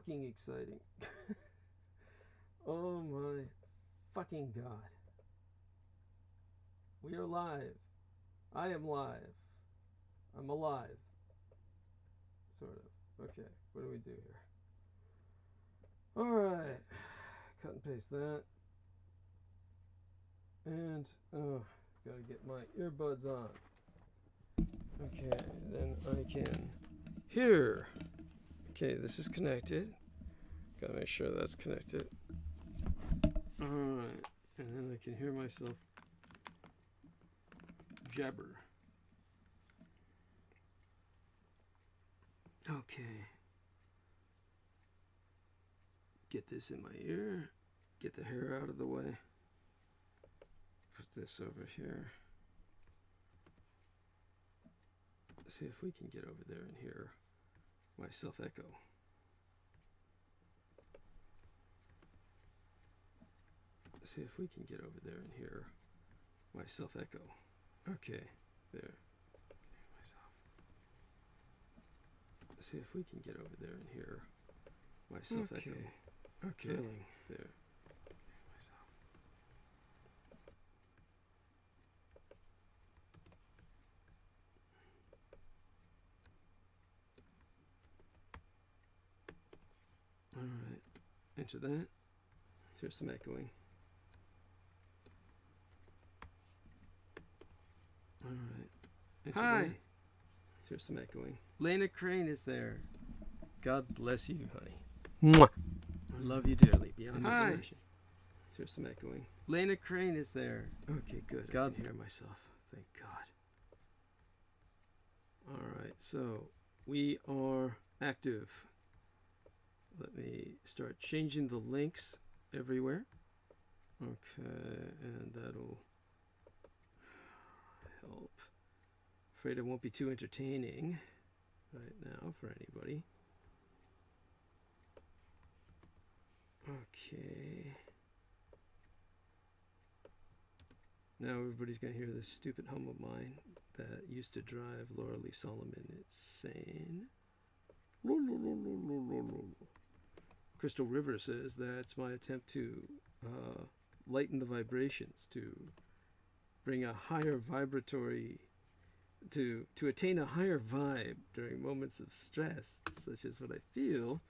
fucking exciting. Oh my fucking God. We are live. I am live. I'm alive. Sort of. Okay, what do we do here? Alright. Cut and paste that. And, gotta get my earbuds on. Okay, then I can hear. Okay, this is connected. Gotta make sure that's connected. Alright, and then I can hear myself jabber. Okay. Get this in my ear. Get the hair out of the way. Put this over here. See if we can get over there and hear myself echo. See if we can get over there and hear myself echo. Okay, there. Myself. See if we can get over there and hear myself echo. Okay, there. Myself. All right, enter that. Here's some echoing. All right. Hi. Here's some echoing. Lena Crane is there. God bless you, honey. Mwah. I love you dearly, beyond expression. Here's some echoing. Lena Crane is there. Okay, good. God, I can hear myself. Thank God. All right, so we are active. Let me start changing the links everywhere. Okay, and that'll help. Afraid it won't be too entertaining right now for anybody. Okay. Now everybody's going to hear this stupid hum of mine that used to drive Laura Lee Solomon insane. Crystal River says that's my attempt to lighten the vibrations, to bring a higher vibratory, to attain a higher vibe during moments of stress, such as what I feel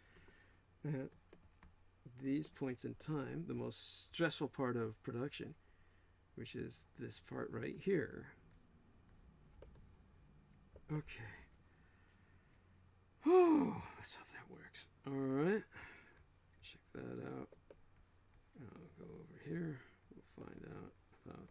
at these points in time, the most stressful part of production, which is this part right here. Okay. Oh, let's hope that works. All right. Check that out. I'll go over here. We'll find out about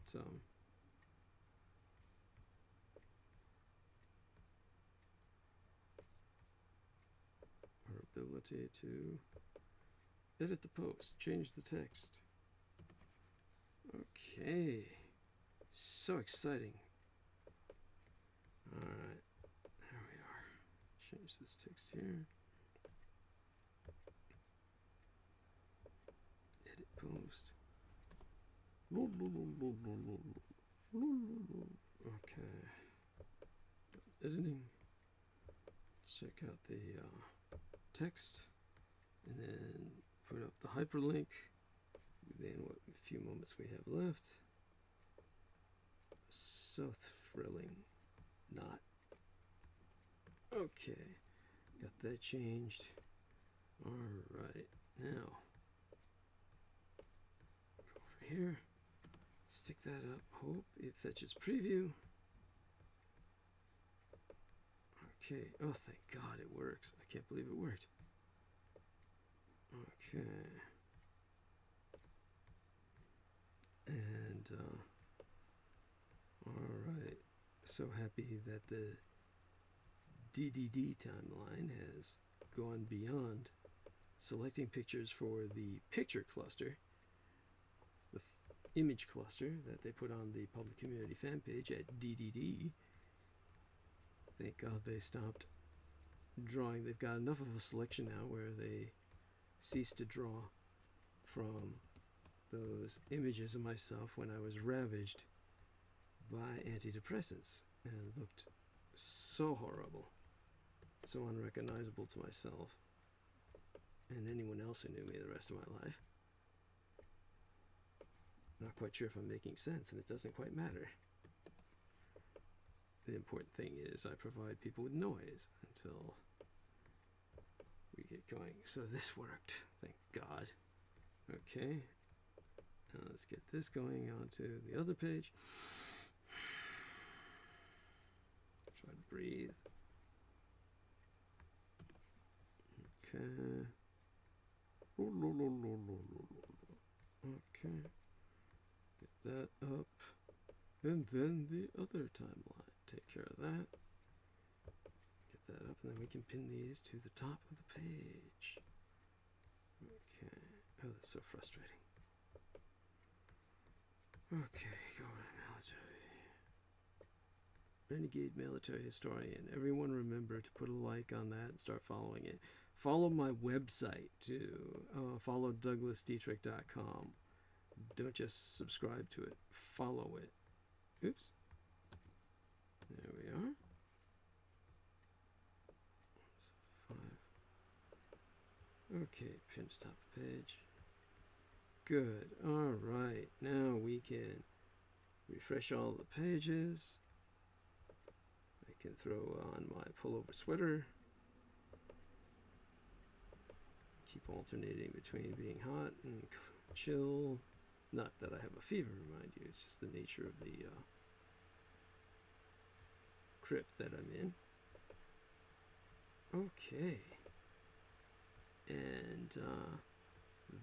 our ability to edit the post, change the text. Okay. So exciting. All right. There we are. Change this text here. Edit post. Okay. Editing. Check out the text. And then put up the hyperlink. Then what few moments we have left. So thrilling. Not. Okay. Got that changed. Alright. Now. Go over here. Stick that up. Hope it fetches preview. Okay. Oh, thank God it works. I can't believe it worked. Okay. And, alright. So happy that the DDD timeline has gone beyond selecting pictures for the picture cluster, the image cluster that they put on the public community fan page at DDD. Thank God they stopped drawing. They've got enough of a selection now where they cease to draw from those images of myself when I was ravaged by antidepressants and looked so horrible, so unrecognizable to myself. and anyone else who knew me the rest of my life. Not quite sure if I'm making sense, and it doesn't quite matter. The important thing is I provide people with noise until we get going. So this worked, thank God. Okay, now let's get this going onto the other page. Try to breathe. Okay. Okay. Get that up. And then the other timeline. Take care of that. Get that up, and then we can pin these to the top of the page. Okay. Oh, that's so frustrating. Okay, go on, military. Renegade military historian. Everyone remember to put a like on that and start following it. Follow my website too. Follow DouglasDietrich.com. Don't just subscribe to it. Follow it. Oops. There we are. That's 5. Okay, pin to top of page. Good. All right. Now we can refresh all the pages. I can throw on my pullover sweater. Keep alternating between being hot and chill. Not that I have a fever, mind you. It's just the nature of the crypt that I'm in. Okay. And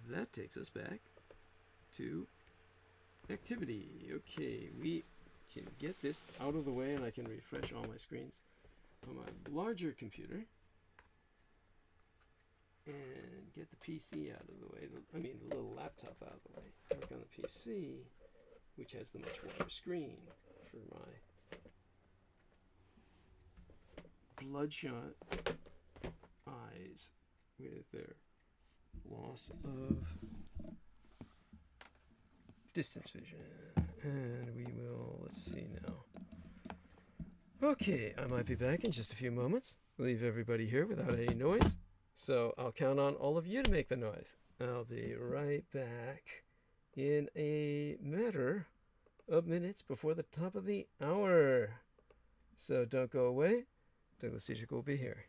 that takes us back to activity. Okay, we can get this out of the way and I can refresh all my screens on my larger computer and get the PC out of the way. I mean, the little laptop out of the way. Work on the PC, which has the much wider screen for my bloodshot eyes with their loss of distance vision. And we will, let's see now. Okay, I might be back in just a few moments. Leave everybody here without any noise. So I'll count on all of you to make the noise. I'll be right back in a matter of minutes before the top of the hour. So don't go away. Douglas Dietrich will be here.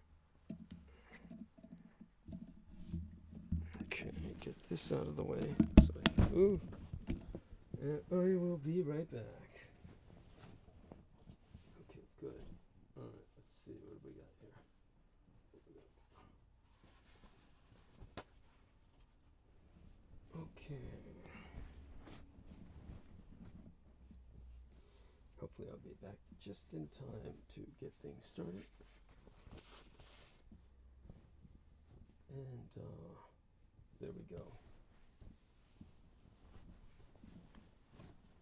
Okay, get this out of the way so I can move. And I will be right back. Okay, good. All right, let's see what we got here. Okay. Hopefully I'll be back just in time to get things started. And there we go.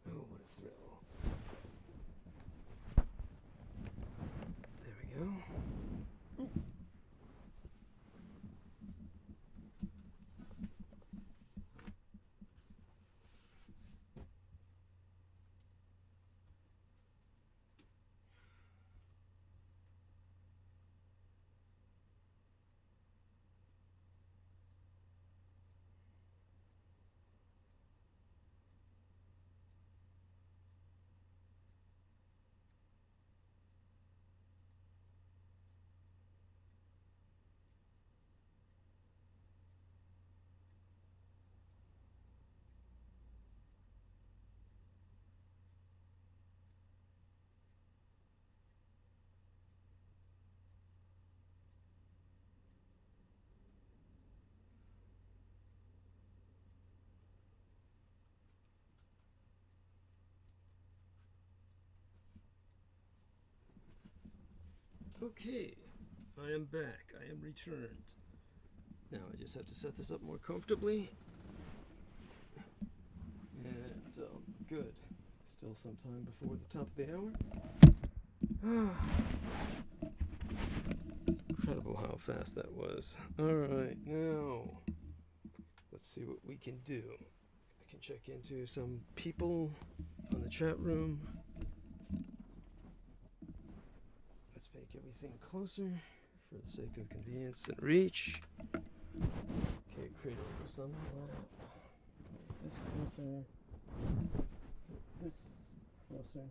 Oh, what a thrill. There we go. Ooh. Okay, I am back. I am returned. Now I just have to set this up more comfortably. And good. Still some time before the top of the hour. Incredible how fast that was. Alright, now let's see what we can do. I can check into some people on the chat room. Let's make everything closer for the sake of convenience and reach. cradle of the sun lap. This closer. This closer.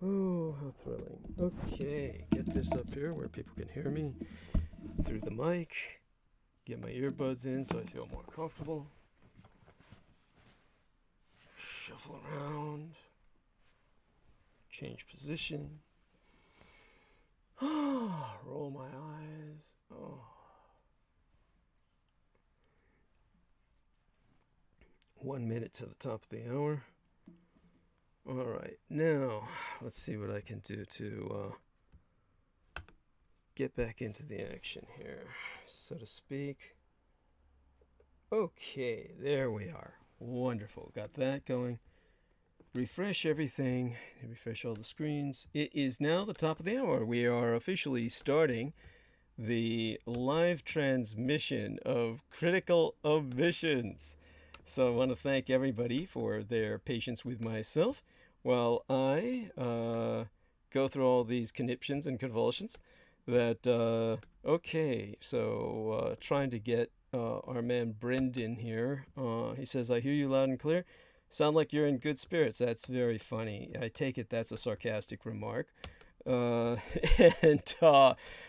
Oh, how thrilling. Okay, get this up here where people can hear me through the mic. Get my earbuds in so I feel more comfortable. Shuffle around. Change position. Roll my eyes. Oh. 1 minute to the top of the hour. All right, now let's see what I can do to get back into the action here, so to speak. Okay, there we are. Wonderful. Got that going. Refresh everything. Refresh all the screens. It is now the top of the hour. We are officially starting the live transmission of Critical Omissions. So I want to thank everybody for their patience with myself while I go through all these conniptions and convulsions. Okay, so trying to get our man Brendan here. He says, I hear you loud and clear. Sound like you're in good spirits. That's very funny. I take it that's a sarcastic remark.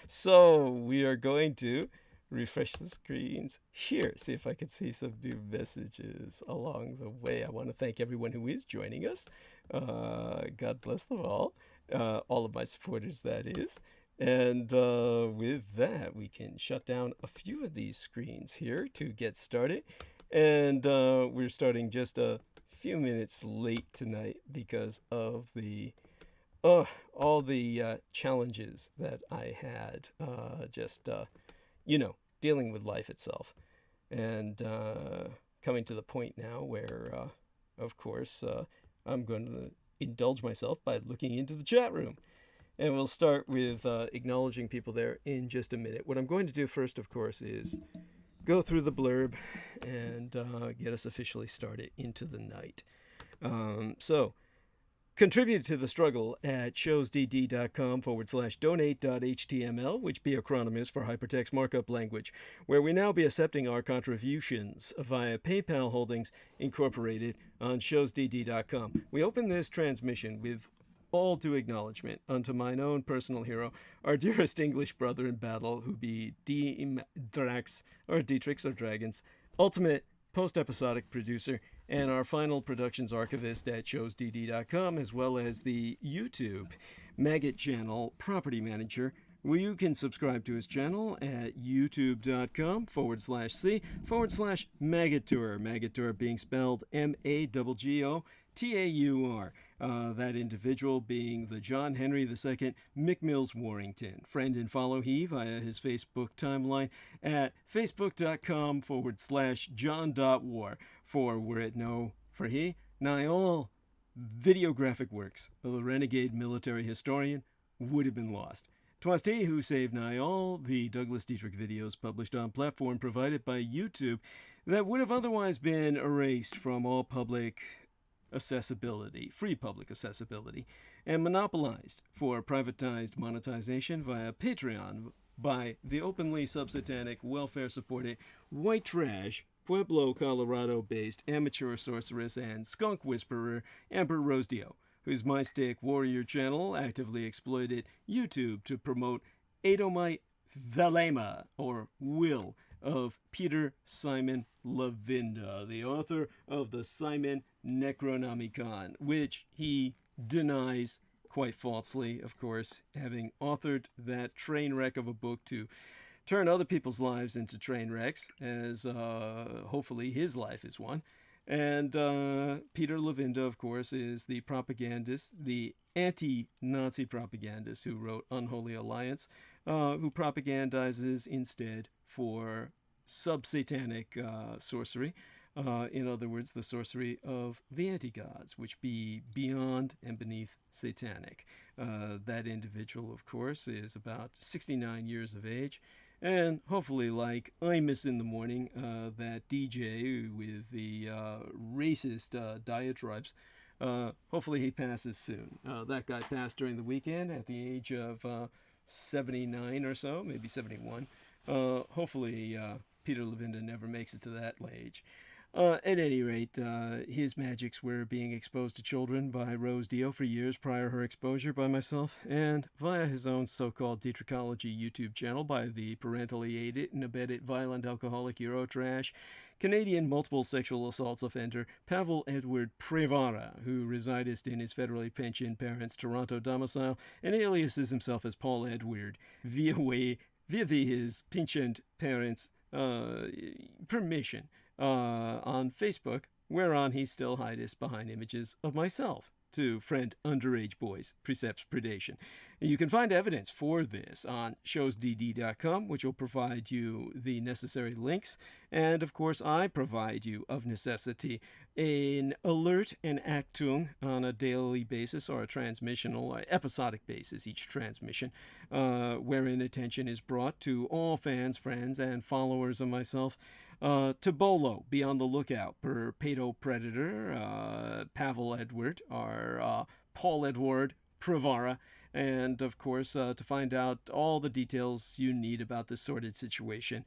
So we are going to refresh the screens here. See if I can see some new messages along the way. I want to thank everyone who is joining us. God bless them all of my supporters, that is. And with that, we can shut down a few of these screens here to get started. And we're starting just a few minutes late tonight because of the all the challenges that I had dealing with life itself, and coming to the point now where of course I'm going to indulge myself by looking into the chat room, and we'll start with acknowledging people there in just a minute. What I'm going to do first, of course, is go through the blurb and get us officially started into the night. So contribute to the struggle at showsdd.com/donate.html, which be acronym is for Hypertext Markup Language, where we now be accepting our contributions via PayPal holdings incorporated on showsdd.com. We open this transmission with all due acknowledgement unto mine own personal hero, our dearest English brother in battle, who be Dietrich or Dragons, ultimate post-episodic producer, and our final productions archivist at showsdd.com, as well as the YouTube Maggot channel property manager, where you can subscribe to his channel at youtube.com/c/Maggotaur. Maggotaur being spelled Maggotaur. That individual being the John Henry II McMills Warrington. Friend and follow he via his Facebook timeline at facebook.com/John.War. For were it no for he, nigh all videographic works of the renegade military historian would have been lost. 'Twas he who saved nigh all the Douglas Dietrich videos published on platform provided by YouTube that would have otherwise been erased from all public accessibility, free public accessibility, and monopolized for privatized monetization via Patreon by the openly subsatanic, welfare-supported, white trash, Pueblo, Colorado-based amateur sorceress and skunk whisperer Amber Rosedio, whose MyStick Warrior channel actively exploited YouTube to promote Edomite Thelema, or Will, of Peter Simon Lavinda, the author of the Simon Necronomicon, which he denies quite falsely, of course, having authored that train wreck of a book to turn other people's lives into train wrecks, as hopefully his life is one. And Peter Lavinda, of course, is the propagandist, the anti-Nazi propagandist who wrote Unholy Alliance, who propagandizes instead for sub-satanic sorcery. In other words, the sorcery of the anti-gods, which be beyond and beneath satanic. That individual, of course, is about 69 years of age. And hopefully, like Imus in the morning, that DJ with the racist diatribes, hopefully he passes soon. That guy passed during the weekend at the age of 79 or so, maybe 71. Hopefully Peter Levenda never makes it to that age. At any rate, his magics were being exposed to children by Rose Dio for years prior to her exposure by myself, and via his own so-called Dietrichology YouTube channel by the parentally aided and abetted violent alcoholic Eurotrash, Canadian multiple sexual assaults offender Pavel Edward Prevara, who resided in his federally pensioned parents' Toronto domicile and aliases himself as Paul Edward via his pensioned parents' permission on Facebook, whereon he still hides behind images of myself to friend underage boys, precepts predation. You can find evidence for this on showsdd.com, which will provide you the necessary links. And of course, I provide you, of necessity, an alert and Achtung on a daily basis or a transmissional or episodic basis, each transmission, wherein attention is brought to all fans, friends, and followers of myself to Bolo, be on the lookout for pedo predator, Pavel Edward, or Paul Edward Prevara, and of course, to find out all the details you need about this sordid situation,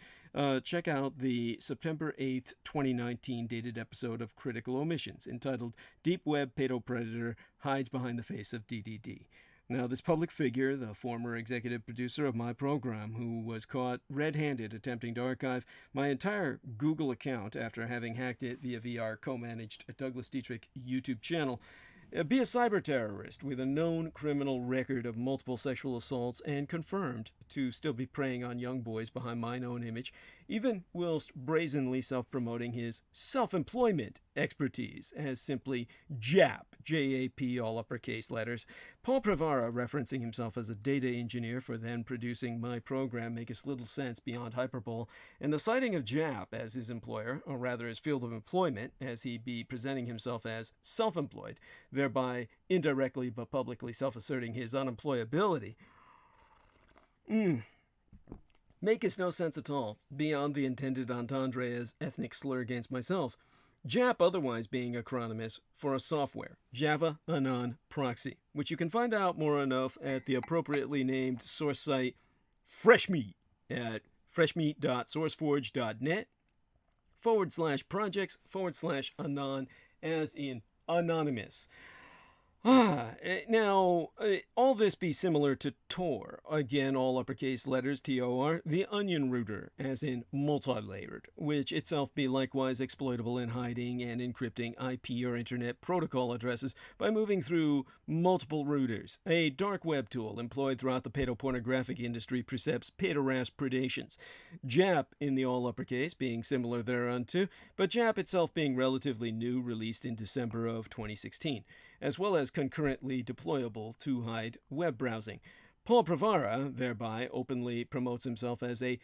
check out the September 8th, 2019 dated episode of Critical Omissions, entitled Deep Web Pedo Predator Hides Behind the Face of DDD. Now, this public figure, the former executive producer of my program, who was caught red-handed attempting to archive my entire Google account after having hacked it via VR co-managed Douglas Dietrich YouTube channel, be a cyber terrorist with a known criminal record of multiple sexual assaults and confirmed to still be preying on young boys behind my own image, even whilst brazenly self-promoting his self-employment expertise as simply JAP, J-A-P, all uppercase letters. Paul Prevara, referencing himself as a data engineer for then producing my program, makes little sense beyond hyperbole, and the citing of JAP as his employer, or rather his field of employment, as he be presenting himself as self-employed, thereby indirectly but publicly self-asserting his unemployability, makes no sense at all, beyond the intended entendre as ethnic slur against myself. JAP otherwise being acronymus for a software, Java Anon Proxy, which you can find out more enough at the appropriately named source site Freshmeat at freshmeat.sourceforge.net/projects/anon, as in anonymous. Now, all this be similar to Tor, again all uppercase letters, T-O-R, the onion router, as in multi-layered, which itself be likewise exploitable in hiding and encrypting IP or internet protocol addresses by moving through multiple routers, a dark web tool employed throughout the pedopornographic industry precepts pederast predations. JAP in the all uppercase being similar thereunto, but JAP itself being relatively new, released in December of 2016. As well as concurrently deployable to hide web browsing. Paul Prevara thereby openly promotes himself as a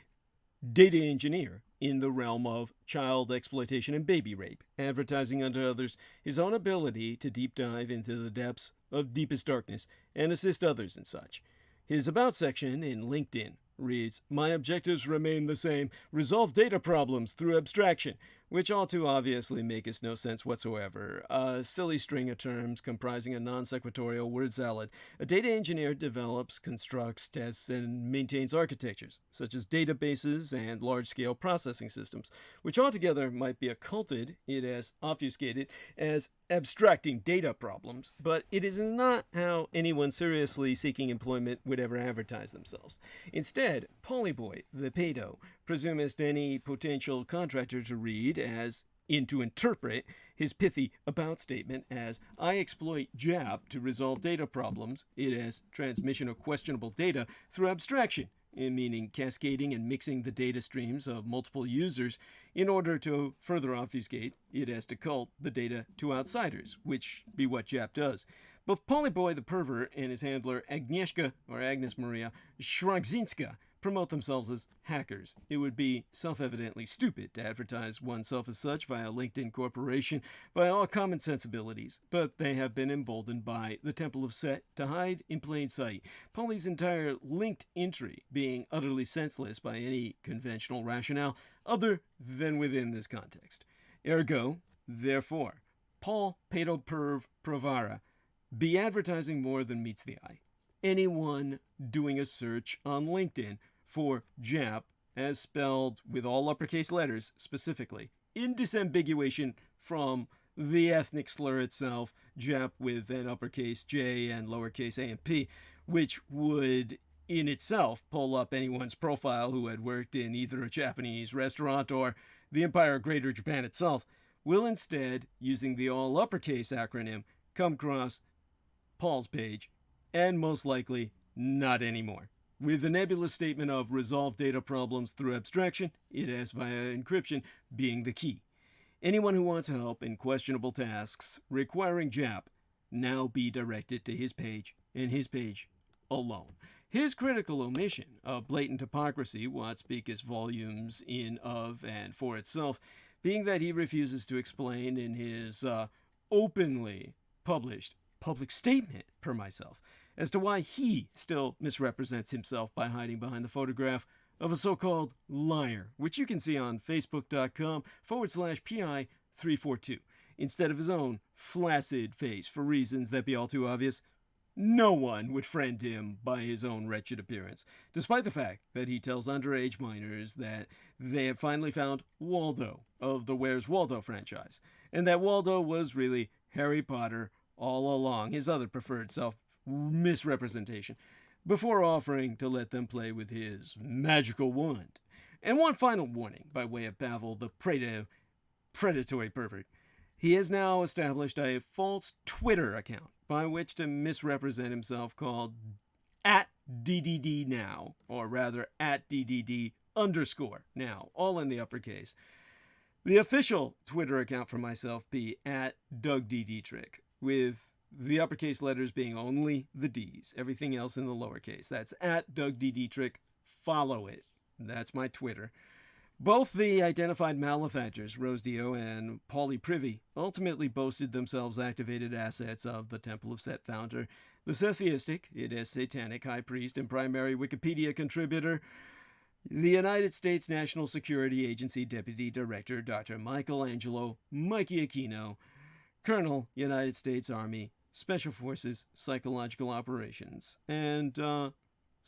data engineer in the realm of child exploitation and baby rape, advertising unto others his own ability to deep dive into the depths of deepest darkness and assist others in such. His About section in LinkedIn reads, "My objectives remain the same, resolve data problems through abstraction," which all too obviously make us no sense whatsoever. A silly string of terms comprising a non-sequitorial word salad. A data engineer develops, constructs, tests, and maintains architectures, such as databases and large-scale processing systems, which altogether might be occulted, it has obfuscated, as abstracting data problems, but it is not how anyone seriously seeking employment would ever advertise themselves. Instead, Polyboy, the pedo, presumest any potential contractor to read as, to interpret, his pithy about statement as, "I exploit JAP to resolve data problems," it as transmission of questionable data through abstraction, meaning cascading and mixing the data streams of multiple users in order to further obfuscate, it has to cult the data to outsiders, which be what JAP does. Both Polyboy the pervert and his handler Agnieszka, or Agnes Maria, Shragzinska, promote themselves as hackers. It would be self-evidently stupid to advertise oneself as such via LinkedIn Corporation by all common sensibilities, but they have been emboldened by the Temple of Set to hide in plain sight, Polly's entire linked entry being utterly senseless by any conventional rationale other than within this context. Ergo, therefore, Paul Pedo Perv Provara be advertising more than meets the eye. Anyone doing a search on LinkedIn for JAP as spelled with all uppercase letters specifically, in disambiguation from the ethnic slur itself, Jap with an uppercase J and lowercase a and p, which would in itself pull up anyone's profile who had worked in either a Japanese restaurant or the Empire of Greater Japan itself, will instead, using the all uppercase acronym, come across Paul's page, and most likely not anymore. With the nebulous statement of resolve data problems through abstraction, it as via encryption, being the key. Anyone who wants help in questionable tasks requiring Jap now be directed to his page and his page alone. His critical omission of blatant hypocrisy what speaketh volumes in, of, and for itself, being that he refuses to explain in his openly published public statement, per myself, as to why he still misrepresents himself by hiding behind the photograph of a so-called liar, which you can see on facebook.com/PI342, instead of his own flaccid face for reasons that be all too obvious. No one would friend him by his own wretched appearance, despite the fact that he tells underage minors that they have finally found Waldo of the Where's Waldo franchise, and that Waldo was really Harry Potter all along, his other preferred self-misrepresentation, before offering to let them play with his magical wand. And one final warning by way of Pavel the predatory pervert. He has now established a false Twitter account by which to misrepresent himself called @DDD_now, or rather @DDD_now, all in the uppercase. The official Twitter account for myself be @DougDDietRich, with the uppercase letters being only the D's, everything else in the lowercase. That's @DougDDietRich. Follow it. That's my Twitter. Both the identified malefactors, Rose Dio and PAUL-ADOLPH, ultimately boasted themselves activated assets of the Temple of Set founder, the Seththeistic, it is satanic high priest and primary Wikipedia contributor, the United States National Security Agency Deputy Director, Dr. Michelangelo Mikey Aquino, Colonel, United States Army, Special Forces, Psychological Operations, and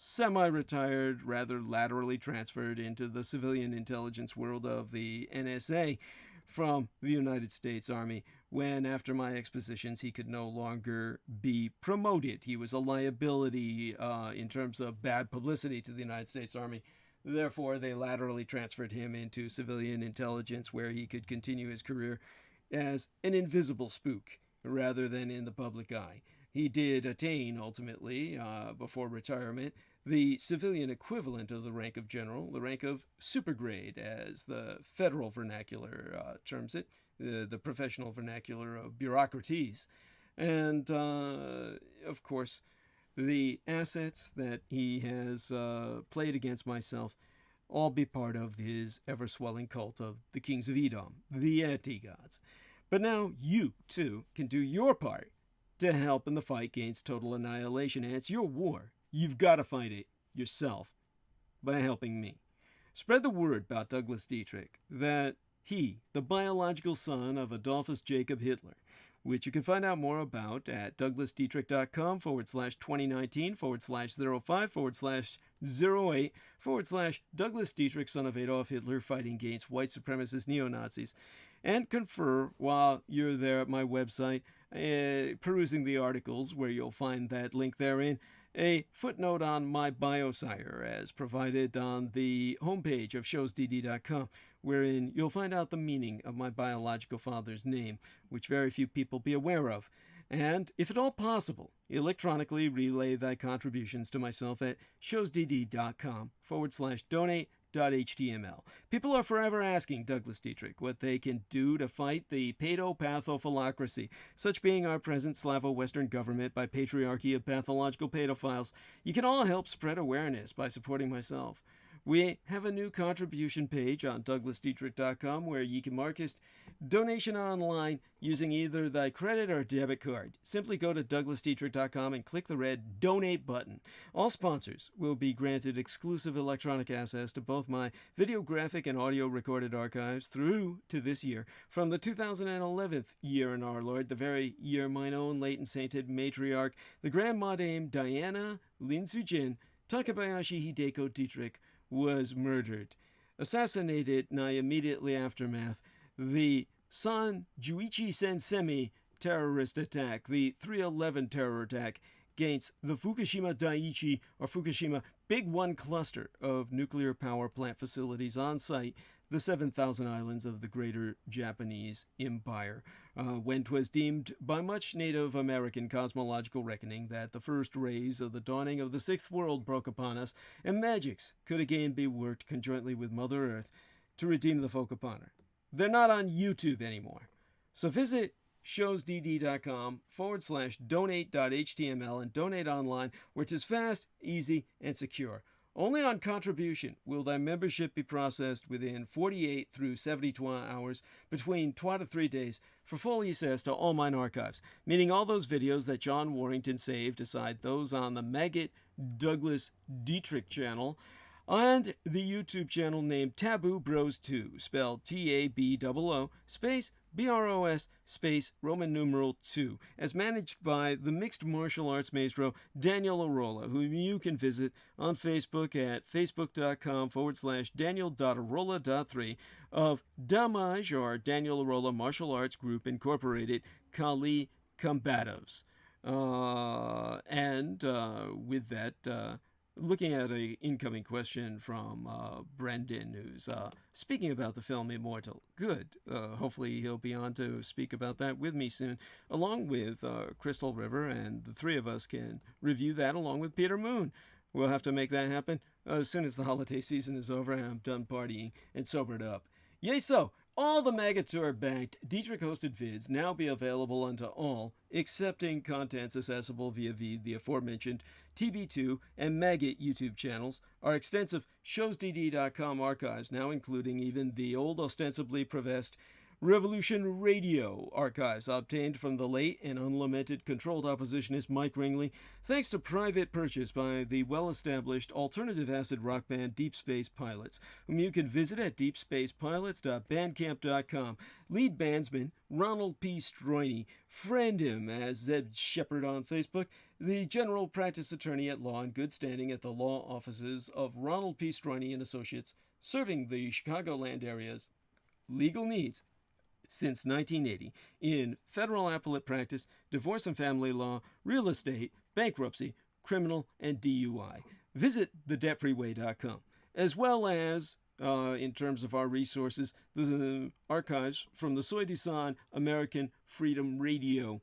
semi-retired, rather laterally transferred into the civilian intelligence world of the NSA from the United States Army when, after my expositions, he could no longer be promoted. He was a liability in terms of bad publicity to the United States Army. Therefore, they laterally transferred him into civilian intelligence where he could continue his career as an invisible spook rather than in the public eye. He did attain, ultimately, before retirement, the civilian equivalent of the rank of general, the rank of supergrade, as the federal vernacular terms it, the professional vernacular of bureaucraties. And, of course, the assets that he has played against myself all be part of his ever-swelling cult of the kings of Edom, the anti-gods. But now you, too, can do your part to help in the fight against total annihilation. And it's your war. You've got to fight it yourself by helping me. Spread the word about Douglas Dietrich, that he, the biological son of Adolphus Jacob Hitler, which you can find out more about at douglasdietrich.com/2019/05/08/Douglas Dietrich, son of Adolf Hitler, fighting against white supremacist neo-Nazis, and confer while you're there at my website, perusing the articles where you'll find that link therein, a footnote on my biosire as provided on the homepage of showsdd.com, wherein you'll find out the meaning of my biological father's name, which very few people be aware of, and, if at all possible, electronically relay thy contributions to myself at showsdd.com/donate.html. People are forever asking Douglas Dietrich what they can do to fight the paedopathophyllocracy, such being our present Slavo-Western government by patriarchy of pathological pedophiles. You can all help spread awareness by supporting myself. We have a new contribution page on douglasdietrich.com where you can mark as donation online using either thy credit or debit card. Simply go to douglasdietrich.com and click the red donate button. All sponsors will be granted exclusive electronic access to both my video, graphic, and audio recorded archives through to this year, from the 2011 year in our Lord, the very year mine own late and sainted matriarch, the Grand Madame Diana Lin Sujin Takabayashi Hideko Dietrich, was murdered. Assassinated in the immediately aftermath, the San Juichi Sensemi terrorist attack, the 3/11 terror attack against the Fukushima Daiichi or Fukushima Big One cluster of nuclear power plant facilities on site, the 7,000 islands of the greater Japanese empire, when 'twas deemed by much Native American cosmological reckoning that the first rays of the dawning of the sixth world broke upon us, and magics could again be worked conjointly with Mother Earth to redeem the folk upon her. They're not on YouTube anymore. So visit showsdd.com/donate.html and donate online, where it is fast, easy, and secure. Only on contribution will thy membership be processed within 48 through 72 hours, between 2 to 3 days, for full access to all mine archives, meaning all those videos that John Warrington saved, aside those on the Maggot Douglas Dietrich channel, and the YouTube channel named Taboo Bros 2, spelled TABOO space BROS space Roman numeral 2, as managed by the mixed martial arts maestro Daniel Arola, whom you can visit on Facebook at facebook.com/Daniel.Arola.3 of Damage, or Daniel Arola Martial Arts Group Incorporated, Kali Combatives. With that, looking at an incoming question from Brendan, who's speaking about the film Immortal. Good. Hopefully he'll be on to speak about that with me soon, along with Crystal River, and the three of us can review that along with Peter Moon. We'll have to make that happen as soon as the holiday season is over and I'm done partying and sobered up. Yay so! All the Magator-backed Dietrich-hosted vids now be available unto all, excepting contents accessible via the aforementioned TB2 and Maggot YouTube channels. Our extensive showsdd.com archives, now including even the old ostensibly professed Revolution Radio archives obtained from the late and unlamented controlled oppositionist Mike Ringley, thanks to private purchase by the well-established alternative acid rock band Deep Space Pilots, whom you can visit at deepspacepilots.bandcamp.com. Lead bandsman Ronald P. Stroiney, friend him as Zeb Shepard on Facebook, the general practice attorney at law in good standing at the law offices of Ronald P. Stroiney and Associates, serving the Chicagoland area's legal needs since 1980 in federal appellate practice, divorce and family law, real estate, bankruptcy, criminal, and DUI. Visit thedebtfreeway.com, as well as, in terms of our resources, the archives from the Soi Disant American Freedom Radio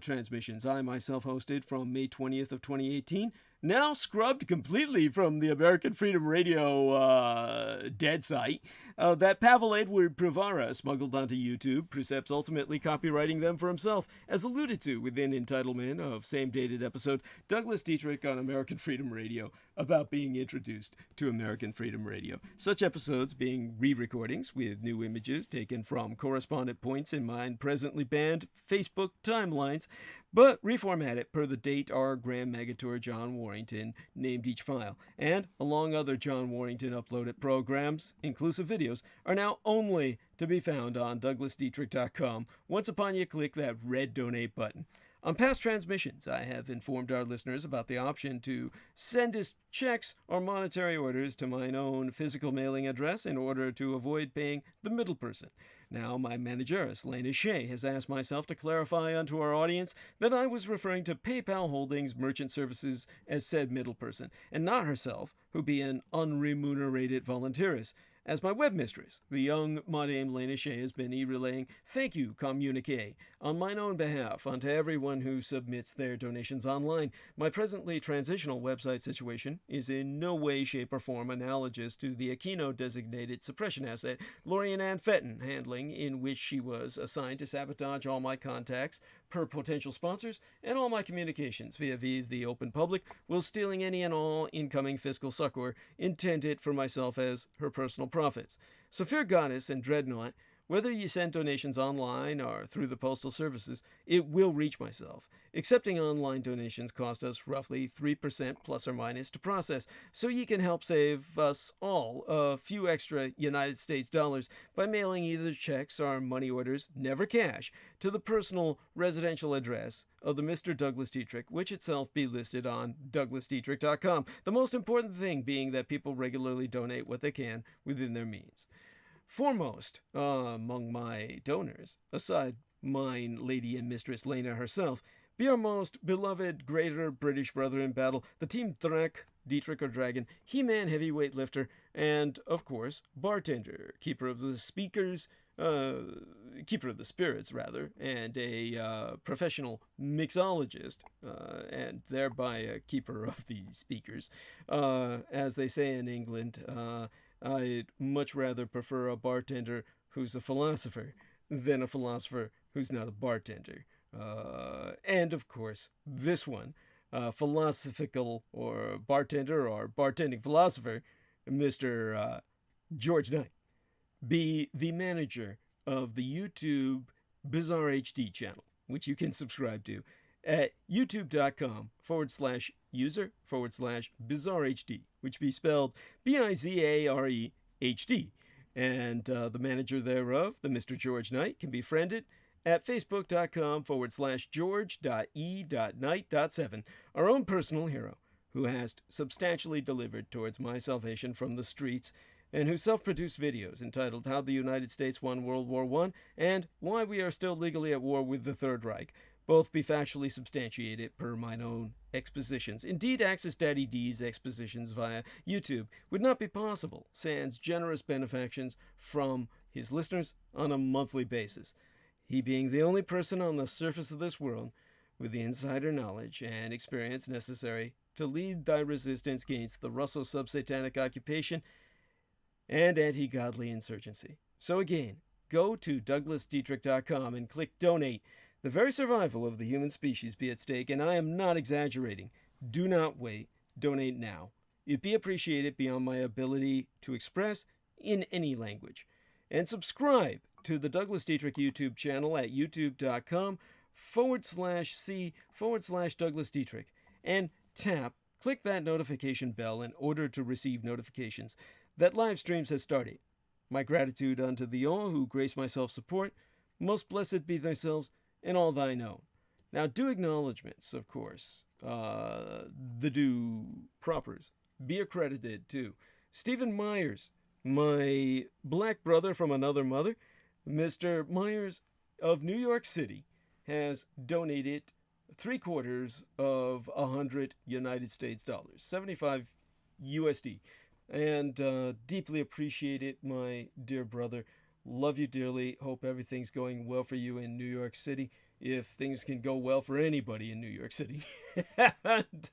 transmissions I myself hosted from May 20th of 2018, now scrubbed completely from the American Freedom Radio dead site, that Pavel Edward Privara smuggled onto YouTube, Precepts ultimately copywriting them for himself, as alluded to within entitlement of same-dated episode Douglas Dietrich on American Freedom Radio, about being introduced to American Freedom Radio. Such episodes being re-recordings with new images taken from correspondent points in mine presently banned Facebook timelines, but reformatted per the date our Grand Magator John Warrington named each file, and, along other John Warrington uploaded programs, inclusive videos, are now only to be found on douglasdietrich.com once upon you click that red donate button. On past transmissions, I have informed our listeners about the option to send us checks or monetary orders to mine own physical mailing address in order to avoid paying the middle person. Now, my manageress, Lena Shea, has asked myself to clarify unto our audience that I was referring to PayPal Holdings Merchant Services as said middle person, and not herself, who be an unremunerated volunteeress. As my web mistress, the young Madame Lena Shea has been relaying thank you communique on mine own behalf unto everyone who submits their donations online. My presently transitional website situation is in no way, shape, or form analogous to the Aquino designated suppression asset Lorian Ann Fenton handling, in which she was assigned to sabotage all my contacts per potential sponsors and all my communications via the open public, while stealing any and all incoming fiscal succor intended for myself as her personal profits. So, fair goddess and dreadnought, Whether you send donations online or through the postal services, it will reach myself. Accepting online donations cost us roughly 3% plus or minus to process, so you can help save us all a few extra United States dollars by mailing either checks or money orders, never cash, to the personal residential address of the Mr. Douglas Dietrich, which itself be listed on douglasdietrich.com. The most important thing being that people regularly donate what they can within their means. Foremost among my donors, aside mine Lady and Mistress Lena herself, be our most beloved greater British brother in battle, the Team Drak, Dietrich or Dragon, He-Man heavyweight lifter, and, of course, bartender, keeper of the spirits, rather, and a professional mixologist, and thereby a keeper of the speakers. As they say in England, I'd much rather prefer a bartender who's a philosopher than a philosopher who's not a bartender. And, of course, this one, philosophical or bartender or bartending philosopher, Mr. George Knight, be the manager of the YouTube Bizarre HD channel, which you can subscribe to at youtube.com/user/bizarre-hd, which be spelled BIZARE-HD. And the manager thereof, the Mr. George Knight, can be friended at facebook.com/george.e.knight.7, our own personal hero, who has substantially delivered towards my salvation from the streets, and whose self-produced videos entitled How the United States Won World War I and Why We Are Still Legally at War with the Third Reich both be factually substantiated per mine own expositions. Indeed, access Daddy D's expositions via YouTube would not be possible, sans generous benefactions from his listeners on a monthly basis. He being the only person on the surface of this world with the insider knowledge and experience necessary to lead thy resistance against the Russo sub-satanic occupation and anti-godly insurgency. So again, go to douglasdietrich.com and click donate. The very survival of the human species be at stake, and I am not exaggerating. Do not wait. Donate now. It'd be appreciated beyond my ability to express in any language. And subscribe to the Douglas Dietrich YouTube channel at youtube.com/c/Douglas Dietrich and click that notification bell in order to receive notifications that live streams has started. My gratitude unto thee all who grace my self-support. Most blessed be thyself and all thine own. Now do acknowledgments, of course. The due propers be accredited to Stephen Myers, my black brother from another mother. Mr. Myers of New York City has donated 100 United States dollars, 75 USD, and deeply appreciate it, my dear brother. Love you dearly. Hope everything's going well for you in New York City, if things can go well for anybody in New York City. And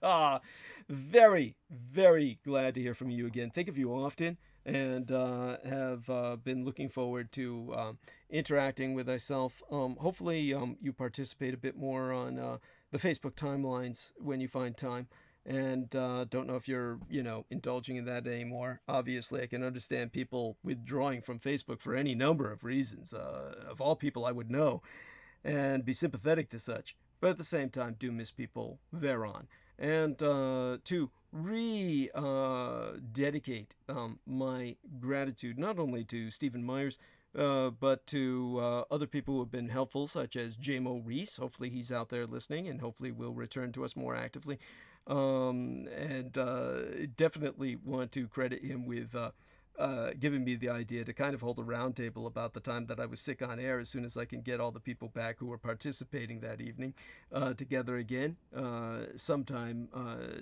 very, very glad to hear from you again. Think of you often, and have been looking forward to interacting with myself. Hopefully you participate a bit more on the Facebook timelines when you find time. And don't know if you're, indulging in that anymore. Obviously, I can understand people withdrawing from Facebook for any number of reasons. Of all people I would know, and be sympathetic to such. But at the same time, do miss people thereon. And to dedicate my gratitude not only to Stephen Myers, but to other people who have been helpful, such as J-Mo Reese. Hopefully he's out there listening, and hopefully will return to us more actively. And definitely want to credit him with giving me the idea to kind of hold a round table about the time that I was sick on air, as soon as I can get all the people back who were participating that evening together again sometime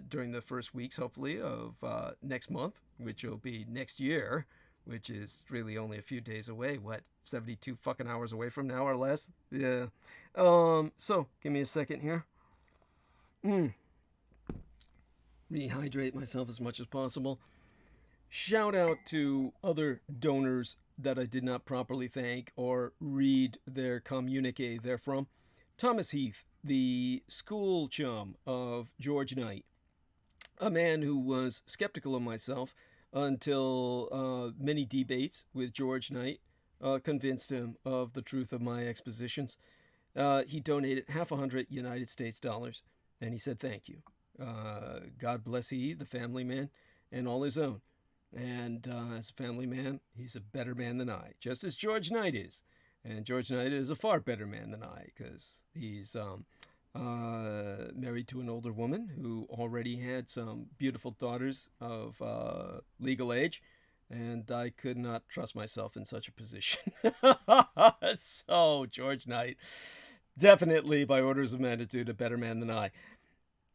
during the first weeks, hopefully, of next month, which will be next year, which is really only a few days away. 72 fucking hours away from now or less? Yeah. So give me a second here. Rehydrate myself as much as possible. Shout out to other donors that I did not properly thank or read their communique therefrom. Thomas Heath, the school chum of George Knight, a man who was skeptical of myself until many debates with George Knight convinced him of the truth of my expositions. He donated $50 and he said thank you. God bless he, the family man, and all his own. And as a family man, he's a better man than I, just as George Knight is. And George Knight is a far better man than I, because he's married to an older woman who already had some beautiful daughters of legal age, and I could not trust myself in such a position. So, George Knight, definitely by orders of magnitude, a better man than I.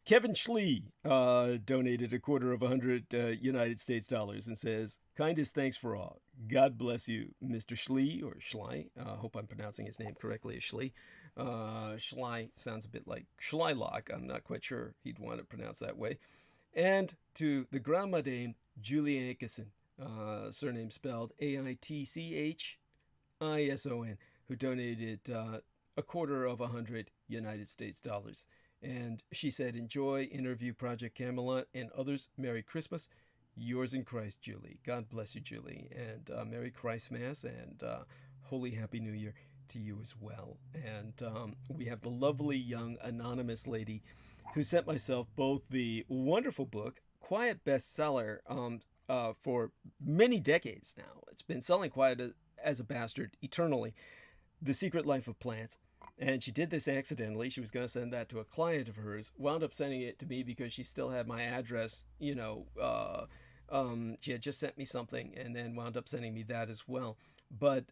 Kevin Schlee donated $250 and says, kindest thanks for all. God bless you, Mr. Schlee, or Schley. Hope I'm pronouncing his name correctly as Schlee. Schley sounds a bit like Schleilock. I'm not quite sure he'd want to pronounce that way. And to the Grand Madame Julie Aitchison, surname spelled Aitchison, who donated $250. And she said, enjoy interview Project Camelot and others. Merry Christmas. Yours in Christ, Julie. God bless you, Julie. And Merry Christmas and Holy Happy New Year to you as well. And we have the lovely young anonymous lady who sent myself both the wonderful book, quiet bestseller for many decades now. It's been selling quiet as a bastard eternally. The Secret Life of Plants. And she did this accidentally. She was going to send that to a client of hers, wound up sending it to me because she still had my address. She had just sent me something and then wound up sending me that as well. But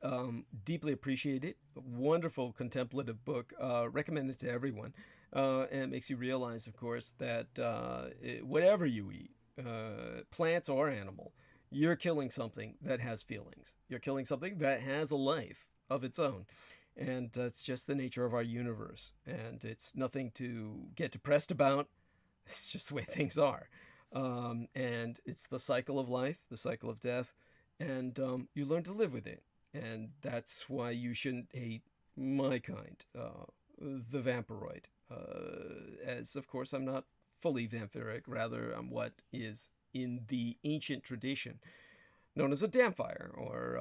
deeply appreciate it. Wonderful contemplative book. Recommended to everyone. And it makes you realize, of course, that whatever you eat, plants or animal, you're killing something that has feelings. You're killing something that has a life of its own. And it's just the nature of our universe. And it's nothing to get depressed about. It's just the way things are. And it's the cycle of life, the cycle of death. And you learn to live with it. And that's why you shouldn't hate my kind, the vampiroid. As, of course, I'm not fully vampiric. Rather, I'm what is in the ancient tradition known as a dampfire, or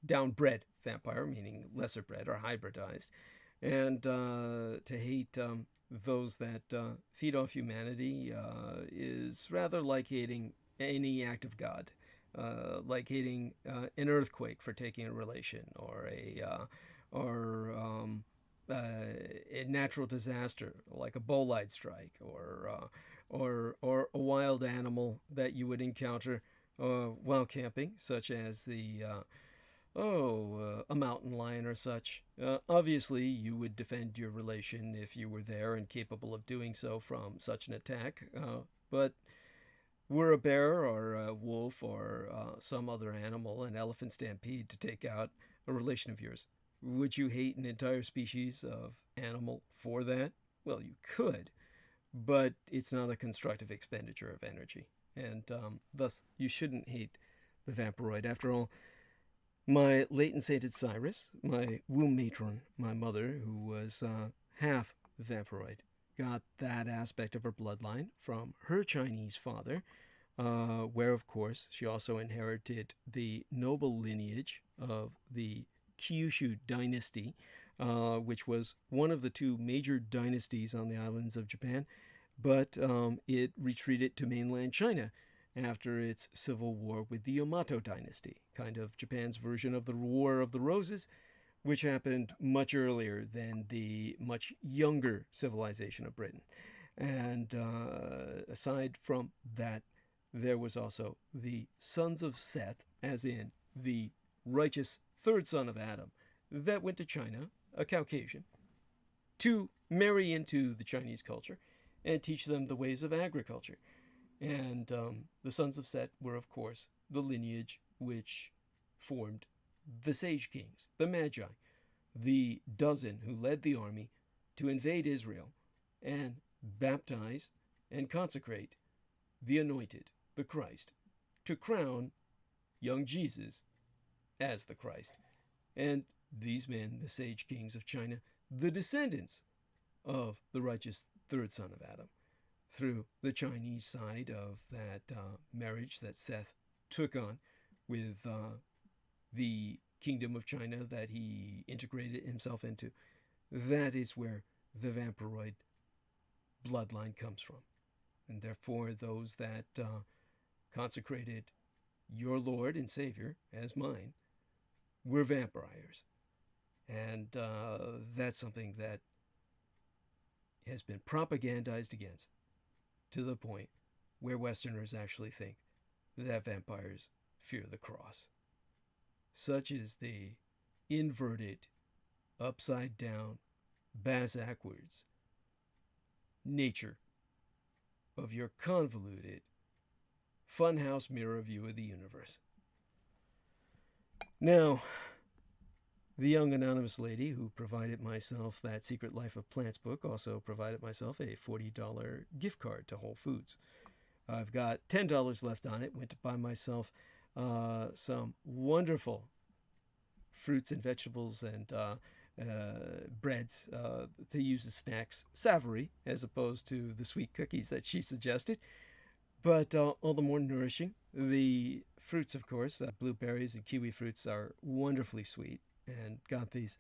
downbred vampire, meaning lesser bred or hybridized. And to hate those that feed off humanity is rather like hating any act of God, like hating an earthquake for taking a relation, or a natural disaster like a bolide strike, or a wild animal that you would encounter while camping, such as a mountain lion or such. Obviously, you would defend your relation if you were there and capable of doing so from such an attack. But were a bear or a wolf or some other animal, an elephant stampede, to take out a relation of yours, would you hate an entire species of animal for that? Well, you could, but it's not a constructive expenditure of energy. And thus, you shouldn't hate the vampiroid. After all, my late and sainted Cyrus, my womb matron, my mother, who was half vampiroid, got that aspect of her bloodline from her Chinese father, where, of course, she also inherited the noble lineage of the Kyushu dynasty, which was one of the two major dynasties on the islands of Japan. But it retreated to mainland China after its civil war with the Yamato dynasty, kind of Japan's version of the War of the Roses, which happened much earlier than the much younger civilization of Britain. And aside from that, there was also the sons of Seth, as in the righteous third son of Adam, that went to China, a Caucasian, to marry into the Chinese culture and teach them the ways of agriculture. And the sons of Set were, of course, the lineage which formed the Sage Kings, the Magi, the dozen who led the army to invade Israel and baptize and consecrate the anointed, the Christ, to crown young Jesus as the Christ. And these men, the Sage Kings of China, the descendants of the righteous third son of Adam, through the Chinese side of that marriage that Seth took on with the kingdom of China that he integrated himself into. That is where the vampiroid bloodline comes from. And therefore, those that consecrated your Lord and Savior as mine were vampires. And that's something that has been propagandized against to the point where Westerners actually think that vampires fear the cross. Such is the inverted, upside down, backwards nature of your convoluted funhouse mirror view of the universe. Now, the young anonymous lady who provided myself that Secret Life of Plants book also provided myself a $40 gift card to Whole Foods. I've got $10 left on it. Went to buy myself some wonderful fruits and vegetables and breads to use as snacks, savory, as opposed to the sweet cookies that she suggested, but all the more nourishing. The fruits, of course, blueberries and kiwi fruits are wonderfully sweet, and got these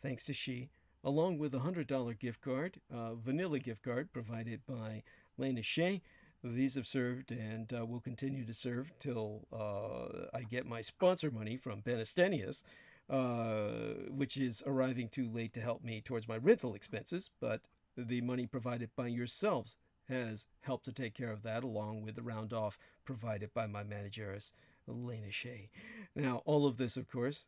thanks to she, along with a $100 gift card, vanilla gift card provided by Lena Shea. These have served and will continue to serve till I get my sponsor money from Benestenius, which is arriving too late to help me towards my rental expenses, but the money provided by yourselves has helped to take care of that, along with the round off provided by my manageress, Lena Shea. Now, all of this, of course,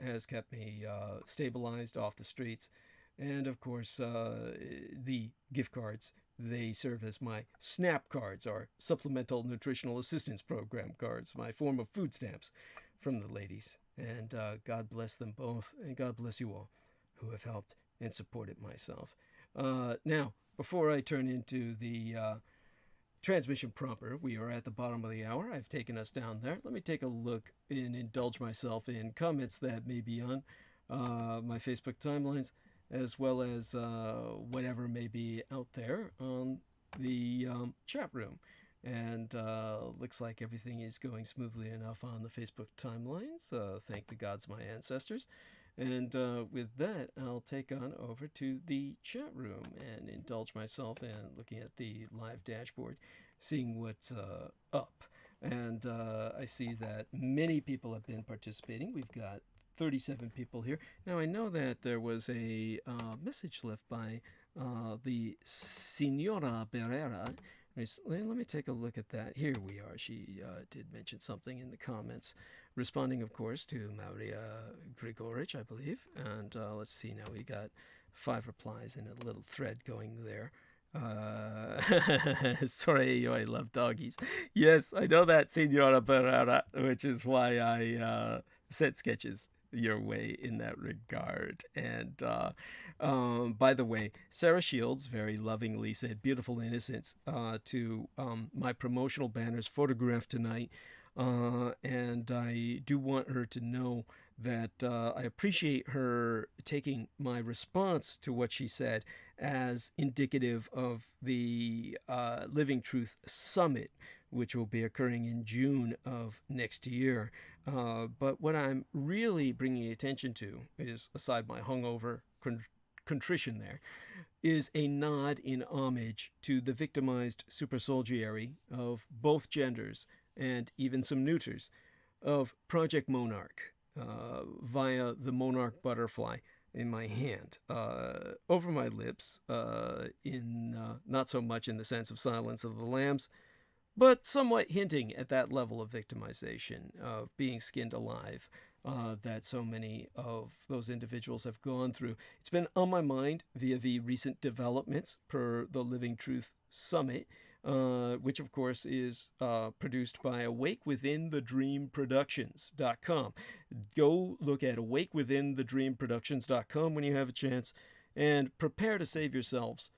has kept me stabilized off the streets, and of course, the gift cards, they serve as my SNAP cards, or Supplemental Nutritional Assistance Program cards, my form of food stamps from the ladies. And God bless them both, and God bless you all who have helped and supported myself. Now, before I turn into the transmission proper, we are at the bottom of the hour. I've taken us down there. Let me take a look and indulge myself in comments that may be on my Facebook timelines, as well as whatever may be out there on the chat room. And looks like everything is going smoothly enough on the Facebook timelines. Thank the gods, my ancestors. And with that, I'll take on over to the chat room and indulge myself in looking at the live dashboard, seeing what's up. And I see that many people have been participating. We've got 37 people here. Now, I know that there was a message left by the Senora Barrera. Let me take a look at that. Here we are. She did mention something in the comments, responding, of course, to Maria Grigorich, I believe. And let's see now. We got 5 replies in a little thread going there. Sorry, I love doggies. Yes, I know that, Senora Barrera, which is why I sent sketches your way in that regard. And by the way, Sarah Shields very lovingly said beautiful innocence to my promotional banners photographed tonight, and I do want her to know that I appreciate her taking my response to what she said as indicative of the Living Truth Summit, which will be occurring in June of next year. But what I'm really bringing attention to is, aside my hungover contrition there, is a nod in homage to the victimized supersoldiery of both genders, and even some neuters, of Project Monarch, via the Monarch butterfly in my hand, over my lips, in not so much in the sense of Silence of the Lambs, but somewhat hinting at that level of victimization, of being skinned alive, that so many of those individuals have gone through. It's been on my mind via the recent developments per the Living Truth Summit, which of course is produced by AwakeWithinTheDreamProductions.com. Go look at AwakeWithinTheDreamProductions.com when you have a chance, and prepare to save yourselves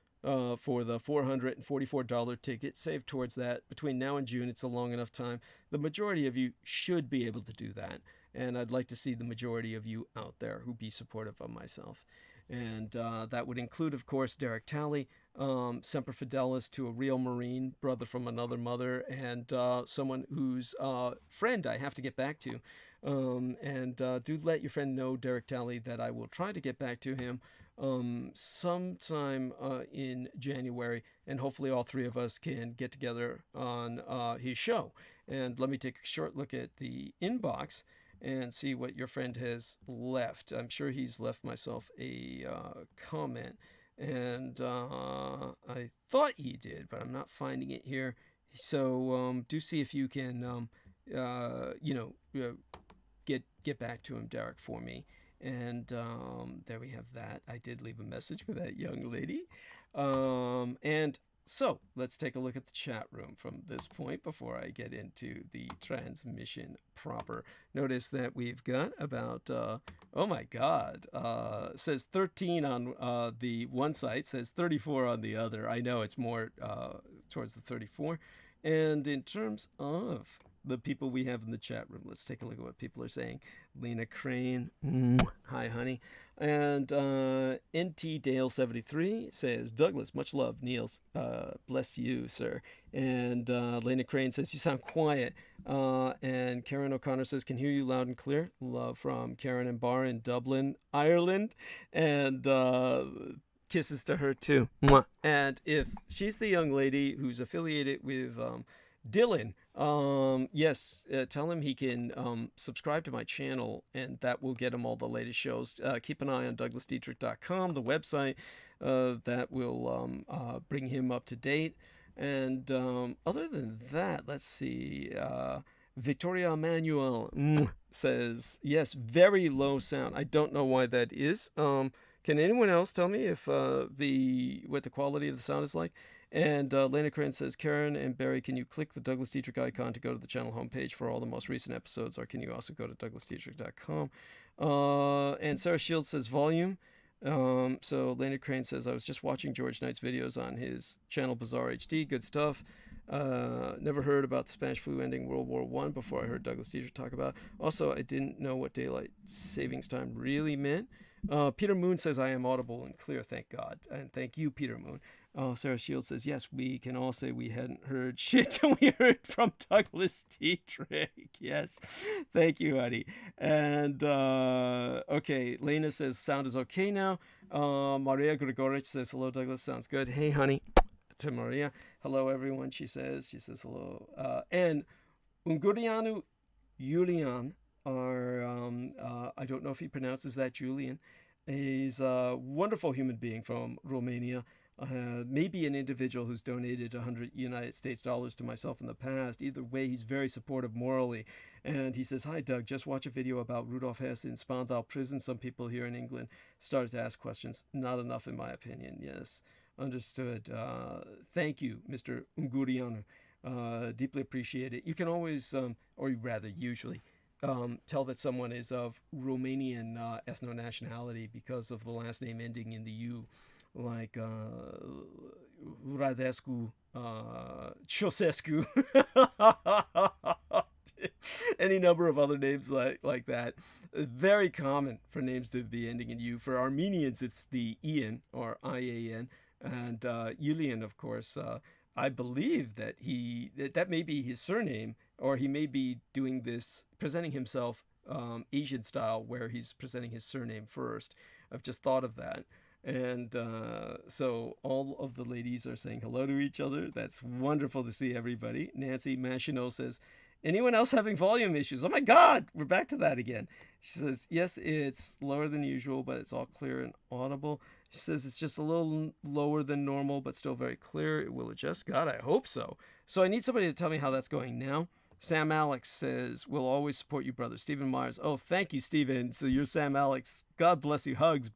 for the $444 ticket. Save towards that. Between now and June, it's a long enough time. The majority of you should be able to do that, and I'd like to see the majority of you out there who be supportive of myself. And that would include, of course, Derek Talley, Semper Fidelis to a real Marine, brother from another mother, and someone whose friend I have to get back to, And do let your friend know, Derek Talley, that I will try to get back to him sometime in January, and hopefully all three of us can get together on his show. And let me take a short look at the inbox and see what your friend has left. I'm sure he's left myself a comment, and I thought he did, but I'm not finding it here. So do see if you can, get back to him, Derek, for me. And there we have that. I did leave a message for that young lady. And so let's take a look at the chat room from this point before I get into the transmission proper. Notice that we've got about, oh my God, says 13 on the one site, says 34 on the other. I know it's more towards the 34. And in terms of the people we have in the chat room, let's take a look at what people are saying. Lena Crane, hi honey. And NT Dale 73 says, Douglas, much love. Niels, bless you, sir. And Lena Crane says, you sound quiet. And Karen O'Connor says, can hear you loud and clear. Love from Karen and Bar in Dublin, Ireland. And kisses to her too. Mwah. And if she's the young lady who's affiliated with Dylan, yes, tell him he can subscribe to my channel, and that will get him all the latest shows. Keep an eye on DouglasDietrich.com, the website that will bring him up to date. And other than that, let's see. Victoria Manuel says, yes, very low sound. I don't know why that is. Can anyone else tell me if what the quality of the sound is like? And Lena Crane says, Karen and Barry, can you click the Douglas Dietrich icon to go to the channel homepage for all the most recent episodes, or can you also go to DouglasDietrich.com? And Sarah Shields says, volume. So Lena Crane says, I was just watching George Knight's videos on his channel, Bizarre HD. Good stuff. Never heard about the Spanish flu ending World War I before I heard Douglas Dietrich talk about it. Also, I didn't know what daylight savings time really meant. Peter Moon says, I am audible and clear, thank God. And thank you, Peter Moon. Sarah Shields says, yes, we can all say we hadn't heard shit till we heard from Douglas Dietrich. Yes, thank you, honey. And, okay, Lena says, sound is okay now. Maria Grigorich says, hello, Douglas, sounds good. Hey, honey, to Maria. Hello, everyone, she says hello. And Ungurianu Julian, I don't know if he pronounces that Julian, is a wonderful human being from Romania. Maybe an individual who's donated 100 United States dollars to myself in the past. Either way, he's very supportive morally. And he says, hi, Doug, just watch a video about Rudolf Hess in Spandau prison. Some people here in England started to ask questions. Not enough, in my opinion. Yes, understood. Thank you, Mr. Ungurianu. Deeply appreciate it. You can always, or rather usually, tell that someone is of Romanian ethno-nationality because of the last name ending in the U, like Radescu, Ceausescu, any number of other names like that. Very common for names to be ending in U. For Armenians, it's the Ian, or I-A-N, and Yulian, of course. I believe that that may be his surname, or he may be doing this, presenting himself Asian style, where he's presenting his surname first. I've just thought of that. And so all of the ladies are saying hello to each other. That's wonderful to see everybody. Nancy Machino says, anyone else having volume issues? Oh my God, we're back to that again. She says, yes, it's lower than usual, but it's all clear and audible. She says it's just a little lower than normal, but still very clear. It will adjust. God, I hope so. So I need somebody to tell me how that's going now. Sam Alex says, we'll always support you, brother. Stephen Myers. Oh, thank you, Stephen. So you're Sam Alex. God bless you. Hugs.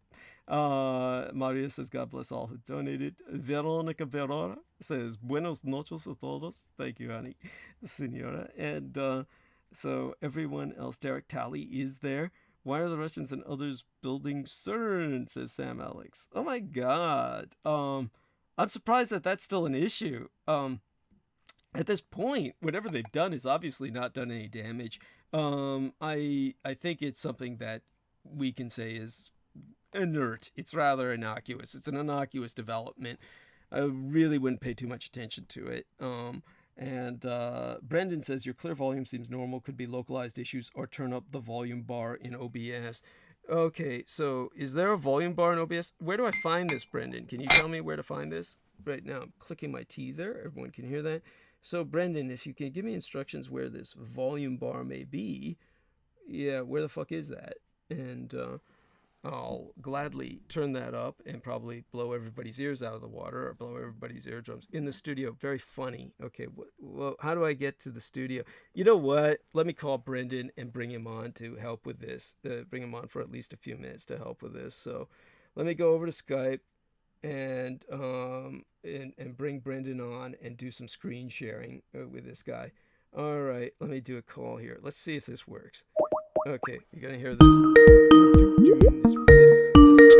Maria says, God bless all who donated. Veronica Verora says, buenos noches a todos. Thank you, honey, senora. And so everyone else, Derek Talley is there. Why are the Russians and others building CERN, says Sam Alex. Oh my God. I'm surprised that that's still an issue. At this point, whatever they've done is obviously not done any damage. I think it's something that we can say is inert. It's rather innocuous. It's an innocuous development. I really wouldn't pay too much attention to it. And Brendan says, your clear volume seems normal, could be localized issues, or turn up the volume bar in OBS. Okay, so is there a volume bar in OBS? Where do I find this, Brendan? Can you tell me where to find this? Right now, I'm clicking my T there. Everyone can hear that. So, Brendan, if you can give me instructions where this volume bar may be, yeah, where the fuck is that? And I'll gladly turn that up and probably blow everybody's ears out of the water or blow everybody's eardrums in the studio. Very funny. Okay, well, how do I get to the studio? You know what? Let me call Brendan and bring him on to help with this. Bring him on for at least a few minutes to help with this. So let me go over to Skype and bring Brendan on and do some screen sharing with this guy. All right, let me do a call here. Let's see if this works. Okay, you're gonna hear this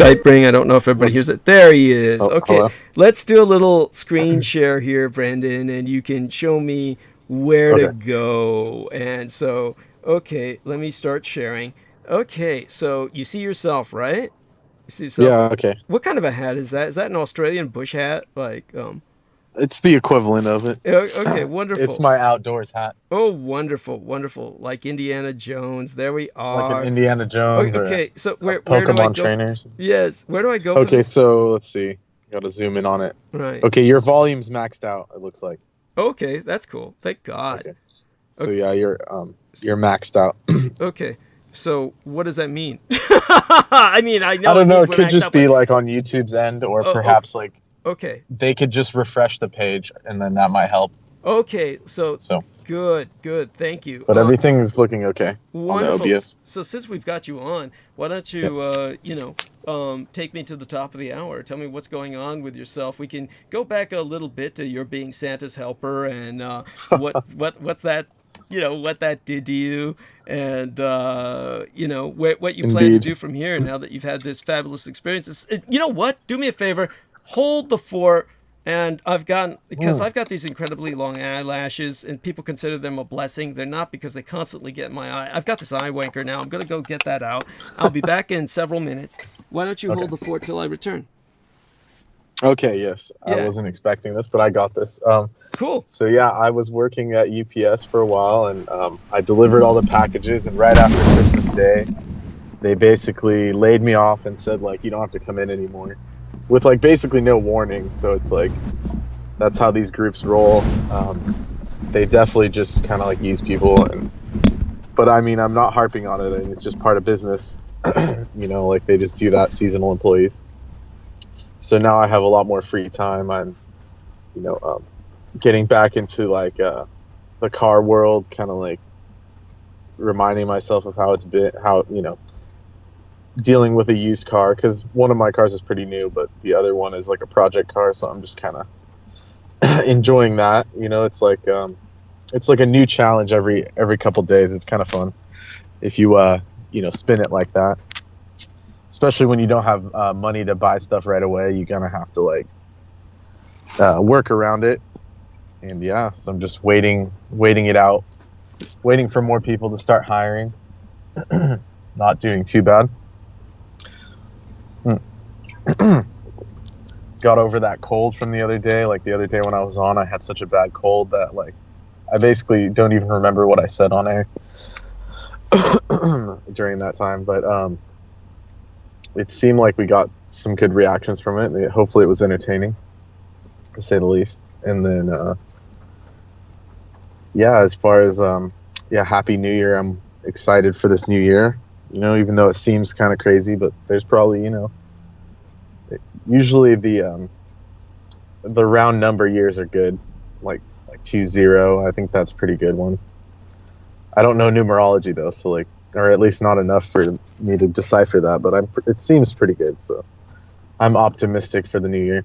Skype ring. I don't know if everybody hears it. There he is. Okay, hello. Let's do a little screen share here, Brendan, and you can show me where to go. And so, okay, let me start sharing. Okay, so you see yourself, right? You see yourself? Yeah, okay. What kind of a hat is that? Is that an Australian bush hat? Like, It's the equivalent of it. Okay, wonderful. It's my outdoors hat. Oh, wonderful, wonderful. Like Indiana Jones. There we are. Like an Indiana Jones okay, or so where Pokemon do I go? trainers. Yes, where do I go? Okay, so let's see. Gotta zoom in on it. Right. Okay, your volume's maxed out, it looks like. Okay, that's cool. Thank God. Okay. So yeah, you're maxed out. Okay. So what does that mean? I mean, I know. I don't know, it could just be like on YouTube's end or perhaps like okay. They could just refresh the page and then that might help. Okay, so good, thank you. But everything is looking okay wonderful. On the OBS. So since we've got you on, why don't you, take me to the top of the hour. Tell me what's going on with yourself. We can go back a little bit to your being Santa's helper and what's that, what that did to you and, what you plan to do from here now that you've had this fabulous experience. You know what? Do me a favor. Hold the fort. And I've got these incredibly long eyelashes, and people consider them a blessing. They're not, because they constantly get in my eye. I've got this eye wanker now. I'm going to go get that out. I'll be back in several minutes. Why don't you hold the fort till I return? Okay, yes. Yeah. I wasn't expecting this, but I got this. Cool. So, yeah, I was working at UPS for a while, and I delivered all the packages. And right after Christmas Day, they basically laid me off and said, like, you don't have to come in anymore. With like basically no warning, so it's like that's how these groups roll. They definitely just kind of like use people, but I mean, I'm not harping on it. I mean, it's just part of business, like they just do that, seasonal employees. So now I have a lot more free time. I'm, getting back into like the car world, kind of like reminding myself of how it's been, dealing with a used car, because one of my cars is pretty new, but the other one is like a project car, so I'm just kind of enjoying that. It's like a new challenge every couple days. It's kind of fun if you spin it like that, especially when you don't have money to buy stuff right away. You're gonna have to like work around it. And yeah, so I'm just waiting it out, waiting for more people to start hiring. Not doing too bad. Got over that cold from the other day. Like the other day when I was on, I had such a bad cold that like I basically don't even remember what I said on air during that time. But it seemed like we got some good reactions from it. Hopefully it was entertaining, to say the least. And then as far as Happy New Year. I'm excited for this new year. Even though it seems kind of crazy, but there's probably, usually the round number years are good, like 20. I think that's a pretty good one. I don't know numerology though, so like, or at least not enough for me to decipher that, but it seems pretty good, so I'm optimistic for the new year.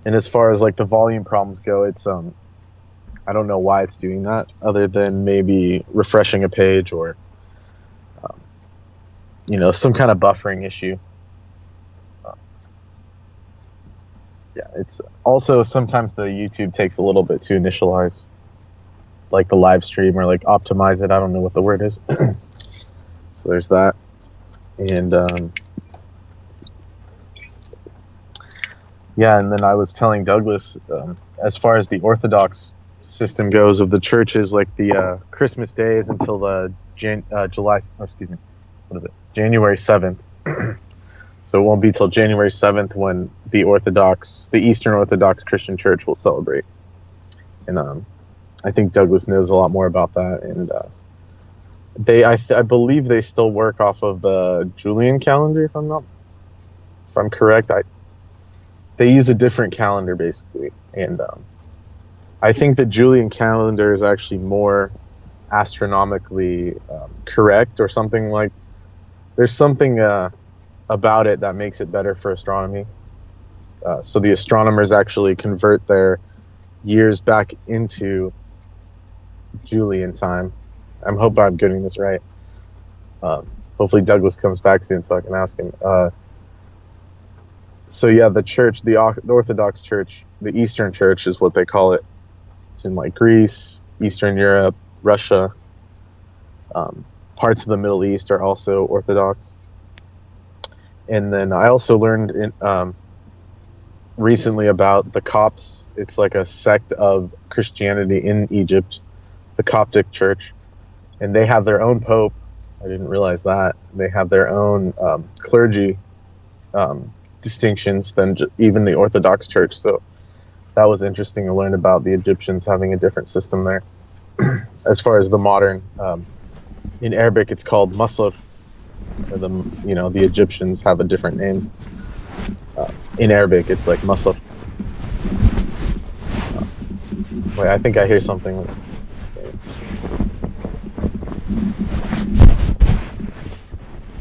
And as far as like the volume problems go, it's I don't know why it's doing that, other than maybe refreshing a page or some kind of buffering issue. It's also sometimes the YouTube takes a little bit to initialize, like the live stream, or like optimize it. I don't know what the word is. So there's that. And Yeah, and then I was telling Douglas, as far as the Orthodox system goes of the churches, like the Christmas Day is until the January 7th. So it won't be till January 7th when the Eastern Orthodox Christian Church will celebrate. And I think Douglas knows a lot more about that. And I believe they still work off of the Julian calendar, if I'm correct. They use a different calendar basically, and I think the Julian calendar is actually more astronomically correct, or something like. There's something about it that makes it better for astronomy. So the astronomers actually convert their years back into Julian time. I hope I'm getting this right. Hopefully Douglas comes back soon so I can ask him. So yeah, the church, the Orthodox Church, the Eastern Church is what they call it. It's in like Greece, Eastern Europe, Russia. Parts of the Middle East are also Orthodox. And then I also learned recently about the Copts. It's like a sect of Christianity in Egypt, the Coptic Church. And they have their own pope. I didn't realize that. They have their own clergy distinctions than even the Orthodox Church. So that was interesting to learn about the Egyptians having a different system there. As far as the modern, in Arabic it's called Masr. Or the Egyptians have a different name. In Arabic it's like Masr. Wait, I think I hear something.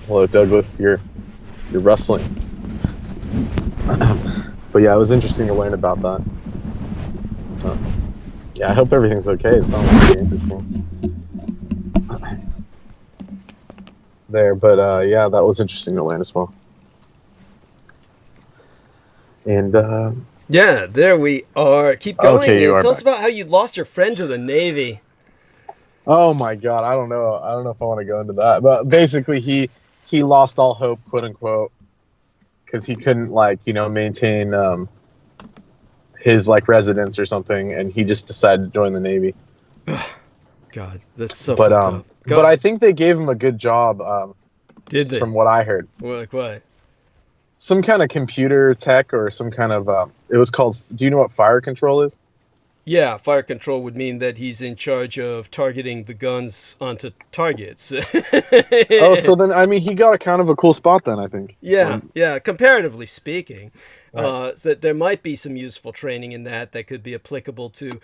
Hello, Douglas. You're rustling. But yeah, it was interesting to learn about that. Yeah, I hope everything's okay. It sounds really interesting. There, but yeah, that was interesting to learn as well. And yeah, there we are. Keep going. Okay, Tell us about how you lost your friend to the Navy. Oh my God, I don't know if I want to go into that, but basically he lost all hope, quote unquote, because he couldn't maintain his residence or something, and he just decided to join the Navy. God, that's so fucked up. But I think they gave him a good job. Did they? From what I heard. Like what? Some kind of computer tech or some kind of it was called. Do you know what fire control is? Yeah, fire control would mean that he's in charge of targeting the guns onto targets. Oh, so then he got a kind of a cool spot then, I think. Yeah, comparatively speaking. Right. So that there might be some useful training in that could be applicable to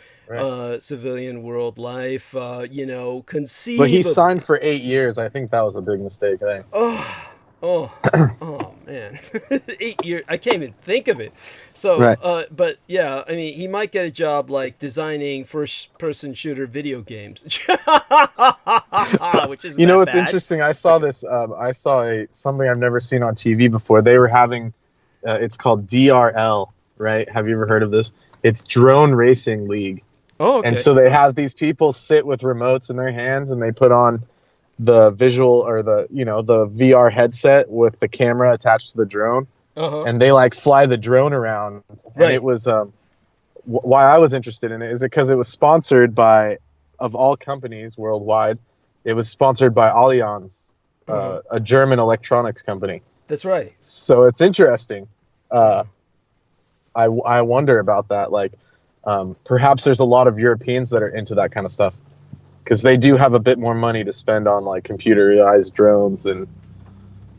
civilian world life, conceivably. But he signed for 8 years. I think that was a big mistake, eh? Oh, man. 8 years. I can't even think of it. So, right. But yeah, he might get a job designing first-person shooter video games, which is what's bad. Interesting? I saw this. I saw something I've never seen on TV before. They were having, it's called DRL, right? Have you ever heard of this? It's Drone Racing League. Oh, okay. And so they have these people sit with remotes in their hands, and they put on the visual or the VR headset with the camera attached to the drone, and they fly the drone around. Right. And it was why I was interested in it is because it was sponsored by, of all companies worldwide, it was sponsored by Allianz, a German electronics company. That's right. So it's interesting. I wonder about that. Perhaps there's a lot of Europeans that are into that kind of stuff, because they do have a bit more money to spend on computerized drones and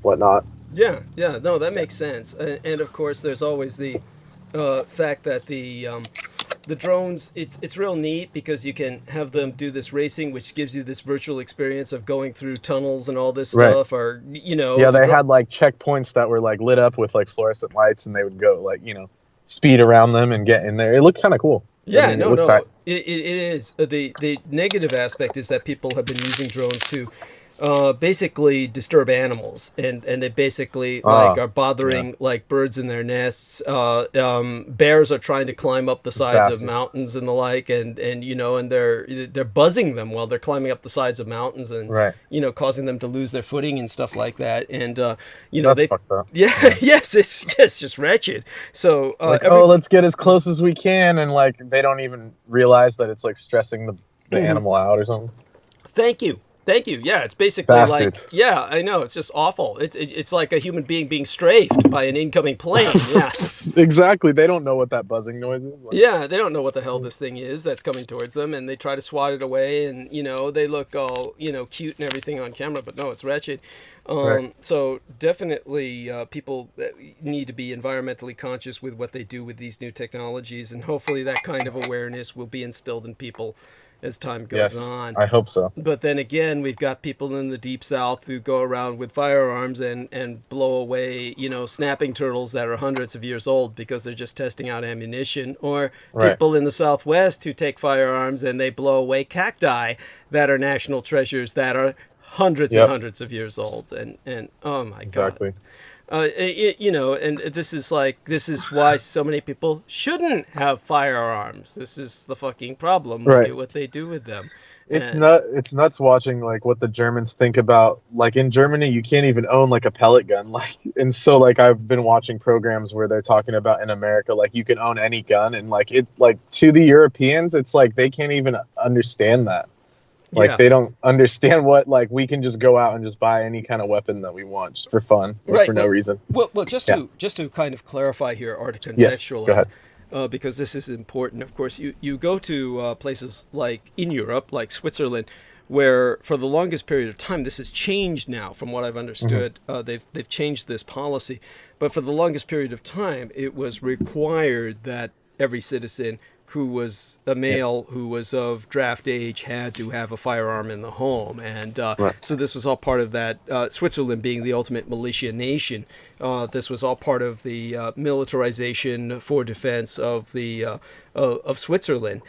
whatnot. Yeah, no, that makes sense. And of course, there's always the fact that the drones, it's real neat because you can have them do this racing, which gives you this virtual experience of going through tunnels and all this stuff, or Yeah, they had checkpoints that were lit up with fluorescent lights, and they would go speed around them and get in there. It looked kind of cool. Yeah, it is. The negative aspect is that people have been using drones to basically disturb animals, and they basically are bothering like birds in their nests. Bears are trying to climb up the sides of mountains and the like, and and they're buzzing them while they're climbing up the sides of mountains, and causing them to lose their footing and stuff like that. And that's fucked up. Yes, it's just wretched. So let's get as close as we can, and like they don't even realize that it's like stressing the animal out or something. Thank you. Yeah, it's basically bastards. I know, it's just awful. It's like a human being being strafed by an incoming plane. Yeah, exactly. They don't know what that buzzing noise is. They don't know what the hell this thing is that's coming towards them, and they try to swat it away, and they look all cute and everything on camera, but no, it's wretched. So definitely people need to be environmentally conscious with what they do with these new technologies, and hopefully that kind of awareness will be instilled in people as time goes on. I hope so. But then again, we've got people in the deep south who go around with firearms and blow away, snapping turtles that are hundreds of years old because they're just testing out ammunition, or people in the southwest who take firearms and they blow away cacti that are national treasures that are hundreds and hundreds of years old. And oh my God. And this is why so many people shouldn't have firearms. This is the fucking problem. Look at what they do with them. It's nuts watching like what the Germans think about. Like in Germany, you can't even own like a pellet gun. And so I've been watching programs where they're talking about in America, like you can own any gun, and to the Europeans, it's like they can't even understand that. They don't understand what, we can just go out and just buy any kind of weapon that we want just for fun or for no reason. Well, just to kind of clarify here, or to contextualize, because this is important. Of course, you go to places like in Europe, like Switzerland, where for the longest period of time, this has changed now from what I've understood. They've changed this policy, but for the longest period of time, it was required that every citizen who was a male who was of draft age had to have a firearm in the home. And so this was all part of that, Switzerland being the ultimate militia nation. This was all part of the militarization for defense of of Switzerland.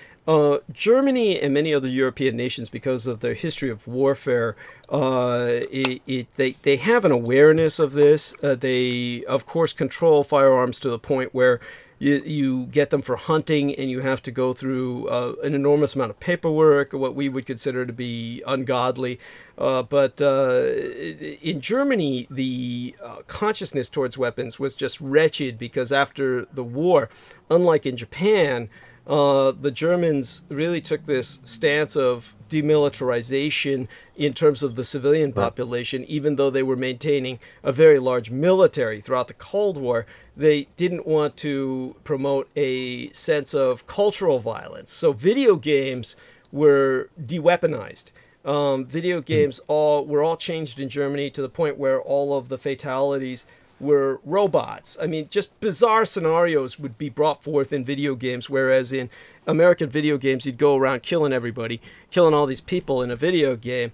Germany and many other European nations, because of their history of warfare, they have an awareness of this. They, of course, control firearms to the point where you get them for hunting, and you have to go through an enormous amount of paperwork, what we would consider to be ungodly. But in Germany, the consciousness towards weapons was just wretched, because after the war, unlike in Japan, the Germans really took this stance of demilitarization in terms of the civilian population, even though they were maintaining a very large military throughout the Cold War. They didn't want to promote a sense of cultural violence. So video games were de-weaponized. Video games were all changed in Germany to the point where all of the fatalities were robots. I mean, just bizarre scenarios would be brought forth in video games, whereas in American video games, you'd go around killing everybody, killing all these people in a video game.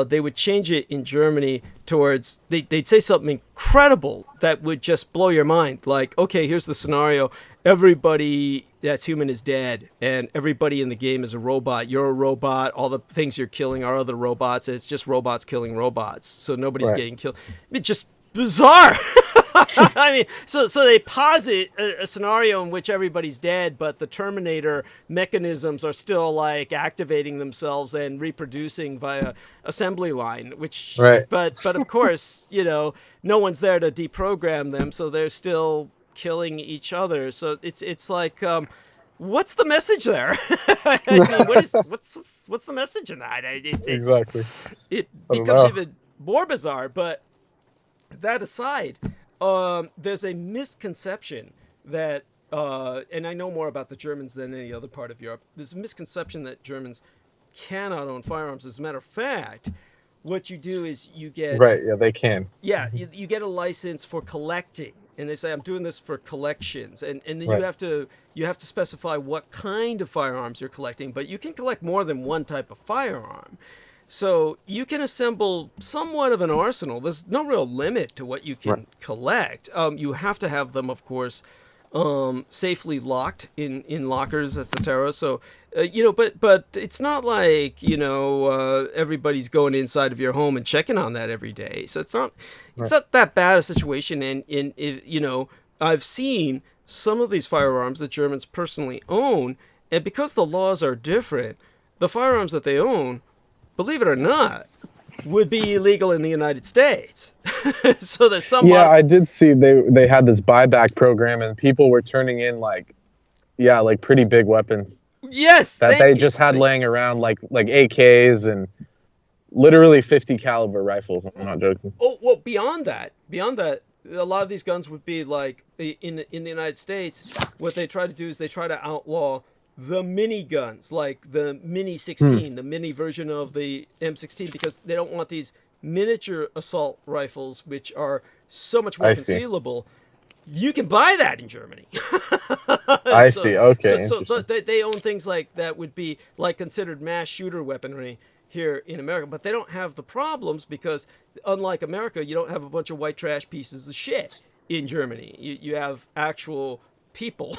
They would change it in Germany towards, they'd say something incredible that would just blow your mind. Like, okay, here's the scenario. Everybody that's human is dead, and everybody in the game is a robot. You're a robot. All the things you're killing are other robots, and it's just robots killing robots. So nobody's getting killed. It's just bizarre. I mean, so they posit a scenario in which everybody's dead, but the Terminator mechanisms are still activating themselves and reproducing via assembly line, which, but of course, no one's there to deprogram them, so they're still killing each other. So it's like, what's the message there? I mean, what's the message in that? Exactly. It becomes even more bizarre, but that aside, there's a misconception that, and I know more about the Germans than any other part of Europe, there's a misconception that Germans cannot own firearms. As a matter of fact, what you do is you get... they can. Yeah, you get a license for collecting, and they say, I'm doing this for collections, and then you have to specify what kind of firearms you're collecting, but you can collect more than one type of firearm. So you can assemble somewhat of an arsenal. There's no real limit to what you can collect. You have to have them, of course, safely locked in lockers, etc. So, but it's not like, everybody's going inside of your home and checking on that every day. So it's not that bad a situation. And if I've seen some of these firearms that Germans personally own, and because the laws are different, the firearms that they own, believe it or not, would be illegal in the United States. So there's some. Yeah, I did see they had this buyback program, and people were turning in like pretty big weapons. Yes, that they just had laying around, like AKs and literally 50 caliber rifles. I'm not joking. Oh well, beyond that, a lot of these guns would be like in the United States. What they try to do is they try to outlaw the mini guns, like the Mini 16, the mini version of the M16, because they don't want these miniature assault rifles, which are so much more concealable. You can buy that in Germany. I see. Okay. So they own things like that would be like considered mass shooter weaponry here in America, but they don't have the problems because, unlike America, you don't have a bunch of white trash pieces of shit in Germany. You have actual people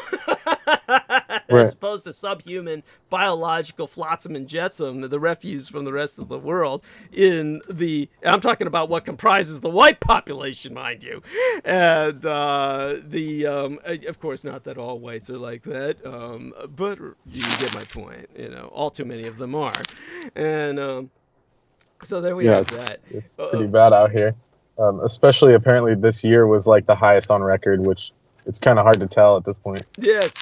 as opposed to subhuman biological flotsam and jetsam, the refuse from the rest of the world. I'm talking about what comprises the white population, mind you, and of course, not that all whites are like that, but you get my point. All too many of them are, and so there we have that. It's pretty bad out here, especially apparently this year was like the highest on record, which. It's kind of hard to tell at this point. Yes.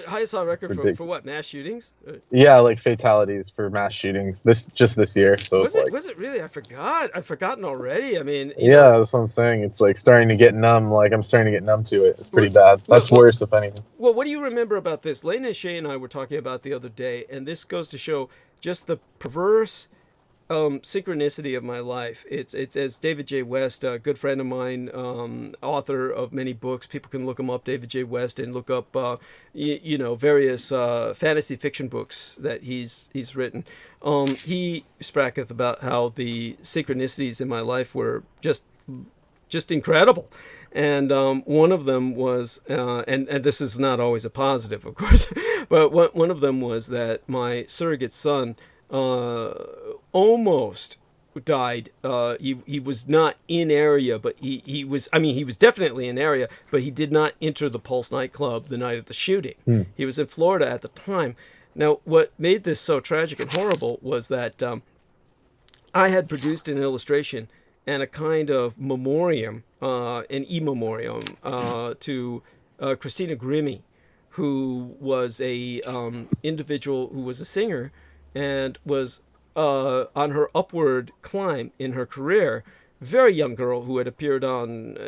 Highest on record for what? Mass shootings? Yeah, like fatalities for mass shootings. This year. So was it really? I forgot. I've forgotten already. I mean. That's what I'm saying. It's like starting to get numb. Like I'm starting to get numb to it. It's pretty bad. That's worse, if anything. Well, what do you remember about this? Lena and Shay and I were talking about the other day, and this goes to show just the perverse synchronicity of my life. It's as David J. West, a good friend of mine, author of many books. People can look him up, David J. West, and look up various fantasy fiction books that he's written. He spracketh about how the synchronicities in my life were just incredible. And one of them was, and this is not always a positive, of course, but one of them was that my surrogate son almost died. He was not in area, but he was definitely in area, but he did not enter the Pulse nightclub the night of the shooting. He was in Florida at the time. Now, what made this so tragic and horrible was that I had produced an illustration and a kind of memoriam, an e-memoriam to Christina Grimmie, who was a individual who was a singer and was on her upward climb in her career. Very young girl who had appeared on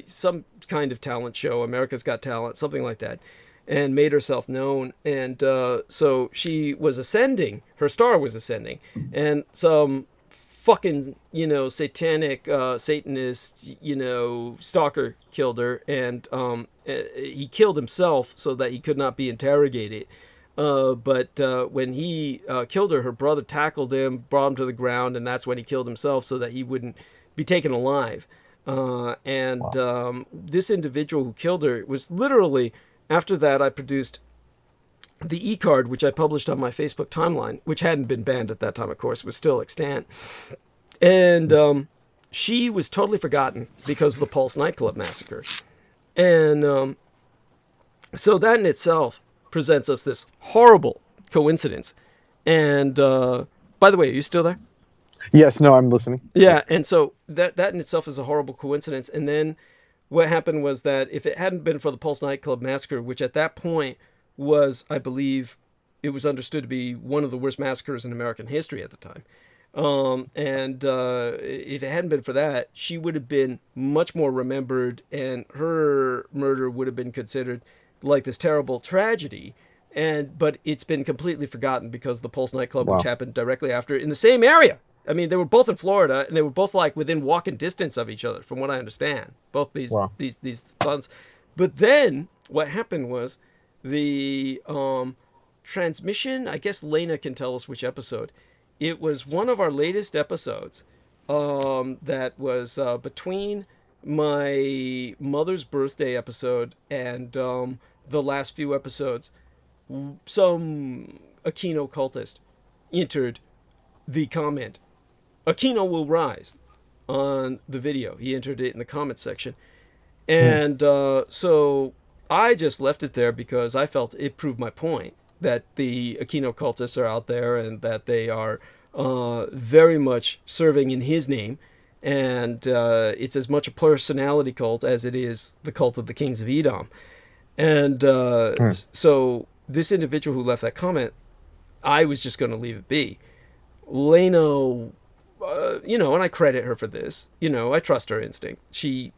some kind of talent show, America's Got Talent, something like that, and made herself known. And so she was ascending, her star was ascending, and some fucking, satanic, Satanist, stalker killed her, and he killed himself so that he could not be interrogated. But when he killed her, her brother tackled him, brought him to the ground, and that's when he killed himself so that he wouldn't be taken alive. This individual who killed her was literally, after that, I produced the e-card, which I published on my Facebook timeline, which hadn't been banned at that time, of course, was still extant. And she was totally forgotten because of the Pulse nightclub massacre. And so that in itself presents us this horrible coincidence. And by the way, are you still there? Yes, no, I'm listening. Yeah, and so that in itself is a horrible coincidence. And then what happened was that if it hadn't been for the Pulse nightclub massacre, which at that point was, I believe, it was understood to be one of the worst massacres in American history at the time. If it hadn't been for that, she would have been much more remembered, and her murder would have been considered like this terrible tragedy. But it's been completely forgotten because the Pulse nightclub, which happened directly after in the same area. I mean, they were both in Florida, and they were both like within walking distance of each other, from what I understand. Both these funds. But then what happened was the transmission. I guess Lena can tell us which episode. It was one of our latest episodes that was between my mother's birthday episode and the last few episodes, some Aquino cultist entered the comment, Aquino will rise, on the video. He entered it in the comment section. And so I just left it there because I felt it proved my point that the Aquino cultists are out there and that they are very much serving in his name. And it's as much a personality cult as it is the cult of the kings of Edom. And so this individual who left that comment, I was just going to leave it be. Leno, and I credit her for this. I trust her instinct. She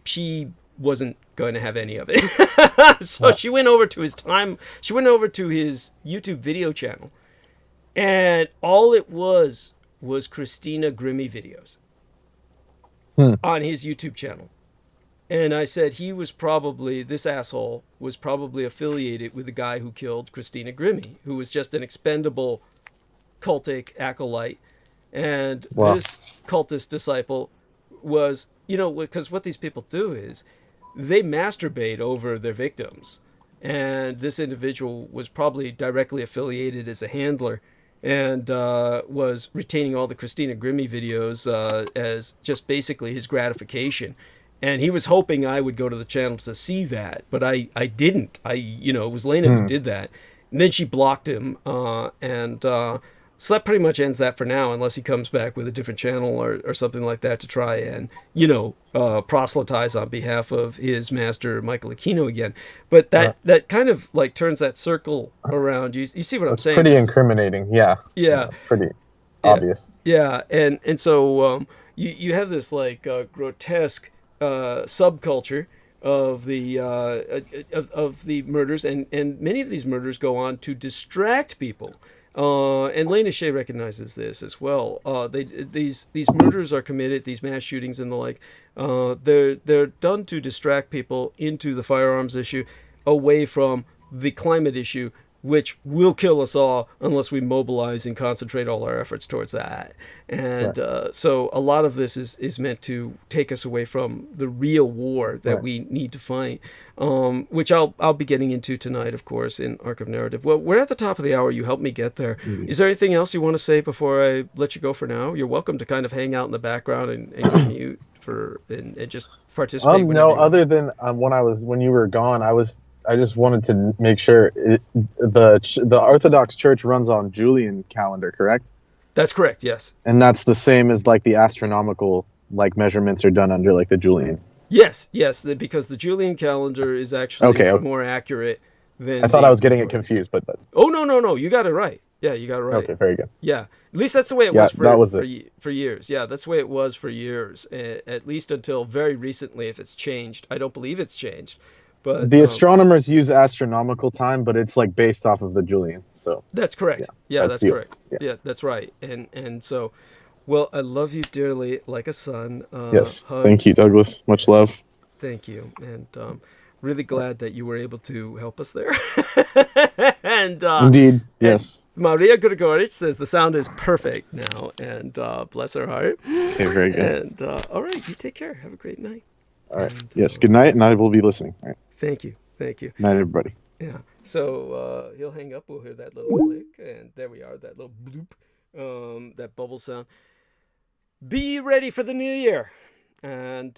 wasn't going to have any of it. So she went over to his YouTube video channel, and all it was Christina Grimmie videos on his YouTube channel. And I said this asshole was probably affiliated with the guy who killed Christina Grimmie, who was just an expendable cultic acolyte. And this cultist disciple was, because what these people do is they masturbate over their victims. And this individual was probably directly affiliated as a handler and was retaining all the Christina Grimmie videos as just basically his gratification. And he was hoping I would go to the channel to see that, but I didn't. It was Lena who did that. And then she blocked him, so that pretty much ends that for now, unless he comes back with a different channel or something like that to try and, proselytize on behalf of his master, Michael Aquino, again. But that kind of like turns that circle around. You see what I'm saying? Pretty incriminating. Yeah. It's pretty obvious. Yeah. And so you have this like grotesque subculture of the of the murders, and many of these murders go on to distract people. And Lena Shea recognizes this as well. These murders are committed, these mass shootings and the like. They're done to distract people into the firearms issue, away from the climate issue, which will kill us all unless we mobilize and concentrate all our efforts towards that. And so a lot of this is meant to take us away from the real war that we need to fight, which I'll be getting into tonight, of course, in Arc of Narrative. Well, we're at the top of the hour. You helped me get there. Mm-hmm. Is there anything else you want to say before I let you go for now? You're welcome to kind of hang out in the background and go mute and just participate. No, other than when you were gone, I just wanted to make sure the Orthodox Church runs on Julian calendar, correct? That's correct, yes. And that's the same as like the astronomical like measurements are done under like the Julian. Yes, because the Julian calendar is actually more accurate than. I thought I was getting it confused, but. Oh no, you got it right. Yeah, you got it right. Okay, very good. Yeah, at least that's the way it was for years. Yeah, that's the way it was for years, at least until very recently. If it's changed, I don't believe it's changed. But the astronomers use astronomical time, but it's like based off of the Julian. So that's correct. Yeah, that's correct. Yeah, that's right. And so, well, I love you dearly, like a son. Yes, hugs. Thank you, Douglas. Much love. Thank you, and really glad that you were able to help us there. And indeed, yes. Maria Grigorich says the sound is perfect now, and bless her heart. Okay, very good. And all right, you take care. Have a great night. All right. And, yes. Good night, and I will be listening. All right. Thank you. Night, everybody. Yeah. So he'll hang up. We'll hear that little click, and there we are. That little bloop, that bubble sound. Be ready for the new year. And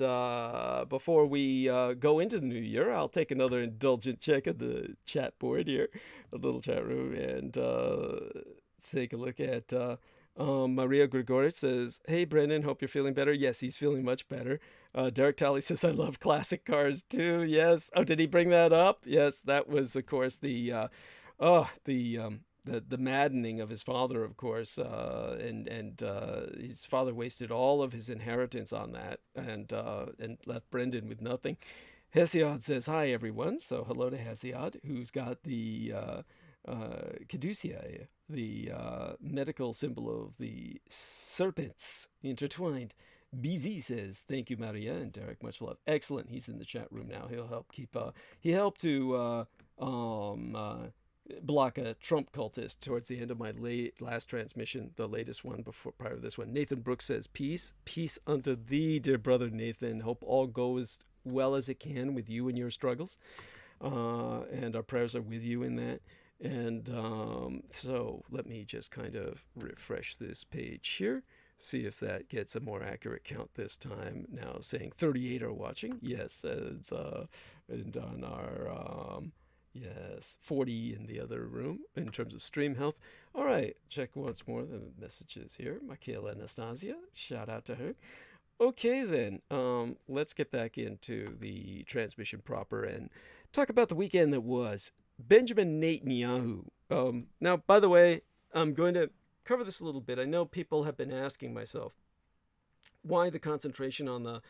before we go into the new year, I'll take another indulgent check at the chat board here, a little chat room, and take a look at Maria Grigorich says, "Hey, Brendan, hope you're feeling better." Yes, he's feeling much better. Derek Talley says, "I love classic cars too." Yes. Oh, did he bring that up? Yes, that was, of course, the maddening of his father, of course, and his father wasted all of his inheritance on that, and left Brendan with nothing. Hesiod says, "Hi, everyone." So hello to Hesiod, who's got the caduceus, the medical symbol of the serpents intertwined. BZ says, "Thank you, Maria and Derek. Much love." Excellent. He's in the chat room now. He'll help keep. He helped to block a Trump cultist towards the end of my last transmission, the latest one prior to this one. Nathan Brooks says, "Peace unto thee, dear brother Nathan. Hope all goes well as it can with you and your struggles." and our prayers are with you in that. And so let me just kind of refresh this page here, see if that gets a more accurate count this time. Now saying 38 are watching. Yes, it's and on our yes, 40 in the other room in terms of stream health. All right, check once more the messages here. Michaela Anastasia, shout out to her. Okay, then, let's get back into the transmission proper and talk about the weekend that was. Benjamin Netanyahu. Now, by the way, I'm going to cover this a little bit. I know people have been asking myself why the concentration on the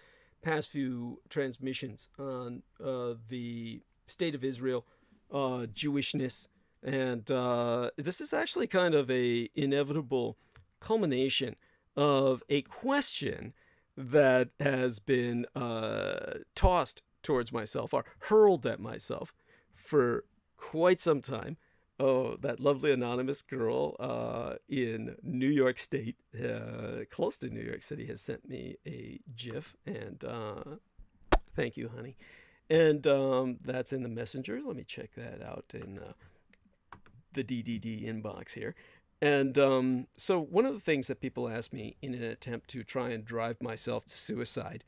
past few transmissions on the state of Israel, Jewishness, and this is actually kind of a inevitable culmination of a question that has been tossed towards myself or hurled at myself for quite some time. Oh, that lovely anonymous girl in New York State, close to New York City, has sent me a GIF, and thank you, honey. And that's in the messenger. Let me check that out in the DDD inbox here. And so one of the things that people ask me in an attempt to try and drive myself to suicide,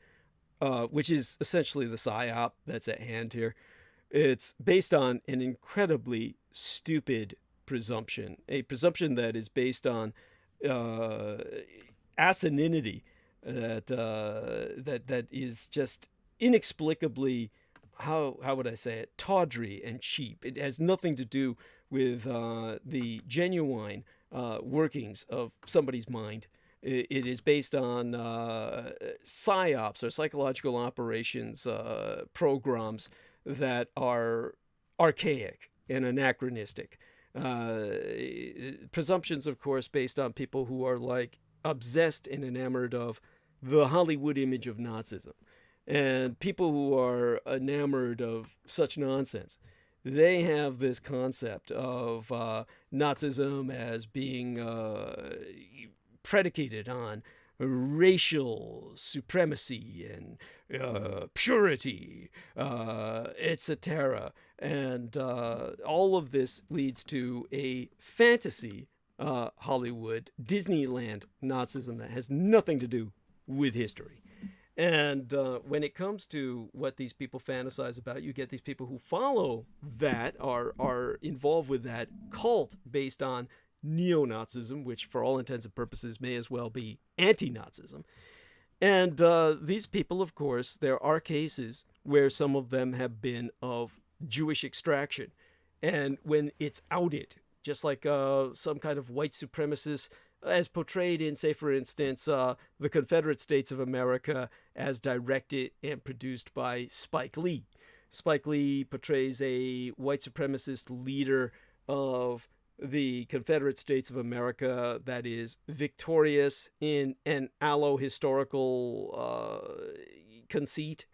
which is essentially the PSYOP that's at hand here, it's based on an incredibly stupid presumption, a presumption that is based on asininity, that is just inexplicably, how would I say it, tawdry and cheap. It has nothing to do with the genuine workings of somebody's mind. It is based on PSYOPs, or psychological operations programs that are archaic and anachronistic. Presumptions, of course, based on people who are like obsessed and enamored of the Hollywood image of Nazism. And people who are enamored of such nonsense, they have this concept of Nazism as being predicated on racial supremacy and purity, etc. And all of this leads to a fantasy Hollywood, Disneyland Nazism that has nothing to do with history. And when it comes to what these people fantasize about, you get these people who follow that, are involved with that cult based on neo-Nazism, which for all intents and purposes may as well be anti-Nazism. And these people, of course, there are cases where some of them have been of Jewish extraction. And when it's outed, just like some kind of white supremacist, as portrayed in, say, for instance, the Confederate States of America, as directed and produced by Spike Lee. Spike Lee portrays a white supremacist leader of the Confederate States of America that is victorious in an allo-historical conceit.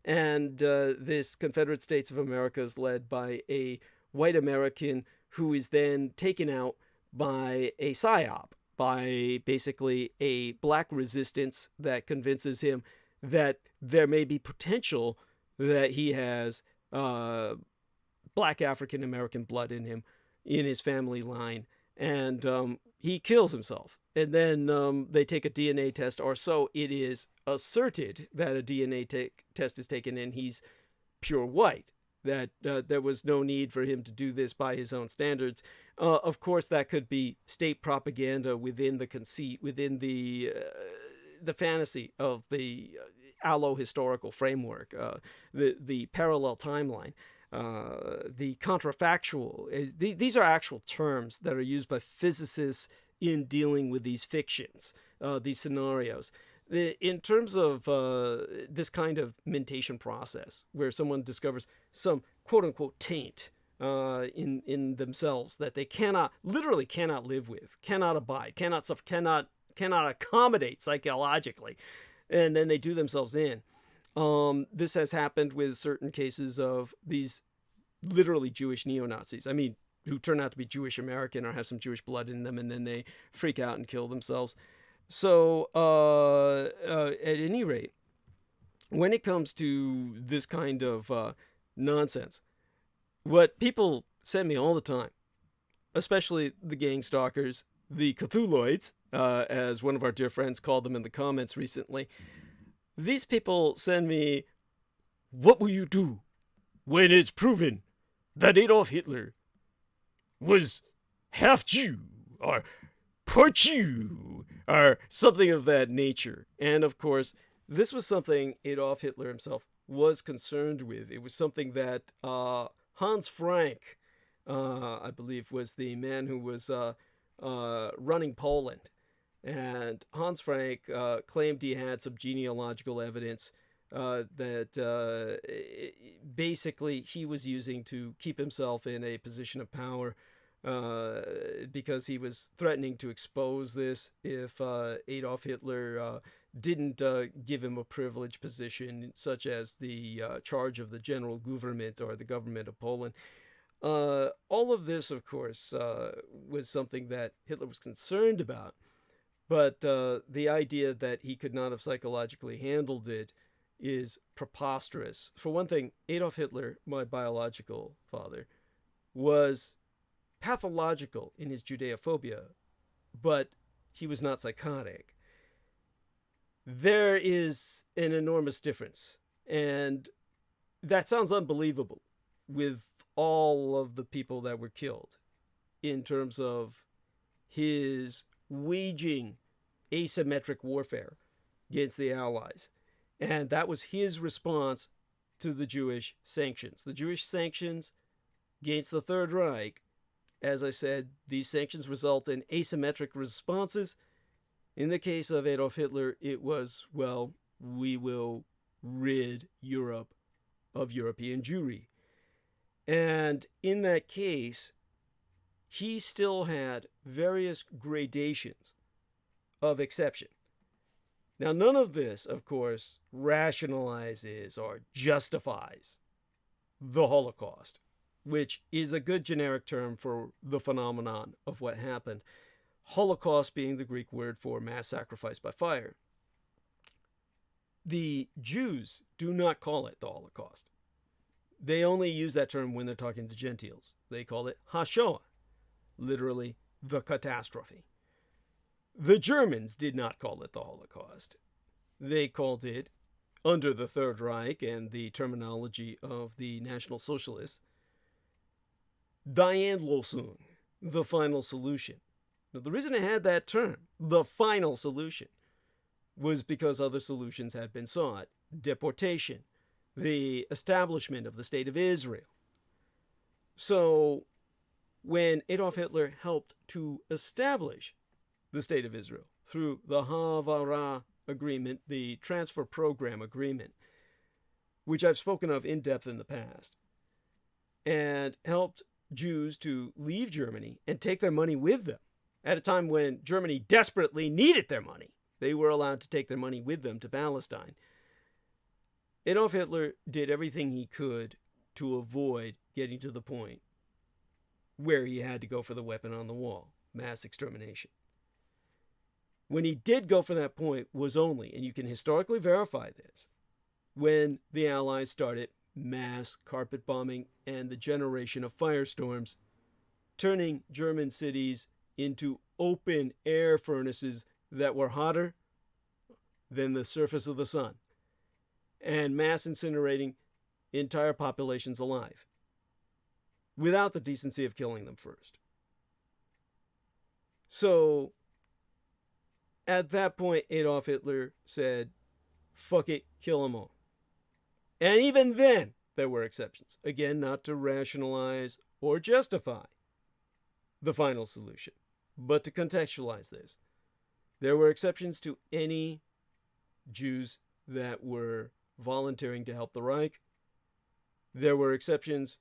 And this Confederate States of America is led by a white American who is then taken out by a PSYOP, by basically a black resistance that convinces him that there may be potential that he has black African American blood in him, in his family line, and he kills himself. And then they take a DNA test, or so it is asserted that a DNA test is taken, and he's pure white, that there was no need for him to do this by his own standards. Of course, that could be state propaganda within the conceit, within the fantasy of the allo-historical framework, the parallel timeline. The contrafactual. These are actual terms that are used by physicists in dealing with these fictions, these scenarios. In terms of this kind of mentation process, where someone discovers some quote-unquote taint in themselves that they literally cannot live with, cannot abide, cannot suffer, cannot accommodate psychologically, and then they do themselves in. This has happened with certain cases of these literally Jewish neo-Nazis. I mean, who turn out to be Jewish American or have some Jewish blood in them, and then they freak out and kill themselves. So, at any rate, when it comes to this kind of nonsense, what people send me all the time, especially the gang stalkers, the Cthulhuoids, as one of our dear friends called them in the comments recently. These people send me, what will you do when it's proven that Adolf Hitler was half Jew or part Jew or something of that nature? And of course, this was something Adolf Hitler himself was concerned with. It was something that Hans Frank, I believe, was the man who was running Poland. And Hans Frank claimed he had some genealogical evidence that basically he was using to keep himself in a position of power because he was threatening to expose this if Adolf Hitler didn't give him a privileged position, such as the charge of the general government or the government of Poland. All of this, of course, was something that Hitler was concerned about. But the idea that he could not have psychologically handled it is preposterous. For one thing, Adolf Hitler, my biological father, was pathological in his Judeaphobia, but he was not psychotic. There is an enormous difference, and that sounds unbelievable with all of the people that were killed in terms of his waging asymmetric warfare against the Allies. And that was his response to the Jewish sanctions. The Jewish sanctions against the Third Reich, as I said, these sanctions result in asymmetric responses. In the case of Adolf Hitler, it was, well, we will rid Europe of European Jewry. And in that case, he still had various gradations of exception. Now, none of this, of course, rationalizes or justifies the Holocaust, which is a good generic term for the phenomenon of what happened. Holocaust being the Greek word for mass sacrifice by fire. The Jews do not call it the Holocaust. They only use that term when they're talking to Gentiles. They call it HaShoah, literally the catastrophe. The Germans did not call it the Holocaust. They called it, under the Third Reich and the terminology of the National Socialists, Die Endlösung, the final solution. Now, the reason it had that term, the final solution, was because other solutions had been sought. Deportation, the establishment of the State of Israel. So, when Adolf Hitler helped to establish the State of Israel through the Havara Agreement, the Transfer Program Agreement, which I've spoken of in depth in the past, and helped Jews to leave Germany and take their money with them at a time when Germany desperately needed their money. They were allowed to take their money with them to Palestine. Adolf Hitler did everything he could to avoid getting to the point where he had to go for the weapon on the wall, mass extermination. When he did go for that point was only, and you can historically verify this, when the Allies started mass carpet bombing and the generation of firestorms, turning German cities into open air furnaces that were hotter than the surface of the sun, and mass incinerating entire populations alive, without the decency of killing them first. So, at that point, Adolf Hitler said, fuck it, kill them all. And even then, there were exceptions. Again, not to rationalize or justify the final solution, but to contextualize this. There were exceptions to any Jews that were volunteering to help the Reich. There were exceptions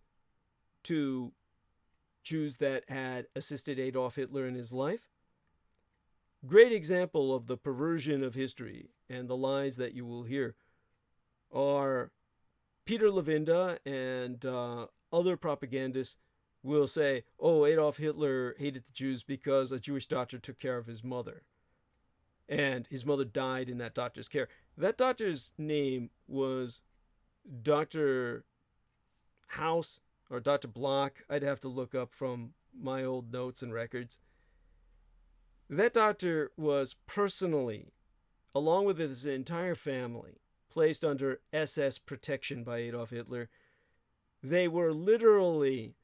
to Jews that had assisted Adolf Hitler in his life. Great example of the perversion of history and the lies that you will hear are Peter Levenda and other propagandists will say, oh, Adolf Hitler hated the Jews because a Jewish doctor took care of his mother. And his mother died in that doctor's care. That doctor's name was Dr. House or Dr. Block, I'd have to look up from my old notes and records. That doctor was personally, along with his entire family, placed under SS protection by Adolf Hitler. They were literally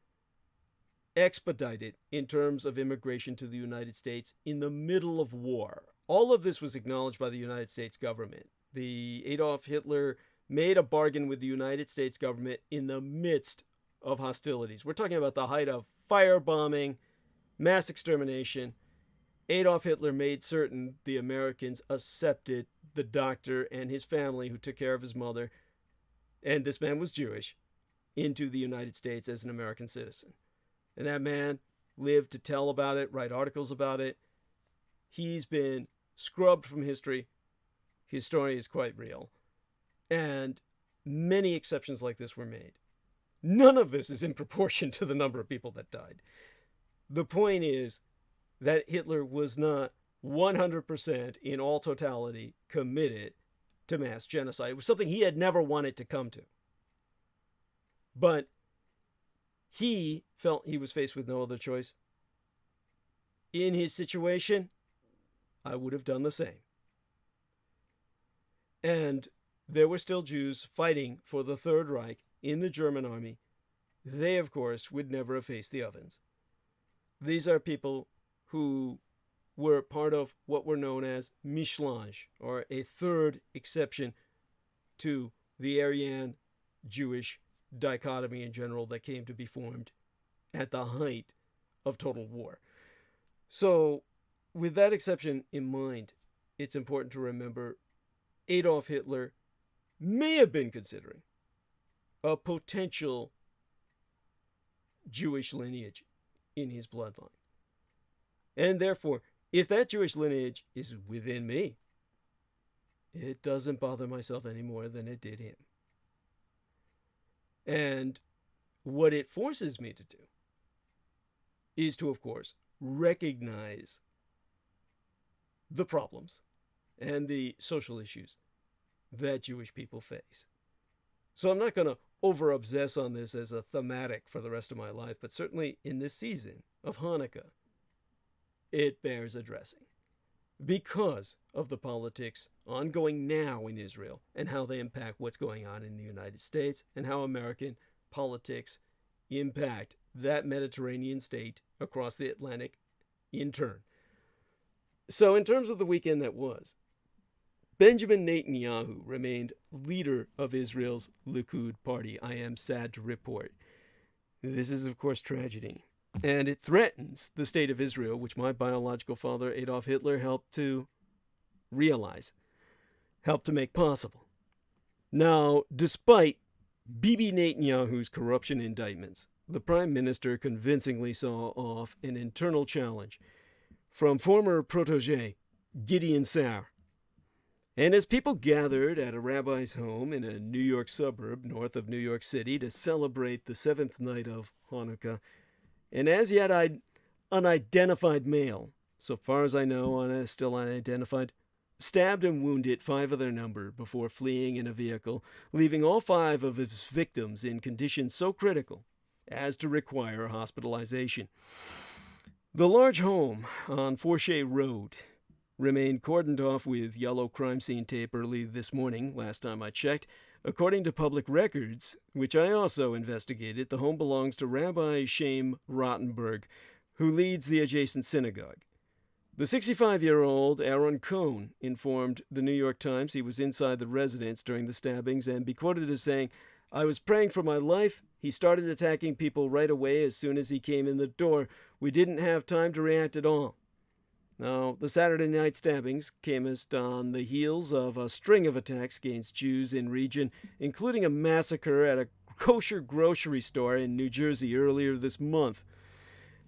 expedited in terms of immigration to the United States in the middle of war. All of this was acknowledged by the United States government. The Adolf Hitler made a bargain with the United States government in the midst of hostilities. We're talking about the height of firebombing, mass extermination. Adolf Hitler made certain the Americans accepted the doctor and his family who took care of his mother, and this man was Jewish, into the United States as an American citizen. And that man lived to tell about it, write articles about it. He's been scrubbed from history. His story is quite real. And many exceptions like this were made. None of this is in proportion to the number of people that died. The point is that Hitler was not 100% in all totality committed to mass genocide. It was something he had never wanted to come to. But he felt he was faced with no other choice. In his situation, I would have done the same. And there were still Jews fighting for the Third Reich in the German army. They, of course, would never have faced the ovens. These are people who were part of what were known as Mischlange, or a third exception to the Aryan Jewish dichotomy in general that came to be formed at the height of total war. So, with that exception in mind, it's important to remember Adolf Hitler may have been considering a potential Jewish lineage in his bloodline. And therefore, if that Jewish lineage is within me, it doesn't bother myself any more than it did him. And what it forces me to do is to, of course, recognize the problems and the social issues that Jewish people face. So I'm not going to over-obsess on this as a thematic for the rest of my life, but certainly in this season of Hanukkah, it bears addressing because of the politics ongoing now in Israel and how they impact what's going on in the United States and how American politics impact that Mediterranean state across the Atlantic in turn. So in terms of the weekend that was, Benjamin Netanyahu remained leader of Israel's Likud party, I am sad to report. This is, of course, tragedy. And it threatens the state of Israel, which my biological father, Adolf Hitler, helped to realize, helped to make possible. Now, despite Bibi Netanyahu's corruption indictments, the prime minister convincingly saw off an internal challenge from former protege Gideon Sa'ar. And as people gathered at a rabbi's home in a New York suburb north of New York City to celebrate the seventh night of Hanukkah, an as yet unidentified male, so far as I know, still unidentified, stabbed and wounded 5 of their number before fleeing in a vehicle, leaving all 5 of his victims in conditions so critical as to require hospitalization. The large home on Forshey Road remained cordoned off with yellow crime scene tape early this morning, last time I checked. According to public records, which I also investigated, the home belongs to Rabbi Shem Rottenberg, who leads the adjacent synagogue. The 65-year-old Aaron Cohn informed the New York Times he was inside the residence during the stabbings and be quoted as saying, "I was praying for my life. He started attacking people right away as soon as he came in the door. We didn't have time to react at all." Now, the Saturday night stabbings came on the heels of a string of attacks against Jews in region, including a massacre at a kosher grocery store in New Jersey earlier this month.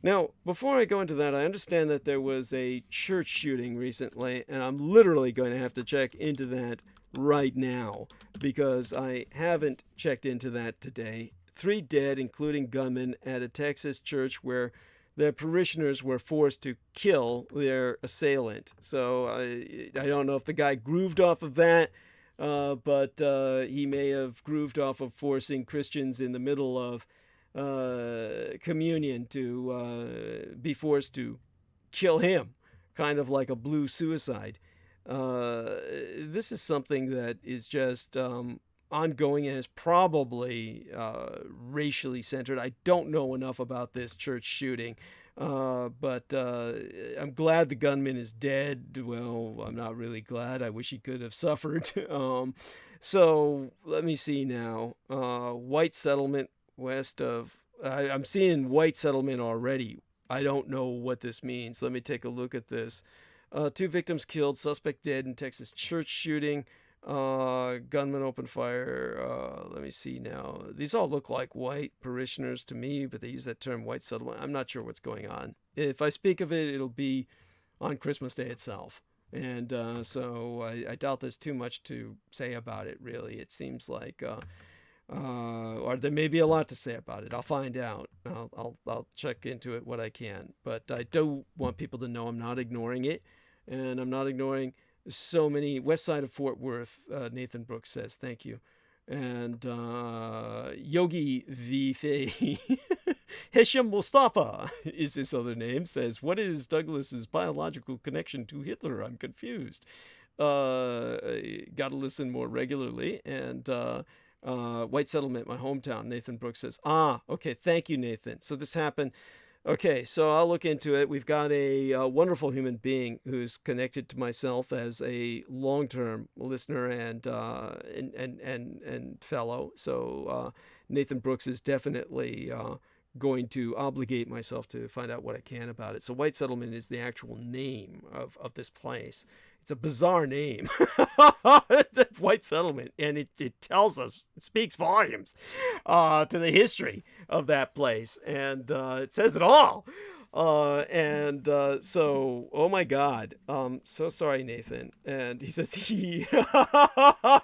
Now, before I go into that, I understand that there was a church shooting recently, and I'm literally going to have to check into that right now because I haven't checked into that today. 3 dead, including gunmen, at a Texas church where their parishioners were forced to kill their assailant. So I don't know if the guy grooved off of that, but he may have grooved off of forcing Christians in the middle of communion to be forced to kill him, kind of like a blue suicide. This is something that is just ongoing and is probably racially centered. I don't know enough about this church shooting, but I'm glad the gunman is dead. Well, I'm not really glad. I wish he could have suffered. So let me see now. White settlement west of... I'm seeing white settlement already. I don't know what this means. Let me take a look at this. 2 victims killed, suspect dead in Texas church shooting. Gunman opened fire. Let me see now. These all look like white parishioners to me, but they use that term white settlement. I'm not sure what's going on. If I speak of it, it'll be on Christmas Day itself. And so I doubt there's too much to say about it, really. It seems like... or there may be a lot to say about it. I'll find out. I'll check into it what I can. But I do want people to know I'm not ignoring it. And I'm not ignoring so many... West side of Fort Worth, Nathan Brooks says, thank you. And Yogi V. Hesham Mustafa is his other name, says, what is Douglas's biological connection to Hitler? I'm confused. Gotta listen more regularly. And White Settlement, my hometown, Nathan Brooks says, okay, thank you, Nathan. So this happened. Okay, so I'll look into it. We've got a wonderful human being who's connected to myself as a long-term listener and fellow. So Nathan Brooks is definitely going to obligate myself to find out what I can about it. So White Settlement is the actual name of this place. It's a bizarre name, White Settlement, and it tells us, it speaks volumes to the history of that place, and it says it all. So, oh my God, so sorry, Nathan. And he says,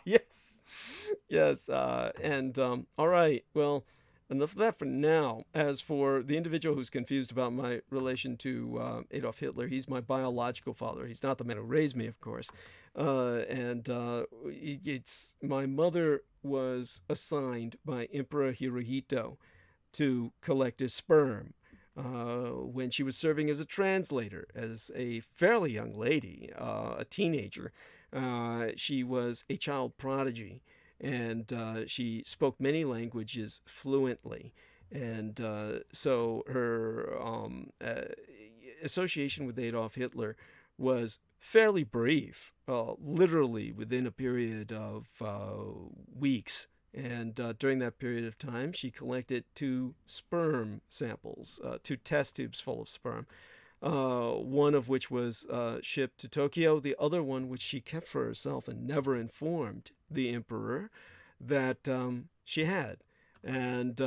yes, all right, well, enough of that for now. As for the individual who's confused about my relation to Adolf Hitler, he's my biological father. He's not the man who raised me, of course. It's my mother was assigned by Emperor Hirohito to collect his sperm when she was serving as a translator, as a fairly young lady, a teenager. She was a child prodigy. And she spoke many languages fluently. And so her association with Adolf Hitler was fairly brief, literally within a period of weeks. And during that period of time, she collected 2 sperm samples, 2 test tubes full of sperm. One of which was shipped to Tokyo, the other one which she kept for herself and never informed the emperor that she had. And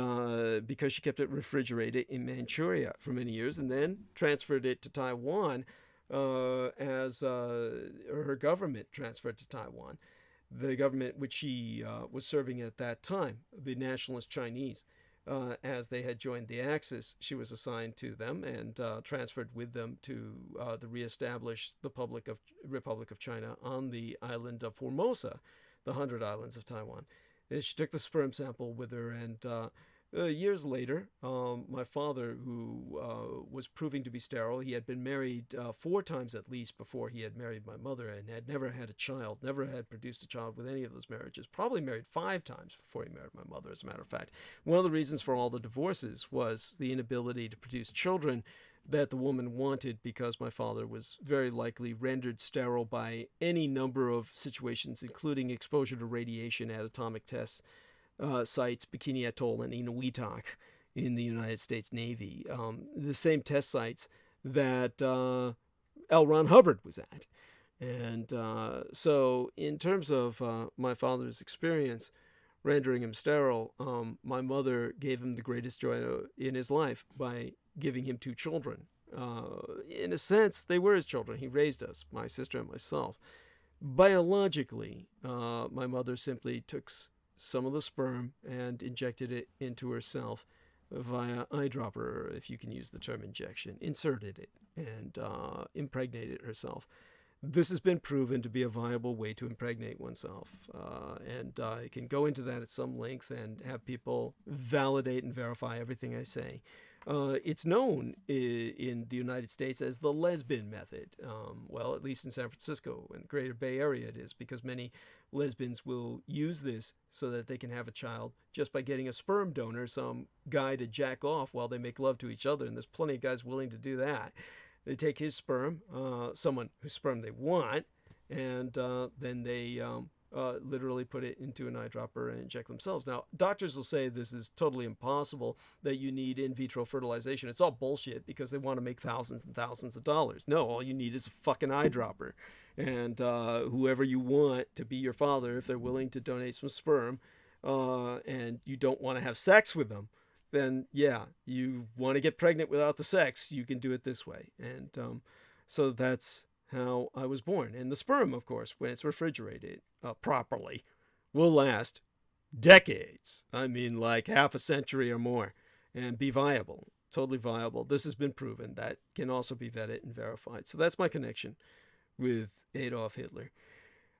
because she kept it refrigerated in Manchuria for many years and then transferred it to Taiwan as her government transferred to Taiwan. The government which she was serving at that time, the Nationalist Chinese. As they had joined the Axis, she was assigned to them and transferred with them to the reestablished Republic of China on the island of Formosa, the 100 Islands of Taiwan. And she took the sperm sample with her, and years later, my father, who was proving to be sterile, he had been married 4 times at least before he had married my mother, and had never had a child, never had produced a child with any of those marriages, probably married 5 times before he married my mother, as a matter of fact. One of the reasons for all the divorces was the inability to produce children that the woman wanted, because my father was very likely rendered sterile by any number of situations, including exposure to radiation at atomic tests sites, Bikini Atoll and Inuitak in the United States Navy, the same test sites that L. Ron Hubbard was at. And so in terms of my father's experience rendering him sterile, my mother gave him the greatest joy in his life by giving him 2 children. In a sense, they were his children. He raised us, my sister and myself. Biologically, my mother simply took some of the sperm and injected it into herself via eyedropper, if you can use the term injection, inserted it and impregnated herself. this has been proven to be a viable way to impregnate oneself. And I can go into that at some length and have people validate and verify everything I say. It's known in the United States as the lesbian method. Well, at least in San Francisco and the greater Bay Area it is, because many lesbians will use this so that they can have a child just by getting a sperm donor, some guy to jack off while they make love to each other. And there's plenty of guys willing to do that. They take his sperm, someone whose sperm they want, and then they literally put it into an eyedropper and inject themselves. Now, doctors will say this is totally impossible, that you need in vitro fertilization. It's all bullshit because they want to make thousands and thousands of dollars. No, all you need is a fucking eyedropper. And whoever you want to be your father, if they're willing to donate some sperm, and you don't want to have sex with them, then yeah, you want to get pregnant without the sex, you can do it this way. And so that's how I was born. And the sperm, of course, when it's refrigerated properly, will last decades. I mean, like half a century or more, and be viable, totally viable. This has been proven. That can also be vetted and verified. So that's my connection with Adolf Hitler.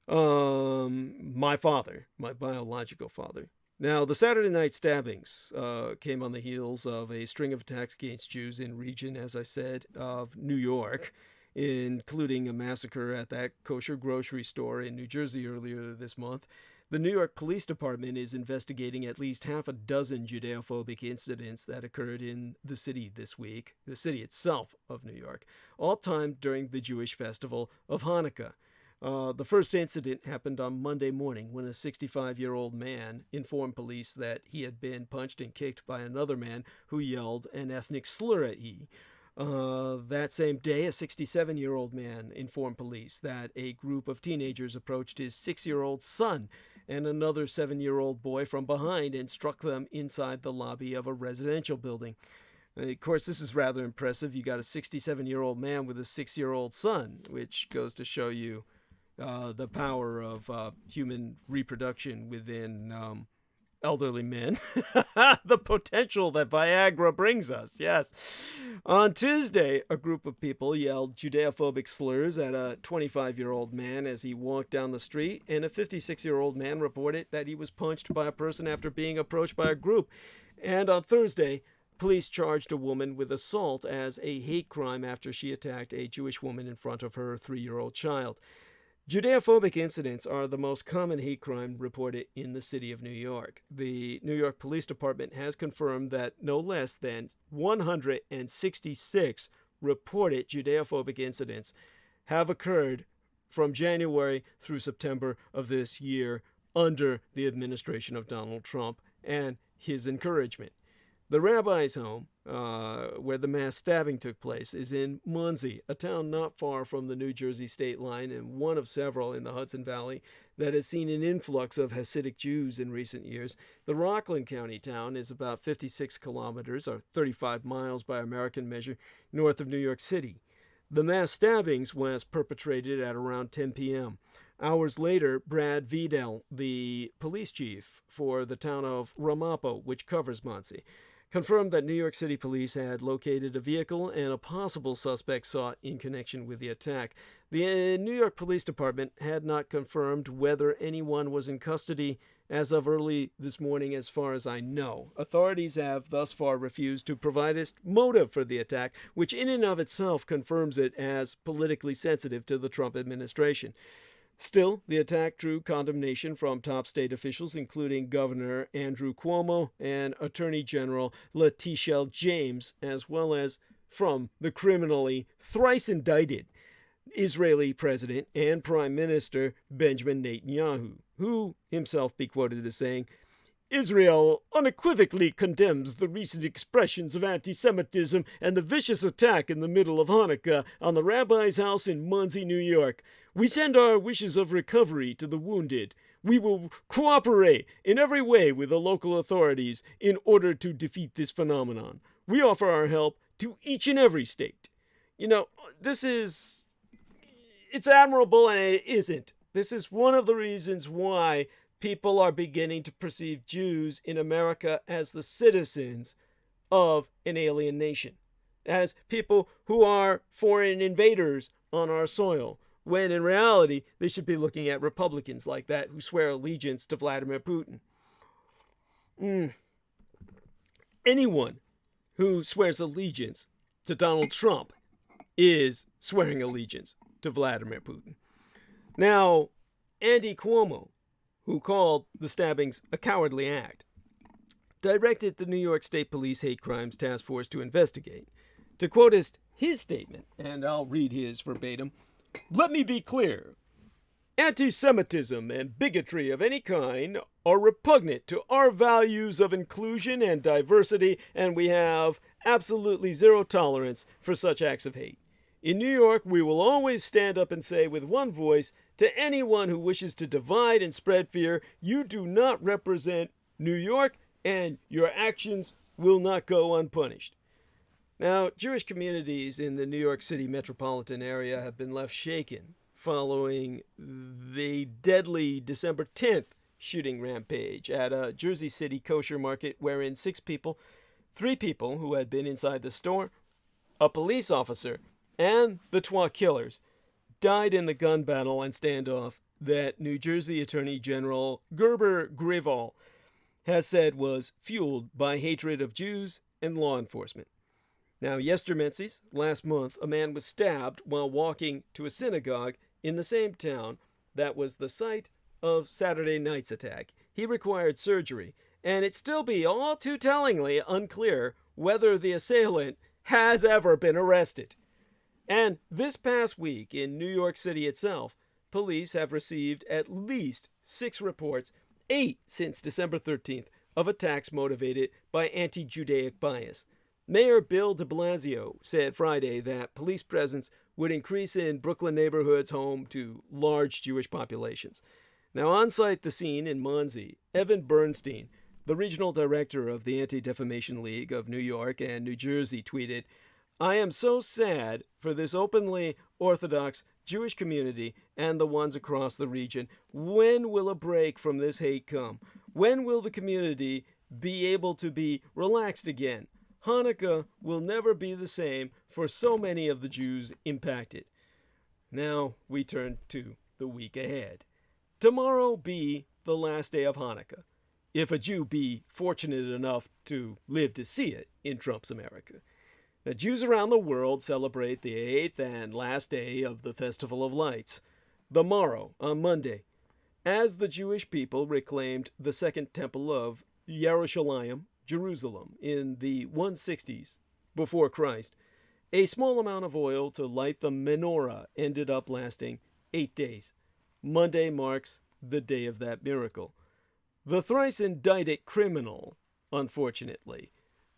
My father, my biological father. Now, the Saturday night stabbings came on the heels of a string of attacks against Jews in region, as I said, of New York, including a massacre at that kosher grocery store in New Jersey earlier this month. The New York Police Department is investigating at least half a dozen Judeaphobic incidents that occurred in the city this week, the city itself of New York, all timed during the Jewish festival of Hanukkah. The first incident happened on Monday morning when a 65-year-old man informed police that he had been punched and kicked by another man who yelled an ethnic slur at he. That same day, a 67-year-old man informed police that a group of teenagers approached his 6-year-old son and another 7-year-old boy from behind and struck them inside the lobby of a residential building. Of course, this is rather impressive. You got a 67-year-old man with a 6-year-old son, which goes to show you the power of human reproduction within elderly men. The potential that Viagra brings us, yes. On Tuesday, a group of people yelled Judeaphobic slurs at a 25-year-old man as he walked down the street, and a 56-year-old man reported that he was punched by a person after being approached by a group. And on Thursday, police charged a woman with assault as a hate crime after she attacked a Jewish woman in front of her 3-year-old child. Judeaphobic incidents are the most common hate crime reported in the city of New York. The New York Police Department has confirmed that no less than 166 reported Judeaphobic incidents have occurred from January through September of this year under the administration of Donald Trump and his encouragement. The rabbi's home, where the mass stabbing took place, is in Monsey, a town not far from the New Jersey state line and one of several in the Hudson Valley that has seen an influx of Hasidic Jews in recent years. The Rockland County town is about 56 kilometers, or 35 miles by American measure, north of New York City. The mass stabbings was perpetrated at around 10 p.m. Hours later, Brad Vidal, the police chief for the town of Ramapo, which covers Monsey, confirmed that New York City police had located a vehicle and a possible suspect sought in connection with the attack. The New York Police Department had not confirmed whether anyone was in custody as of early this morning, as far as I know. Authorities have thus far refused to provide a motive for the attack, which in and of itself confirms it as politically sensitive to the Trump administration. Still, the attack drew condemnation from top state officials, including Governor Andrew Cuomo and Attorney General Letitia James, as well as from the criminally thrice indicted Israeli President and Prime Minister Benjamin Netanyahu, who himself be quoted as saying, "Israel unequivocally condemns the recent expressions of anti-Semitism and the vicious attack in the middle of Hanukkah on the rabbi's house in Monsey, New York. We send our wishes of recovery to the wounded. We will cooperate in every way with the local authorities in order to defeat this phenomenon. We offer our help to each and every state." You know, it's admirable and it isn't. This is one of the reasons why people are beginning to perceive Jews in America as the citizens of an alien nation, as people who are foreign invaders on our soil, when in reality they should be looking at Republicans like that who swear allegiance to Vladimir Putin. Anyone who swears allegiance to Donald Trump is swearing allegiance to Vladimir Putin. Now, Andy Cuomo, who called the stabbings a cowardly act, directed the New York State Police Hate Crimes Task Force to investigate. To quote his statement, and I'll read his verbatim, "Let me be clear. Anti-Semitism and bigotry of any kind are repugnant to our values of inclusion and diversity, and we have absolutely zero tolerance for such acts of hate. In New York, we will always stand up and say with one voice to anyone who wishes to divide and spread fear, you do not represent New York, and your actions will not go unpunished." Now, Jewish communities in the New York City metropolitan area have been left shaken following the deadly December 10th shooting rampage at a Jersey City kosher market wherein 6 people, 3 people who had been inside the store, a police officer, and the Twa killers died in the gun battle and standoff that New Jersey Attorney General Gerber Grevall has said was fueled by hatred of Jews and law enforcement. Now, yesterday, last month, a man was stabbed while walking to a synagogue in the same town that was the site of Saturday night's attack. He required surgery, and it still be all too tellingly unclear whether the assailant has ever been arrested. And this past week in New York City itself, police have received at least 6 reports, 8 since December 13th, of attacks motivated by anti-Judaic bias. Mayor Bill de Blasio said Friday that police presence would increase in Brooklyn neighborhoods home to large Jewish populations. Now, on site the scene in Monsey, Evan Bernstein, the regional director of the Anti-Defamation League of New York and New Jersey, tweeted, "I am so sad for this openly Orthodox Jewish community and the ones across the region. When will a break from this hate come? When will the community be able to be relaxed again? Hanukkah will never be the same for so many of the Jews impacted." Now we turn to the week ahead. Tomorrow be the last day of Hanukkah, if a Jew be fortunate enough to live to see it in Trump's America. The Jews around the world celebrate the 8th and last day of the Festival of Lights, the morrow on Monday, as the Jewish people reclaimed the Second Temple of Yerushalayim, Jerusalem, in the 160s before Christ. A small amount of oil to light the menorah ended up lasting 8 days. Monday marks the day of that miracle. The thrice indicted criminal, unfortunately,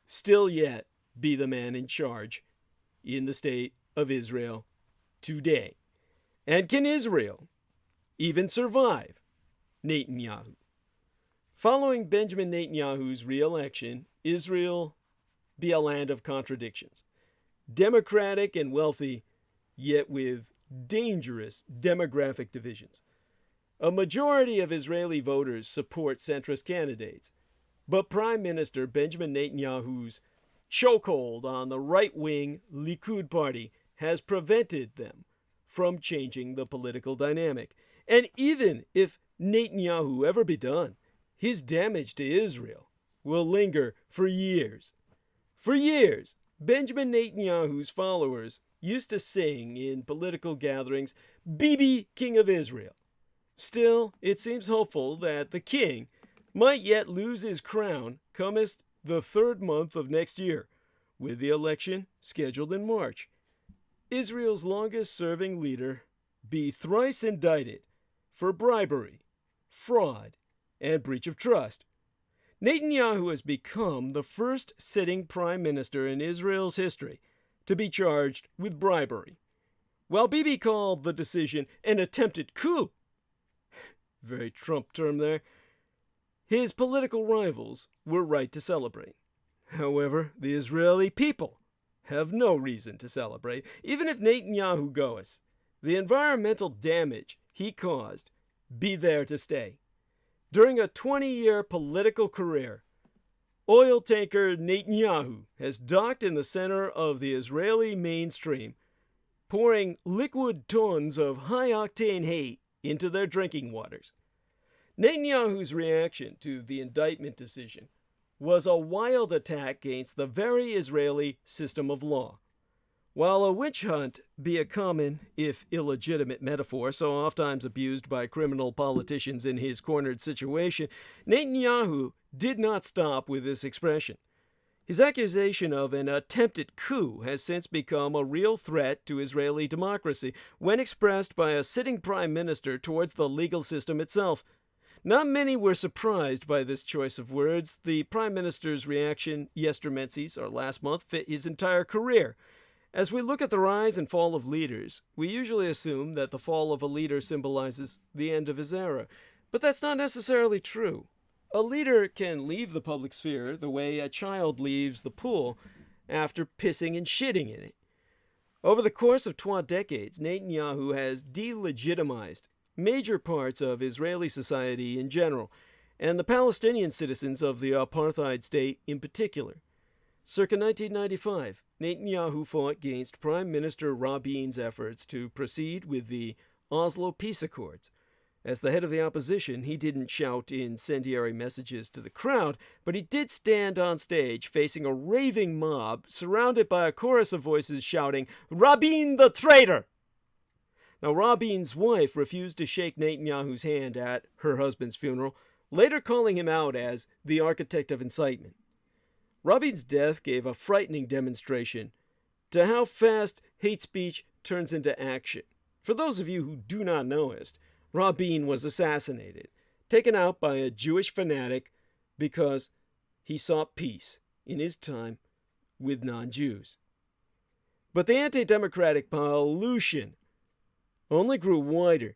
still yet be the man in charge in the state of Israel today. And can Israel even survive Netanyahu? Following Benjamin Netanyahu's re-election, Israel be a land of contradictions. Democratic and wealthy, yet with dangerous demographic divisions. A majority of Israeli voters support centrist candidates, but Prime Minister Benjamin Netanyahu's chokehold on the right-wing Likud party has prevented them from changing the political dynamic. And even if Netanyahu ever be done, his damage to Israel will linger for years. For years, Benjamin Netanyahu's followers used to sing in political gatherings, "Bibi, King of Israel." Still, it seems hopeful that the king might yet lose his crown cometh the 3rd month of next year, with the election scheduled in March. Israel's longest-serving leader be thrice indicted for bribery, fraud, and breach of trust. Netanyahu has become the first sitting prime minister in Israel's history to be charged with bribery. While Bibi called the decision an attempted coup, very Trump term there, his political rivals were right to celebrate. However, the Israeli people have no reason to celebrate, even if Netanyahu goes. The environmental damage he caused be there to stay. During a 20-year political career, oil tanker Netanyahu has docked in the center of the Israeli mainstream, pouring liquid tons of high-octane hate into their drinking waters. Netanyahu's reaction to the indictment decision was a wild attack against the very Israeli system of law. While a witch hunt be a common, if illegitimate, metaphor so oftentimes abused by criminal politicians in his cornered situation, Netanyahu did not stop with this expression. His accusation of an attempted coup has since become a real threat to Israeli democracy when expressed by a sitting prime minister towards the legal system itself. Not many were surprised by this choice of words. The prime minister's reaction yestermensis, or last month, fit his entire career. As we look at the rise and fall of leaders, we usually assume that the fall of a leader symbolizes the end of his era. But that's not necessarily true. A leader can leave the public sphere the way a child leaves the pool after pissing and shitting in it. Over the course of 12 decades, Netanyahu has delegitimized major parts of Israeli society in general, and the Palestinian citizens of the apartheid state in particular. Circa 1995, Netanyahu fought against Prime Minister Rabin's efforts to proceed with the Oslo Peace Accords. As the head of the opposition, he didn't shout incendiary messages to the crowd, but he did stand on stage facing a raving mob surrounded by a chorus of voices shouting, "Rabin the traitor!" Now, Rabin's wife refused to shake Netanyahu's hand at her husband's funeral, later calling him out as the architect of incitement. Rabin's death gave a frightening demonstration to how fast hate speech turns into action. For those of you who do not know it, Rabin was assassinated, taken out by a Jewish fanatic because he sought peace in his time with non-Jews. But the anti-democratic pollution only grew wider,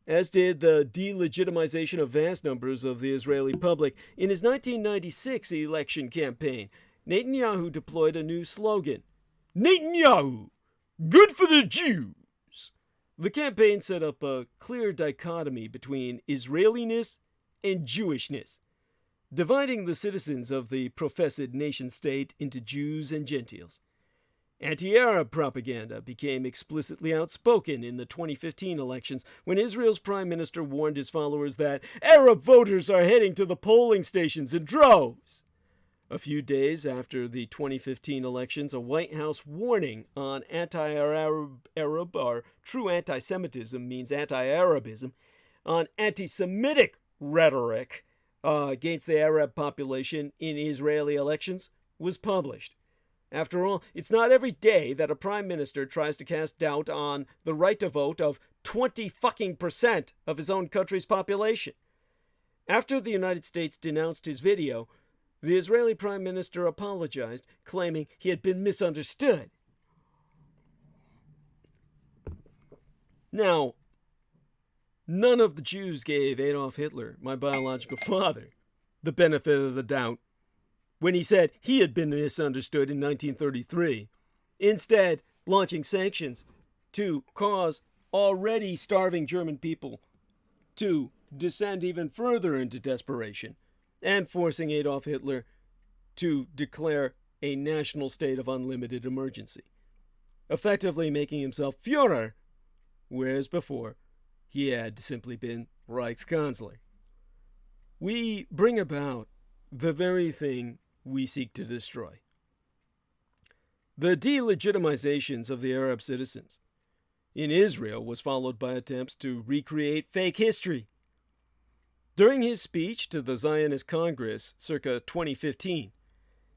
as did the delegitimization of vast numbers of the Israeli public. In his 1996 election campaign, Netanyahu deployed a new slogan, "Netanyahu, good for the Jews." The campaign set up a clear dichotomy between Israeliness and Jewishness, dividing the citizens of the professed nation-state into Jews and Gentiles. Anti-Arab propaganda became explicitly outspoken in the 2015 elections when Israel's prime minister warned his followers that Arab voters are heading to the polling stations in droves. A few days after the 2015 elections, a White House warning on anti-Arab, or true anti-Semitism means anti-Arabism, on anti-Semitic rhetoric against the Arab population in Israeli elections was published. After all, it's not every day that a prime minister tries to cast doubt on the right to vote of 20% of his own country's population. After the United States denounced his video, the Israeli prime minister apologized, claiming he had been misunderstood. Now, none of the Jews gave Adolf Hitler, my biological father, the benefit of the doubt when he said he had been misunderstood in 1933, instead launching sanctions to cause already starving German people to descend even further into desperation, and forcing Adolf Hitler to declare a national state of unlimited emergency, effectively making himself Führer, whereas before he had simply been Reichskanzler. We bring about the very thing we seek to destroy. The delegitimizations of the Arab citizens in Israel was followed by attempts to recreate fake history. During his speech to the Zionist Congress circa 2015,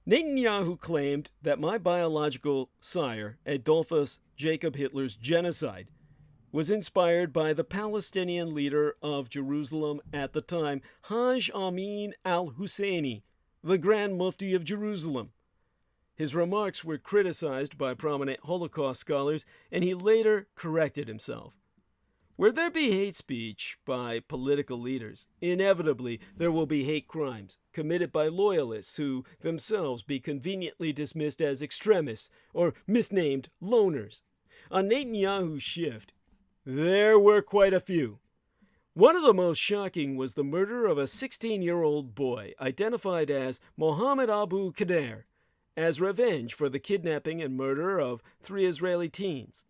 Netanyahu claimed that my biological sire, Adolphus Jacob Hitler's genocide, was inspired by the Palestinian leader of Jerusalem at the time, Haj Amin al-Husseini, the Grand Mufti of Jerusalem. His remarks were criticized by prominent Holocaust scholars, and he later corrected himself. Where there be hate speech by political leaders, inevitably there will be hate crimes committed by loyalists who themselves be conveniently dismissed as extremists or misnamed loners. On Netanyahu's shift, there were quite a few. One of the most shocking was the murder of a 16-year-old boy identified as Mohammed Abu Khadr as revenge for the kidnapping and murder of 3 Israeli teens.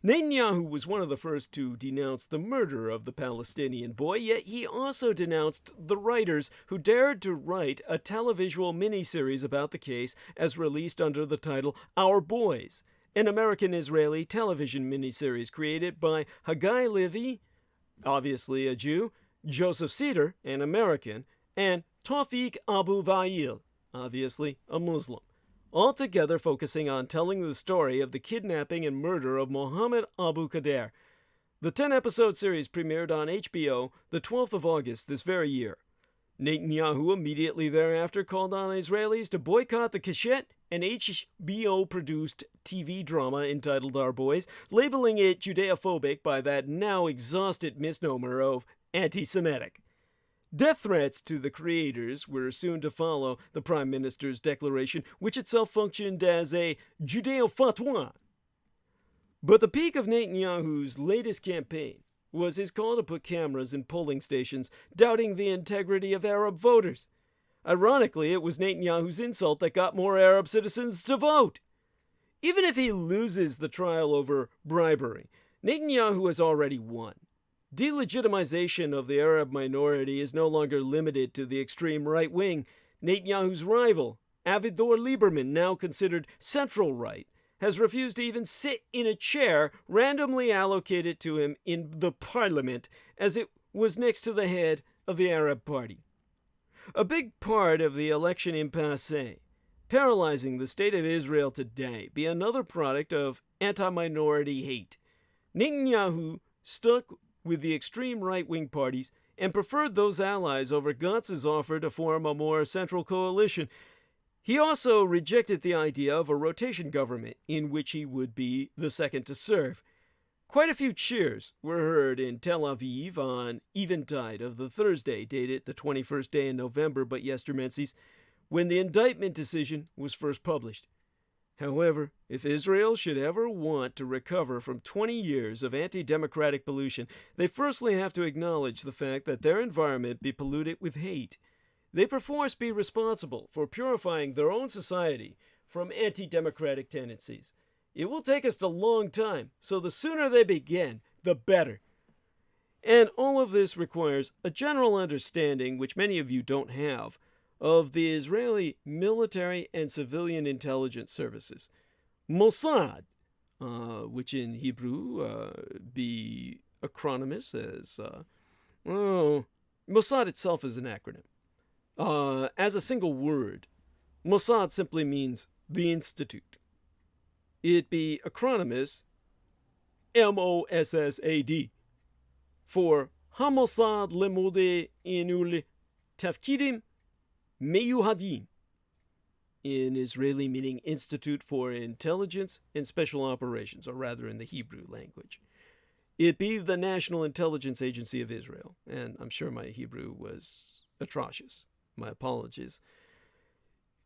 Netanyahu was one of the first to denounce the murder of the Palestinian boy, yet he also denounced the writers who dared to write a televisual miniseries about the case as released under the title Our Boys, an American-Israeli television miniseries created by Haggai Levy, obviously a Jew, Joseph Cedar, an American, and Tawfiq Abu Vail, obviously a Muslim, all together focusing on telling the story of the kidnapping and murder of Mohammed Abu Khadr. The 10-episode series premiered on HBO the 12th of August this very year. Netanyahu immediately thereafter called on Israelis to boycott the Keshet, an HBO-produced TV drama entitled Our Boys, labeling it Judeaphobic by that now exhausted misnomer of anti-Semitic. Death threats to the creators were soon to follow the Prime Minister's declaration, which itself functioned as a Judeo fatwa. But the peak of Netanyahu's latest campaign was his call to put cameras in polling stations, doubting the integrity of Arab voters. Ironically, it was Netanyahu's insult that got more Arab citizens to vote. Even if he loses the trial over bribery, Netanyahu has already won. Delegitimization of the Arab minority is no longer limited to the extreme right wing. Netanyahu's rival, Avigdor Lieberman, now considered central-right, has refused to even sit in a chair randomly allocated to him in the parliament, as it was next to the head of the Arab Party. A big part of the election impasse, paralyzing the state of Israel today, be another product of anti-minority hate. Netanyahu stuck with the extreme right-wing parties and preferred those allies over Gantz's offer to form a more central coalition. He also rejected the idea of a rotation government in which he would be the second to serve. Quite a few cheers were heard in Tel Aviv on eventide of the Thursday, dated the 21st day in November, but yestermenses, when the indictment decision was first published. However, if Israel should ever want to recover from 20 years of anti-democratic pollution, they firstly have to acknowledge the fact that their environment be polluted with hate. They perforce be responsible for purifying their own society from anti-democratic tendencies. It will take us a long time, so the sooner they begin, the better. And all of this requires a general understanding, which many of you don't have, of the Israeli military and civilian intelligence services. Mossad, which in Hebrew be acronymous as, Mossad itself is an acronym. As a single word, Mossad simply means the Institute. It be acronymous MOSSAD for Hamossad Lemode Inul Tafkidim Meyuhadim, in Israeli meaning Institute for Intelligence and Special Operations, or rather in the Hebrew language. It be the National Intelligence Agency of Israel, and I'm sure my Hebrew was atrocious. My apologies.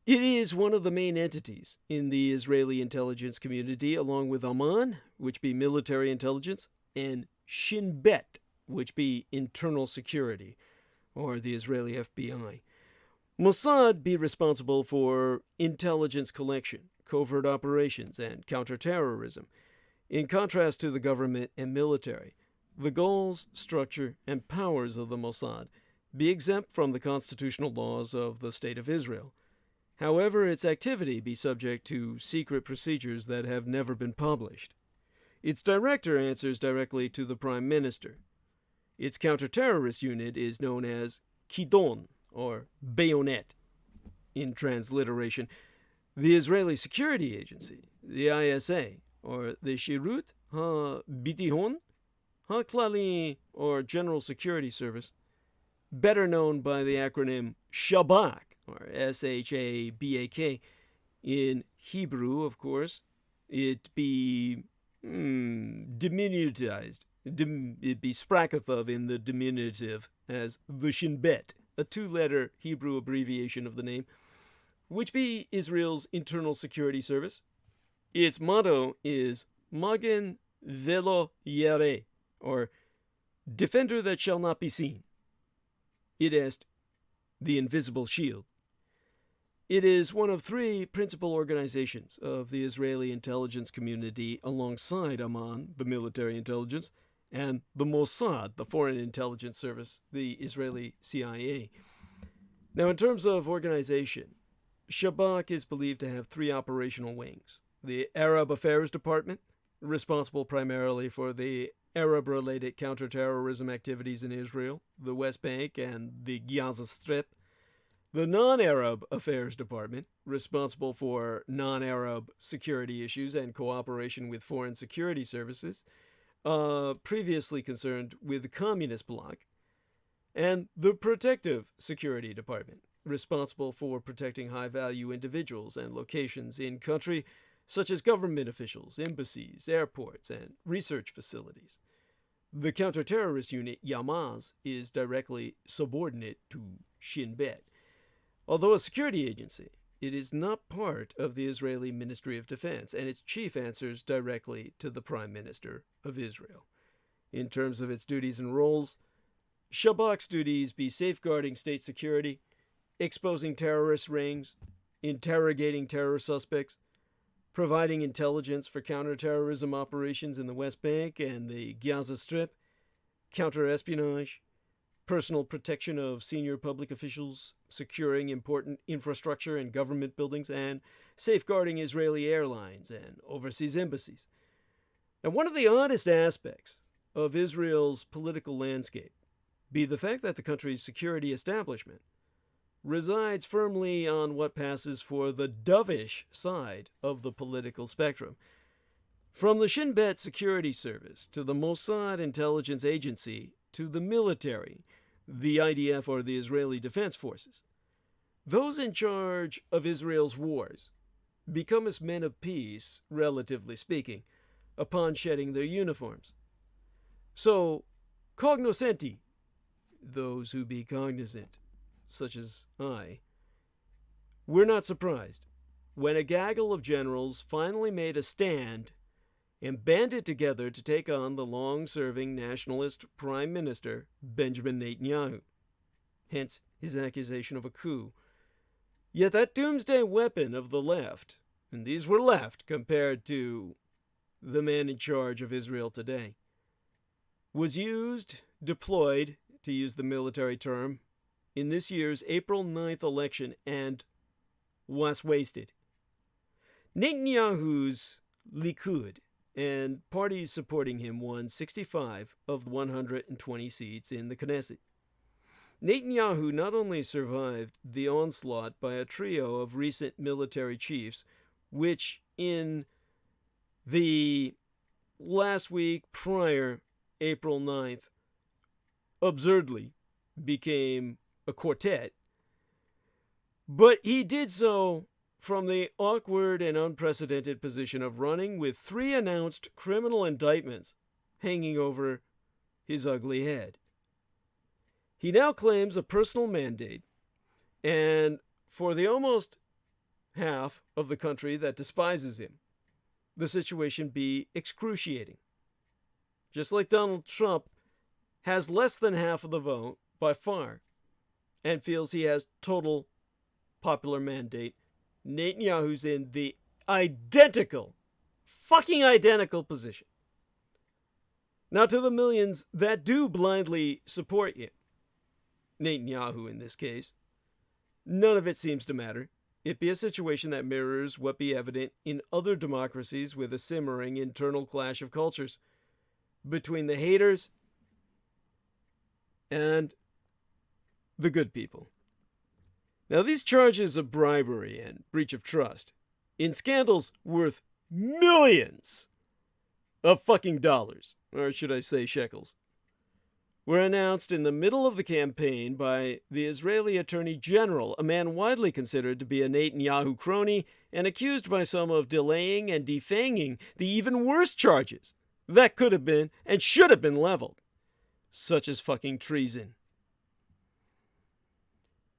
It is one of the main entities in the Israeli intelligence community, along with Amman, which be military intelligence, and Shin Bet, which be internal security, or the Israeli FBI. Mossad be responsible for intelligence collection, covert operations, and counterterrorism. In contrast to the government and military, the goals, structure, and powers of the Mossad be exempt from the constitutional laws of the State of Israel. However, its activity be subject to secret procedures that have never been published. Its director answers directly to the Prime Minister. Its counterterrorist unit is known as Kidon, or Bayonet, in transliteration. The Israeli Security Agency, the ISA, or the Shirut HaBitihon HaKlali, or General Security Service, better known by the acronym Shabak, or SHABAK, in Hebrew, of course. It be diminutivized. It be spraketh of in the diminutive as the Shin Bet, a two-letter Hebrew abbreviation of the name, which be Israel's internal security service. Its motto is Magen Velo Yere, or Defender that shall not be seen. It is the invisible shield. It is one of three principal organizations of the Israeli intelligence community alongside Amman, the military intelligence, and the Mossad, the foreign intelligence service, the Israeli CIA. Now, in terms of organization, Shabak is believed to have three operational wings. The Arab Affairs Department, responsible primarily for the Arab-related counterterrorism activities in Israel, the West Bank, and the Gaza Strip. The Non-Arab Affairs Department, responsible for non-Arab security issues and cooperation with foreign security services, previously concerned with the Communist bloc. And the Protective Security Department, responsible for protecting high-value individuals and locations in country, such as government officials, embassies, airports, and research facilities. The counterterrorist unit, Yamaz, is directly subordinate to Shin Bet. Although a security agency, it is not part of the Israeli Ministry of Defense, and its chief answers directly to the Prime Minister of Israel. In terms of its duties and roles, Shabak's duties be safeguarding state security, exposing terrorist rings, interrogating terror suspects, providing intelligence for counterterrorism operations in the West Bank and the Gaza Strip, counter-espionage, personal protection of senior public officials, securing important infrastructure and government buildings, and safeguarding Israeli airlines and overseas embassies. Now, one of the oddest aspects of Israel's political landscape be the fact that the country's security establishment resides firmly on what passes for the dovish side of the political spectrum. From the Shin Bet Security Service to the Mossad Intelligence Agency to the military, the IDF or the Israeli Defense Forces, those in charge of Israel's wars become as men of peace, relatively speaking, upon shedding their uniforms. So, cognoscenti, those who be cognizant, such as I, we're not surprised when a gaggle of generals finally made a stand and banded together to take on the long-serving nationalist Prime Minister Benjamin Netanyahu, hence his accusation of a coup. Yet that doomsday weapon of the left, and these were left compared to the man in charge of Israel today, was deployed, to use the military term, in this year's April 9th election and was wasted. Netanyahu's Likud and parties supporting him won 65 of the 120 seats in the Knesset. Netanyahu not only survived the onslaught by a trio of recent military chiefs, which in the last week prior, April 9th, absurdly became a quartet, but he did so from the awkward and unprecedented position of running with 3 announced criminal indictments hanging over his ugly head. He now claims a personal mandate, and for the almost half of the country that despises him, the situation be excruciating. Just like Donald Trump has less than half of the vote by far, and feels he has total popular mandate, Netanyahu's in the fucking identical position. Now, to the millions that do blindly support you, Netanyahu in this case, none of it seems to matter. It be a situation that mirrors what be evident in other democracies with a simmering internal clash of cultures between the haters and the good people. Now, these charges of bribery and breach of trust in scandals worth millions of fucking dollars, or should I say shekels, were announced in the middle of the campaign by the Israeli Attorney General, a man widely considered to be a Netanyahu crony and accused by some of delaying and defanging the even worse charges that could have been and should have been leveled, such as fucking treason.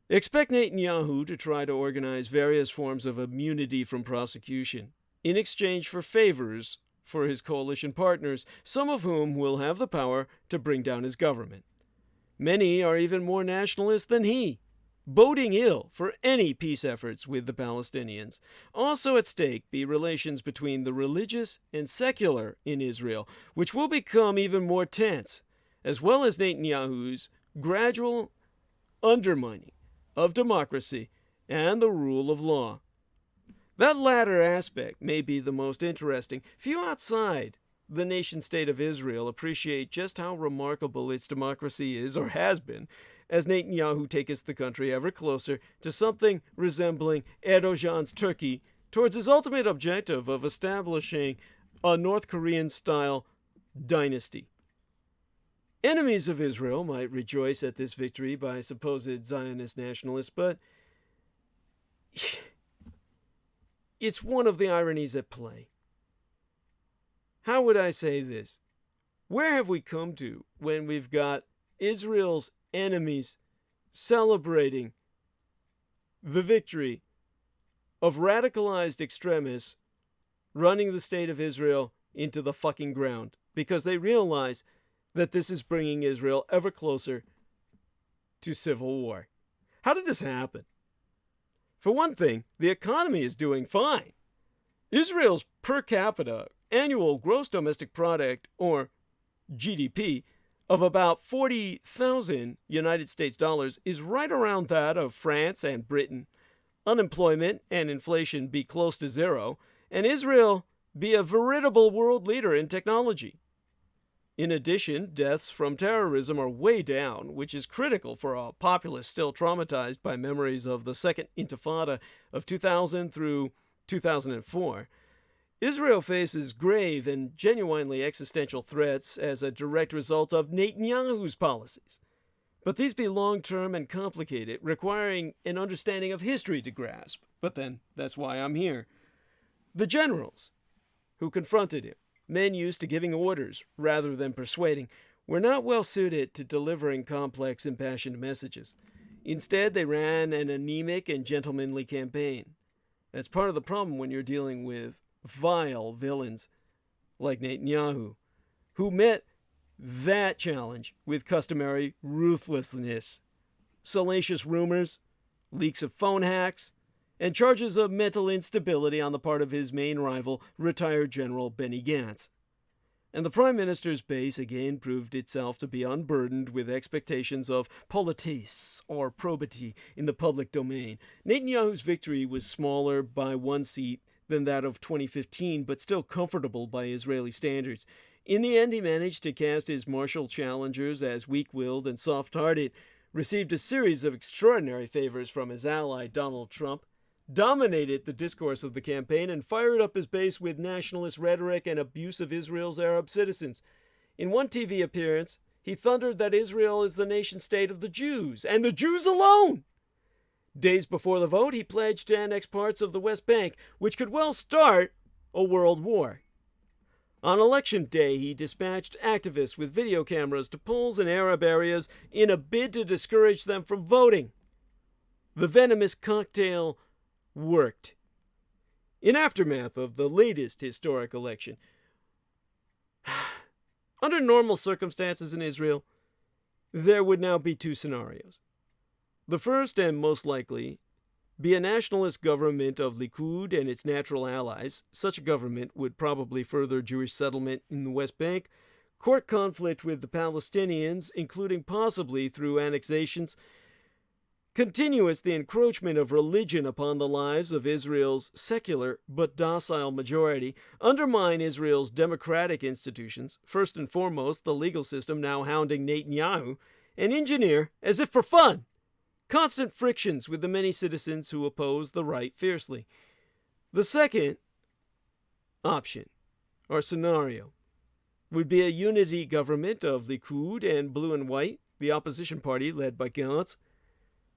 Expect Netanyahu to try to organize various forms of immunity from prosecution in exchange for favors for his coalition partners, some of whom will have the power to bring down his government. Many are even more nationalist than he, boding ill for any peace efforts with the Palestinians. Also at stake be relations between the religious and secular in Israel, which will become even more tense, as well as Netanyahu's gradual undermining of democracy and the rule of law. That latter aspect may be the most interesting. Few outside the nation-state of Israel appreciate just how remarkable its democracy is, or has been, as Netanyahu taketh the country ever closer to something resembling Erdogan's Turkey towards his ultimate objective of establishing a North Korean-style dynasty. Enemies of Israel might rejoice at this victory by supposed Zionist nationalists, but it's one of the ironies at play. How would I say this? Where have we come to when we've got Israel's enemies celebrating the victory of radicalized extremists running the state of Israel into the fucking ground because they realize that this is bringing Israel ever closer to civil war? How did this happen? For one thing, the economy is doing fine. Israel's per capita annual gross domestic product, or GDP, of about 40,000 United States dollars is right around that of France and Britain. Unemployment and inflation be close to zero, and Israel be a veritable world leader in technology. In addition, deaths from terrorism are way down, which is critical for a populace still traumatized by memories of the Second Intifada of 2000 through 2004. Israel faces grave and genuinely existential threats as a direct result of Netanyahu's policies. But these be long-term and complicated, requiring an understanding of history to grasp. But then, that's why I'm here. The generals who confronted him, men used to giving orders rather than persuading, were not well suited to delivering complex, impassioned messages. Instead, they ran an anemic and gentlemanly campaign. That's part of the problem when you're dealing with vile villains like Netanyahu, who met that challenge with customary ruthlessness. Salacious rumors, leaks of phone hacks, and charges of mental instability on the part of his main rival, retired General Benny Gantz. And the Prime Minister's base again proved itself to be unburdened with expectations of politis, or probity, in the public domain. Netanyahu's victory was smaller by one seat than that of 2015, but still comfortable by Israeli standards. In the end, he managed to cast his martial challengers as weak-willed and soft-hearted, received a series of extraordinary favors from his ally Donald Trump, dominated the discourse of the campaign, and fired up his base with nationalist rhetoric and abuse of Israel's Arab citizens. In one TV appearance, he thundered that Israel is the nation-state of the Jews, and the Jews alone! Days before the vote, he pledged to annex parts of the West Bank, which could well start a world war. On election day, he dispatched activists with video cameras to polls in Arab areas in a bid to discourage them from voting. The venomous cocktail worked. In aftermath of the latest historic election, under normal circumstances in Israel, there would now be two scenarios. The first, and most likely, be a nationalist government of Likud and its natural allies. Such a government would probably further Jewish settlement in the West Bank, court conflict with the Palestinians, including possibly through annexations, continuous the encroachment of religion upon the lives of Israel's secular but docile majority, undermine Israel's democratic institutions, first and foremost the legal system now hounding Netanyahu, and engineer, as if for fun, constant frictions with the many citizens who oppose the right fiercely. The second option, or scenario, would be a unity government of Likud and Blue and White, the opposition party led by Gantz.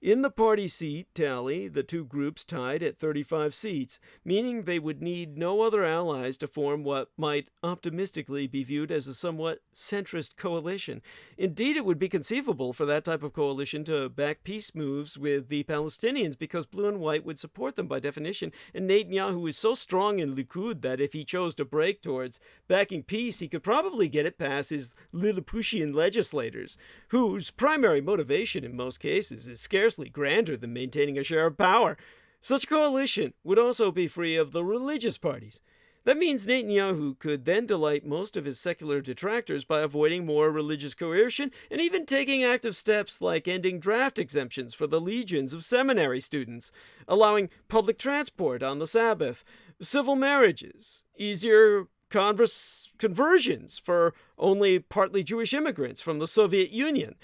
In the party seat tally, the two groups tied at 35 seats, meaning they would need no other allies to form what might optimistically be viewed as a somewhat centrist coalition. Indeed, it would be conceivable for that type of coalition to back peace moves with the Palestinians because Blue and White would support them by definition, and Netanyahu is so strong in Likud that if he chose to break towards backing peace, he could probably get it past his Lilliputian legislators, whose primary motivation in most cases is scarcely scarcely grander than maintaining a share of power. Such a coalition would also be free of the religious parties. That means Netanyahu could then delight most of his secular detractors by avoiding more religious coercion and even taking active steps like ending draft exemptions for the legions of seminary students, allowing public transport on the Sabbath, civil marriages, easier conversions for only partly Jewish immigrants from the Soviet Union,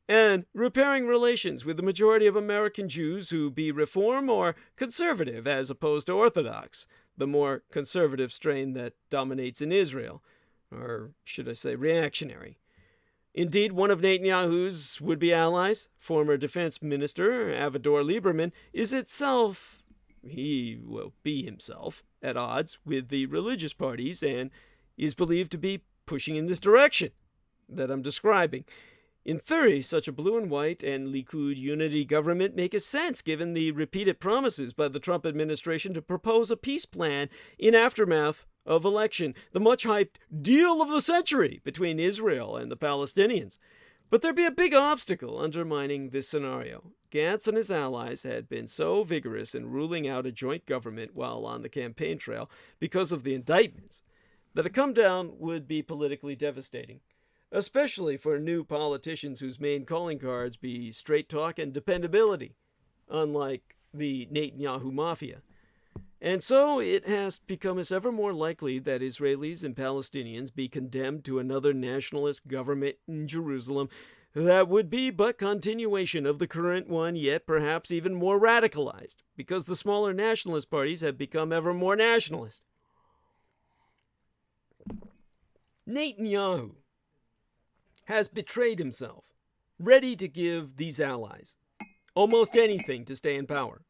and repairing relations with the majority of American Jews who be Reform or conservative as opposed to Orthodox, the more conservative strain that dominates in Israel, or should I say reactionary. Indeed, one of Netanyahu's would-be allies, former defense minister Avigdor Lieberman, is itself, he will be himself, at odds with the religious parties and is believed to be pushing in this direction that I'm describing. In theory, such a blue and white and Likud unity government makes sense given the repeated promises by the Trump administration to propose a peace plan in aftermath of election, the much-hyped deal of the century between Israel and the Palestinians. But there'd be a big obstacle undermining this scenario. Gantz and his allies had been so vigorous in ruling out a joint government while on the campaign trail because of the indictments that a come-down would be politically devastating, especially for new politicians whose main calling cards be straight talk and dependability, unlike the Netanyahu mafia. And so it has become as ever more likely that Israelis and Palestinians be condemned to another nationalist government in Jerusalem that would be but continuation of the current one, yet perhaps even more radicalized, because the smaller nationalist parties have become ever more nationalist. Netanyahu has betrayed himself, ready to give these allies almost anything to stay in power,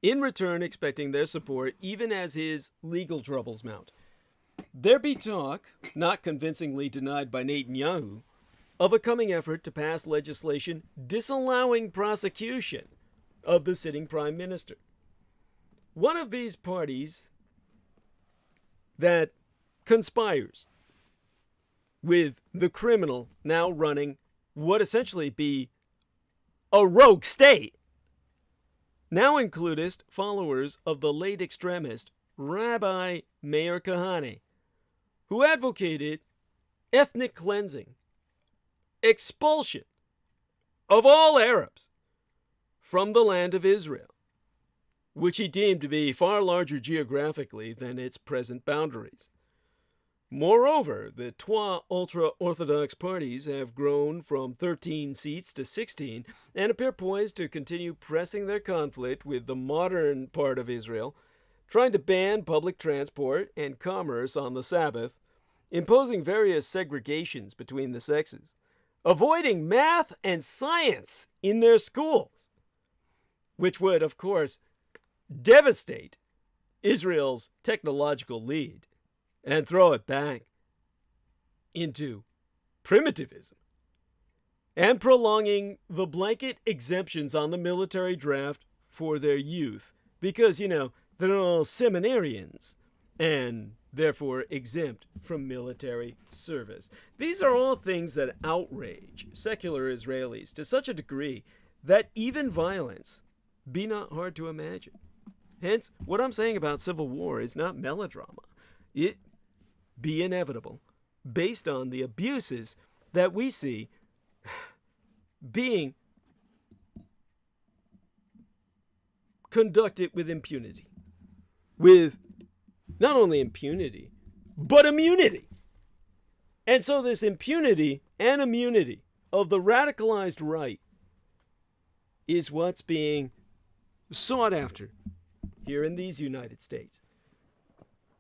in return expecting their support even as his legal troubles mount. There be talk, not convincingly denied by Netanyahu, of a coming effort to pass legislation disallowing prosecution of the sitting prime minister. One of these parties that conspires with the criminal now running what essentially be a rogue state, now includest followers of the late extremist Rabbi Meir Kahane, who advocated ethnic cleansing, expulsion of all Arabs from the land of Israel, which he deemed to be far larger geographically than its present boundaries. Moreover, the trois ultra-Orthodox parties have grown from 13 seats to 16 and appear poised to continue pressing their conflict with the modern part of Israel, trying to ban public transport and commerce on the Sabbath, imposing various segregations between the sexes, avoiding math and science in their schools, which would, of course, devastate Israel's technological lead and throw it back into primitivism, and prolonging the blanket exemptions on the military draft for their youth because, they're all seminarians and therefore exempt from military service. These are all things that outrage secular Israelis to such a degree that even violence be not hard to imagine. Hence, what I'm saying about civil war is not melodrama. It be inevitable based on the abuses that we see being conducted with impunity. With not only impunity, but immunity. And so this impunity and immunity of the radicalized right is what's being sought after here in these United States.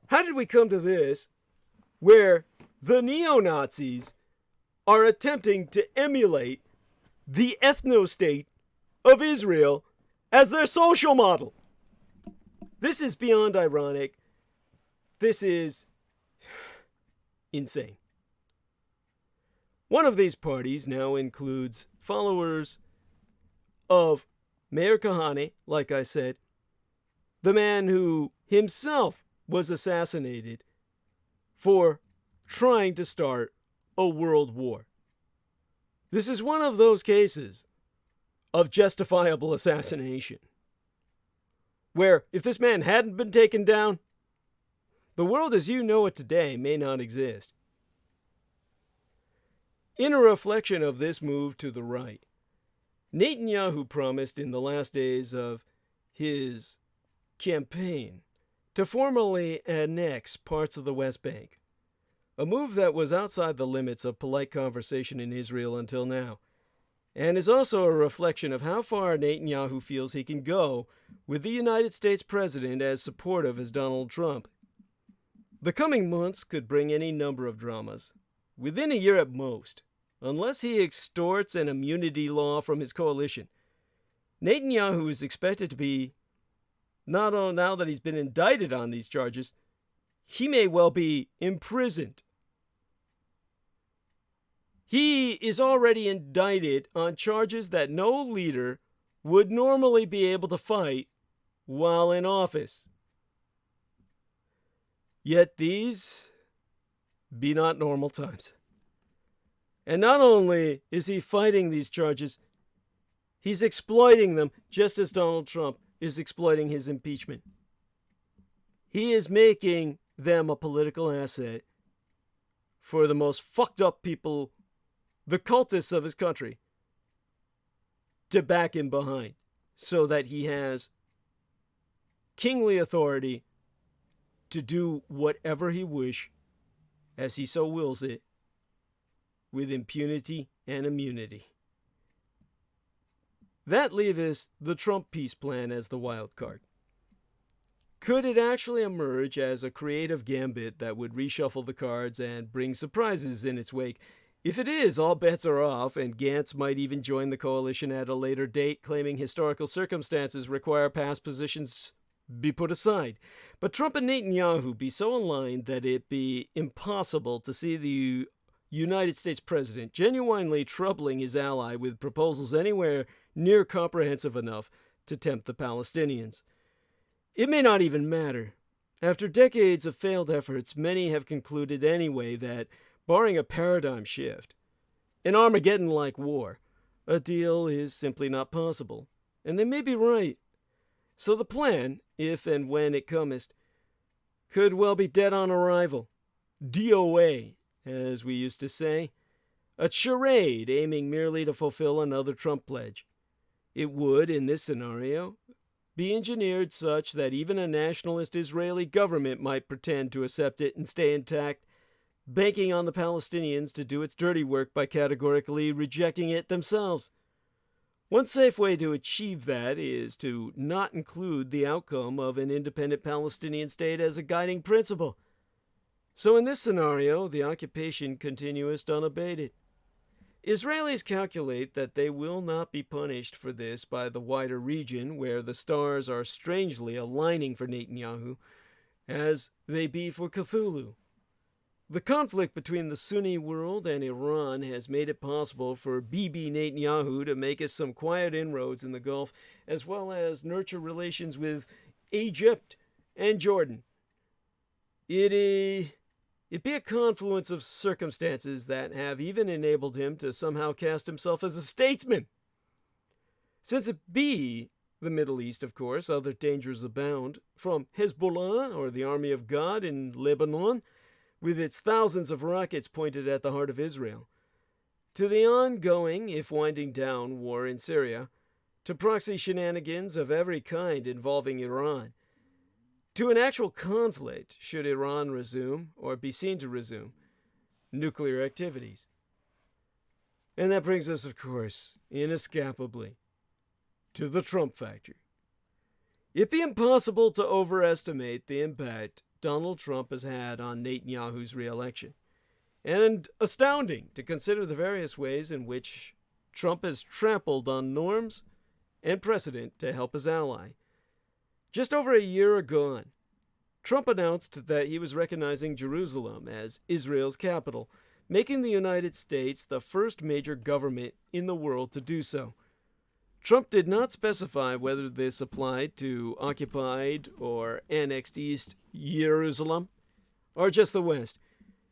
How did we come to this, where the neo-Nazis are attempting to emulate the ethno-state of Israel as their social model? This is beyond ironic. This is insane. One of these parties now includes followers of Meir Kahane, like I said, the man who himself was assassinated for trying to start a world war. This is one of those cases of justifiable assassination, where if this man hadn't been taken down, the world as you know it today may not exist. In a reflection of this move to the right, Netanyahu promised in the last days of his campaign to formally annex parts of the West Bank, a move that was outside the limits of polite conversation in Israel until now, and is also a reflection of how far Netanyahu feels he can go with the United States president as supportive as Donald Trump. The coming months could bring any number of dramas, within a year at most, unless he extorts an immunity law from his coalition. Netanyahu is expected to be, not only now that he's been indicted on these charges, he may well be imprisoned. He is already indicted on charges that no leader would normally be able to fight while in office. Yet these be not normal times. And not only is he fighting these charges, he's exploiting them just as Donald Trump is exploiting his impeachment. He is making them a political asset for the most fucked up people, the cultists of his country, to back him behind so that he has kingly authority to do whatever he wish, as he so wills it, with impunity and immunity. That leaves the Trump peace plan as the wild card. Could it actually emerge as a creative gambit that would reshuffle the cards and bring surprises in its wake? If it is, all bets are off, and Gantz might even join the coalition at a later date, claiming historical circumstances require past positions be put aside. But Trump and Netanyahu be so aligned that it be impossible to see the United States president genuinely troubling his ally with proposals anywhere near comprehensive enough to tempt the Palestinians. It may not even matter. After decades of failed efforts, many have concluded anyway that, barring a paradigm shift, an Armageddon-like war, a deal is simply not possible. And they may be right. So the plan, if and when it comest, could well be dead on arrival. DOA, as we used to say. A charade aiming merely to fulfill another Trump pledge. It would, in this scenario, be engineered such that even a nationalist Israeli government might pretend to accept it and stay intact, banking on the Palestinians to do its dirty work by categorically rejecting it themselves. One safe way to achieve that is to not include the outcome of an independent Palestinian state as a guiding principle. So in this scenario, the occupation continues unabated. Israelis calculate that they will not be punished for this by the wider region, where the stars are strangely aligning for Netanyahu, as they be for Cthulhu. The conflict between the Sunni world and Iran has made it possible for Bibi Netanyahu to make us some quiet inroads in the Gulf, as well as nurture relations with Egypt and Jordan. It be a confluence of circumstances that have even enabled him to somehow cast himself as a statesman. Since it be the Middle East, of course, other dangers abound, from Hezbollah, or the Army of God in Lebanon, with its thousands of rockets pointed at the heart of Israel, to the ongoing, if winding down, war in Syria, to proxy shenanigans of every kind involving Iran, to an actual conflict, should Iran resume, or be seen to resume, nuclear activities. And that brings us, of course, inescapably, to the Trump factor. It be impossible to overestimate the impact Donald Trump has had on Netanyahu's re-election, and astounding to consider the various ways in which Trump has trampled on norms and precedent to help his ally. Just over a year ago, Trump announced that he was recognizing Jerusalem as Israel's capital, making the United States the first major government in the world to do so. Trump did not specify whether this applied to occupied or annexed East Jerusalem, or just the West.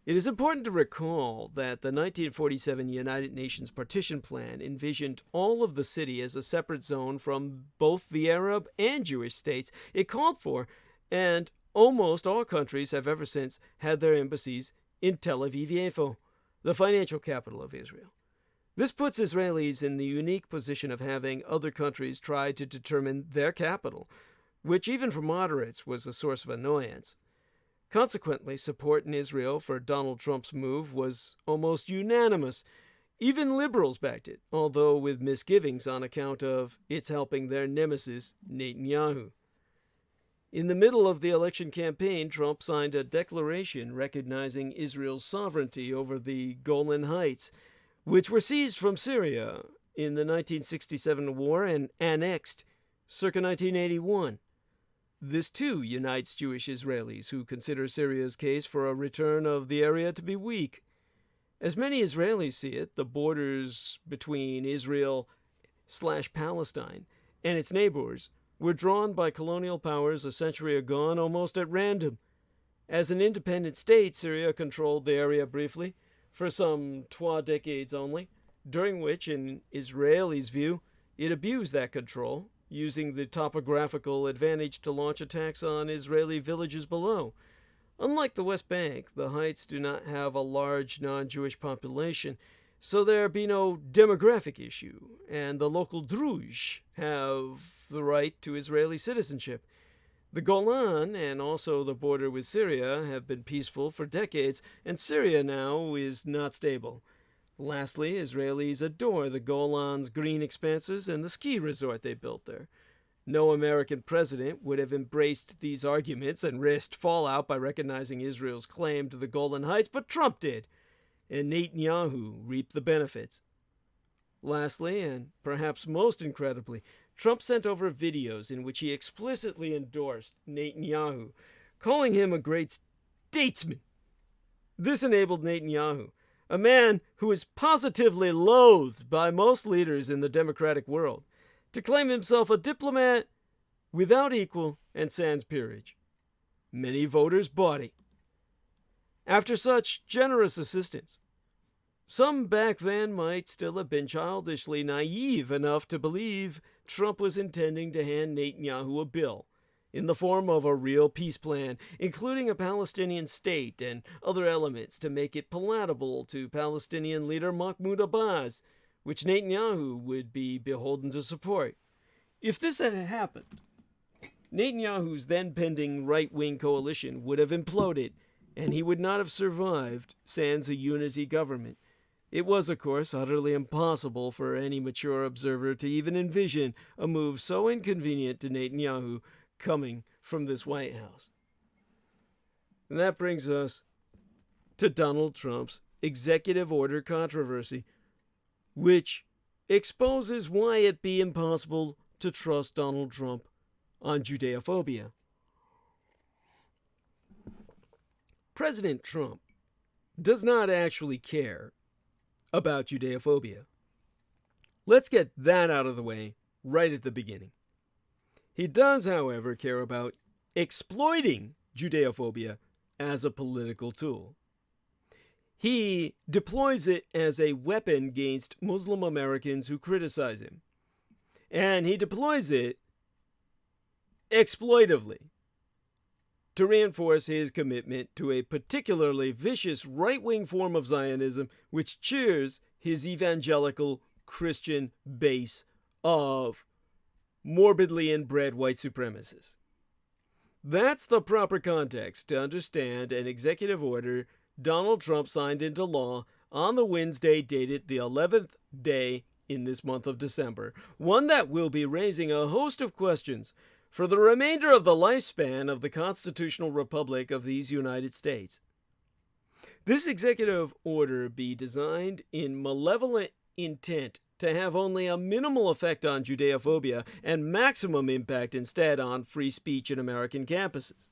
It is important to recall that the 1947 United Nations partition plan envisioned all of the city as a separate zone from both the Arab and Jewish states it called for, and almost all countries have ever since had their embassies in Tel Aviv-Yafo, the financial capital of Israel. This puts Israelis in the unique position of having other countries try to determine their capital, which even for moderates was a source of annoyance. Consequently, support in Israel for Donald Trump's move was almost unanimous. Even liberals backed it, although with misgivings on account of its helping their nemesis, Netanyahu. In the middle of the election campaign, Trump signed a declaration recognizing Israel's sovereignty over the Golan Heights, which were seized from Syria in the 1967 war and annexed circa 1981. This, too, unites Jewish Israelis who consider Syria's case for a return of the area to be weak. As many Israelis see it, the borders between Israel/Palestine and its neighbors were drawn by colonial powers a century ago almost at random. As an independent state, Syria controlled the area briefly, for some 12 decades only, during which, in Israelis' view, it abused that control, using the topographical advantage to launch attacks on Israeli villages below. Unlike the West Bank, the Heights do not have a large non-Jewish population, so there be no demographic issue, and the local Druze have the right to Israeli citizenship. The Golan and also the border with Syria have been peaceful for decades, and Syria now is not stable. Lastly, Israelis adore the Golan's green expanses and the ski resort they built there. No American president would have embraced these arguments and risked fallout by recognizing Israel's claim to the Golan Heights, but Trump did, and Netanyahu reaped the benefits. Lastly, and perhaps most incredibly, Trump sent over videos in which he explicitly endorsed Netanyahu, calling him a great statesman. This enabled Netanyahu, a man who is positively loathed by most leaders in the democratic world, to claim himself a diplomat without equal and sans peerage. Many voters bought it. After such generous assistance, some back then might still have been childishly naive enough to believe Trump was intending to hand Netanyahu a bill in the form of a real peace plan, including a Palestinian state and other elements to make it palatable to Palestinian leader Mahmoud Abbas, which Netanyahu would be beholden to support. If this had happened, Netanyahu's then pending right-wing coalition would have imploded, and he would not have survived sans a unity government. It was, of course, utterly impossible for any mature observer to even envision a move so inconvenient to Netanyahu coming from this White House. And that brings us to Donald Trump's executive order controversy, which exposes why it be impossible to trust Donald Trump on Judeaphobia. President Trump does not actually care about Judeaphobia. Let's get that out of the way right at the beginning. He does, however, care about exploiting Judeaphobia as a political tool. He deploys it as a weapon against Muslim Americans who criticize him. And he deploys it exploitively to reinforce his commitment to a particularly vicious right-wing form of Zionism which cheers his evangelical Christian base of morbidly inbred white supremacists. That's the proper context to understand an executive order Donald Trump signed into law on the Wednesday dated the 11th day in this month of December, one that will be raising a host of questions for the remainder of the lifespan of the constitutional republic of these United States. This executive order be designed in malevolent intent to have only a minimal effect on Judeaphobia and maximum impact instead on free speech in American campuses.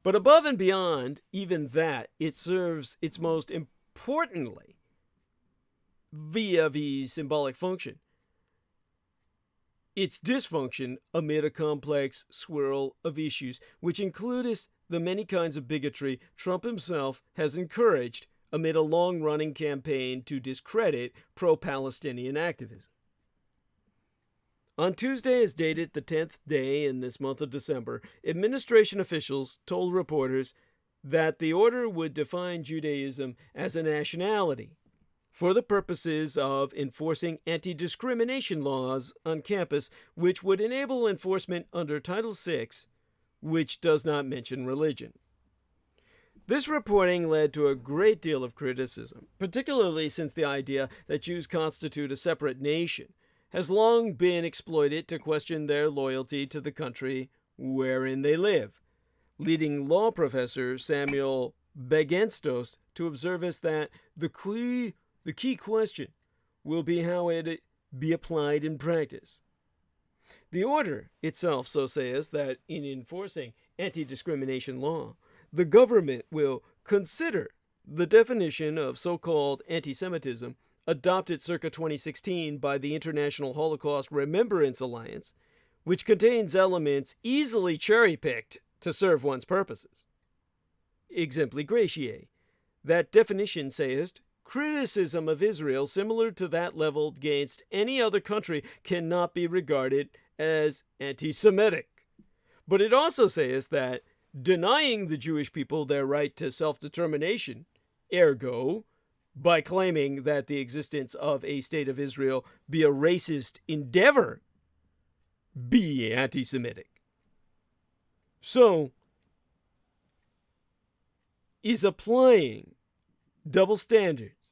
But above and beyond even that, it serves its most importantly via the symbolic function. Its dysfunction amid a complex swirl of issues, which include the many kinds of bigotry Trump himself has encouraged amid a long-running campaign to discredit pro-Palestinian activism. On Tuesday, as dated the 10th day in this month of December, administration officials told reporters that the order would define Judaism as a nationality for the purposes of enforcing anti-discrimination laws on campus, which would enable enforcement under Title VI, which does not mention religion. This reporting led to a great deal of criticism, particularly since the idea that Jews constitute a separate nation has long been exploited to question their loyalty to the country wherein they live, leading law professor Samuel Begenstos to observe us that the key question will be how it be applied in practice. The order itself so says that in enforcing anti-discrimination law, the government will consider the definition of so-called anti-Semitism adopted circa 2016 by the International Holocaust Remembrance Alliance, which contains elements easily cherry-picked to serve one's purposes. Exempli gratiae. That definition sayest, criticism of Israel similar to that leveled against any other country cannot be regarded as anti-Semitic. But it also says that denying the Jewish people their right to self-determination, ergo, by claiming that the existence of a state of Israel be a racist endeavor, be anti-Semitic. So, is applying double standards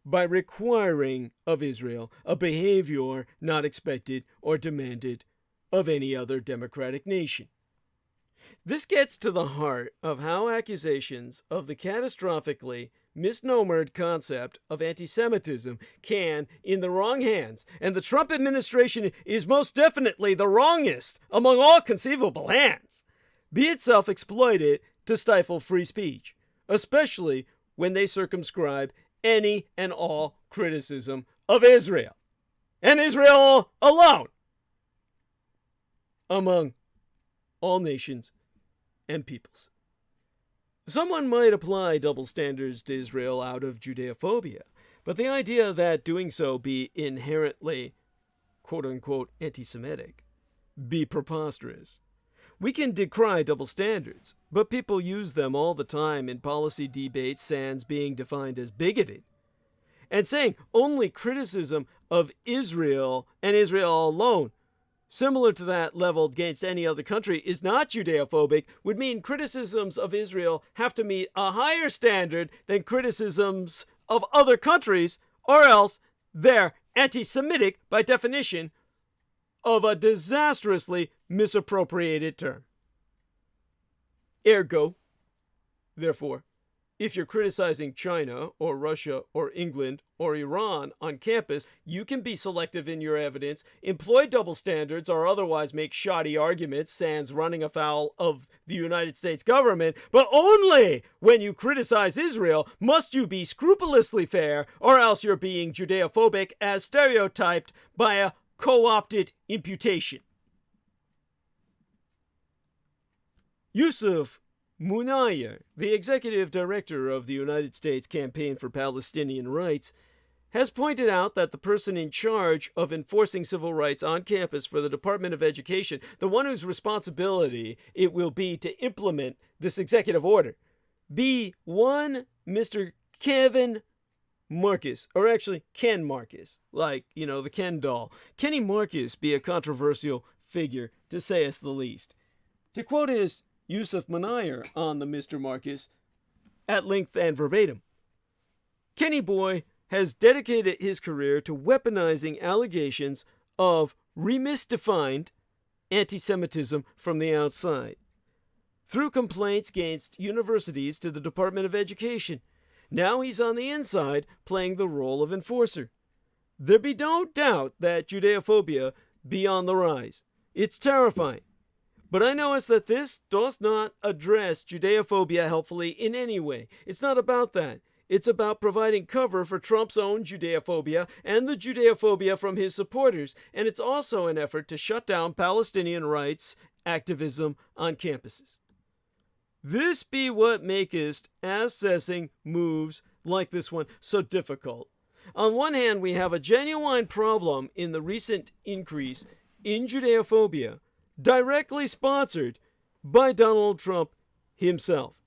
by requiring of Israel a behavior not expected or demanded of any other democratic nation. This gets to the heart of how accusations of the catastrophically misnomered concept of anti-Semitism can, in the wrong hands, and the Trump administration is most definitely the wrongest among all conceivable hands, be itself exploited to stifle free speech, especially when they circumscribe any and all criticism of Israel, and Israel alone, among all nations and peoples. Someone might apply double standards to Israel out of Judeaphobia, but the idea that doing so be inherently, quote-unquote, anti-Semitic, be preposterous. We can decry double standards, but people use them all the time in policy debates sans being defined as bigoted. And saying only criticism of Israel and Israel alone, similar to that leveled against any other country, is not Judeaphobic would mean criticisms of Israel have to meet a higher standard than criticisms of other countries, or else they're anti-Semitic by definition of a disastrously misappropriated term. Ergo, therefore, if you're criticizing China or Russia or England or Iran on campus, you can be selective in your evidence, employ double standards, or otherwise make shoddy arguments, sans running afoul of the United States government, but only when you criticize Israel must you be scrupulously fair, or else you're being Judeaphobic as stereotyped by a co-opted imputation. Yusuf Munayyer, the executive director of the United States Campaign for Palestinian Rights, has pointed out that the person in charge of enforcing civil rights on campus for the Department of Education, the one whose responsibility it will be to implement this executive order, be one Mr. Kevin Marcus, or actually Ken Marcus, like, the Ken doll. Kenny Marcus be a controversial figure, to say the least. To quote his Yusuf Munayyer on the Mr. Marcus at length and verbatim, Kenny Boy has dedicated his career to weaponizing allegations of remysdefined anti-Semitism from the outside, through complaints against universities to the Department of Education. Now he's on the inside playing the role of enforcer. There be no doubt that Judeaphobia be on the rise. It's terrifying. But I notice that this does not address Judeaphobia helpfully in any way. It's not about that. It's about providing cover for Trump's own Judeaphobia and the Judeaphobia from his supporters. And it's also an effort to shut down Palestinian rights activism on campuses. This be what makest assessing moves like this one so difficult. On one hand, we have a genuine problem in the recent increase in Judeaphobia, directly sponsored by Donald Trump himself.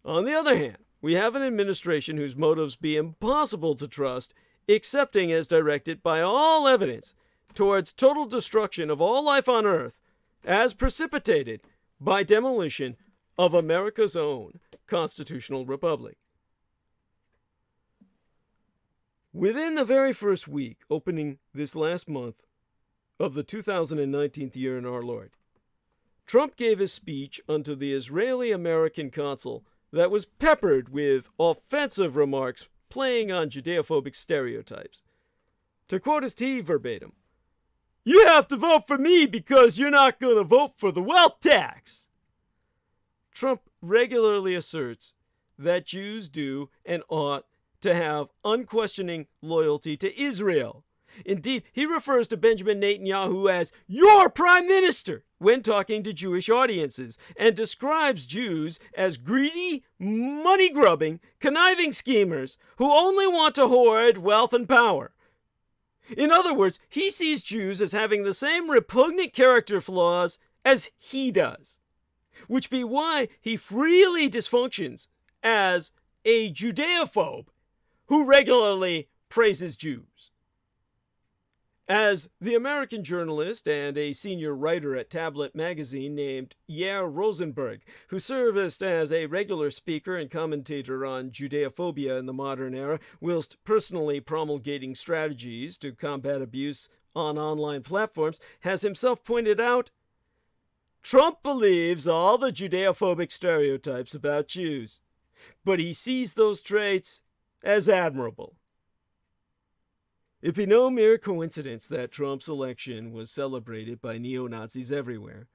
On the other hand, we have an administration whose motives be impossible to trust, accepting as directed by all evidence towards total destruction of all life on Earth, as precipitated by demolition of America's own constitutional republic. Within the very first week, opening this last month of the 2019 year in our Lord, Trump gave a speech unto the Israeli-American consul that was peppered with offensive remarks playing on Judeaphobic stereotypes. To quote his T verbatim, "You have to vote for me because you're not going to vote for the wealth tax." Trump regularly asserts that Jews do and ought to have unquestioning loyalty to Israel. Indeed, he refers to Benjamin Netanyahu as your prime minister when talking to Jewish audiences, and describes Jews as greedy, money-grubbing, conniving schemers who only want to hoard wealth and power. In other words, he sees Jews as having the same repugnant character flaws as he does, which be why he freely dysfunctions as a Judeaphobe who regularly praises Jews. As the American journalist and a senior writer at Tablet magazine named Yair Rosenberg, who served as a regular speaker and commentator on Judeaphobia in the modern era, whilst personally promulgating strategies to combat abuse on online platforms, has himself pointed out, Trump believes all the Judeaphobic stereotypes about Jews, but he sees those traits as admirable. It be no mere coincidence that Trump's election was celebrated by neo-Nazis everywhere.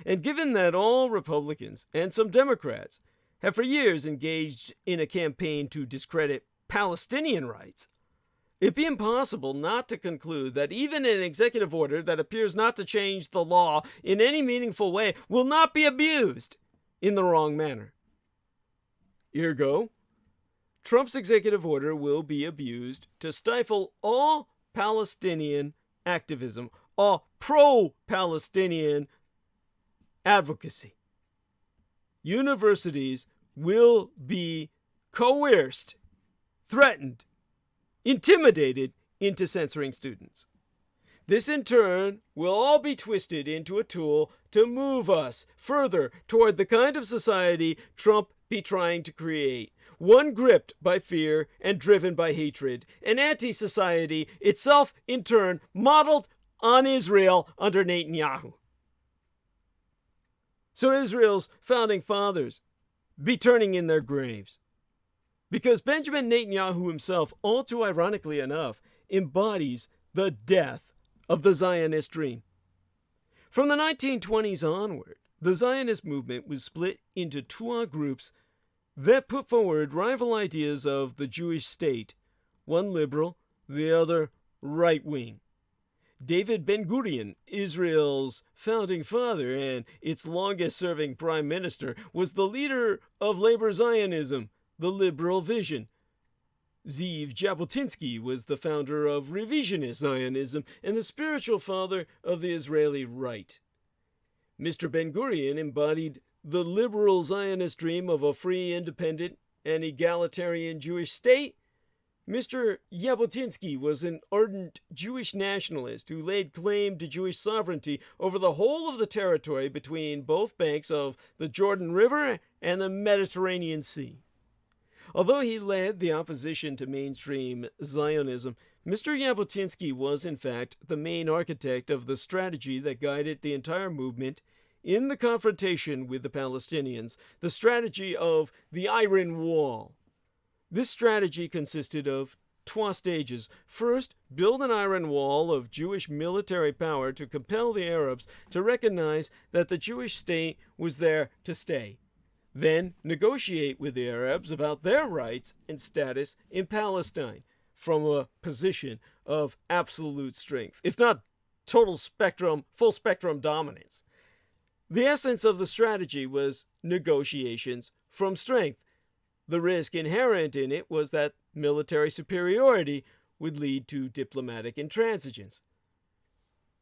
And given that all Republicans and some Democrats have for years engaged in a campaign to discredit Palestinian rights, it be impossible not to conclude that even an executive order that appears not to change the law in any meaningful way will not be abused in the wrong manner. Ergo, Trump's executive order will be abused to stifle all Palestinian activism, all pro-Palestinian advocacy. Universities will be coerced, threatened, intimidated into censoring students. This in turn will all be twisted into a tool to move us further toward the kind of society Trump be trying to create. One gripped by fear and driven by hatred, an anti-society, itself in turn modeled on Israel under Netanyahu. So Israel's founding fathers be turning in their graves, because Benjamin Netanyahu himself, all too ironically enough, embodies the death of the Zionist dream. From the 1920s onward, the Zionist movement was split into two groups that put forward rival ideas of the Jewish state, one liberal, the other right-wing. David Ben-Gurion, Israel's founding father and its longest-serving prime minister, was the leader of labor Zionism, the liberal vision. Zeev Jabotinsky was the founder of revisionist Zionism and the spiritual father of the Israeli right. Mr. Ben-Gurion embodied the liberal Zionist dream of a free, independent, and egalitarian Jewish state. Mr. Jabotinsky was an ardent Jewish nationalist who laid claim to Jewish sovereignty over the whole of the territory between both banks of the Jordan River and the Mediterranean Sea. Although he led the opposition to mainstream Zionism, Mr. Jabotinsky was, in fact, the main architect of the strategy that guided the entire movement in the confrontation with the Palestinians, the strategy of the Iron Wall. This strategy consisted of two stages. First, build an iron wall of Jewish military power to compel the Arabs to recognize that the Jewish state was there to stay. Then, negotiate with the Arabs about their rights and status in Palestine from a position of absolute strength, if not full spectrum dominance. The essence of the strategy was negotiations from strength. The risk inherent in it was that military superiority would lead to diplomatic intransigence.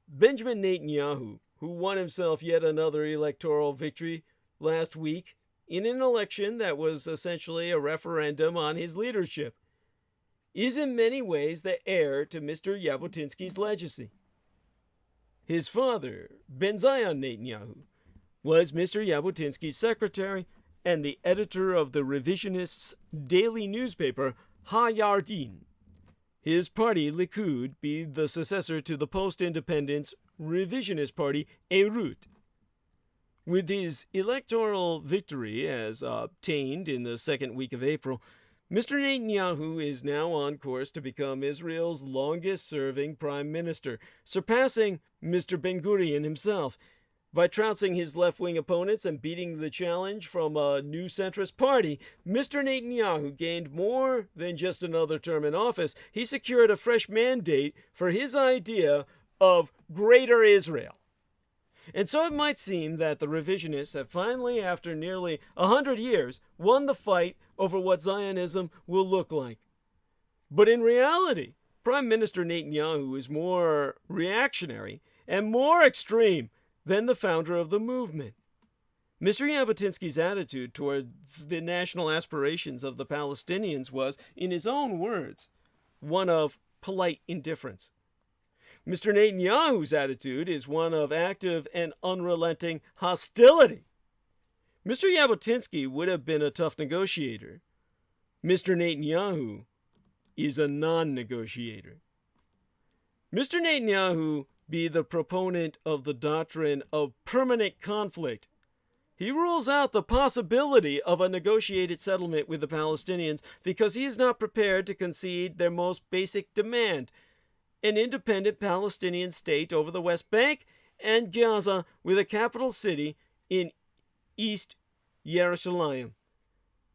Benjamin Netanyahu, who won himself yet another electoral victory last week in an election that was essentially a referendum on his leadership, is in many ways the heir to Mr. Jabotinsky's legacy. His father, Ben-Zion Netanyahu, was Mr. Jabotinsky's secretary and the editor of the revisionists' daily newspaper Ha-Yardin. His party, Likud, be the successor to the post-independence revisionist party, Erut. With his electoral victory as obtained in the second week of April, Mr. Netanyahu is now on course to become Israel's longest-serving prime minister, surpassing Mr. Ben-Gurion himself. By trouncing his left-wing opponents and beating the challenge from a new centrist party, Mr. Netanyahu gained more than just another term in office. He secured a fresh mandate for his idea of Greater Israel. And so it might seem that the revisionists have finally, after nearly 100 years, won the fight over what Zionism will look like. But in reality, Prime Minister Netanyahu is more reactionary and more extreme than the founder of the movement. Mr. Jabotinsky's attitude towards the national aspirations of the Palestinians was, in his own words, one of polite indifference. Mr. Netanyahu's attitude is one of active and unrelenting hostility. Mr. Jabotinsky would have been a tough negotiator. Mr. Netanyahu is a non-negotiator. Mr. Netanyahu be the proponent of the doctrine of permanent conflict. He rules out the possibility of a negotiated settlement with the Palestinians because he is not prepared to concede their most basic demand, an independent Palestinian state over the West Bank and Gaza with a capital city in East Jerusalem.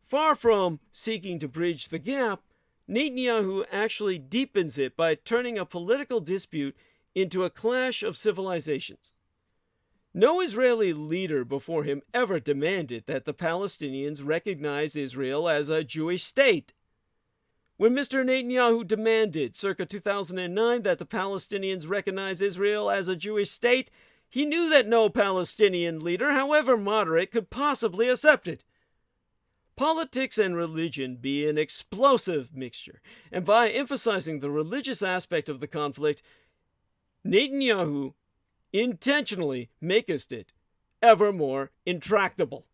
Far from seeking to bridge the gap, Netanyahu actually deepens it by turning a political dispute into a clash of civilizations. No Israeli leader before him ever demanded that the Palestinians recognize Israel as a Jewish state. When Mr. Netanyahu demanded, circa 2009, that the Palestinians recognize Israel as a Jewish state, he knew that no Palestinian leader, however moderate, could possibly accept it. Politics and religion be an explosive mixture, and by emphasizing the religious aspect of the conflict, Netanyahu intentionally maketh it ever more intractable.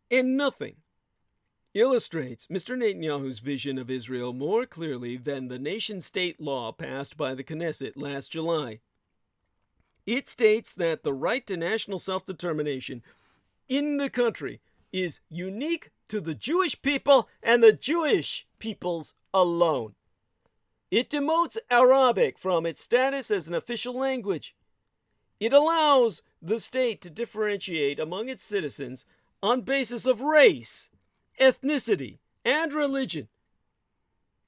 And nothing illustrates Mr. Netanyahu's vision of Israel more clearly than the nation-state law passed by the Knesset last July. It states that the right to national self-determination in the country is unique to the Jewish people and the Jewish peoples alone. It demotes Arabic from its status as an official language. It allows the state to differentiate among its citizens on basis of race, ethnicity, and religion.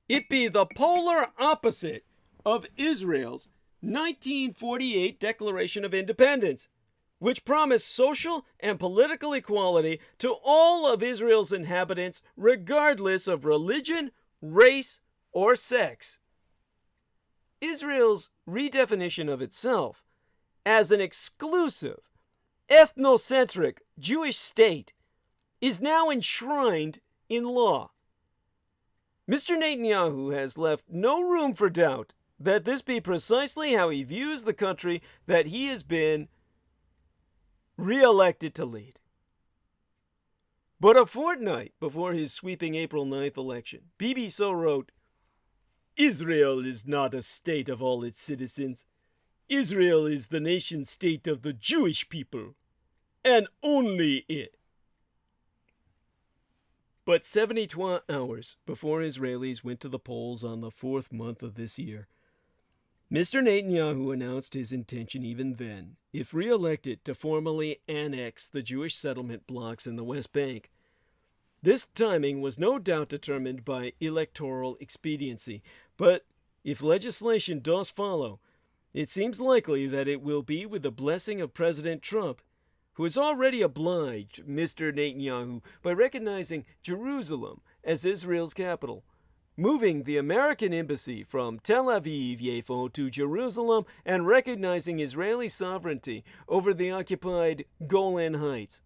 It be the polar opposite of Israel's 1948 Declaration of Independence, which promised social and political equality to all of Israel's inhabitants regardless of religion, race, or sex. Israel's redefinition of itself as an exclusive, ethnocentric Jewish state is now enshrined in law. Mr. Netanyahu has left no room for doubt that this be precisely how he views the country that he has been re-elected to lead. But a fortnight before his sweeping April 9th election, Bibi so wrote, "Israel is not a state of all its citizens. Israel is the nation-state of the Jewish people, and only it." But 72 hours before Israelis went to the polls on the 4th month of this year, Mr. Netanyahu announced his intention even then, if re-elected, to formally annex the Jewish settlement blocks in the West Bank. This timing was no doubt determined by electoral expediency, but if legislation does follow, It seems likely that it will be with the blessing of President Trump, who has already obliged Mr. Netanyahu by recognizing Jerusalem as Israel's capital, moving the American embassy from Tel Aviv-Yafo to Jerusalem, and recognizing Israeli sovereignty over the occupied Golan Heights.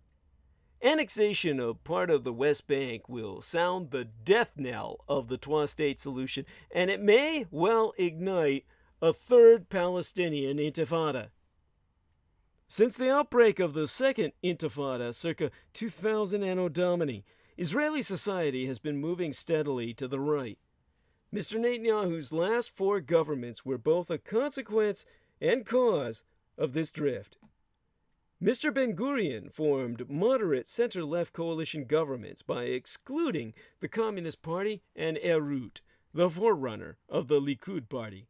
Annexation of part of the West Bank will sound the death knell of the two-state solution, and it may well ignite a third Palestinian intifada. Since the outbreak of the Second Intifada, circa 2000 Anno Domini, Israeli society has been moving steadily to the right. Mr. Netanyahu's last 4 governments were both a consequence and cause of this drift. Mr. Ben-Gurion formed moderate center-left coalition governments by excluding the Communist Party and Erut, the forerunner of the Likud Party.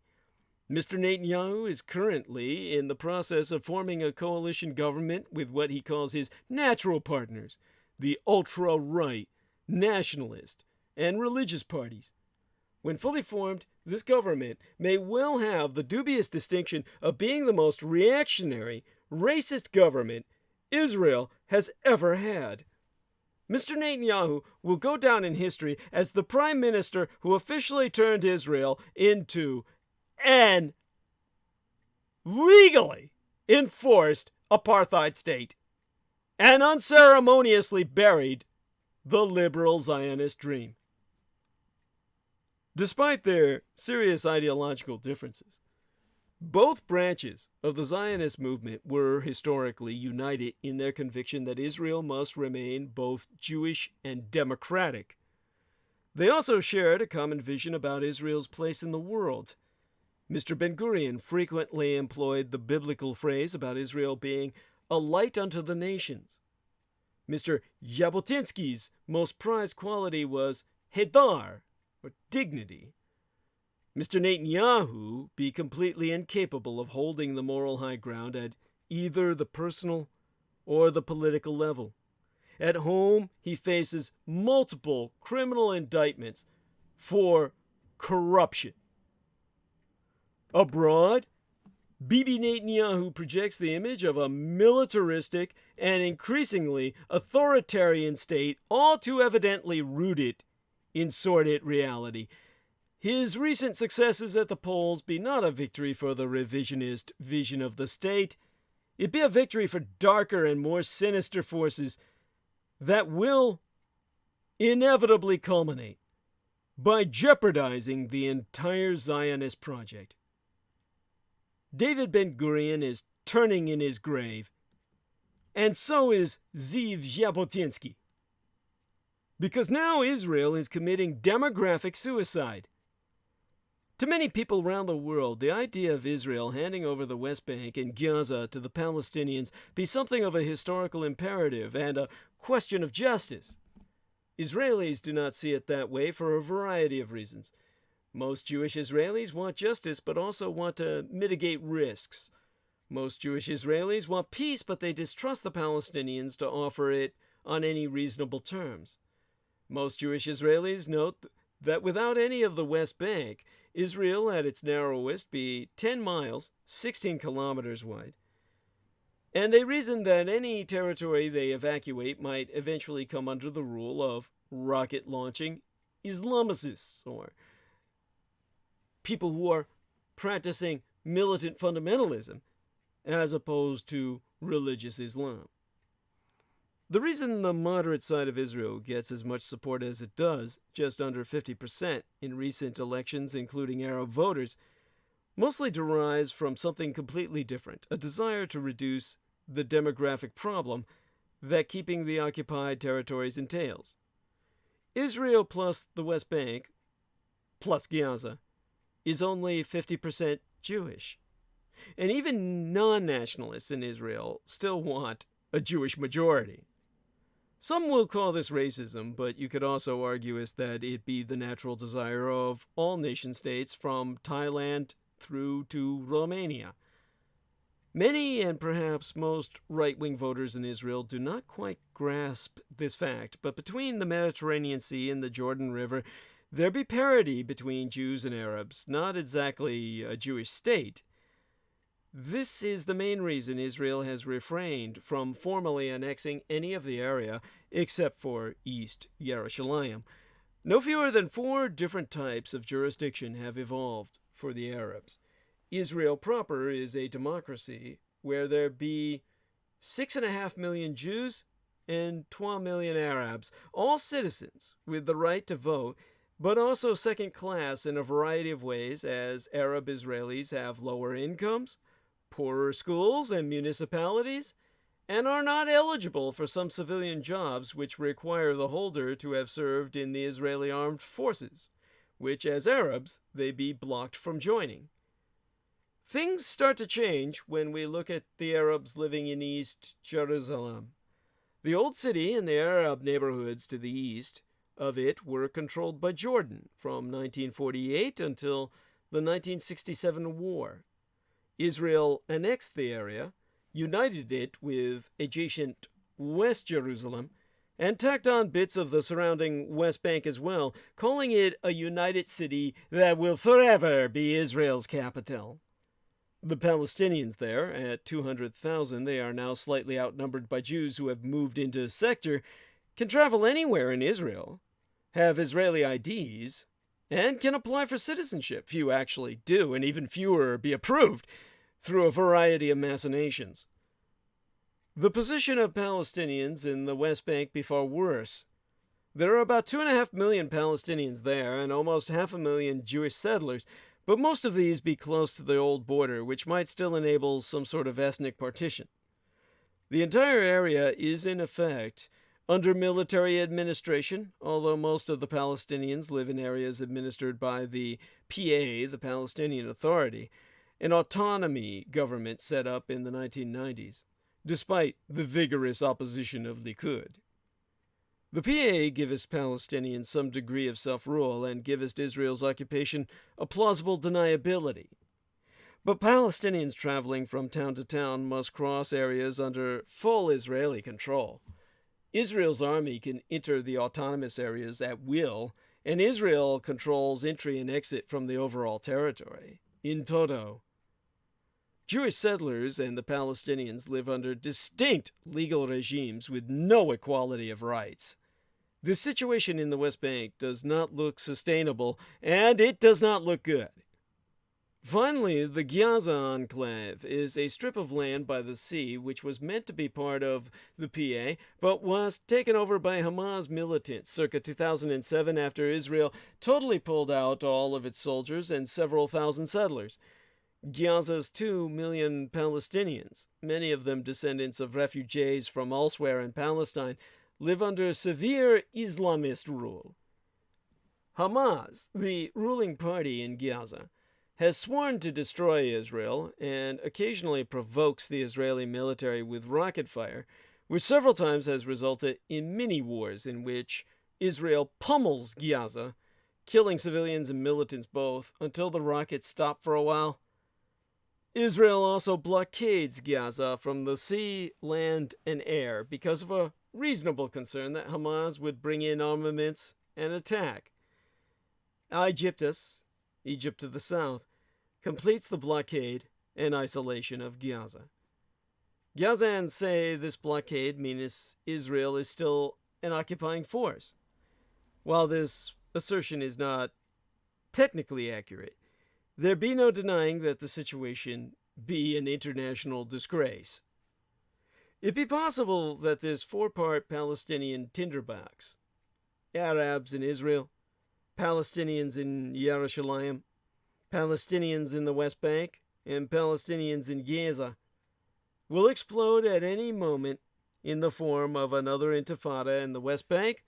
Mr. Netanyahu is currently in the process of forming a coalition government with what he calls his natural partners, the ultra-right, nationalist, and religious parties. When fully formed, this government may well have the dubious distinction of being the most reactionary, racist government Israel has ever had. Mr. Netanyahu will go down in history as the prime minister who officially turned Israel into an legally enforced apartheid state and unceremoniously buried the liberal Zionist dream. Despite their serious ideological differences, both branches of the Zionist movement were historically united in their conviction that Israel must remain both Jewish and democratic. They also shared a common vision about Israel's place in the world. Mr. Ben-Gurion frequently employed the biblical phrase about Israel being a light unto the nations. Mr. Jabotinsky's most prized quality was hedar, or dignity. Mr. Netanyahu be completely incapable of holding the moral high ground at either the personal or the political level. At home, he faces multiple criminal indictments for corruption. Abroad, Bibi Netanyahu projects the image of a militaristic and increasingly authoritarian state, all too evidently rooted in sordid reality. His recent successes at the polls be not a victory for the revisionist vision of the state. It be a victory for darker and more sinister forces that will inevitably culminate by jeopardizing the entire Zionist project. David Ben-Gurion is turning in his grave, and so is Zeev Jabotinsky. Because now Israel is committing demographic suicide. To many people around the world, the idea of Israel handing over the West Bank and Gaza to the Palestinians be something of a historical imperative and a question of justice. Israelis do not see it that way for a variety of reasons. Most Jewish Israelis want justice but also want to mitigate risks. Most Jewish Israelis want peace, but they distrust the Palestinians to offer it on any reasonable terms. Most Jewish Israelis note that without any of the West Bank, Israel at its narrowest be 10 miles, 16 kilometers wide. And they reason that any territory they evacuate might eventually come under the rule of rocket-launching Islamicists, or people who are practicing militant fundamentalism as opposed to religious Islam. The reason the moderate side of Israel gets as much support as it does, just under 50% in recent elections, including Arab voters, mostly derives from something completely different, a desire to reduce the demographic problem that keeping the occupied territories entails. Israel plus the West Bank, plus Gaza, is only 50% Jewish. And even non-nationalists in Israel still want a Jewish majority. Some will call this racism, but you could also argue that it be the natural desire of all nation-states from Thailand through to Romania. Many, and perhaps most, right-wing voters in Israel do not quite grasp this fact, but between the Mediterranean Sea and the Jordan River, there be parity between Jews and Arabs, not exactly a Jewish state. This is the main reason Israel has refrained from formally annexing any of the area except for East Yerushalayim. No fewer than 4 different types of jurisdiction have evolved for the Arabs. Israel proper is a democracy where there be 6.5 million Jews and 12 million Arabs, all citizens with the right to vote, but also second class in a variety of ways, as Arab Israelis have lower incomes, poorer schools and municipalities, and are not eligible for some civilian jobs which require the holder to have served in the Israeli armed forces, which as Arabs they be blocked from joining. Things start to change when we look at the Arabs living in East Jerusalem. The old city and the Arab neighborhoods to the east of it were controlled by Jordan from 1948 until the 1967 war. Israel annexed the area, united it with adjacent West Jerusalem, and tacked on bits of the surrounding West Bank as well, calling it a united city that will forever be Israel's capital. The Palestinians there, at 200,000, they are now slightly outnumbered by Jews who have moved into the sector, can travel anywhere in Israel, have Israeli IDs, and can apply for citizenship. Few actually do, and even fewer be approved, through a variety of machinations. The position of Palestinians in the West Bank be far worse. There are about 2.5 million Palestinians there, and almost 500,000 Jewish settlers, but most of these be close to the old border, which might still enable some sort of ethnic partition. The entire area is, in effect, under military administration, although most of the Palestinians live in areas administered by the PA, the Palestinian Authority, an autonomy government set up in the 1990s, despite the vigorous opposition of Likud. The PA giveth Palestinians some degree of self-rule and giveth Israel's occupation a plausible deniability. But Palestinians traveling from town to town must cross areas under full Israeli control. Israel's army can enter the autonomous areas at will, and Israel controls entry and exit from the overall territory, in toto. Jewish settlers and the Palestinians live under distinct legal regimes with no equality of rights. The situation in the West Bank does not look sustainable, and it does not look good. Finally, the Gaza enclave is a strip of land by the sea which was meant to be part of the PA, but was taken over by Hamas militants circa 2007 after Israel totally pulled out all of its soldiers and several thousand settlers. Gaza's 2 million Palestinians, many of them descendants of refugees from elsewhere in Palestine, live under severe Islamist rule. Hamas, the ruling party in Gaza, has sworn to destroy Israel and occasionally provokes the Israeli military with rocket fire, which several times has resulted in mini-wars in which Israel pummels Gaza, killing civilians and militants both, until the rockets stop for a while. Israel also blockades Gaza from the sea, land, and air because of a reasonable concern that Hamas would bring in armaments and attack. Egyptus, Egypt to the south, completes the blockade and isolation of Gaza. Gazans say this blockade means Israel is still an occupying force. While this assertion is not technically accurate, there be no denying that the situation be an international disgrace. It be possible that this 4-part Palestinian tinderbox, Arabs in Israel, Palestinians in Yerushalayim, Palestinians in the West Bank, and Palestinians in Gaza, will explode at any moment in the form of another intifada in the West Bank,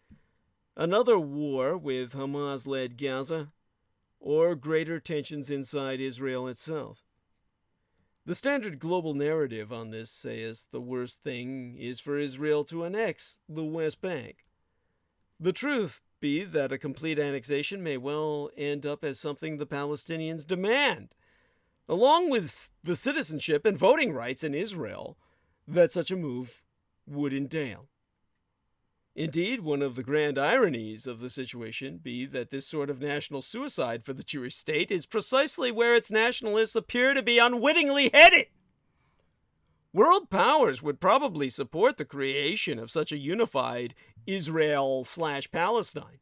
another war with Hamas-led Gaza, or greater tensions inside Israel itself. The standard global narrative on this says the worst thing is for Israel to annex the West Bank. The truth be that a complete annexation may well end up as something the Palestinians demand, along with the citizenship and voting rights in Israel that such a move would entail. Indeed, one of the grand ironies of the situation be that this sort of national suicide for the Jewish state is precisely where its nationalists appear to be unwittingly headed. World powers would probably support the creation of such a unified Israel/Palestine,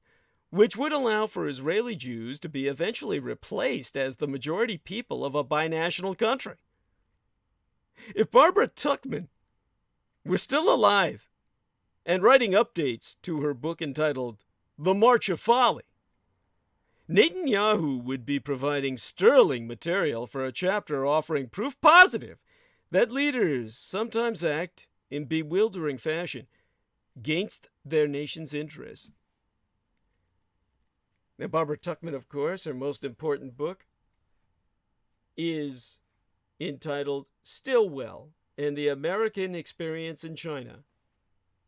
which would allow for Israeli Jews to be eventually replaced as the majority people of a binational country. If Barbara Tuchman were still alive and writing updates to her book entitled The March of Folly, Netanyahu would be providing sterling material for a chapter offering proof positive that leaders sometimes act in bewildering fashion against their nation's interests. Now, Barbara Tuchman, of course, her most important book is entitled Stilwell and the American Experience in China.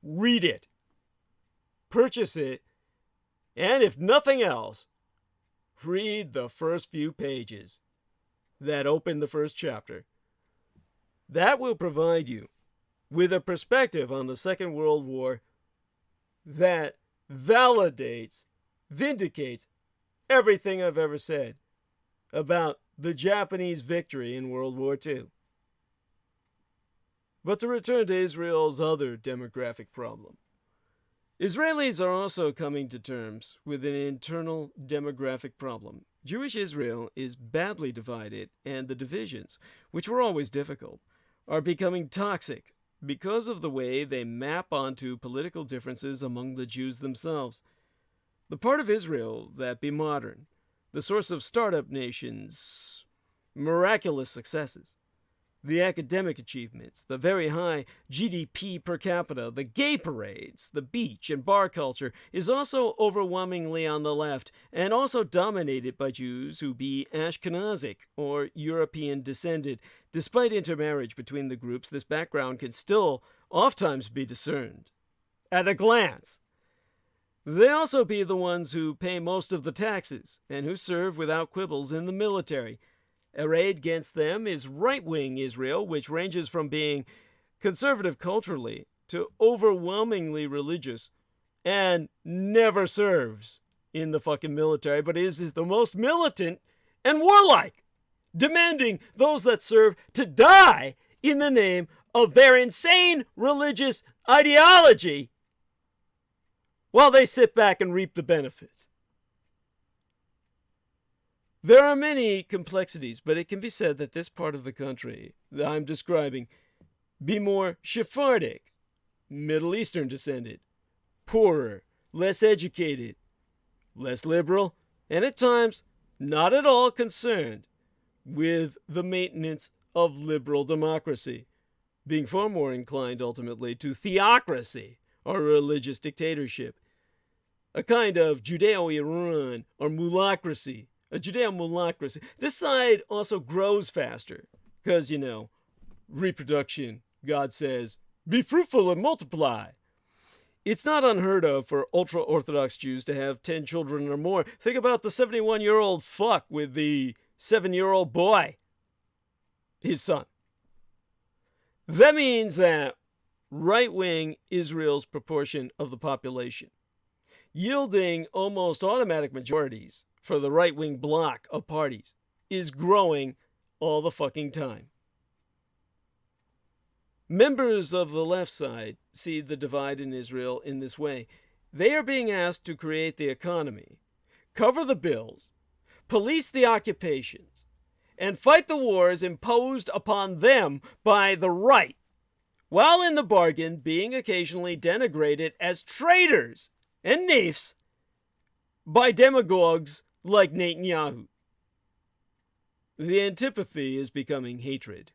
Read it, purchase it, and if nothing else, read the first few pages that open the first chapter. That will provide you with a perspective on the Second World War that validates, vindicates everything I've ever said about the Japanese victory in World War II. But to return to Israel's other demographic problem, Israelis are also coming to terms with an internal demographic problem. Jewish Israel is badly divided, and the divisions, which were always difficult, are becoming toxic because of the way they map onto political differences among the Jews themselves. The part of Israel that be modern, the source of startup nations, miraculous successes, the academic achievements, the very high GDP per capita, the gay parades, the beach and bar culture, is also overwhelmingly on the left and also dominated by Jews who be Ashkenazic or European descended. Despite intermarriage between the groups, this background can still oftentimes be discerned at a glance. They also be the ones who pay most of the taxes and who serve without quibbles in the military. Arrayed against them is right-wing Israel, which ranges from being conservative culturally to overwhelmingly religious and never serves in the fucking military, but is the most militant and warlike, demanding those that serve to die in the name of their insane religious ideology while they sit back and reap the benefits. There are many complexities, but it can be said that this part of the country that I'm describing be more Sephardic, Middle Eastern descended, poorer, less educated, less liberal, and at times not at all concerned with the maintenance of liberal democracy, being far more inclined ultimately to theocracy or religious dictatorship, a kind of Judeo-Iran or mulocracy. A Judeo-mulocracy. This side also grows faster because, reproduction, God says, be fruitful and multiply. It's not unheard of for ultra-Orthodox Jews to have 10 children or more. Think about the 71-year-old fuck with the 7-year-old boy, his son. That means that right-wing Israel's proportion of the population, yielding almost automatic majorities for the right-wing bloc of parties, is growing all the fucking time. Members of the left side see the divide in Israel in this way. They are being asked to create the economy, cover the bills, police the occupations, and fight the wars imposed upon them by the right, while in the bargain being occasionally denigrated as traitors and naifs by demagogues like Netanyahu. The antipathy is becoming hatred.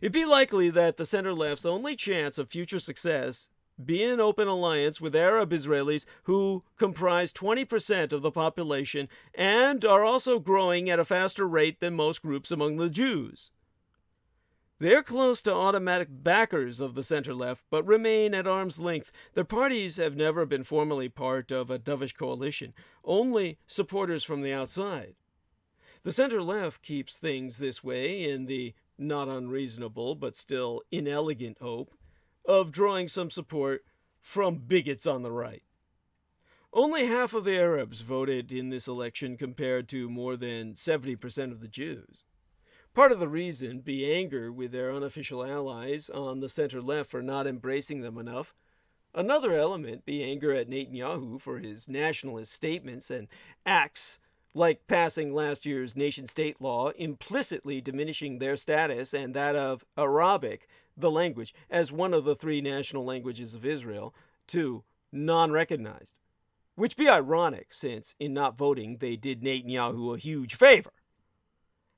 It be likely that the center-left's only chance of future success be an open alliance with Arab Israelis who comprise 20% of the population and are also growing at a faster rate than most groups among the Jews. They're close to automatic backers of the center-left, but remain at arm's length. Their parties have never been formally part of a dovish coalition, only supporters from the outside. The center-left keeps things this way in the not unreasonable but still inelegant hope of drawing some support from bigots on the right. Only half of the Arabs voted in this election compared to more than 70% of the Jews. Part of the reason be anger with their unofficial allies on the center-left for not embracing them enough. Another element be anger at Netanyahu for his nationalist statements and acts like passing last year's nation-state law, implicitly diminishing their status and that of Arabic, the language, as one of the 3 national languages of Israel, to non-recognized. Which be ironic, since in not voting they did Netanyahu a huge favor.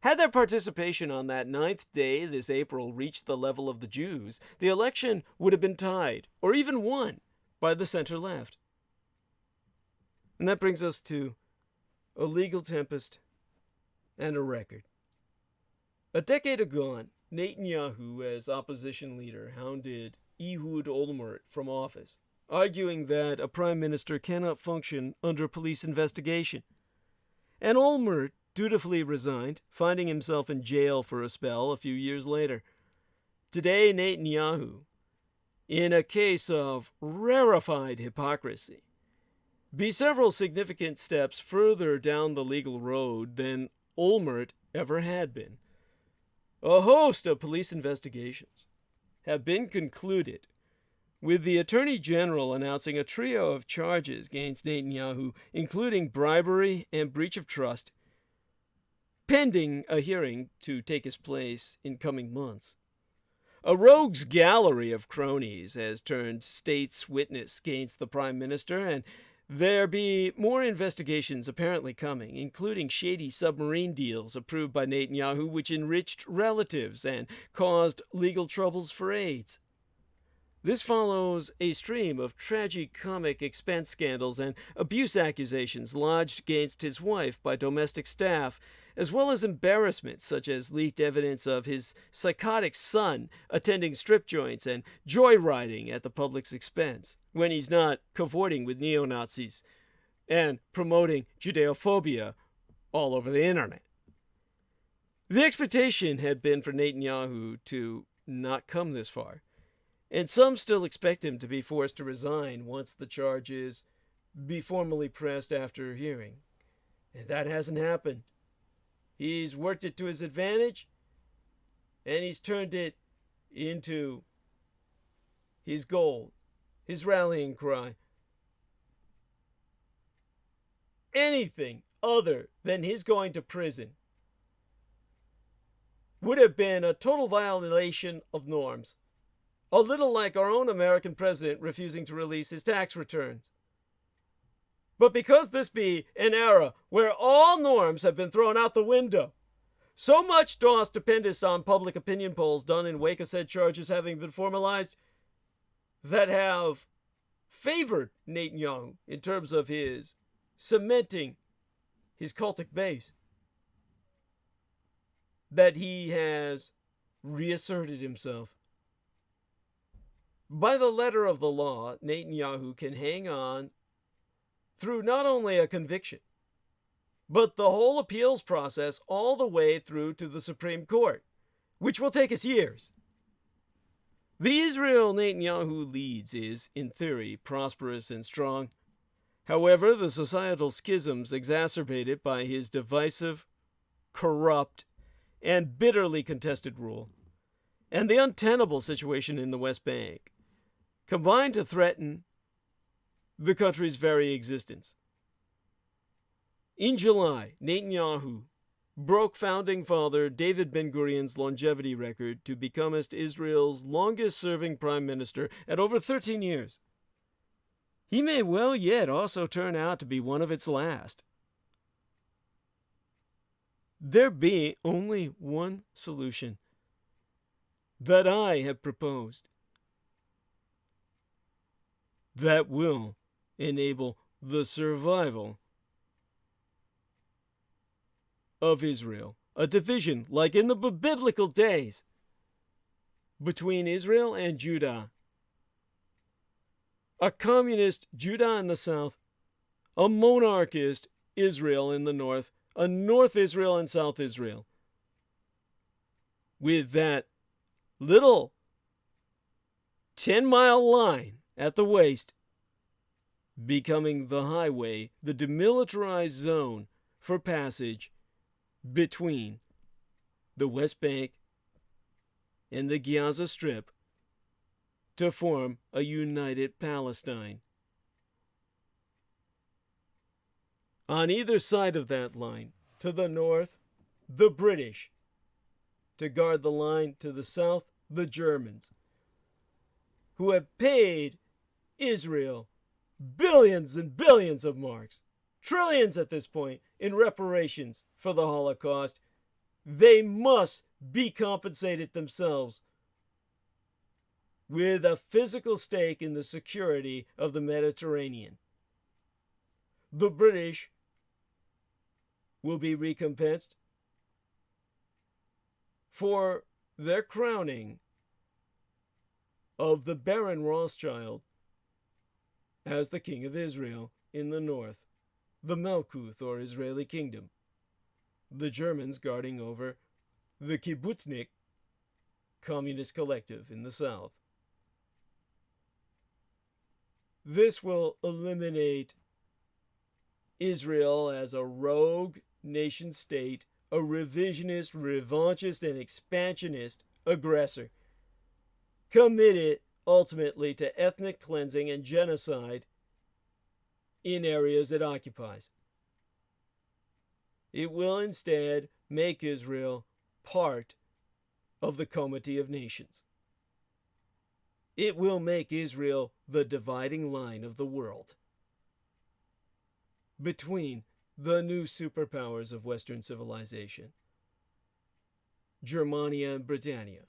Had their participation on that 9th day this April reached the level of the Jews, the election would have been tied, or even won, by the center-left. And that brings us to a legal tempest and a record. A decade ago, Netanyahu, as opposition leader, hounded Ehud Olmert from office, arguing that a prime minister cannot function under police investigation. And Olmert dutifully resigned, finding himself in jail for a spell a few years later. Today, Netanyahu, in a case of rarefied hypocrisy, be several significant steps further down the legal road than Olmert ever had been. A host of police investigations have been concluded, with the Attorney General announcing a trio of charges against Netanyahu, including bribery and breach of trust, pending a hearing to take its place in coming months. A rogues gallery of cronies has turned state's witness against the Prime Minister, and there be more investigations apparently coming, including shady submarine deals approved by Netanyahu which enriched relatives and caused legal troubles for aides. This follows a stream of tragicomic expense scandals and abuse accusations lodged against his wife by domestic staff, as well as embarrassments such as leaked evidence of his psychotic son attending strip joints and joyriding at the public's expense when he's not cavorting with neo-Nazis and promoting Judeaphobia all over the internet. The expectation had been for Netanyahu to not come this far, and some still expect him to be forced to resign once the charges be formally pressed after hearing. And that hasn't happened. He's worked it to his advantage, and he's turned it into his goal, his rallying cry. Anything other than his going to prison would have been a total violation of norms. A little like our own American president refusing to release his tax returns. But because this be an era where all norms have been thrown out the window, so much doth dependence on public opinion polls done in wake of said charges having been formalized that have favored Netanyahu in terms of his cementing his cultic base, that he has reasserted himself. By the letter of the law, Netanyahu can hang on through not only a conviction, but the whole appeals process all the way through to the Supreme Court, which will take us years. The Israel Netanyahu leads is, in theory, prosperous and strong. However, the societal schisms exacerbated by his divisive, corrupt, and bitterly contested rule, and the untenable situation in the West Bank, combine to threaten the country's very existence. In July, Netanyahu broke founding father David Ben-Gurion's longevity record to become Israel's longest-serving prime minister at over 13 years. He may well yet also turn out to be one of its last. There be only one solution that I have proposed that will enable the survival of Israel, a division like in the biblical days between Israel and Judah, a communist Judah in the south, a monarchist Israel in the north, a North Israel and South Israel, with that little 10-mile line at the waist, becoming the highway, the demilitarized zone for passage between the West Bank and the Gaza Strip to form a united Palestine. On either side of that line, to the north, the British. To guard the line to the south, the Germans, who have paid Israel billions and billions of marks, trillions at this point, in reparations for the Holocaust. They must be compensated themselves with a physical stake in the security of the Mediterranean. The British will be recompensed for their crowning of the Baron Rothschild as the King of Israel in the north, the Malkuth or Israeli kingdom, the Germans guarding over the Kibbutznik communist collective in the south. This will eliminate Israel as a rogue nation state, a revisionist, revanchist, and expansionist aggressor, committed ultimately to ethnic cleansing and genocide in areas it occupies. It will instead make Israel part of the Comity of Nations. It will make Israel the dividing line of the world between the new superpowers of Western civilization, Germania and Britannia.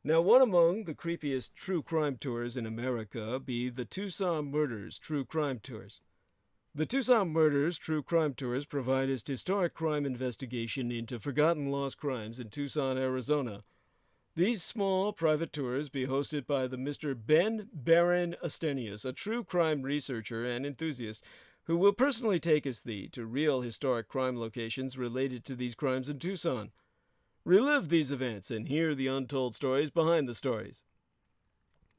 Now, one among the creepiest true crime tours in America be the Tucson Murders True Crime Tours. The Tucson Murders True Crime Tours provide us historic crime investigation into forgotten lost crimes in Tucson, Arizona. These small private tours be hosted by the Mr. Ben Baron Astenius, a true crime researcher and enthusiast, who will personally take us to real historic crime locations related to these crimes in Tucson. Relive these events and hear the untold stories behind the stories.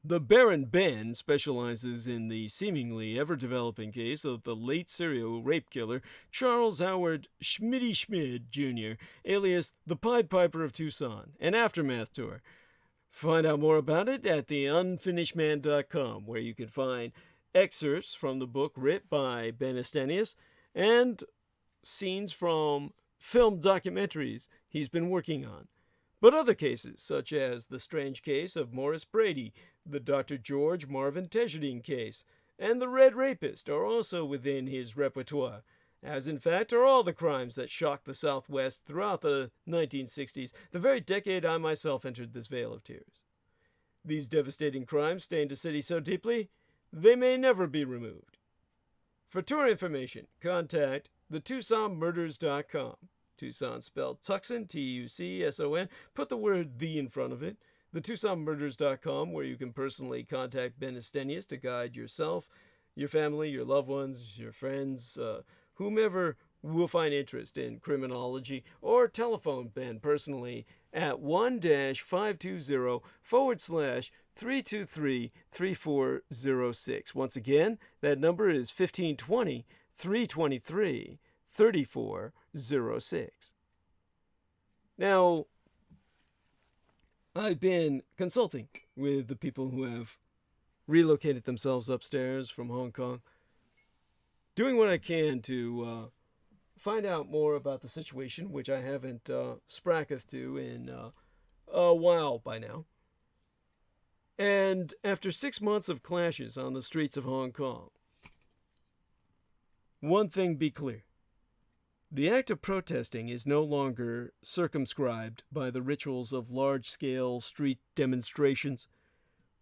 The Baron Ben specializes in the seemingly ever-developing case of the late serial rape killer Charles Howard Schmitty Schmid Jr., alias the Pied Piper of Tucson, an aftermath tour. Find out more about it at theunfinishedman.com, where you can find excerpts from the book written by Ben Astenius and scenes from film documentaries he's been working on. But other cases, such as the strange case of Morris Brady, the Dr. George Marvin Tejadine case, and the Red Rapist, are also within his repertoire, as in fact are all the crimes that shocked the Southwest throughout the 1960s, the very decade I myself entered this vale of tears. These devastating crimes stained a city so deeply, they may never be removed. For tour information, contact theTucsonMurders.com. Tucson spelled Tucson, Tucson. Put the word "the" in front of it. TheTucsonMurders.com, where you can personally contact Ben Astenius to guide yourself, your family, your loved ones, your friends, whomever will find interest in criminology, or telephone Ben personally at 1-520//323-3406. Once again, that number is 1520-323-3406. Now, I've been consulting with the people who have relocated themselves upstairs from Hong Kong, doing what I can to find out more about the situation, which I haven't spracketh to in a while by now. And after 6 months of clashes on the streets of Hong Kong, one thing be clear. The act of protesting is no longer circumscribed by the rituals of large-scale street demonstrations,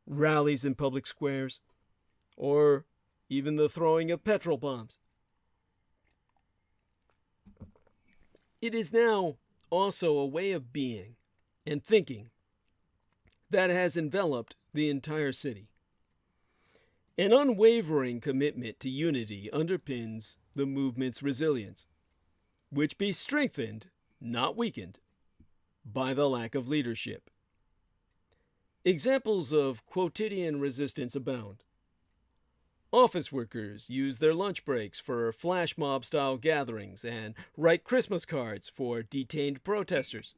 rallies in public squares, or even the throwing of petrol bombs. It is now also a way of being and thinking that has enveloped the entire city. An unwavering commitment to unity underpins the movement's resilience, which be strengthened, not weakened, by the lack of leadership. Examples of quotidian resistance abound. Office workers use their lunch breaks for flash mob-style gatherings and write Christmas cards for detained protesters.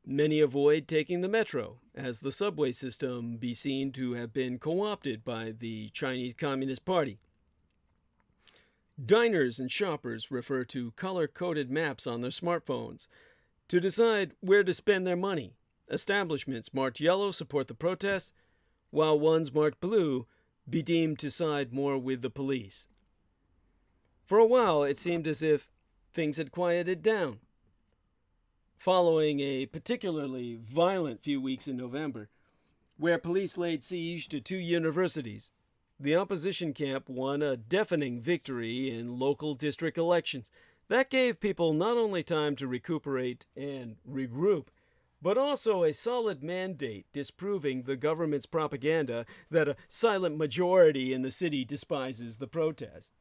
Many avoid taking the metro, as the subway system be seen to have been co-opted by the Chinese Communist Party. Diners and shoppers refer to color-coded maps on their smartphones to decide where to spend their money. Establishments marked yellow support the protests, while ones marked blue be deemed to side more with the police. For a while, it seemed as if things had quieted down. Following a particularly violent few weeks in November, where police laid siege to 2 universities, the opposition camp won a deafening victory in local district elections. That gave people not only time to recuperate and regroup, but also a solid mandate disproving the government's propaganda that a silent majority in the city despises the protest.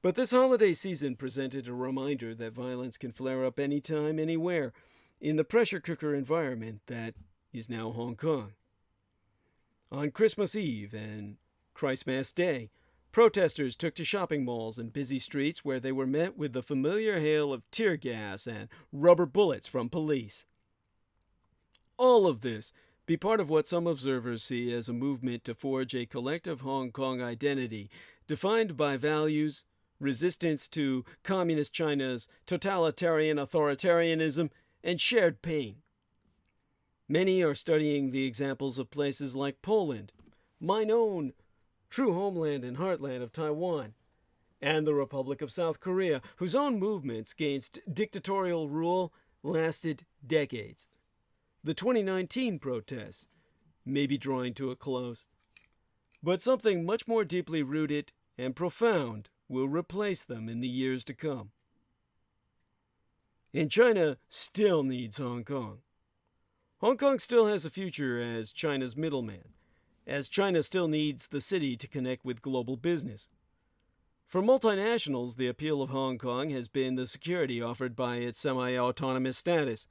But this holiday season presented a reminder that violence can flare up anytime, anywhere, in the pressure cooker environment that is now Hong Kong. On Christmas Eve and Christmas Day, protesters took to shopping malls and busy streets where they were met with the familiar hail of tear gas and rubber bullets from police. All of this be part of what some observers see as a movement to forge a collective Hong Kong identity defined by values, resistance to Communist China's totalitarian authoritarianism, and shared pain. Many are studying the examples of places like Poland, mine own true homeland and heartland of Taiwan, and the Republic of South Korea, whose own movements against dictatorial rule lasted decades. The 2019 protests may be drawing to a close, but something much more deeply rooted and profound will replace them in the years to come. And China still needs Hong Kong. Hong Kong still has a future as China's middleman, as China still needs the city to connect with global business. For multinationals, the appeal of Hong Kong has been the security offered by its semi-autonomous status.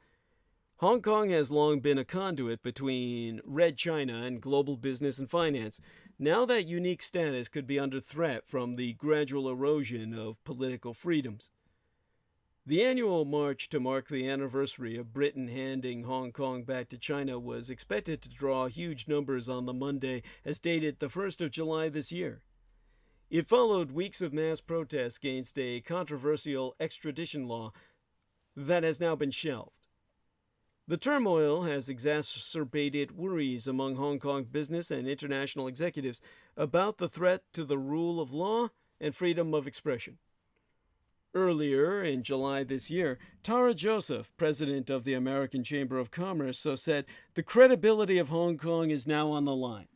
Hong Kong has long been a conduit between Red China and global business and finance. Now that unique status could be under threat from the gradual erosion of political freedoms. The annual march to mark the anniversary of Britain handing Hong Kong back to China was expected to draw huge numbers on the Monday as dated the 1st of July this year. It followed weeks of mass protests against a controversial extradition law that has now been shelved. The turmoil has exacerbated worries among Hong Kong business and international executives about the threat to the rule of law and freedom of expression. Earlier in July this year, Tara Joseph, president of the American Chamber of Commerce, so said, "The credibility of Hong Kong is now on the line."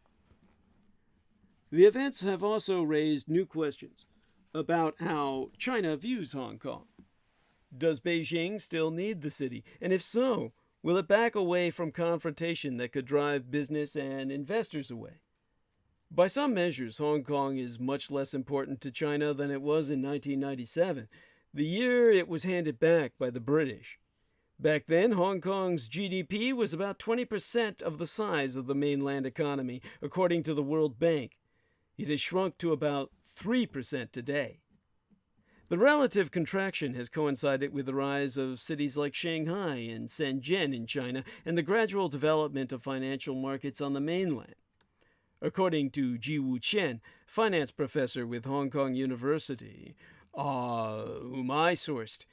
The events have also raised new questions about how China views Hong Kong. Does Beijing still need the city? And if so, will it back away from confrontation that could drive business and investors away? By some measures, Hong Kong is much less important to China than it was in 1997, the year it was handed back by the British. Back then, Hong Kong's GDP was about 20% of the size of the mainland economy, according to the World Bank. It has shrunk to about 3% today. The relative contraction has coincided with the rise of cities like Shanghai and Shenzhen in China and the gradual development of financial markets on the mainland. According to Ji-Wu Chen, finance professor with Hong Kong University, whom I sourced,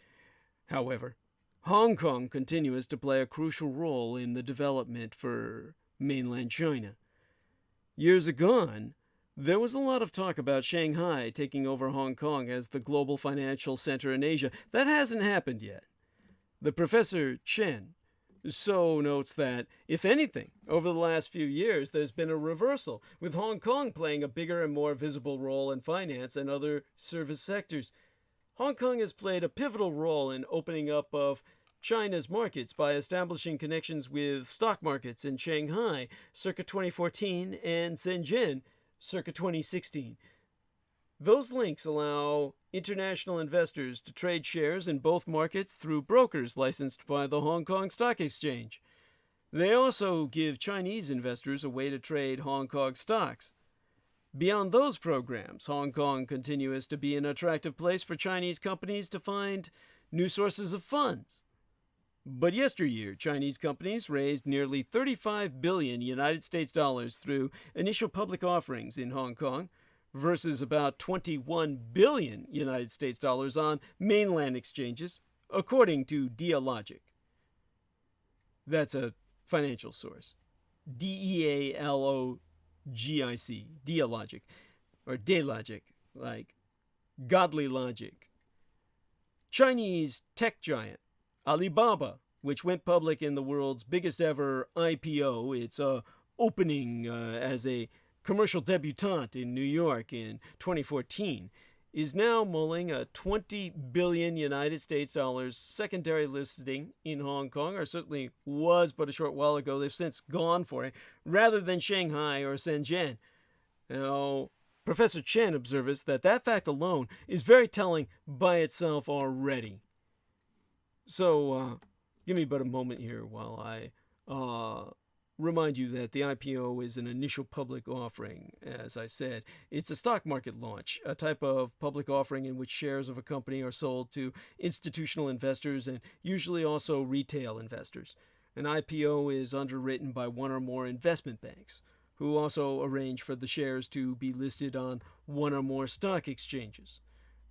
however, Hong Kong continues to play a crucial role in the development for mainland China. Years agone, there was a lot of talk about Shanghai taking over Hong Kong as the global financial center in Asia. That hasn't happened yet. The Professor Chen so notes that, if anything, over the last few years, there's been a reversal, with Hong Kong playing a bigger and more visible role in finance and other service sectors. Hong Kong has played a pivotal role in opening up of China's markets by establishing connections with stock markets in Shanghai circa 2014 and Shenzhen circa 2016. Those links allow international investors to trade shares in both markets through brokers licensed by the Hong Kong Stock Exchange. They also give Chinese investors a way to trade Hong Kong stocks. Beyond those programs, Hong Kong continues to be an attractive place for Chinese companies to find new sources of funds. But yesteryear, Chinese companies raised nearly 35 billion United States dollars through initial public offerings in Hong Kong, versus about 21 billion United States dollars on mainland exchanges, according to Dealogic. That's a financial source. DEALOGIC, Dealogic, or Dealogic, like godly logic. Chinese tech giant Alibaba, which went public in the world's biggest ever IPO, its opening as a commercial debutante in New York in 2014, is now mulling a 20 billion United States dollars secondary listing in Hong Kong, or certainly was but a short while ago. They've since gone for it, rather than Shanghai or Shenzhen. Now, Professor Chen observes that fact alone is very telling by itself already. So, give me but a moment here while I remind you that the IPO is an initial public offering. As I said, it's a stock market launch, a type of public offering in which shares of a company are sold to institutional investors and usually also retail investors. An IPO is underwritten by one or more investment banks, who also arrange for the shares to be listed on one or more stock exchanges.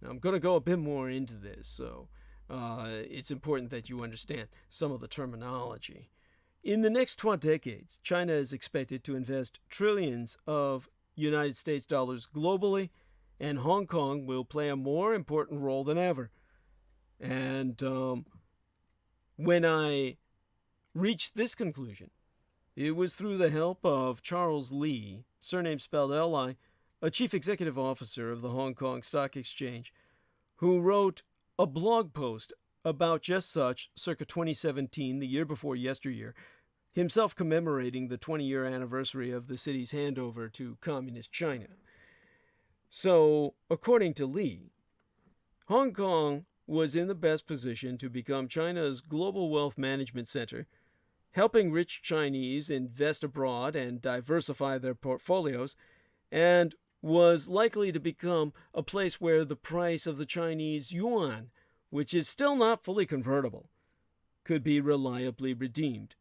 Now, I'm going to go a bit more into this, so it's important that you understand some of the terminology. In the next 20 decades, China is expected to invest trillions of United States dollars globally, and Hong Kong will play a more important role than ever. And when I reached this conclusion, it was through the help of Charles Li, surname spelled Li, a chief executive officer of the Hong Kong Stock Exchange, who wrote a blog post about just such circa 2017, the year before yesteryear, himself commemorating the 20-year anniversary of the city's handover to Communist China. So, according to Li, Hong Kong was in the best position to become China's global wealth management center, helping rich Chinese invest abroad and diversify their portfolios, and was likely to become a place where the price of the Chinese yuan, which is still not fully convertible, could be reliably redeemed.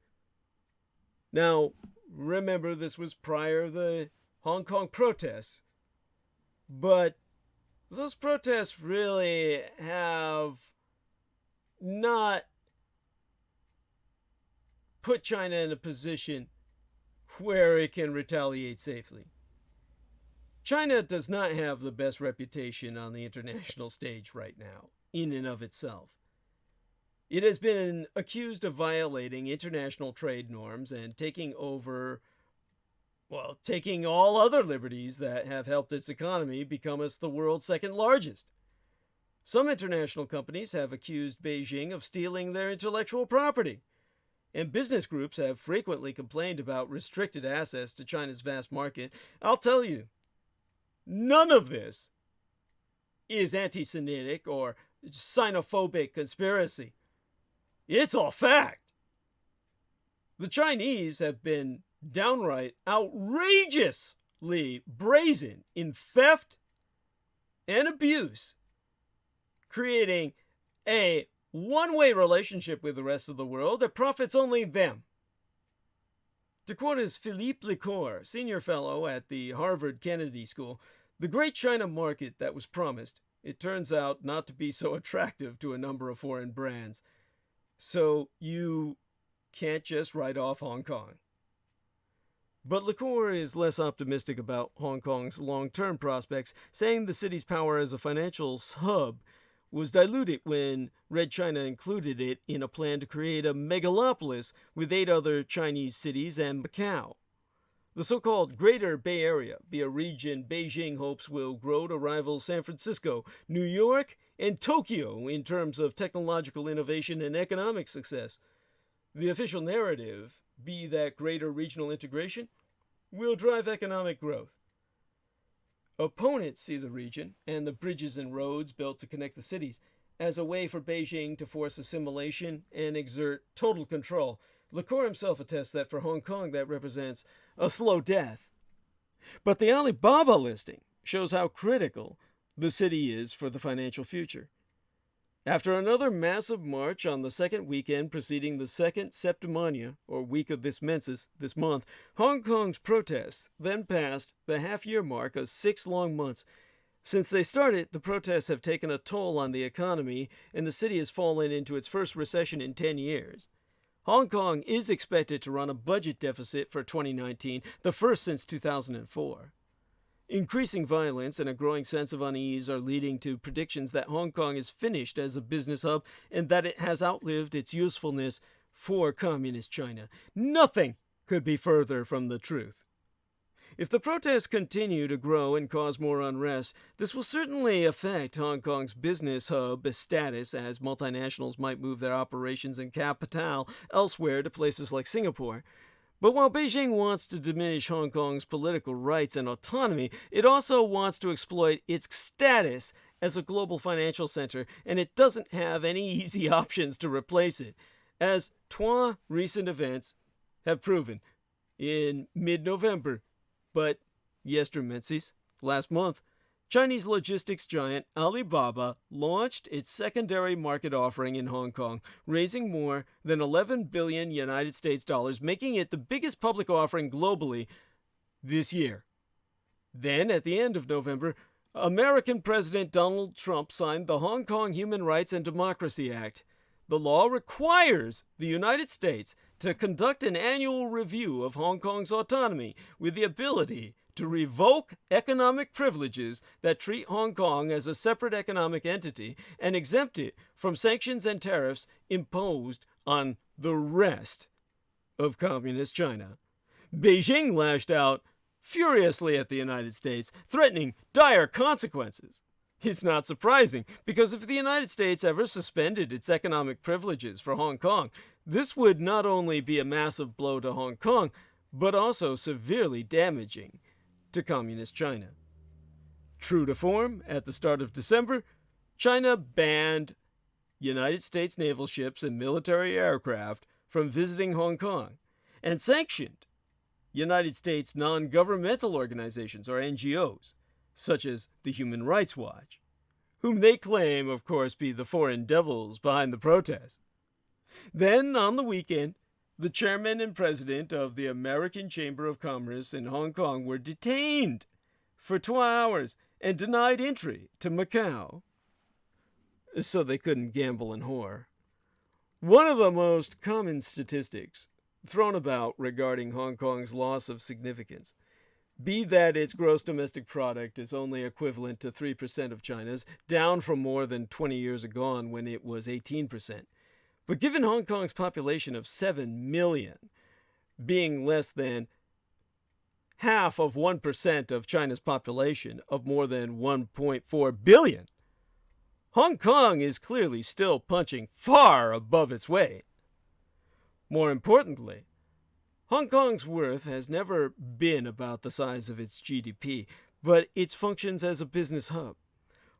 Now, remember, this was prior to the Hong Kong protests, but those protests really have not put China in a position where it can retaliate safely. China does not have the best reputation on the international stage right now, in and of itself. It has been accused of violating international trade norms and taking all other liberties that have helped its economy become the world's second largest. Some international companies have accused Beijing of stealing their intellectual property, and business groups have frequently complained about restricted access to China's vast market. I'll tell you, none of this is anti-Semitic or xenophobic conspiracy. It's all fact. The Chinese have been downright outrageously brazen in theft and abuse, creating a one-way relationship with the rest of the world that profits only them. To quote as Philippe Lecour, senior fellow at the Harvard Kennedy School, the great China market that was promised, it turns out not to be so attractive to a number of foreign brands. So you can't just write off Hong Kong. But Lecour is less optimistic about Hong Kong's long-term prospects, saying the city's power as a financial hub was diluted when Red China included it in a plan to create a megalopolis with 8 other Chinese cities and Macau. The so-called Greater Bay Area be a region Beijing hopes will grow to rival San Francisco, New York, and Tokyo in terms of technological innovation and economic success. The official narrative be that greater regional integration will drive economic growth. Opponents see the region and the bridges and roads built to connect the cities as a way for Beijing to force assimilation and exert total control, Licor himself attests that for Hong Kong that represents a slow death. But the Alibaba listing shows how critical the city is for the financial future. After another massive march on the second weekend preceding the second Septimania, or week of this mensis, this month, Hong Kong's protests then passed the half-year mark of 6 long months. Since they started, the protests have taken a toll on the economy, and the city has fallen into its first recession in 10 years. Hong Kong is expected to run a budget deficit for 2019, the first since 2004. Increasing violence and a growing sense of unease are leading to predictions that Hong Kong is finished as a business hub and that it has outlived its usefulness for Communist China. Nothing could be further from the truth. If the protests continue to grow and cause more unrest, this will certainly affect Hong Kong's business hub status, as multinationals might move their operations and capital elsewhere to places like Singapore. But while Beijing wants to diminish Hong Kong's political rights and autonomy, it also wants to exploit its status as a global financial center, and it doesn't have any easy options to replace it, as trois recent events have proven. In mid-November, but yesterday, last month, Chinese logistics giant Alibaba launched its secondary market offering in Hong Kong, raising more than 11 billion United States dollars, making it the biggest public offering globally this year. Then, at the end of November, American President Donald Trump signed the Hong Kong Human Rights and Democracy Act. The law requires the United States to conduct an annual review of Hong Kong's autonomy with the ability to revoke economic privileges that treat Hong Kong as a separate economic entity and exempt it from sanctions and tariffs imposed on the rest of Communist China. Beijing lashed out furiously at the United States, threatening dire consequences. It's not surprising, because if the United States ever suspended its economic privileges for Hong Kong, this would not only be a massive blow to Hong Kong, but also severely damaging to Communist China. True to form, at the start of December, China banned United States naval ships and military aircraft from visiting Hong Kong and sanctioned United States non-governmental organizations, or NGOs, such as the Human Rights Watch, whom they claim, of course, be the foreign devils behind the protests. Then, on the weekend, the chairman and president of the American Chamber of Commerce in Hong Kong were detained for 2 hours and denied entry to Macau, so they couldn't gamble and whore. One of the most common statistics thrown about regarding Hong Kong's loss of significance, be that its gross domestic product is only equivalent to 3% of China's, down from more than 20 years ago when it was 18%. But given Hong Kong's population of 7 million, being less than half of 1% of China's population of more than 1.4 billion, Hong Kong is clearly still punching far above its weight. More importantly, Hong Kong's worth has never been about the size of its GDP, but its functions as a business hub.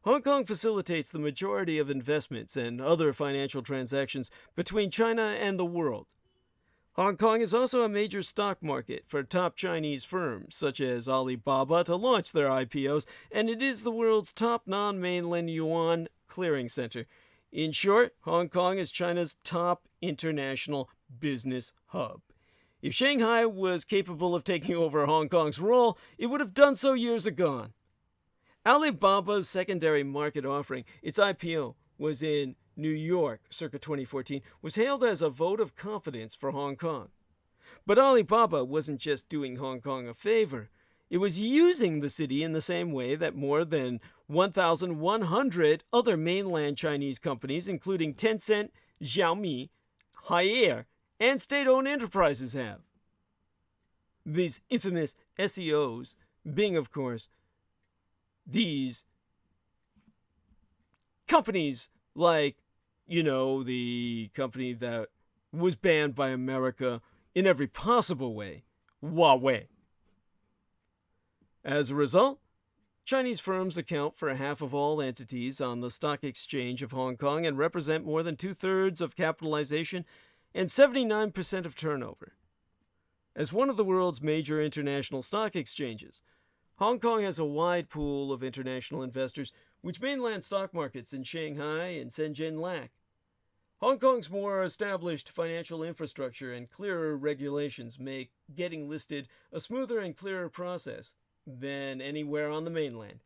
Hong Kong facilitates the majority of investments and other financial transactions between China and the world. Hong Kong is also a major stock market for top Chinese firms, such as Alibaba, to launch their IPOs, and it is the world's top non-mainland yuan clearing center. In short, Hong Kong is China's top international business hub. If Shanghai was capable of taking over Hong Kong's role, it would have done so years ago. Alibaba's secondary market offering, its IPO, was in New York circa 2014, was hailed as a vote of confidence for Hong Kong. But Alibaba wasn't just doing Hong Kong a favor. It was using the city in the same way that more than 1,100 other mainland Chinese companies, including Tencent, Xiaomi, RÆPIÈR, and state-owned enterprises have. These infamous SEOs being, of course, these companies like, the company that was banned by America in every possible way, Huawei. As a result, Chinese firms account for half of all entities on the stock exchange of Hong Kong and represent more than 2/3 of capitalization and 79% of turnover. As one of the world's major international stock exchanges, Hong Kong has a wide pool of international investors, which mainland stock markets in Shanghai and Shenzhen lack. Hong Kong's more established financial infrastructure and clearer regulations make getting listed a smoother and clearer process than anywhere on the mainland.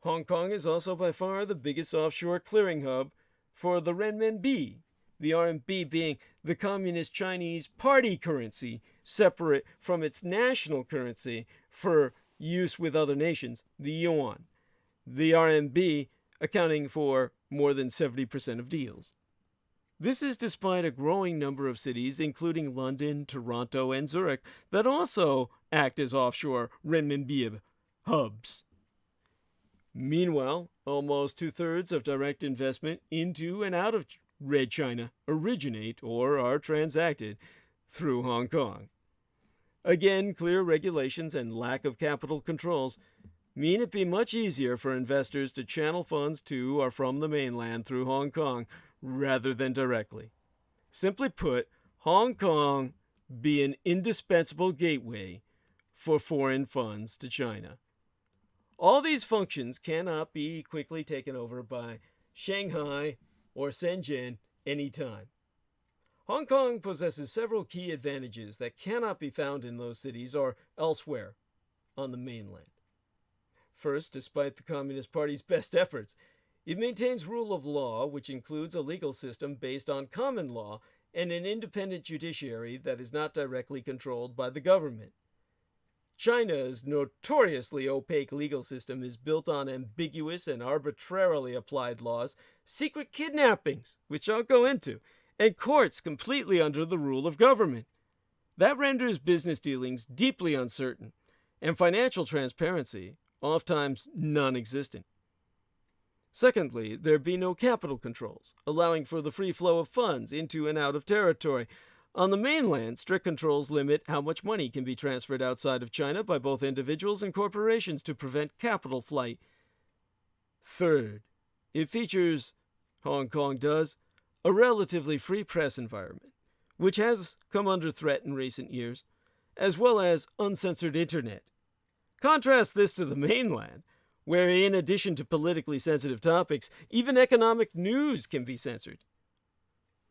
Hong Kong is also by far the biggest offshore clearing hub for the renminbi, the RMB being the Communist Chinese party currency separate from its national currency for use with other nations, the yuan. The RMB accounting for more than 70% of deals. This is despite a growing number of cities, including London, Toronto, and Zurich, that also act as offshore renminbi hubs. Meanwhile, almost 2/3 of direct investment into and out of Red China originate or are transacted through Hong Kong. Again, clear regulations and lack of capital controls mean it be much easier for investors to channel funds to or from the mainland through Hong Kong rather than directly. Simply put, Hong Kong be an indispensable gateway for foreign funds to China. All these functions cannot be quickly taken over by Shanghai or Shenzhen anytime. Hong Kong possesses several key advantages that cannot be found in those cities or elsewhere on the mainland. First, despite the Communist Party's best efforts, it maintains rule of law, which includes a legal system based on common law and an independent judiciary that is not directly controlled by the government. China's notoriously opaque legal system is built on ambiguous and arbitrarily applied laws, secret kidnappings, which I'll go into, and courts completely under the rule of government. That renders business dealings deeply uncertain, and financial transparency oftentimes non-existent. Secondly, there be no capital controls, allowing for the free flow of funds into and out of territory. On the mainland, strict controls limit how much money can be transferred outside of China by both individuals and corporations to prevent capital flight. Third, it features, Hong Kong does, a relatively free press environment, which has come under threat in recent years, as well as uncensored internet. Contrast this to the mainland, where in addition to politically sensitive topics, even economic news can be censored.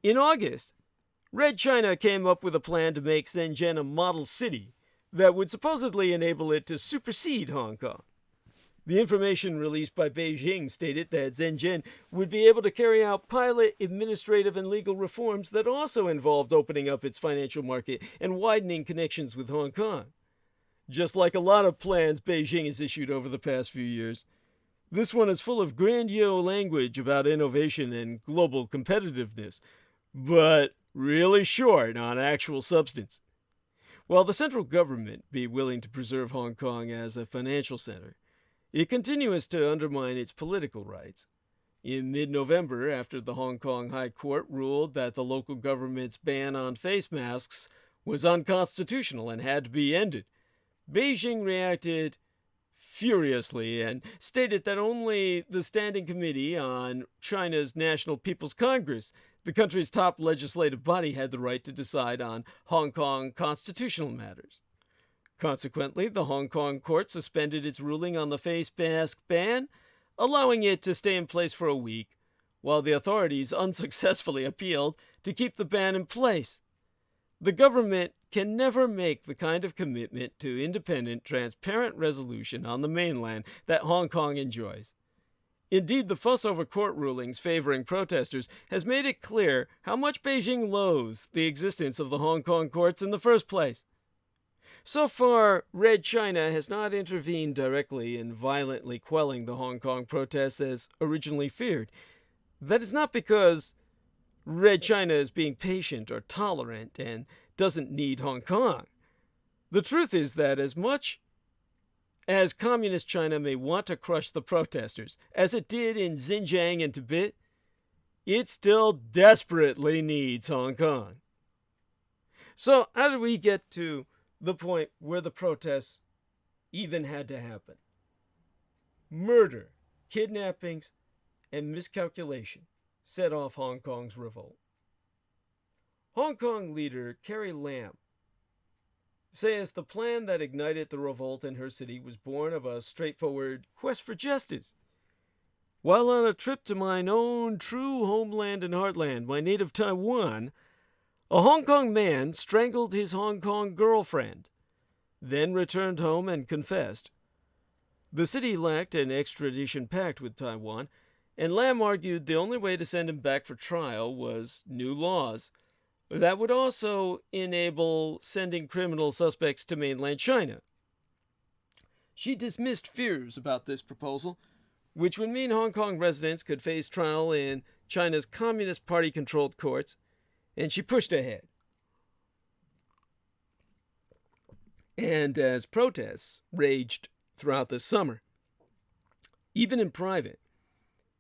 In August, Red China came up with a plan to make Shenzhen a model city that would supposedly enable it to supersede Hong Kong. The information released by Beijing stated that Shenzhen would be able to carry out pilot administrative and legal reforms that also involved opening up its financial market and widening connections with Hong Kong. Just like a lot of plans Beijing has issued over the past few years, this one is full of grandiose language about innovation and global competitiveness, but really short on actual substance. While the central government be willing to preserve Hong Kong as a financial center, it continues to undermine its political rights. In mid-November, after the Hong Kong High Court ruled that the local government's ban on face masks was unconstitutional and had to be ended, Beijing reacted furiously and stated that only the Standing Committee on China's National People's Congress, the country's top legislative body, had the right to decide on Hong Kong constitutional matters. Consequently, the Hong Kong court suspended its ruling on the face mask ban, allowing it to stay in place for a week, while the authorities unsuccessfully appealed to keep the ban in place. The government can never make the kind of commitment to independent, transparent resolution on the mainland that Hong Kong enjoys. Indeed, the fuss over court rulings favoring protesters has made it clear how much Beijing loathes the existence of the Hong Kong courts in the first place. So far, Red China has not intervened directly in violently quelling the Hong Kong protests as originally feared. That is not because Red China is being patient or tolerant and doesn't need Hong Kong. The truth is that as much as Communist China may want to crush the protesters, as it did in Xinjiang and Tibet, it still desperately needs Hong Kong. So how did we get to the point where the protests even had to happen? Murder, kidnappings, and miscalculation set off Hong Kong's revolt. Hong Kong leader Carrie Lam says the plan that ignited the revolt in her city was born of a straightforward quest for justice. While on a trip to mine own true homeland and heartland, my native Taiwan, a Hong Kong man strangled his Hong Kong girlfriend, then returned home and confessed. The city lacked an extradition pact with Taiwan, and Lam argued the only way to send him back for trial was new laws that would also enable sending criminal suspects to mainland China. She dismissed fears about this proposal, which would mean Hong Kong residents could face trial in China's Communist Party-controlled courts, and she pushed ahead. And as protests raged throughout the summer, even in private,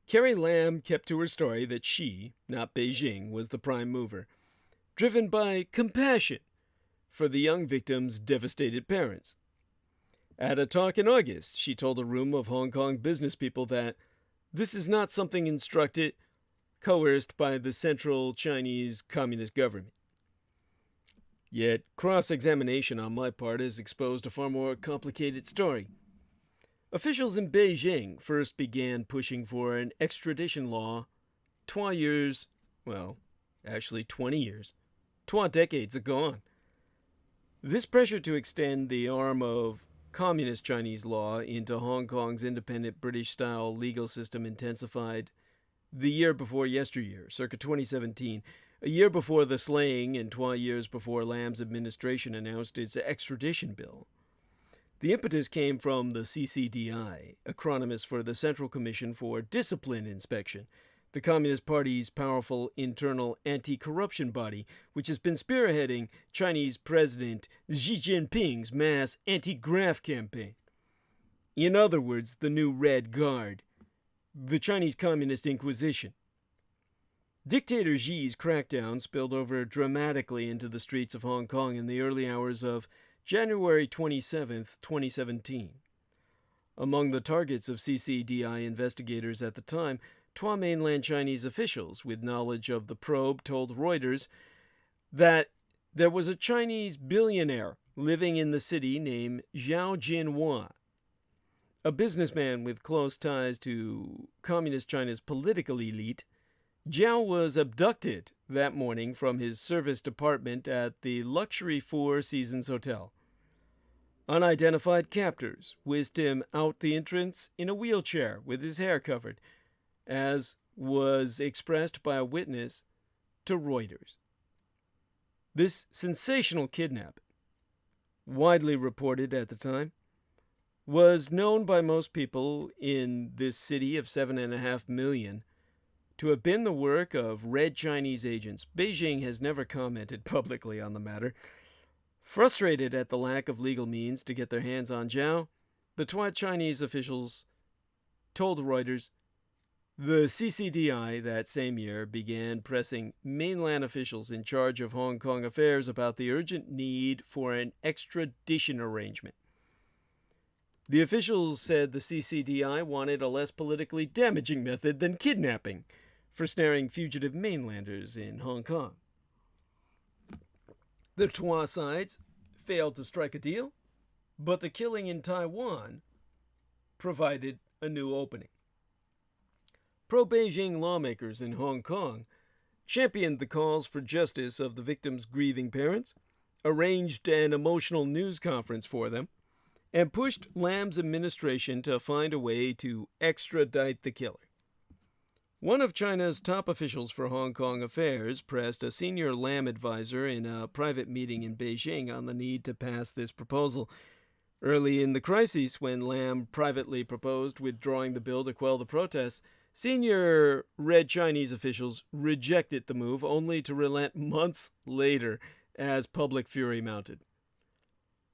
Carrie Lam kept to her story that she, not Beijing, was the prime mover, driven by compassion for the young victim's devastated parents. At a talk in August, she told a room of Hong Kong business people that this is not something instructed, coerced by the Central Chinese Communist government. Yet, cross-examination on my part has exposed a far more complicated story. Officials in Beijing first began pushing for an extradition law 20 years ago. 20 decades ago. This pressure to extend the arm of communist Chinese law into Hong Kong's independent British-style legal system intensified the year before yesteryear, circa 2017, a year before the slaying and 20 years before Lam's administration announced its extradition bill. The impetus came from the CCDI, acronyms for the Central Commission for Discipline Inspection, the Communist Party's powerful internal anti-corruption body, which has been spearheading Chinese President Xi Jinping's mass anti-graft campaign. In other words, the new Red Guard, the Chinese Communist Inquisition. Dictator Xi's crackdown spilled over dramatically into the streets of Hong Kong in the early hours of January 27, 2017. Among the targets of CCDI investigators at the time, 20 mainland Chinese officials with knowledge of the probe told Reuters that there was a Chinese billionaire living in the city named Zhao Jinhua. A businessman with close ties to Communist China's political elite, Zhao was abducted that morning from his service department at the luxury Four Seasons Hotel. Unidentified captors whisked him out the entrance in a wheelchair with his hair covered, as was expressed by a witness to Reuters. This sensational kidnapping, widely reported at the time, was known by most people in this city of 7.5 million to have been the work of Red Chinese agents. Beijing has never commented publicly on the matter. Frustrated at the lack of legal means to get their hands on Zhao, the 20 Chinese officials told Reuters the CCDI that same year began pressing mainland officials in charge of Hong Kong affairs about the urgent need for an extradition arrangement. The officials said the CCDI wanted a less politically damaging method than kidnapping for snaring fugitive mainlanders in Hong Kong. The two sides failed to strike a deal, but the killing in Taiwan provided a new opening. Pro-Beijing lawmakers in Hong Kong championed the calls for justice of the victims' grieving parents, arranged an emotional news conference for them, and pushed Lam's administration to find a way to extradite the killer. One of China's top officials for Hong Kong affairs pressed a senior Lam advisor in a private meeting in Beijing on the need to pass this proposal. Early in the crisis, when Lam privately proposed withdrawing the bill to quell the protests, senior Red Chinese officials rejected the move, only to relent months later as public fury mounted.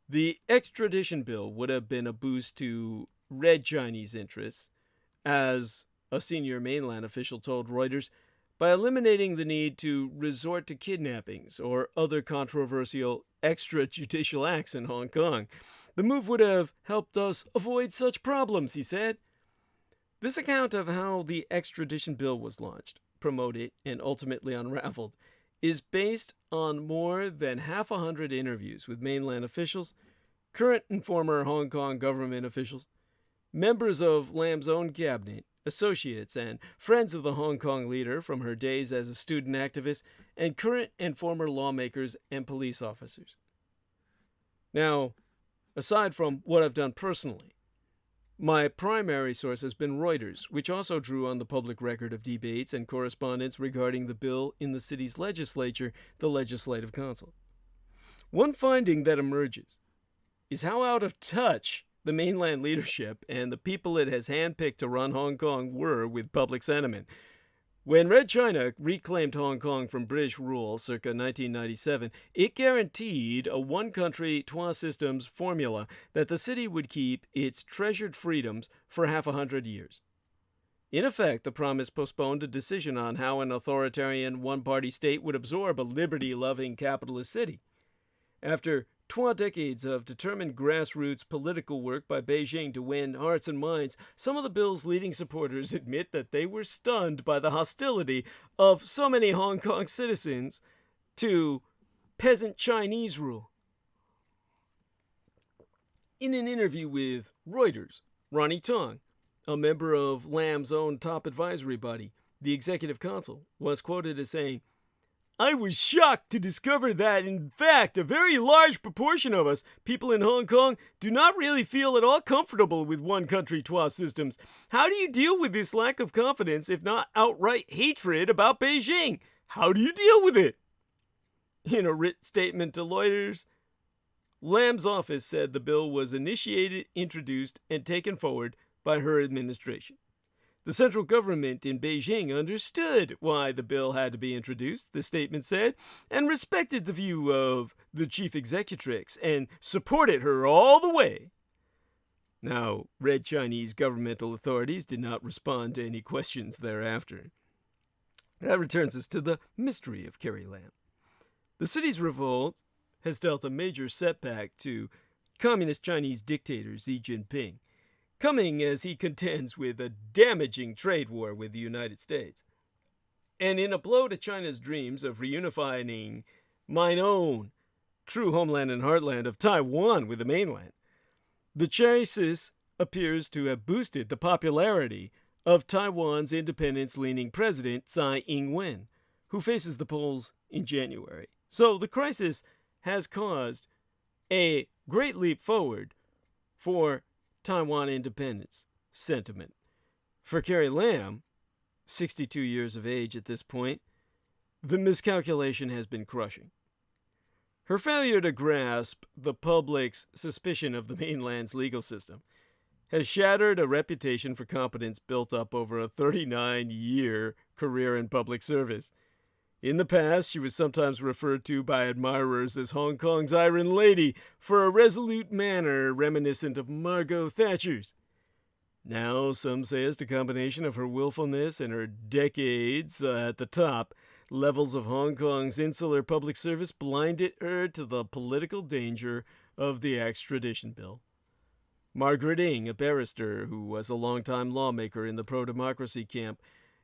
The extradition bill would have been a boost to Red Chinese interests, as a senior mainland official told Reuters, by eliminating the need to resort to kidnappings or other controversial extrajudicial acts in Hong Kong. The move would have helped us avoid such problems, he said. This account of how the extradition bill was launched, promoted, and ultimately unraveled is based on more than half 100 interviews with mainland officials, current and former Hong Kong government officials, members of Lam's own cabinet, associates, and friends of the Hong Kong leader from her days as a student activist, and current and former lawmakers and police officers. Now, aside from what I've done personally, my primary source has been Reuters, which also drew on the public record of debates and correspondence regarding the bill in the city's legislature, the Legislative Council. One finding that emerges is how out of touch the mainland leadership and the people it has handpicked to run Hong Kong were with public sentiment. When Red China reclaimed Hong Kong from British rule circa 1997, it guaranteed a one-country, trois systems formula that the city would keep its treasured freedoms for half 100 years. In effect, the promise postponed a decision on how an authoritarian one-party state would absorb a liberty-loving capitalist city. After 12 decades of determined grassroots political work by Beijing to win hearts and minds, some of the bill's leading supporters admit that they were stunned by the hostility of so many Hong Kong citizens to peasant Chinese rule. In an interview with Reuters, Ronnie Tong, a member of Lam's own top advisory body, the Executive Council, was quoted as saying, "I was shocked to discover that, in fact, a very large proportion of us, people in Hong Kong, do not really feel at all comfortable with one country, trois systems. How do you deal with this lack of confidence, if not outright hatred about Beijing? How do you deal with it?" In a written statement to Reuters, Lam's office said the bill was initiated, introduced, and taken forward by her administration. The central government in Beijing understood why the bill had to be introduced, the statement said, and respected the view of the chief executrix and supported her all the way. Now, Red Chinese governmental authorities did not respond to any questions thereafter. That returns us to the mystery of Carrie Lam. The city's revolt has dealt a major setback to communist Chinese dictator Xi Jinping, coming as he contends with a damaging trade war with the United States. And in a blow to China's dreams of reunifying mine own true homeland and heartland of Taiwan with the mainland, the crisis appears to have boosted the popularity of Taiwan's independence-leaning president Tsai Ing-wen, who faces the polls in January. So the crisis has caused a great leap forward for Taiwan independence sentiment. For Carrie Lam, 62 years of age at this point, the miscalculation has been crushing. Her failure to grasp the public's suspicion of the mainland's legal system has shattered a reputation for competence built up over a 39-year career in public service. In the past, she was sometimes referred to by admirers as Hong Kong's Iron Lady for a resolute manner reminiscent of Margot Thatcher's. Now, some say it's a combination of her willfulness and her decades at the top, levels of Hong Kong's insular public service blinded her to the political danger of the extradition bill. Margaret Ng, a barrister who was a longtime lawmaker in the pro-democracy camp,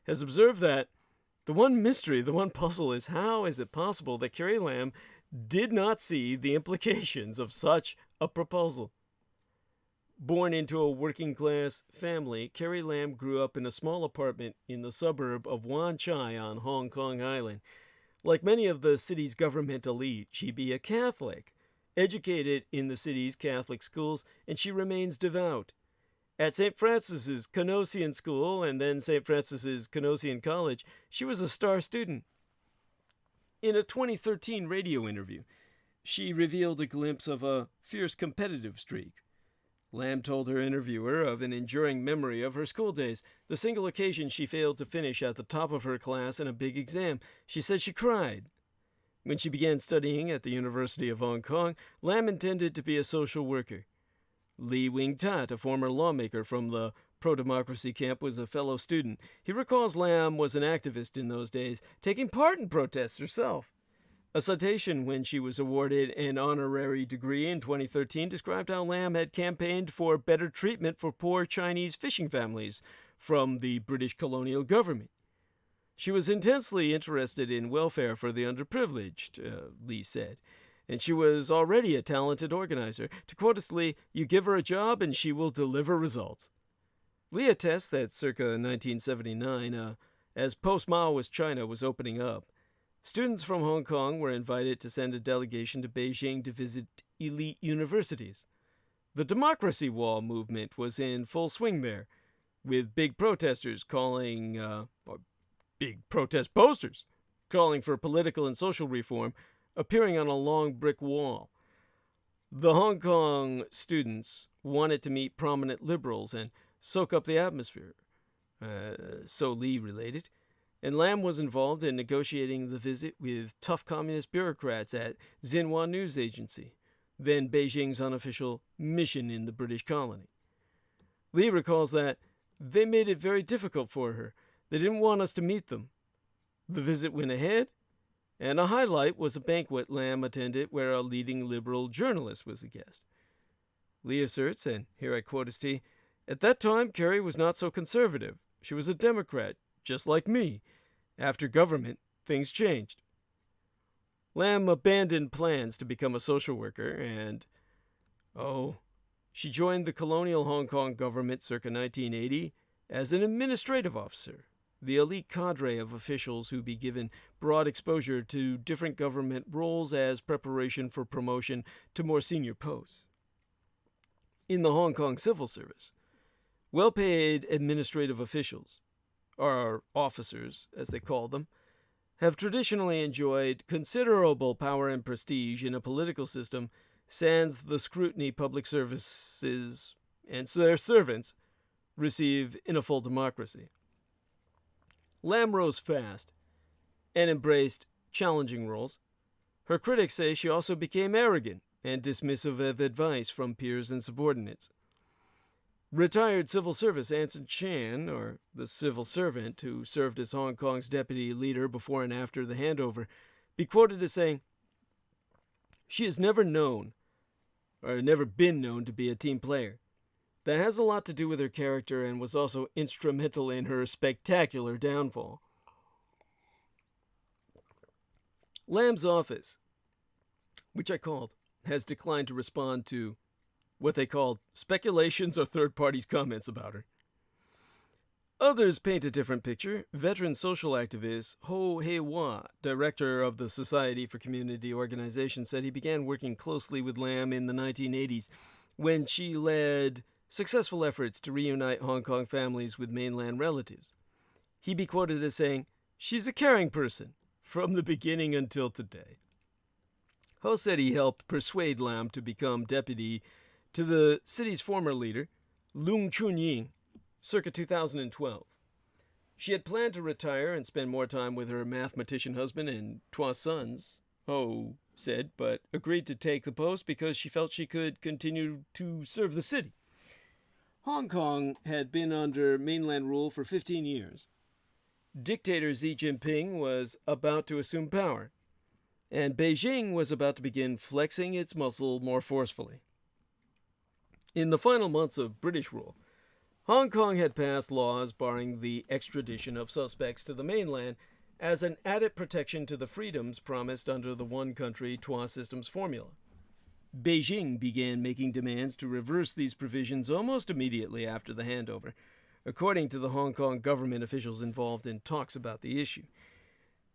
has observed that the one mystery, the one puzzle is how is it possible that Carrie Lam did not see the implications of such a proposal? Born into a working-class family, Carrie Lam grew up in a small apartment in the suburb of Wan Chai on Hong Kong Island. Like many of the city's government elite, she be a Catholic, educated in the city's Catholic schools, and she remains devout. At St. Francis's Canossian School and then St. Francis's Canossian College, she was a star student. In a 2013 radio interview, she revealed a glimpse of a fierce competitive streak. Lam told her interviewer of an enduring memory of her school days, the single occasion she failed to finish at the top of her class in a big exam. She said she cried. When she began studying at the University of Hong Kong, Lam intended to be a social worker. Lee Wing-tat, a former lawmaker from the pro-democracy camp, was a fellow student. He recalls Lam was an activist in those days, taking part in protests herself. A citation when she was awarded an honorary degree in 2013 described how Lam had campaigned for better treatment for poor Chinese fishing families from the British colonial government. She was intensely interested in welfare for the underprivileged, Lee said, and she was already a talented organizer. To quote us, Lee, "You give her a job and she will deliver results." Lee attests that circa 1979, as post-Maoist China was opening up, students from Hong Kong were invited to send a delegation to Beijing to visit elite universities. The Democracy Wall movement was in full swing there, with big protesters big protest posters calling for political and social reform appearing on a long brick wall. The Hong Kong students wanted to meet prominent liberals and soak up the atmosphere, so Lee related, and Lam was involved in negotiating the visit with tough communist bureaucrats at Xinhua News Agency, then Beijing's unofficial mission in the British colony. Lee recalls that they made it very difficult for her. They didn't want us to meet them. The visit went ahead, and a highlight was a banquet Lam attended where a leading liberal journalist was a guest. Lee asserts, and here I quote his T, "At that time, Carrie was not so conservative. She was a Democrat, just like me. After government, things changed." Lam abandoned plans to become a social worker and, she joined the colonial Hong Kong government circa 1980 as an administrative officer, the elite cadre of officials who be given broad exposure to different government roles as preparation for promotion to more senior posts. In the Hong Kong civil service, well-paid administrative officials, or officers as they call them, have traditionally enjoyed considerable power and prestige in a political system sans the scrutiny public services and their servants receive in a full democracy. Lam rose fast and embraced challenging roles. Her critics say she also became arrogant and dismissive of advice from peers and subordinates. Retired civil service Anson Chan, or the civil servant who served as Hong Kong's deputy leader before and after the handover, be quoted as saying, "She has never been known to be a team player. That has a lot to do with her character and was also instrumental in her spectacular downfall." Lam's office, which I called, has declined to respond to what they called speculations or third parties' comments about her. Others paint a different picture. Veteran social activist Ho Hei-Wah, director of the Society for Community Organization, said he began working closely with Lam in the 1980s when she led successful efforts to reunite Hong Kong families with mainland relatives. He be quoted as saying, "She's a caring person from the beginning until today." Ho said he helped persuade Lam to become deputy to the city's former leader, Lung Chunying, circa 2012. She had planned to retire and spend more time with her mathematician husband and 2 sons, Ho said, but agreed to take the post because she felt she could continue to serve the city. Hong Kong had been under mainland rule for 15 years. Dictator Xi Jinping was about to assume power, and Beijing was about to begin flexing its muscle more forcefully. In the final months of British rule, Hong Kong had passed laws barring the extradition of suspects to the mainland as an added protection to the freedoms promised under the one country, 2 systems formula. Beijing began making demands to reverse these provisions almost immediately after the handover, according to the Hong Kong government officials involved in talks about the issue.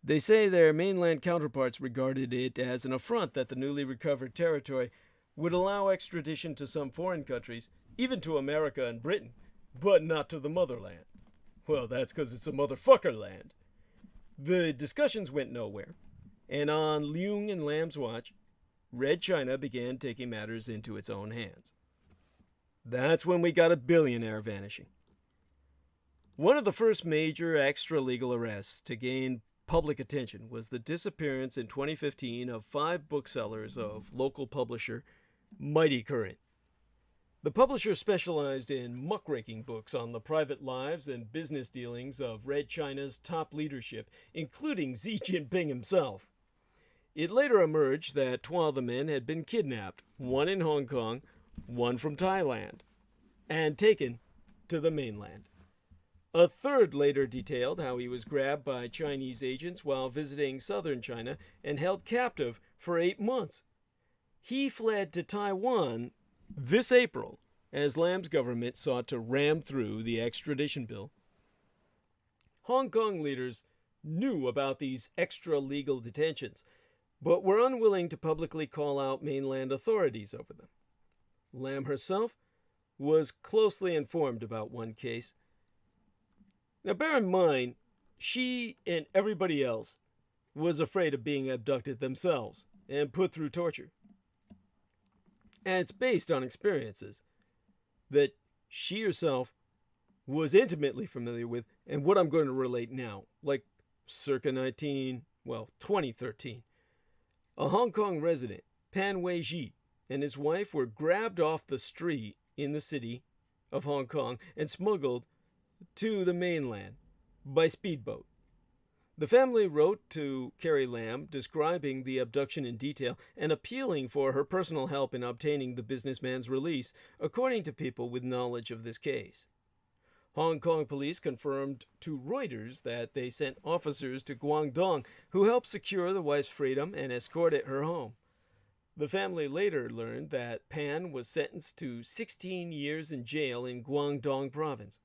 They say their mainland counterparts regarded it as an affront that the newly recovered territory would allow extradition to some foreign countries, even to America and Britain, but not to the motherland. Well, that's because it's a motherfucker land. The discussions went nowhere, and on Leung and Lam's watch, Red China began taking matters into its own hands. That's when we got a billionaire vanishing. One of the first major extra-legal arrests to gain public attention was the disappearance in 2015 of 5 booksellers of local publisher Mighty Current. The publisher specialized in muckraking books on the private lives and business dealings of Red China's top leadership, including Xi Jinping himself. It later emerged that 2 of the men had been kidnapped, 1 in Hong Kong, 1 from Thailand, and taken to the mainland. A third later detailed how he was grabbed by Chinese agents while visiting southern China and held captive for 8 months. He fled to Taiwan this April as Lam's government sought to ram through the extradition bill. Hong Kong leaders knew about these extra-legal detentions, but were unwilling to publicly call out mainland authorities over them. Lam herself was closely informed about one case. Now bear in mind, she and everybody else was afraid of being abducted themselves and put through torture. And it's based on experiences that she herself was intimately familiar with, and what I'm going to relate now, like circa 2013. A Hong Kong resident, Pan Wei-ji, and his wife were grabbed off the street in the city of Hong Kong and smuggled to the mainland by speedboat. The family wrote to Carrie Lam describing the abduction in detail and appealing for her personal help in obtaining the businessman's release, according to people with knowledge of this case. Hong Kong police confirmed to Reuters that they sent officers to Guangdong who helped secure the wife's freedom and escorted her home. The family later learned that Pan was sentenced to 16 years in jail in Guangdong province.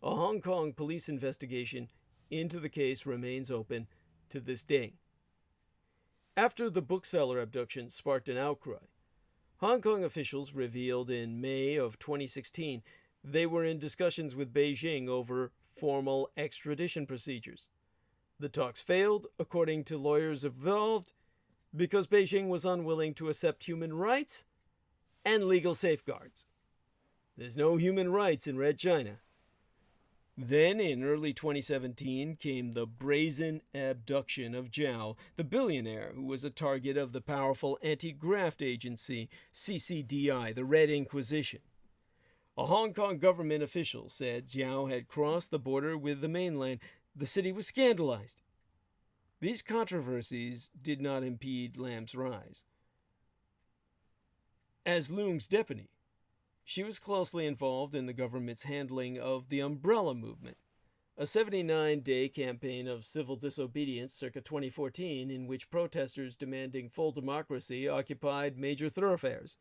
A Hong Kong police investigation into the case remains open to this day. After the bookseller abduction sparked an outcry, Hong Kong officials revealed in May of 2016 they were in discussions with Beijing over formal extradition procedures. The talks failed, according to lawyers involved, because Beijing was unwilling to accept human rights and legal safeguards. There's no human rights in Red China. Then, in early 2017, came the brazen abduction of Zhao, the billionaire who was a target of the powerful anti-graft agency CCDI, the Red Inquisition. A Hong Kong government official said Zhao had crossed the border with the mainland. The city was scandalized. These controversies did not impede Lam's rise. As Leung's deputy, she was closely involved in the government's handling of the Umbrella Movement, a 79-day campaign of civil disobedience circa 2014 in which protesters demanding full democracy occupied major thoroughfares.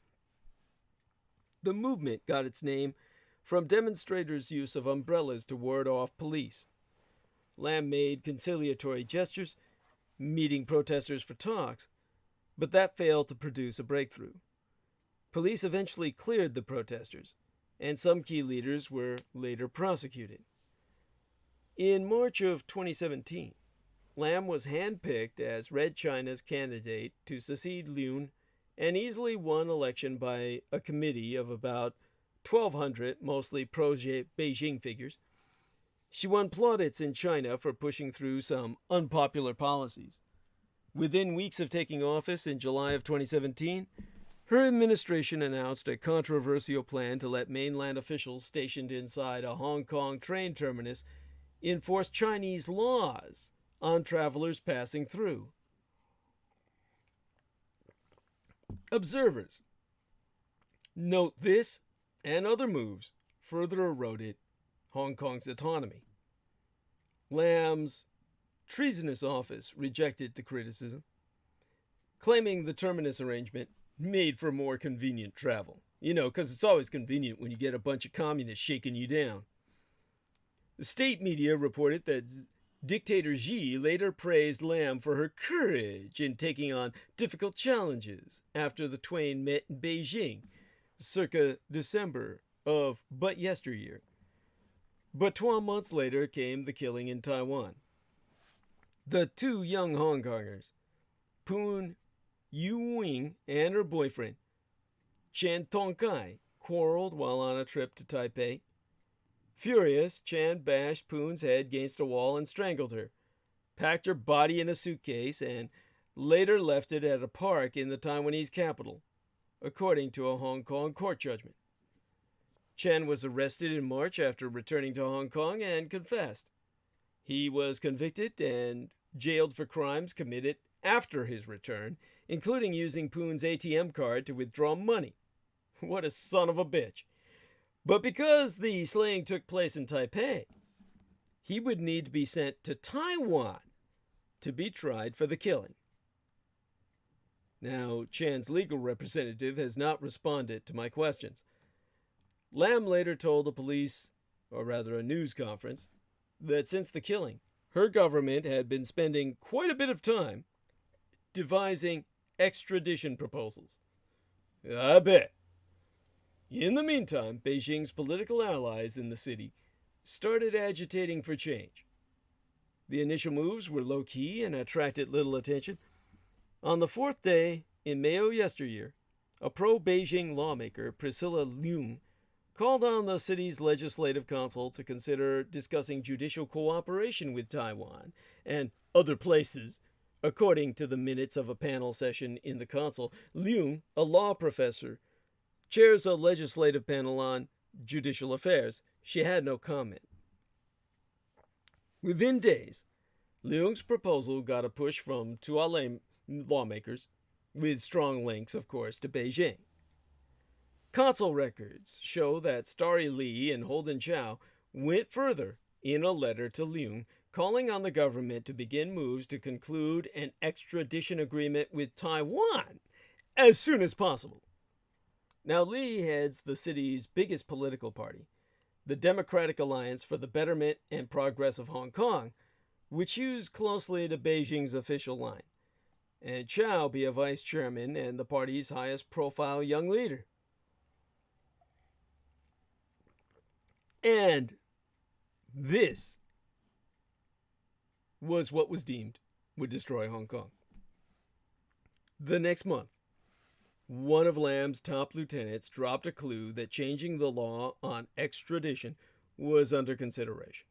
The movement got its name from demonstrators' use of umbrellas to ward off police. Lam made conciliatory gestures, meeting protesters for talks, but that failed to produce a breakthrough. Police eventually cleared the protesters, and some key leaders were later prosecuted. In March of 2017, Lam was handpicked as Red China's candidate to succeed Leung and easily won election by a committee of about 1,200, mostly pro-Beijing figures. She won plaudits in China for pushing through some unpopular policies. Within weeks of taking office in July of 2017, her administration announced a controversial plan to let mainland officials stationed inside a Hong Kong train terminus enforce Chinese laws on travelers passing through. Observers note this and other moves further eroded Hong Kong's autonomy. Lam's treasonous office rejected the criticism, claiming the terminus arrangement made for more convenient travel. You know, because it's always convenient when you get a bunch of communists shaking you down. The state media reported that Dictator Xi later praised Lam for her courage in taking on difficult challenges after the twain met in Beijing, circa December of but yesteryear. But 12 months later came the killing in Taiwan. The two young Hong Kongers, Poon Yu-wing and her boyfriend, Chan Tong-kai, quarreled while on a trip to Taipei. Furious, Chan bashed Poon's head against a wall and strangled her, packed her body in a suitcase, and later left it at a park in the Taiwanese capital, according to a Hong Kong court judgment. Chan was arrested in March after returning to Hong Kong and confessed. He was convicted and jailed for crimes committed after his return, including using Poon's ATM card to withdraw money. What a son of a bitch. But because the slaying took place in Taipei, he would need to be sent to Taiwan to be tried for the killing. Now, Chan's legal representative has not responded to my questions. Lam later told the police, or rather a news conference, that since the killing, her government had been spending quite a bit of time devising extradition proposals. I bet. In the meantime, Beijing's political allies in the city started agitating for change. The initial moves were low-key and attracted little attention. On the fourth day, in Mao yesteryear, a pro-Beijing lawmaker, Priscilla Leung, called on the city's legislative council to consider discussing judicial cooperation with Taiwan and other places. According to the minutes of a panel session in the council, Leung, a law professor, chairs a legislative panel on judicial affairs. She had no comment. Within days, Leung's proposal got a push from Tuolin lawmakers, with strong links, of course, to Beijing. Council records show that Starry Lee and Holden Chow went further in a letter to Leung, calling on the government to begin moves to conclude an extradition agreement with Taiwan as soon as possible. Now, Lee heads the city's biggest political party, the Democratic Alliance for the Betterment and Progress of Hong Kong, which hews closely to Beijing's official line, and Chow be a vice chairman and the party's highest profile young leader. And this was what was deemed would destroy Hong Kong. The next month, one of Lam's top lieutenants dropped a clue that changing the law on extradition was under consideration.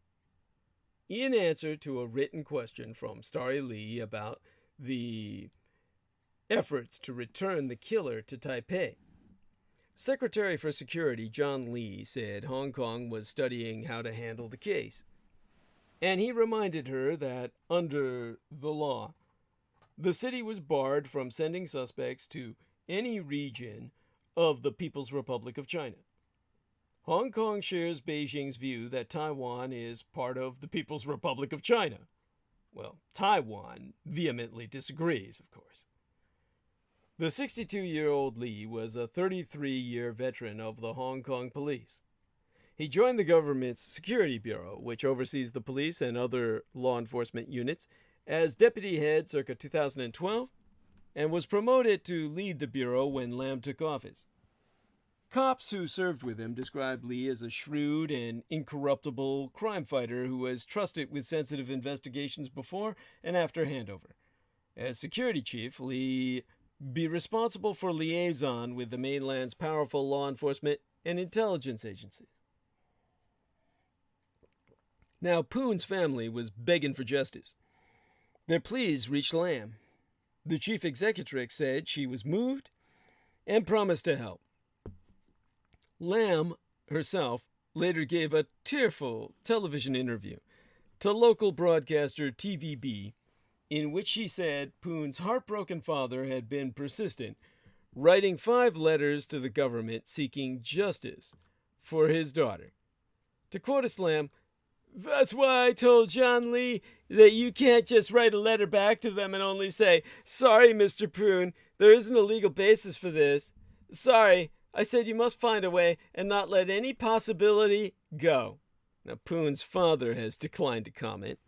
In answer to a written question from Starry Lee about the efforts to return the killer to Taipei, Secretary for Security John Lee said Hong Kong was studying how to handle the case. And he reminded her that under the law, the city was barred from sending suspects to any region of the People's Republic of China. Hong Kong shares Beijing's view that Taiwan is part of the People's Republic of China. Well, Taiwan vehemently disagrees, of course. The 62-year-old Lee was a 33-year veteran of the Hong Kong police. He joined the government's Security Bureau, which oversees the police and other law enforcement units, as deputy head circa 2012, and was promoted to lead the bureau when Lam took office. Cops who served with him described Lee as a shrewd and incorruptible crime fighter who was trusted with sensitive investigations before and after handover. As security chief, Lee be responsible for liaison with the mainland's powerful law enforcement and intelligence agencies. Now, Poon's family was begging for justice. Their pleas reached Lam. The chief executrix said she was moved and promised to help. Lam herself later gave a tearful television interview to local broadcaster TVB, in which she said Poon's heartbroken father had been persistent, writing 5 letters to the government seeking justice for his daughter. To quote Lam, "That's why I told John Lee that you can't just write a letter back to them and only say, 'Sorry, Mr. Poon, there isn't a legal basis for this. Sorry, I said you must find a way and not let any possibility go.'" Now, Poon's father has declined to comment.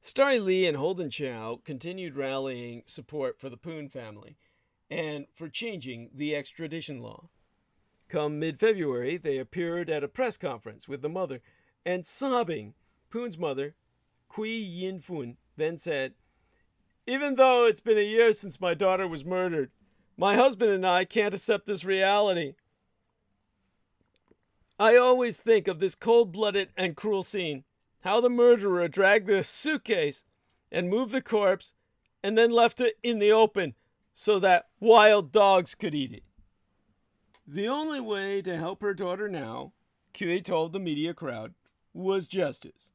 Starry Lee and Holden Chow continued rallying support for the Poon family and for changing the extradition law. Come mid-February, they appeared at a press conference with the mother, and sobbing, Poon's mother, Kui Yin-Fun, then said, "Even though it's been a year since my daughter was murdered, my husband and I can't accept this reality. I always think of this cold-blooded and cruel scene, how the murderer dragged the suitcase and moved the corpse and then left it in the open so that wild dogs could eat it. The only way to help her daughter now," Kui told the media crowd, "was justice.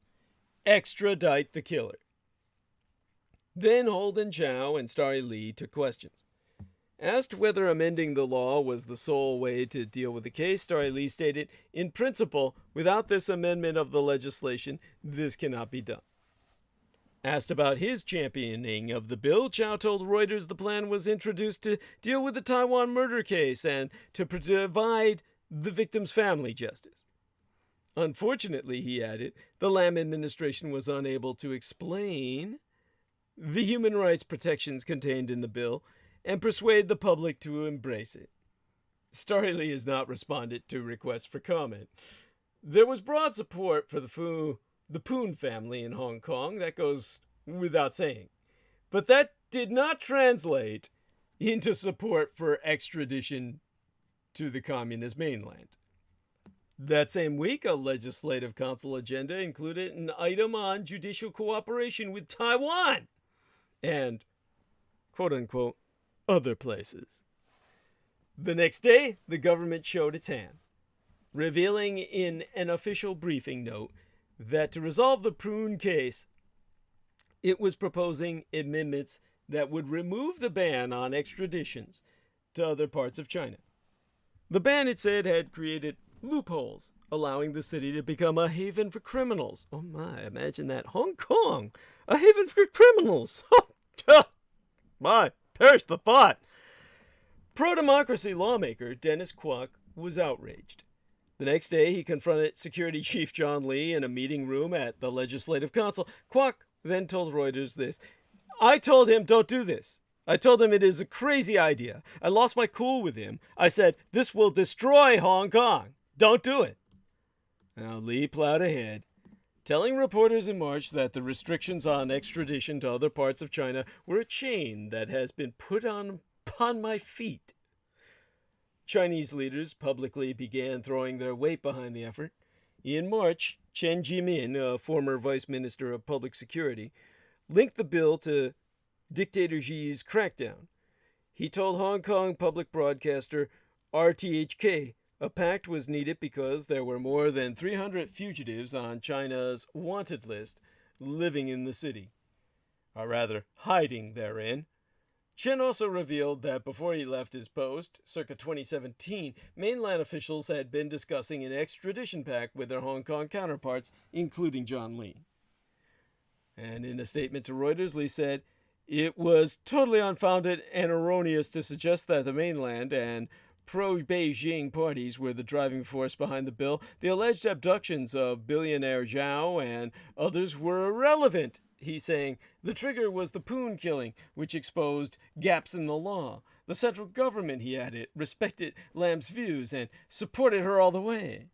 Extradite the killer." Then Holden Chow and Starry Lee took questions. Asked whether amending the law was the sole way to deal with the case, Starry Lee stated, "In principle, without this amendment of the legislation, this cannot be done." Asked about his championing of the bill, Chow told Reuters the plan was introduced to deal with the Taiwan murder case and to provide the victim's family justice. Unfortunately, he added, the Lam administration was unable to explain the human rights protections contained in the bill and persuade the public to embrace it. Starry Lee has not responded to requests for comment. There was broad support for the Poon family in Hong Kong, that goes without saying. But that did not translate into support for extradition to the communist mainland. That same week, a legislative council agenda included an item on judicial cooperation with Taiwan and, quote-unquote, other places. The next day, the government showed its hand, revealing in an official briefing note that to resolve the Poon case, it was proposing amendments that would remove the ban on extraditions to other parts of China. The ban, it said, had created loopholes, allowing the city to become a haven for criminals. Oh my, imagine that. Hong Kong, a haven for criminals. My, perish the thought. Pro-democracy lawmaker Dennis Kwok was outraged. The next day, he confronted Security Chief John Lee in a meeting room at the Legislative Council. Kwok then told Reuters this: "I told him, don't do this. I told him it is a crazy idea. I lost my cool with him. I said, this will destroy Hong Kong. Don't do it." Now, Lee plowed ahead, telling reporters in March that the restrictions on extradition to other parts of China were a chain that has been put upon my feet. Chinese leaders publicly began throwing their weight behind the effort. In March, Chen Jimin, a former vice minister of public security, linked the bill to dictator Xi's crackdown. He told Hong Kong public broadcaster RTHK a pact was needed because there were more than 300 fugitives on China's wanted list living in the city, or rather hiding therein. Chen also revealed that before he left his post, circa 2017, mainland officials had been discussing an extradition pact with their Hong Kong counterparts, including John Lee. And in a statement to Reuters, Lee said, "It was totally unfounded and erroneous to suggest that the mainland and pro-Beijing parties were the driving force behind the bill. The alleged abductions of billionaire Zhao and others were irrelevant," he's saying. "The trigger was the Poon killing, which exposed gaps in the law. The central government," he added, "respected Lam's views and supported her all the way."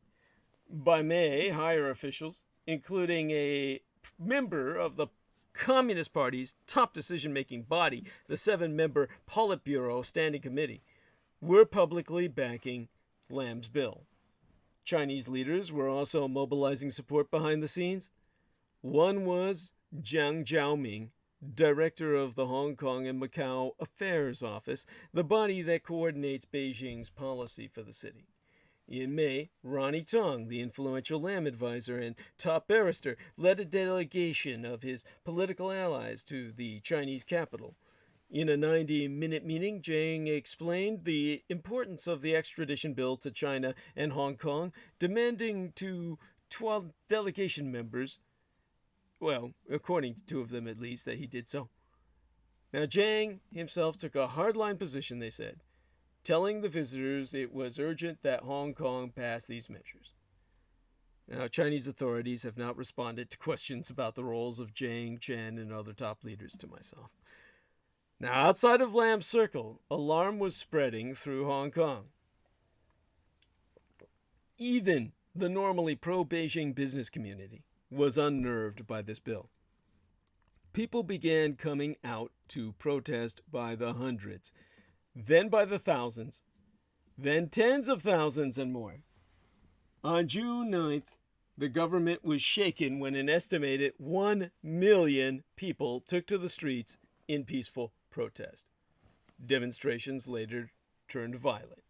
By May, higher officials, including a member of the Communist Party's top decision-making body, the 7-member Politburo Standing Committee, were publicly backing Lam's bill. Chinese leaders were also mobilizing support behind the scenes. One was Jiang Zhaoming, director of the Hong Kong and Macau Affairs Office, the body that coordinates Beijing's policy for the city. In May, Ronnie Tong, the influential Lam advisor and top barrister, led a delegation of his political allies to the Chinese capital. In a 90-minute meeting, Jiang explained the importance of the extradition bill to China and Hong Kong, demanding to 12 delegation members, well, according to 2 of them at least, that he did so. Now, Jiang himself took a hardline position, they said, telling the visitors it was urgent that Hong Kong pass these measures. Now, Chinese authorities have not responded to questions about the roles of Jiang, Chen, and other top leaders to myself. Now, outside of Lam's circle, alarm was spreading through Hong Kong. Even the normally pro-Beijing business community was unnerved by this bill. People began coming out to protest by the hundreds, then by the thousands, then tens of thousands and more. On June 9th, the government was shaken when an estimated 1 million people took to the streets in peaceful protest. Demonstrations later turned violent.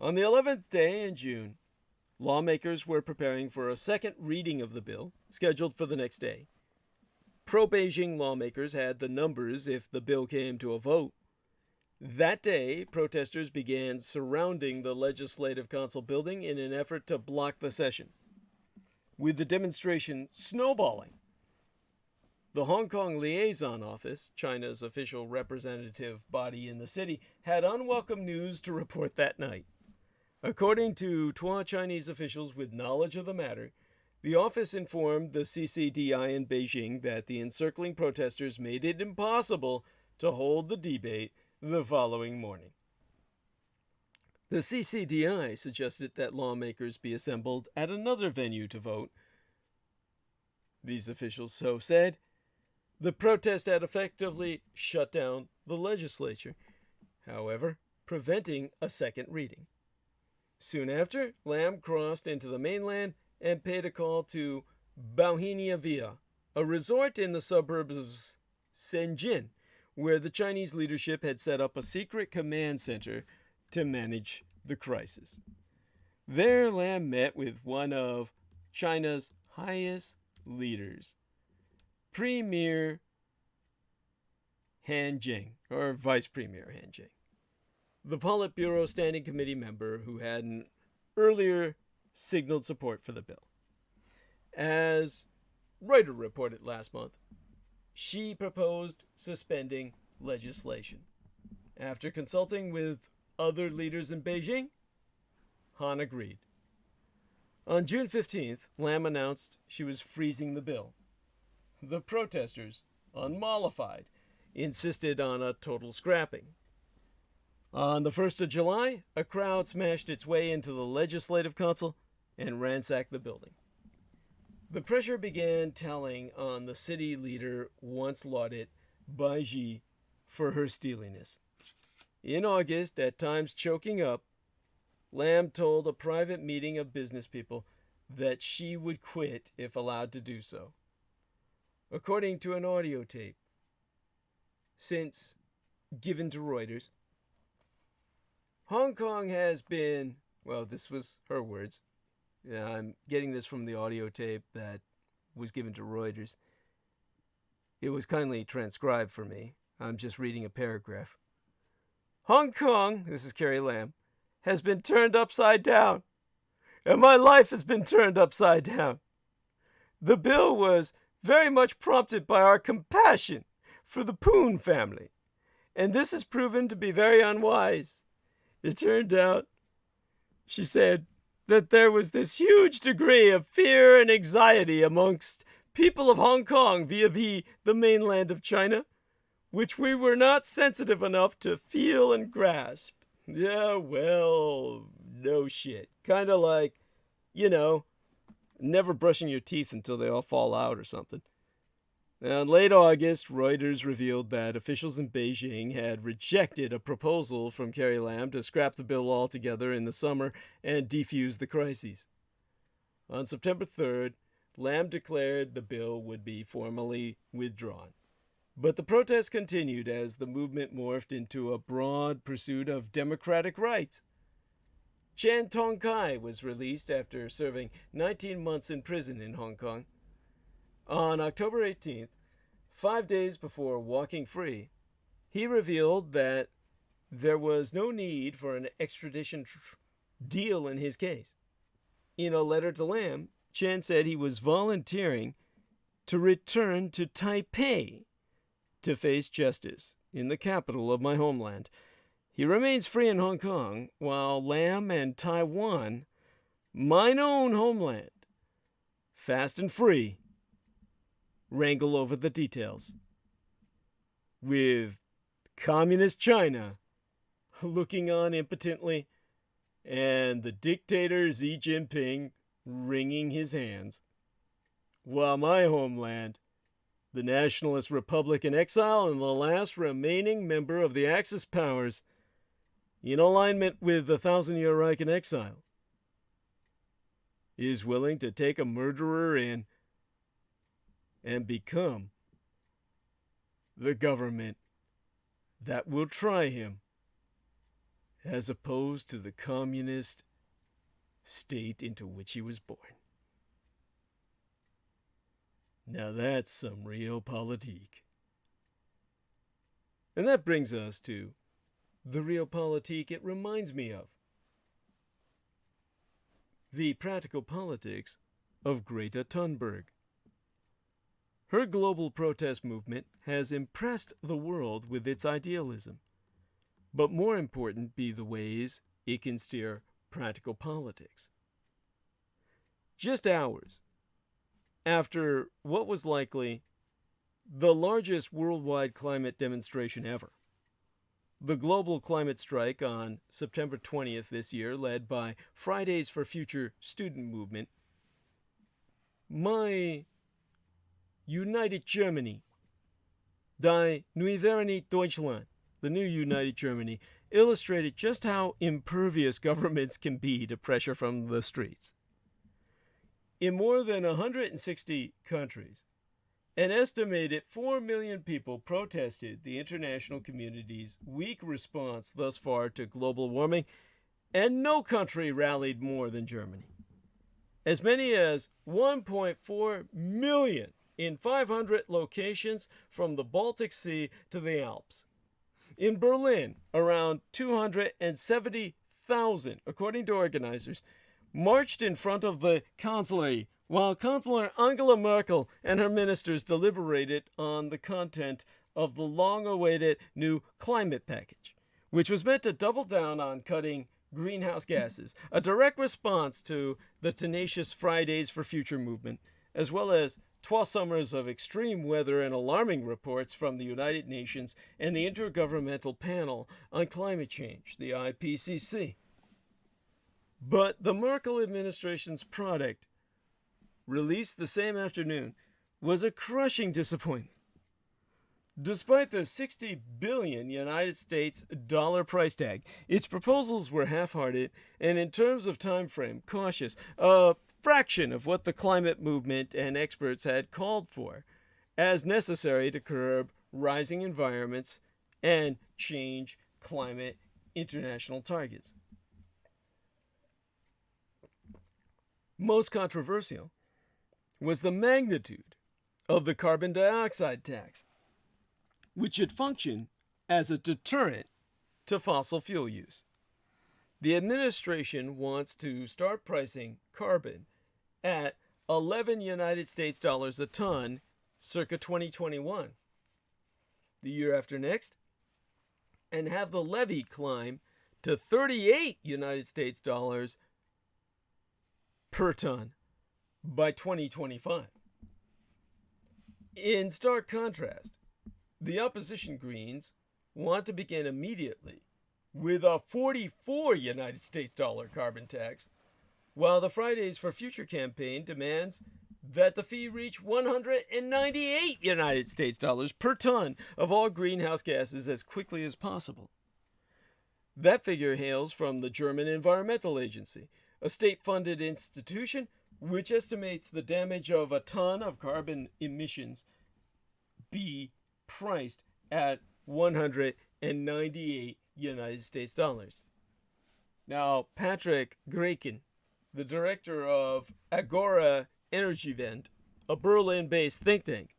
On the 11th day in June, lawmakers were preparing for a second reading of the bill, scheduled for the next day. Pro-Beijing lawmakers had the numbers if the bill came to a vote. That day, protesters began surrounding the Legislative Council building in an effort to block the session, with the demonstration snowballing. The Hong Kong Liaison Office, China's official representative body in the city, had unwelcome news to report that night. According to Twa Chinese officials with knowledge of the matter, the office informed the CCDI in Beijing that the encircling protesters made it impossible to hold the debate the following morning. The CCDI suggested that lawmakers be assembled at another venue to vote. These officials so said. The protest had effectively shut down the legislature, however, preventing a second reading. Soon after, Lam crossed into the mainland and paid a call to Bauhinia Villa, a resort in the suburbs of Shenzhen, where the Chinese leadership had set up a secret command center to manage the crisis. There, Lam met with one of China's highest leaders, Premier Han Zheng, or Vice Premier Han Zheng, the Politburo Standing Committee member who had earlier signaled support for the bill. As Reuters reported last month, she proposed suspending legislation. After consulting with other leaders in Beijing, Han agreed. On June 15th, Lam announced she was freezing the bill. The protesters, unmollified, insisted on a total scrapping. On the 1st of July, a crowd smashed its way into the Legislative Council and ransacked the building. The pressure began telling on the city leader once lauded by Xi for her steeliness. In August, at times choking up, Lam told a private meeting of business people that she would quit if allowed to do so. According to an audio tape, since given to Reuters, Hong Kong has been, well, this was her words. I'm getting this from the audio tape that was given to Reuters. It was kindly transcribed for me. I'm just reading a paragraph. Hong Kong, this is Carrie Lam, has been turned upside down, and my life has been turned upside down. The bill was very much prompted by our compassion for the Poon family, and this has proven to be very unwise. It turned out, she said, that there was this huge degree of fear and anxiety amongst people of Hong Kong vis-a-vis the mainland of China, which we were not sensitive enough to feel and grasp. Yeah, well, no shit. Kind of like, never brushing your teeth until they all fall out or something. Now, in late August, Reuters revealed that officials in Beijing had rejected a proposal from Carrie Lam to scrap the bill altogether in the summer and defuse the crises. On September 3rd, Lam declared the bill would be formally withdrawn. But the protests continued as the movement morphed into a broad pursuit of democratic rights. Chan Tong-kai was released after serving 19 months in prison in Hong Kong. On October 18th, 5 days before walking free, he revealed that there was no need for an extradition deal in his case. In a letter to Lam, Chan said he was volunteering to return to Taipei to face justice in the capital of my homeland. He remains free in Hong Kong, while Lam and Taiwan, mine own homeland, fast and free, wrangle over the details, with communist China looking on impotently and the dictator Xi Jinping wringing his hands, while my homeland, the Nationalist Republic in exile and the last remaining member of the Axis powers, in alignment with the Thousand-Year Reich in exile, is willing to take a murderer in and become the government that will try him, as opposed to the communist state into which he was born. Now that's some realpolitik. And that brings us to the realpolitik it reminds me of. The practical politics of Greta Thunberg. Her global protest movement has impressed the world with its idealism, but more important be the ways it can steer practical politics. Just hours after what was likely the largest worldwide climate demonstration ever, the global climate strike on September 20th this year, led by Fridays for Future student movement, my United Germany, Die Neue Deutschland, the new United Germany, illustrated just how impervious governments can be to pressure from the streets. In more than 160 countries, an estimated 4 million people protested the international community's weak response thus far to global warming, and no country rallied more than Germany. As many as 1.4 million in 500 locations from the Baltic Sea to the Alps. In Berlin, around 270,000, according to organizers, marched in front of the Kanzlei, while Chancellor Angela Merkel and her ministers deliberated on the content of the long-awaited new climate package, which was meant to double down on cutting greenhouse gases, a direct response to the tenacious Fridays for Future movement, as well as 12 summers of extreme weather and alarming reports from the United Nations and the Intergovernmental Panel on Climate Change, the IPCC. But the Merkel administration's product, released the same afternoon, was a crushing disappointment. Despite the $60 billion United States dollar price tag, its proposals were half-hearted and, in terms of time frame, cautious, a fraction of what the climate movement and experts had called for as necessary to curb rising environments and change climate international targets. Most controversial was the magnitude of the carbon dioxide tax, which should function as a deterrent to fossil fuel use. The administration wants to start pricing carbon at 11 United States dollars a ton circa 2021, the year after next, and have the levy climb to 38 United States dollars per ton by 2025. In stark contrast, the opposition Greens want to begin immediately with a 44 United States dollar carbon tax, while the Fridays for Future campaign demands that the fee reach 198 United States dollars per ton of all greenhouse gases as quickly as possible. That figure hails from the German Environmental Agency, a state-funded institution which estimates the damage of a ton of carbon emissions be priced at 198 United States dollars. Now, Patrick Greken, the director of Agora Energiewende, a Berlin-based think tank,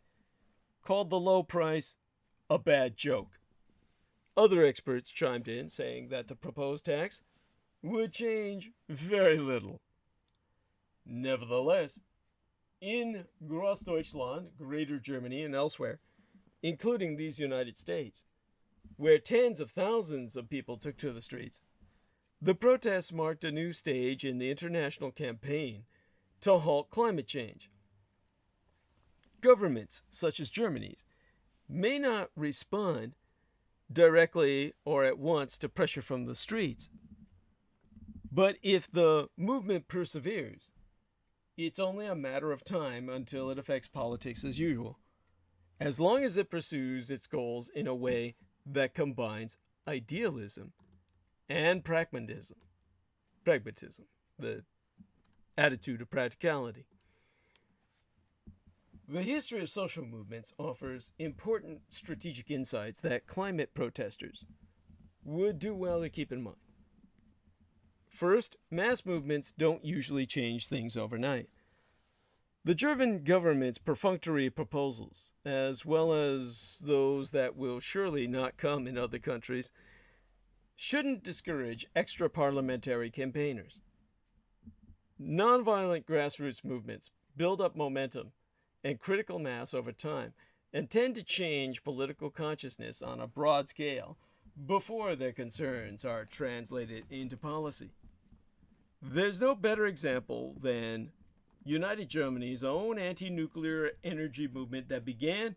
called the low price a bad joke. Other experts chimed in, saying that the proposed tax would change very little. Nevertheless, in Großdeutschland, Greater Germany, and elsewhere, including these United States, where tens of thousands of people took to the streets, the protests marked a new stage in the international campaign to halt climate change. Governments, such as Germany's, may not respond directly or at once to pressure from the streets, but if the movement perseveres, it's only a matter of time until it affects politics as usual, as long as it pursues its goals in a way that combines idealism and pragmatism, the attitude of practicality. The history of social movements offers important strategic insights that climate protesters would do well to keep in mind. First, mass movements don't usually change things overnight. The German government's perfunctory proposals, as well as those that will surely not come in other countries, shouldn't discourage extra-parliamentary campaigners. Nonviolent grassroots movements build up momentum and critical mass over time and tend to change political consciousness on a broad scale before their concerns are translated into policy. There's no better example than United Germany's own anti-nuclear energy movement that began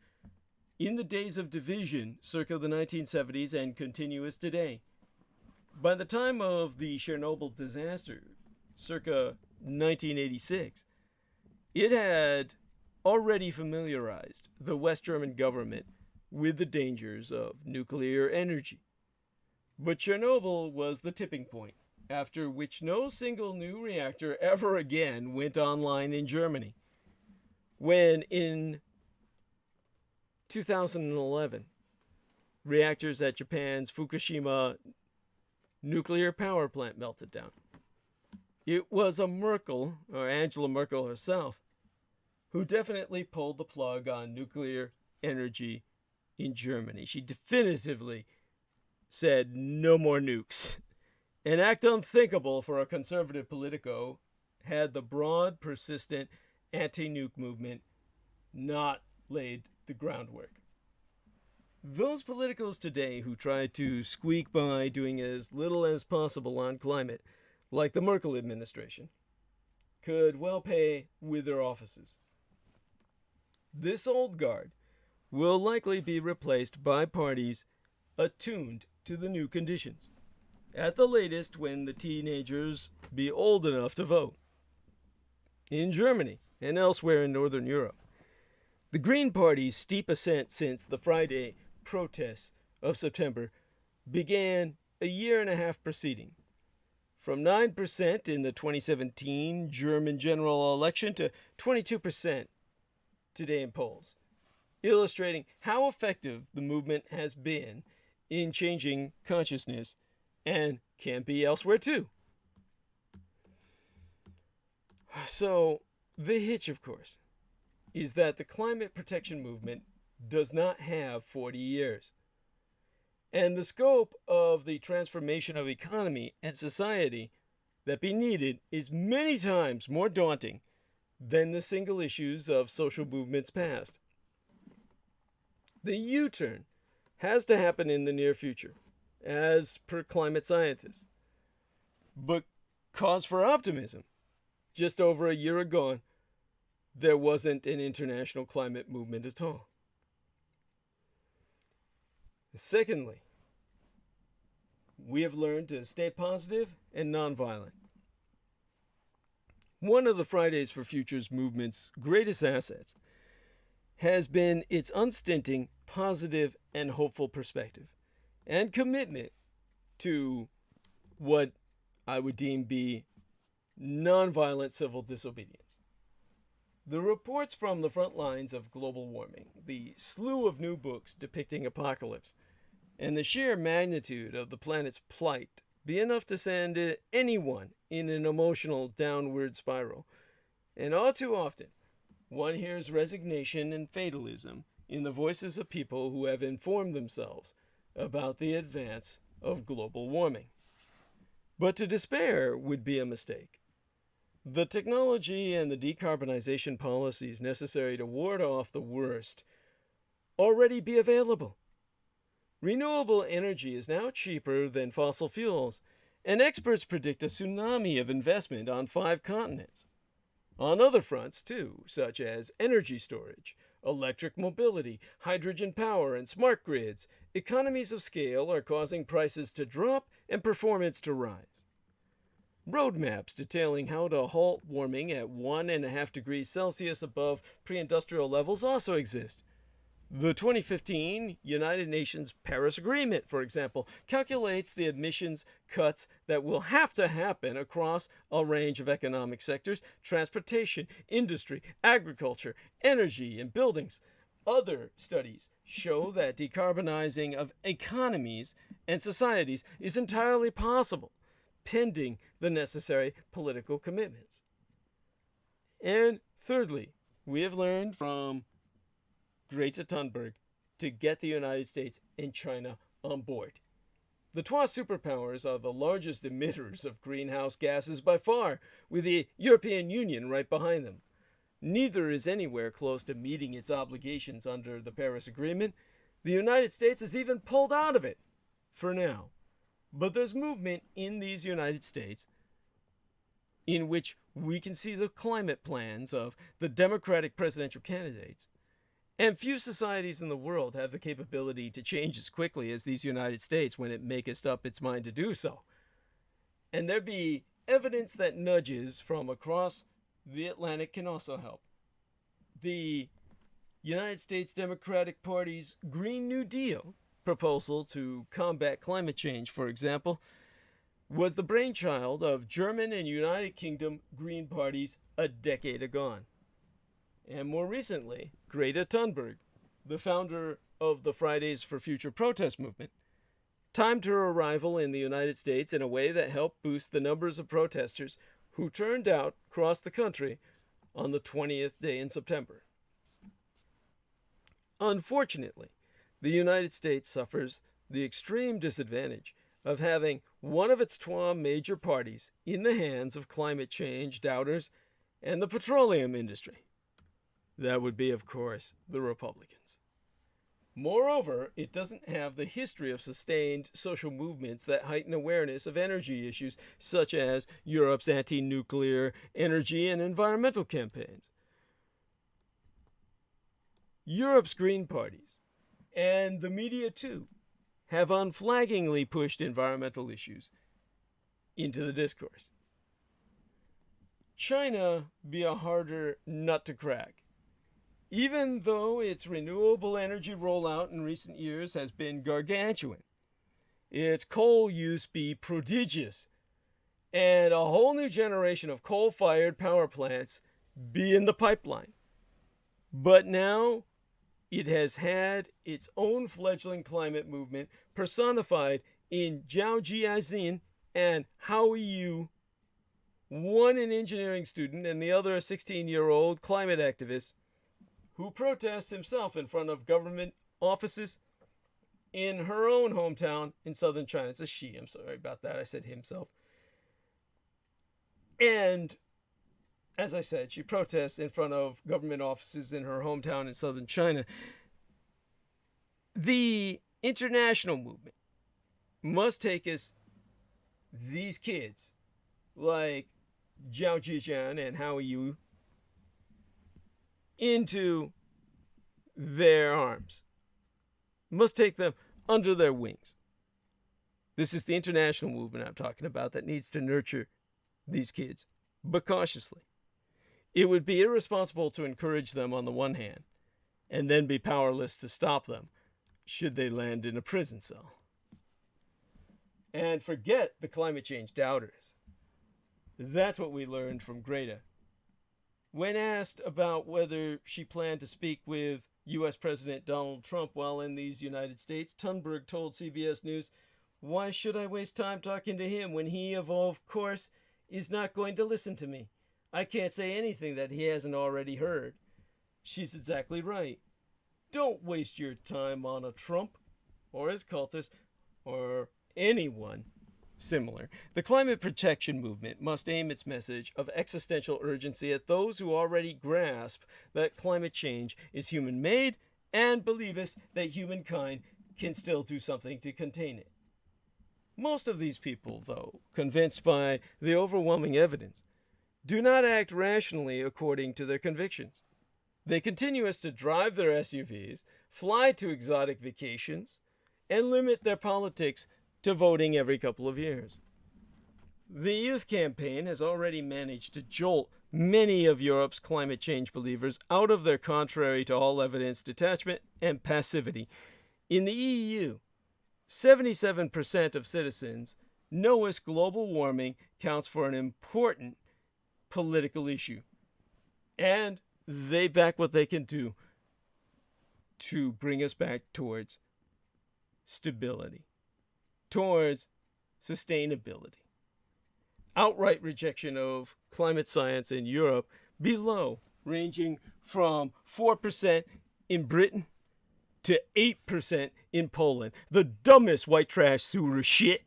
in the days of division circa the 1970s and continues today. By the time of the Chernobyl disaster, circa 1986, it had already familiarized the West German government with the dangers of nuclear energy. But Chernobyl was the tipping point, after which no single new reactor ever again went online in Germany. When in 2011, reactors at Japan's Fukushima nuclear power plant melted down. It was Angela Merkel herself, who definitely pulled the plug on nuclear energy in Germany. She definitively said no more nukes. An act unthinkable for a conservative politico had the broad, persistent anti-nuke movement not laid the groundwork. Those politicos today who try to squeak by doing as little as possible on climate, like the Merkel administration, could well pay with their offices. This old guard will likely be replaced by parties attuned to the new conditions, at the latest when the teenagers be old enough to vote. In Germany and elsewhere in Northern Europe, the Green Party's steep ascent since the Friday protests of September began a year and a half preceding, from 9% in the 2017 German general election to 22% today in polls, illustrating how effective the movement has been in changing consciousness and can be elsewhere too. So, the hitch, of course, is that the climate protection movement does not have 40 years. And the scope of the transformation of economy and society that be needed is many times more daunting than the single issues of social movements past. The U-turn has to happen in the near future, as per climate scientists. But cause for optimism. Just over a year ago, there wasn't an international climate movement at all. Secondly, we have learned to stay positive and nonviolent. One of the Fridays for Futures movement's greatest assets has been its unstinting, positive, and hopeful perspective and commitment to what I would deem be nonviolent civil disobedience. The reports from the front lines of global warming, the slew of new books depicting apocalypse, and the sheer magnitude of the planet's plight be enough to send anyone in an emotional downward spiral. And all too often, one hears resignation and fatalism in the voices of people who have informed themselves about the advance of global warming. But to despair would be a mistake. The technology and the decarbonization policies necessary to ward off the worst already be available. Renewable energy is now cheaper than fossil fuels, and experts predict a tsunami of investment on 5 continents. On other fronts, too, such as energy storage, electric mobility, hydrogen power, and smart grids, economies of scale are causing prices to drop and performance to rise. Roadmaps detailing how to halt warming at 1.5 degrees Celsius above pre-industrial levels also exist. The 2015 United Nations Paris Agreement, for example, calculates the emissions cuts that will have to happen across a range of economic sectors: transportation, industry, agriculture, energy, and buildings. Other studies show that decarbonizing of economies and societies is entirely possible, pending the necessary political commitments. And thirdly, we have learned from Greta Thunberg to get the United States and China on board. The twa superpowers are the largest emitters of greenhouse gases by far, with the European Union right behind them. Neither is anywhere close to meeting its obligations under the Paris Agreement. The United States has even pulled out of it, for now. But there's movement in these United States in which we can see the climate plans of the Democratic presidential candidates. And few societies in the world have the capability to change as quickly as these United States when it maketh up its mind to do so. And there be evidence that nudges from across the Atlantic can also help. The United States Democratic Party's Green New Deal proposal to combat climate change, for example, was the brainchild of German and United Kingdom Green parties a decade agone. And more recently, Greta Thunberg, the founder of the Fridays for Future protest movement, timed her arrival in the United States in a way that helped boost the numbers of protesters who turned out across the country on the 20th day in September. Unfortunately, the United States suffers the extreme disadvantage of having one of its twa major parties in the hands of climate change doubters and the petroleum industry. That would be, of course, the Republicans. Moreover, it doesn't have the history of sustained social movements that heighten awareness of energy issues, such as Europe's anti-nuclear energy and environmental campaigns. Europe's Green parties, and the media too, have unflaggingly pushed environmental issues into the discourse. China be a harder nut to crack. Even though its renewable energy rollout in recent years has been gargantuan, its coal use be prodigious, and a whole new generation of coal-fired power plants be in the pipeline. But now it has had its own fledgling climate movement personified in Zhao Jiazin and Hao Yu, one an engineering student and the other a 16-year-old climate activist, who protests himself in front of government offices in her own hometown in southern China. It's a she, I'm sorry about that, I said himself. And, as I said, she protests in front of government offices in her hometown in southern China. The international movement must take us, these kids, like Zhao Jijian and Hao Yu, into their arms, must take them under their wings. This is the international movement I'm talking about that needs to nurture these kids, but cautiously. It would be irresponsible to encourage them on the one hand, and then be powerless to stop them should they land in a prison cell. And forget the climate change doubters. That's what we learned from Greta. When asked about whether she planned to speak with U.S. President Donald Trump while in these United States, Thunberg told CBS News, "Why should I waste time talking to him when he, of course, is not going to listen to me? I can't say anything that he hasn't already heard." She's exactly right. Don't waste your time on a Trump, or his cultists, or anyone similar. The climate protection movement must aim its message of existential urgency at those who already grasp that climate change is human-made and believest that humankind can still do something to contain it. Most of these people, though, convinced by the overwhelming evidence, do not act rationally according to their convictions. They continue to drive their SUVs, fly to exotic vacations, and limit their politics to voting every couple of years. The youth campaign has already managed to jolt many of Europe's climate change believers out of their contrary to all evidence detachment and passivity. In the EU, 77% of citizens know global warming counts for an important political issue, and they back what they can do to bring us back towards stability, towards sustainability. Outright rejection of climate science in Europe below, ranging from 4% in Britain to 8% in Poland, the dumbest white trash sewer shit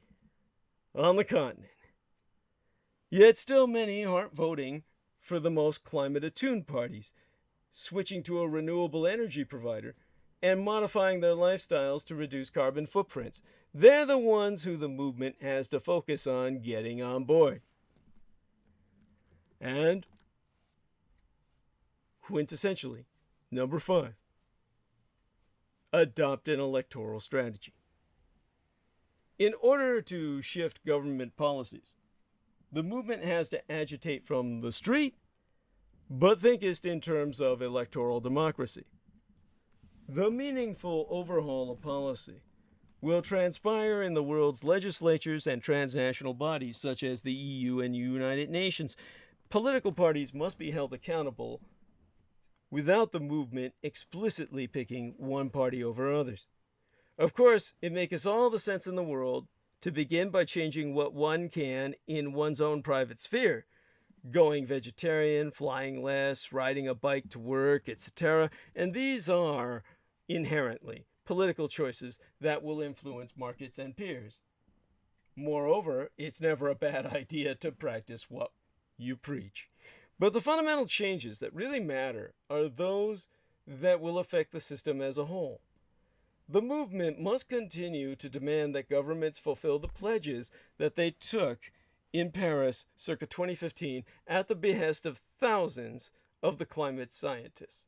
on the continent. Yet still many aren't voting for the most climate-attuned parties, switching to a renewable energy provider, and modifying their lifestyles to reduce carbon footprints. They're the ones who the movement has to focus on getting on board. And, quintessentially, number 5, adopt an electoral strategy. In order to shift government policies, the movement has to agitate from the street, but thinkest in terms of electoral democracy. The meaningful overhaul of policy will transpire in the world's legislatures and transnational bodies such as the EU and United Nations. Political parties must be held accountable without the movement explicitly picking one party over others. Of course, it makes all the sense in the world to begin by changing what one can in one's own private sphere, going vegetarian, flying less, riding a bike to work, etc. And these are inherently political choices that will influence markets and peers. Moreover, it's never a bad idea to practice what you preach. But the fundamental changes that really matter are those that will affect the system as a whole. The movement must continue to demand that governments fulfill the pledges that they took in Paris circa 2015 at the behest of thousands of the climate scientists.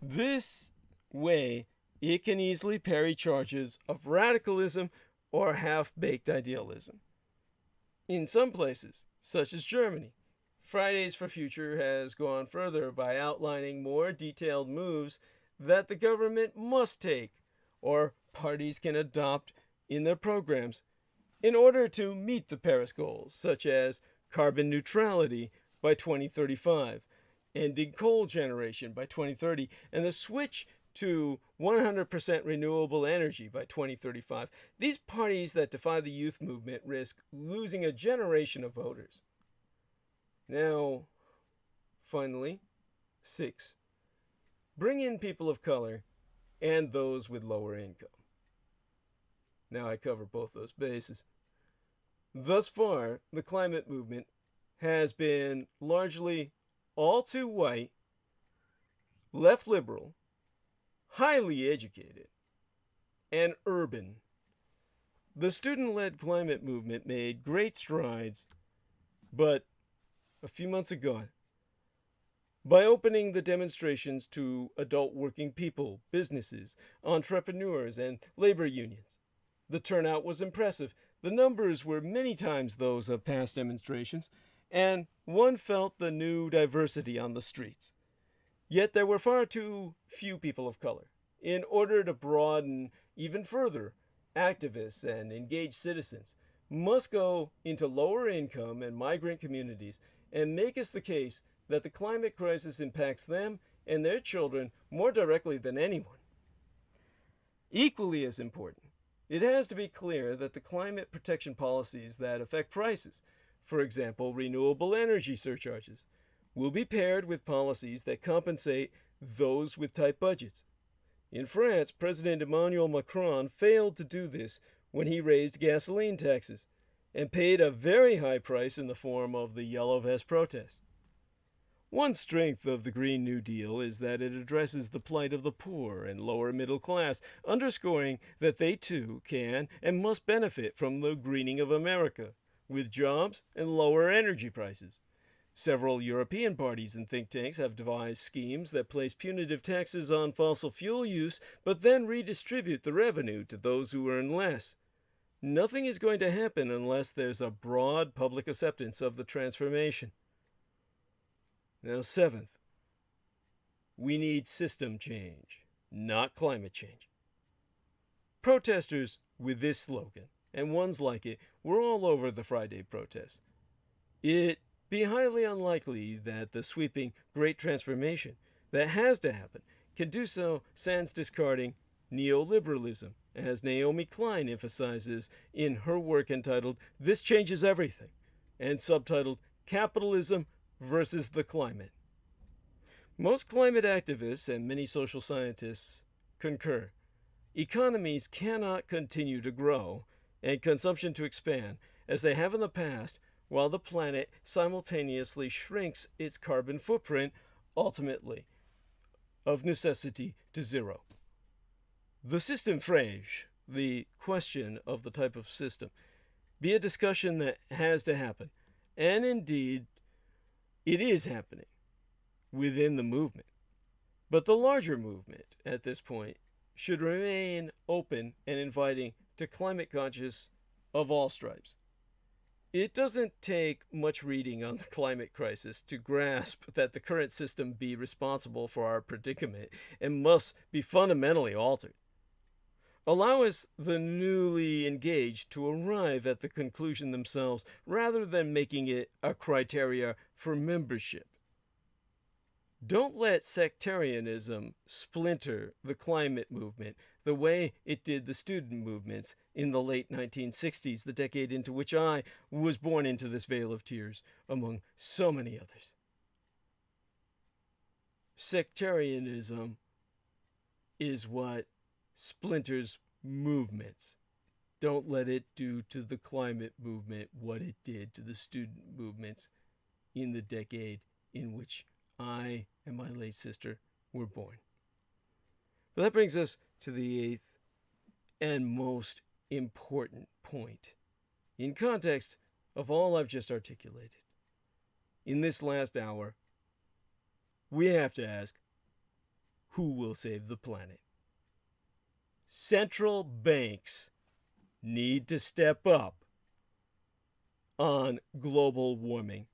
This way, it can easily parry charges of radicalism or half-baked idealism. In some places, such as Germany, Fridays for Future has gone further by outlining more detailed moves that the government must take or parties can adopt in their programs in order to meet the Paris goals, such as carbon neutrality by 2035, ending coal generation by 2030, and the switch to 100% renewable energy by 2035. These parties that defy the youth movement risk losing a generation of voters. Now, finally, 6. Bring in people of color and those with lower income. Now I cover both those bases. Thus far, the climate movement has been largely all too white, left liberal, highly educated, and urban. The student-led climate movement made great strides, but a few months ago, by opening the demonstrations to adult working people, businesses, entrepreneurs, and labor unions. The turnout was impressive. The numbers were many times those of past demonstrations, and one felt the new diversity on the streets. Yet there were far too few people of color. In order to broaden even further, activists and engaged citizens must go into lower income and migrant communities and make us the case that the climate crisis impacts them and their children more directly than anyone. Equally as important, it has to be clear that the climate protection policies that affect prices, for example, renewable energy surcharges, will be paired with policies that compensate those with tight budgets. In France, President Emmanuel Macron failed to do this when he raised gasoline taxes and paid a very high price in the form of the Yellow Vest protests. One strength of the Green New Deal is that it addresses the plight of the poor and lower middle class, underscoring that they too can and must benefit from the greening of America, with jobs and lower energy prices. Several European parties and think tanks have devised schemes that place punitive taxes on fossil fuel use, but then redistribute the revenue to those who earn less. Nothing is going to happen unless there's a broad public acceptance of the transformation. Now, 7th, we need system change, not climate change. Protesters with this slogan, and ones like it, were all over the Friday protests. It be highly unlikely that the sweeping great transformation that has to happen can do so sans discarding neoliberalism, as Naomi Klein emphasizes in her work entitled This Changes Everything, and subtitled Capitalism versus the Climate. Most climate activists and many social scientists concur. Economies cannot continue to grow and consumption to expand as they have in the past, while the planet simultaneously shrinks its carbon footprint, ultimately, of necessity, to zero. The system phrase, the question of the type of system, be a discussion that has to happen, and indeed, it is happening within the movement. But the larger movement, at this point, should remain open and inviting to climate conscious of all stripes. It doesn't take much reading on the climate crisis to grasp that the current system be responsible for our predicament and must be fundamentally altered. Allow us, the newly engaged, to arrive at the conclusion themselves rather than making it a criteria for membership. Don't let sectarianism splinter the climate movement the way it did the student movements in the late 1960s, the decade into which I was born into this vale of tears, among so many others. Sectarianism is what splinters movements. Don't let it do to the climate movement what it did to the student movements in the decade in which I and my late sister were born. But that brings us to the eighth and most important point in context of all I've just articulated. In this last hour, we have to ask, who will save the planet? Central banks need to step up on global warming.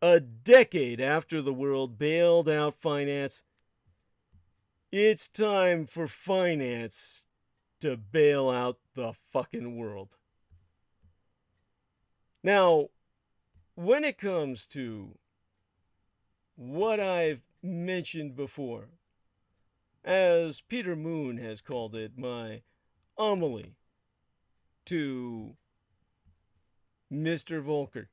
A decade after the world bailed out finance, it's time for finance to bail out the fucking world. Now, when it comes to what I've mentioned before, as Peter Moon has called it, my homily to Mr. Volcker,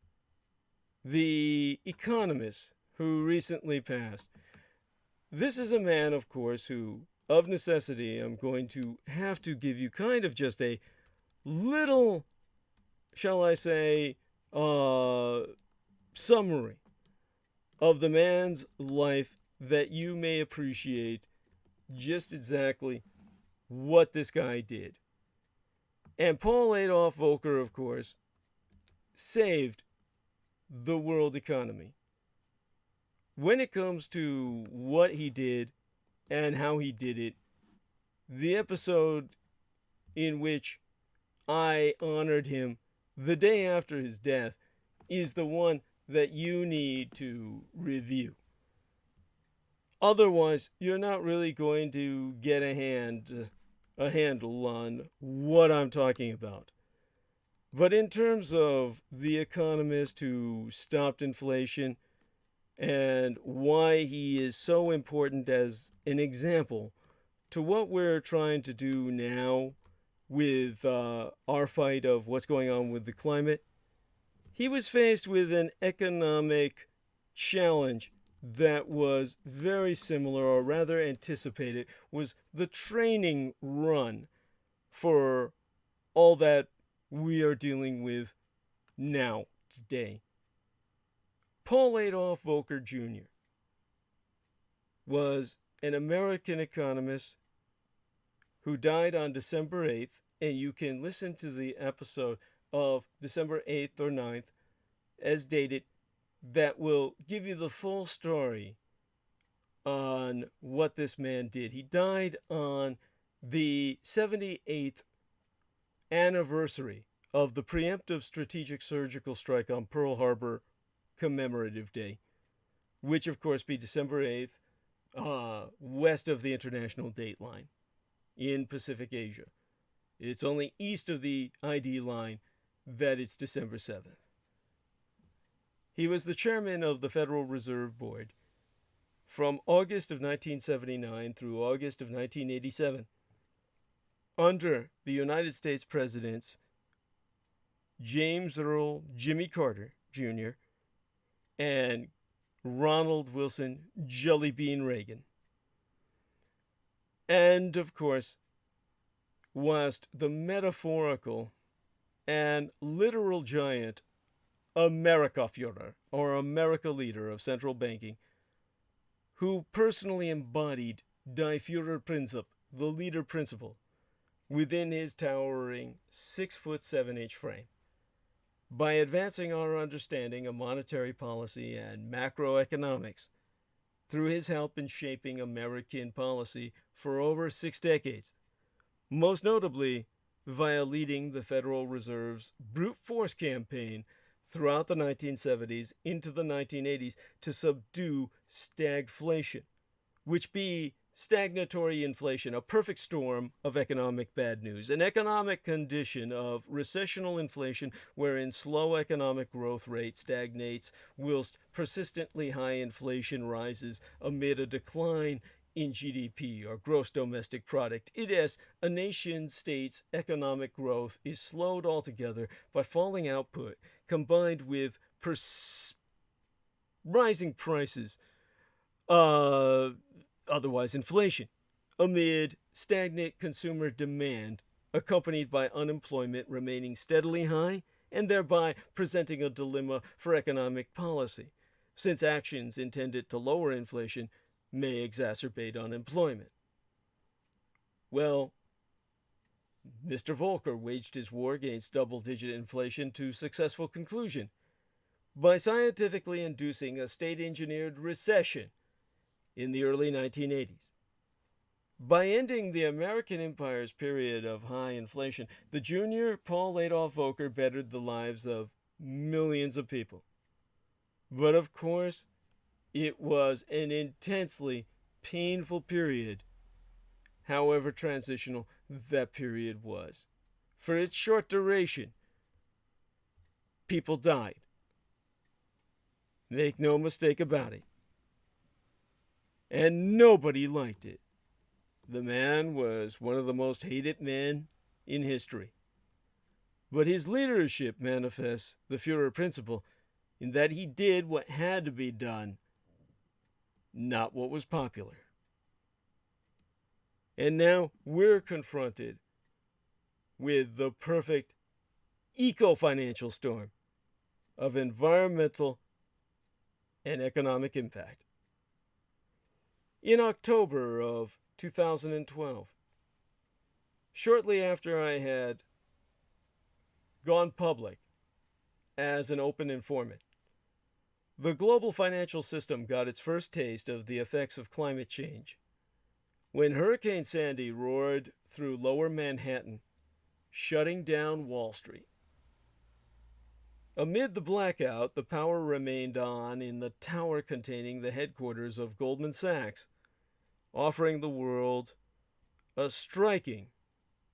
the economist who recently passed. This is a man, of course, who, of necessity, I'm going to have to give you kind of just a little, shall I say, summary of the man's life that you may appreciate just exactly what this guy did. And Paul-Adolph Volcker, of course, saved the world economy. When it comes to what he did and how he did it, the episode in which I honored him the day after his death is the one that you need to review. Otherwise, you're not really going to get a handle on what I'm talking about. But in terms of the economist who stopped inflation and why he is so important as an example to what we're trying to do now with our fight of what's going on with the climate, he was faced with an economic challenge that was very similar, or rather anticipated, was the training run for all that we are dealing with now, today. Paul-Adolph Volcker Jr. was an American economist who died on December 8th, and you can listen to the episode of December 8th or 9th as dated that will give you the full story on what this man did. He died on the 78th anniversary of the preemptive strategic surgical strike on Pearl Harbor commemorative day, which of course be December 8th, west of the international date line in Pacific Asia. It's only east of the ID line that it's December 7th. He was the chairman of the Federal Reserve Board from August of 1979 through August of 1987 under the United States presidents James Earl Jimmy Carter Jr. and Ronald Wilson Jelly Bean Reagan. And, of course, whilst the metaphorical and literal giant Amerika-Führer, or America leader of central banking, who personally embodied Die Führerprin̶ẓip, the leader principle, within his towering 6'7" frame. By advancing our understanding of monetary policy and macroeconomics, through his help in shaping American policy for over 6 decades, most notably via leading the Federal Reserve's brute force campaign throughout the 1970s into the 1980s to subdue stagflation, which be stagnatory inflation, a perfect storm of economic bad news, an economic condition of recessional inflation wherein slow economic growth rate stagnates whilst persistently high inflation rises amid a decline in GDP, or gross domestic product. It is a nation-state's economic growth is slowed altogether by falling output combined with rising prices, otherwise inflation, amid stagnant consumer demand accompanied by unemployment remaining steadily high and thereby presenting a dilemma for economic policy, since actions intended to lower inflation may exacerbate unemployment. Well, Mr. Volcker waged his war against double-digit inflation to successful conclusion by scientifically inducing a state-engineered recession in the early 1980s. By ending the American Empire's period of high inflation, the junior Paul-Adolph Volcker bettered the lives of millions of people. But of course, it was an intensely painful period, however transitional that period was. For its short duration, people died. Make no mistake about it. And nobody liked it. The man was one of the most hated men in history. But his leadership manifests the Führer principle in that he did what had to be done, not what was popular. And now we're confronted with the perfect eco-financial storm of environmental and economic impact. In October of 2012, shortly after I had gone public as an open informant, the global financial system got its first taste of the effects of climate change when Hurricane Sandy roared through lower Manhattan, shutting down Wall Street. Amid the blackout, the power remained on in the tower containing the headquarters of Goldman Sachs, offering the world a striking,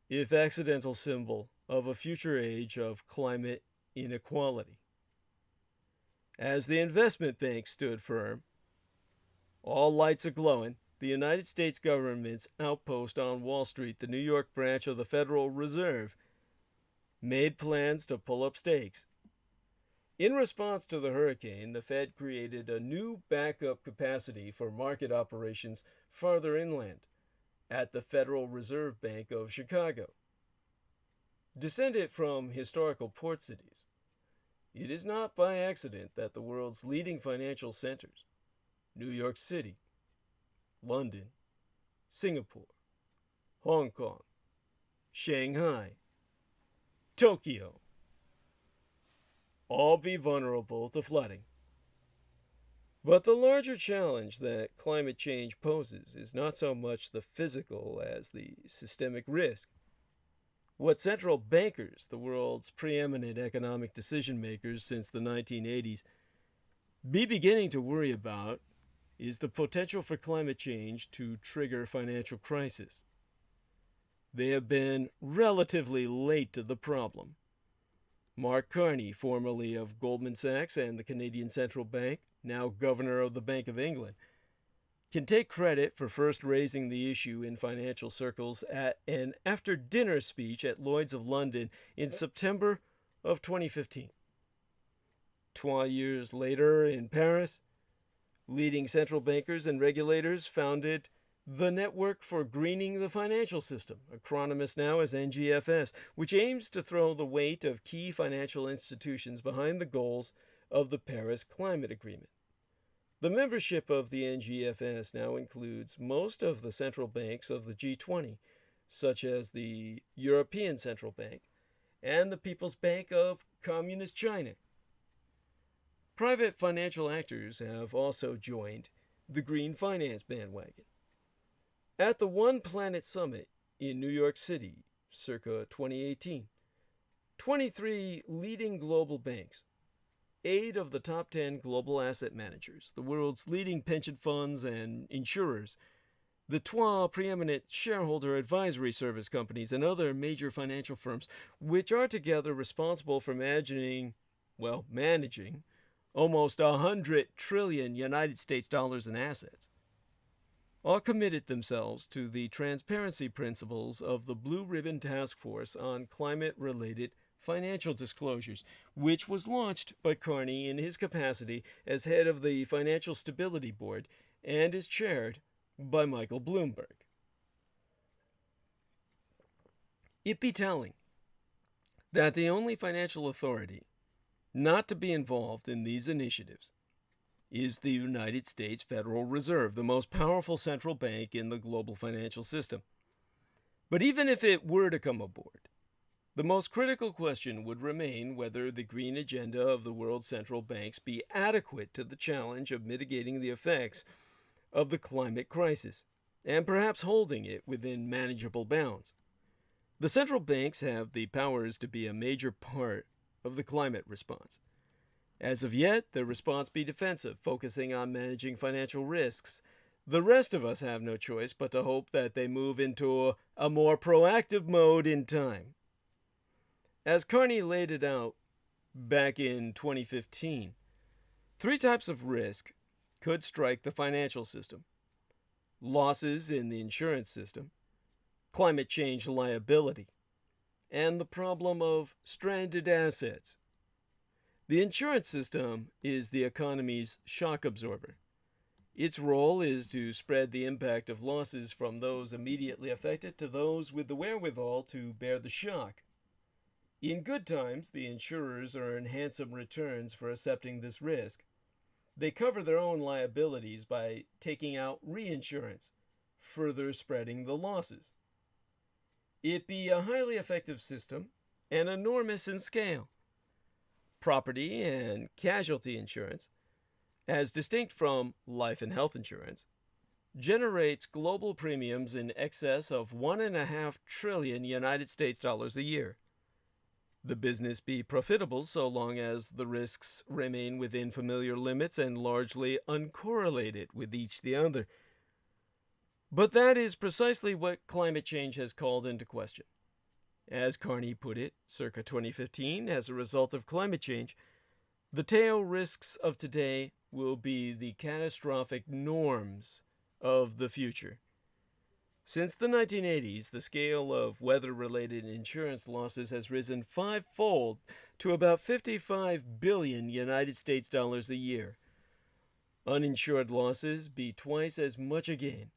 if accidental, symbol of a future age of climate inequality. As the investment bank stood firm, all lights a-glowing, the United States government's outpost on Wall Street, the New York branch of the Federal Reserve, made plans to pull up stakes. In response to the hurricane, the Fed created a new backup capacity for market operations farther inland, at the Federal Reserve Bank of Chicago. Descended from historical port cities, it is not by accident that the world's leading financial centers, New York City, London, Singapore, Hong Kong, Shanghai, Tokyo, all be vulnerable to flooding. But the larger challenge that climate change poses is not so much the physical as the systemic risk. What central bankers, the world's preeminent economic decision makers since the 1980s, be beginning to worry about is the potential for climate change to trigger financial crisis. They have been relatively late to the problem. Mark Carney, formerly of Goldman Sachs and the Canadian Central Bank, now governor of the Bank of England, can take credit for first raising the issue in financial circles at an after-dinner speech at Lloyd's of London in September of 2015. 12 years later in Paris, leading central bankers and regulators founded the Network for Greening the Financial System, acronymous now as NGFS, which aims to throw the weight of key financial institutions behind the goals of the Paris Climate Agreement. The membership of the NGFS now includes most of the central banks of the G20, such as the European Central Bank and the People's Bank of Communist China. Private financial actors have also joined the green finance bandwagon. At the One Planet Summit in New York City, circa 2018, 23 leading global banks, 8 of the top 10 global asset managers, the world's leading pension funds and insurers, the 12 preeminent shareholder advisory service companies, and other major financial firms, which are together responsible for managing almost 100 trillion United States dollars in assets, all committed themselves to the transparency principles of the Blue Ribbon Task Force on Climate-Related Financial Disclosures, which was launched by Carney in his capacity as head of the Financial Stability Board and is chaired by Michael Bloomberg. It be telling that the only financial authority not to be involved in these initiatives is the United States Federal Reserve, the most powerful central bank in the global financial system. But even if it were to come aboard, the most critical question would remain whether the green agenda of the world's central banks be adequate to the challenge of mitigating the effects of the climate crisis, and perhaps holding it within manageable bounds. The central banks have the powers to be a major part of the climate response. As of yet, their response be defensive, focusing on managing financial risks. The rest of us have no choice but to hope that they move into a more proactive mode in time. As Carney laid it out back in 2015, 3 types of risk could strike the financial system: losses in the insurance system, climate change liability, and the problem of stranded assets. The insurance system is the economy's shock absorber. Its role is to spread the impact of losses from those immediately affected to those with the wherewithal to bear the shock. In good times, the insurers earn handsome returns for accepting this risk. They cover their own liabilities by taking out reinsurance, further spreading the losses. It be a highly effective system and enormous in scale. Property and casualty insurance, as distinct from life and health insurance, generates global premiums in excess of $1.5 trillion United States dollars a year. The business be profitable so long as the risks remain within familiar limits and largely uncorrelated with each the other. But that is precisely what climate change has called into question. As Carney put it, circa 2015, as a result of climate change, the tail risks of today will be the catastrophic norms of the future. Since the 1980s, the scale of weather-related insurance losses has risen 5-fold to about 55 billion United States dollars a year. Uninsured losses be twice as much again.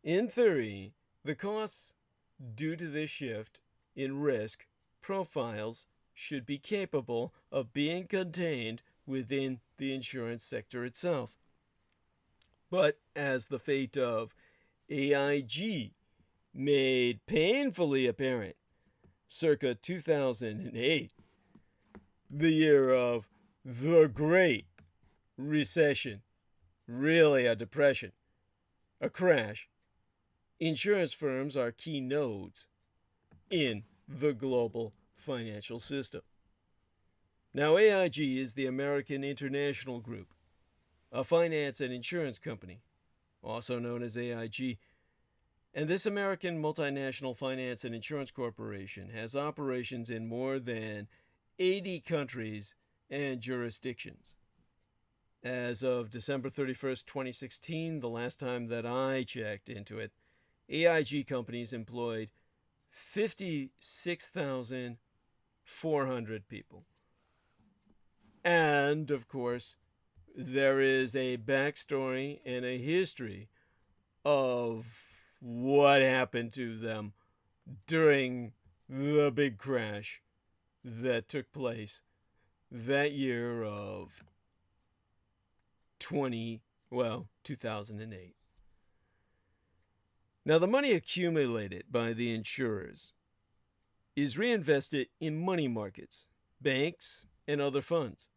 In theory, the costs due to this shift in risk profiles should be capable of being contained within the insurance sector itself. But as the fate of AIG made painfully apparent circa 2008, the year of the Great Recession, really a depression, a crash, insurance firms are key nodes in the global financial system. Now, AIG is the American International Group, a finance and insurance company, also known as AIG, and this American multinational finance and insurance corporation has operations in more than 80 countries and jurisdictions. As of December 31st, 2016, the last time that I checked into it, AIG companies employed 56,400 people. And, of course, there is a backstory and a history of what happened to them during the big crash that took place that year of 2008. Now, the money accumulated by the insurers is reinvested in money markets, banks, and other funds.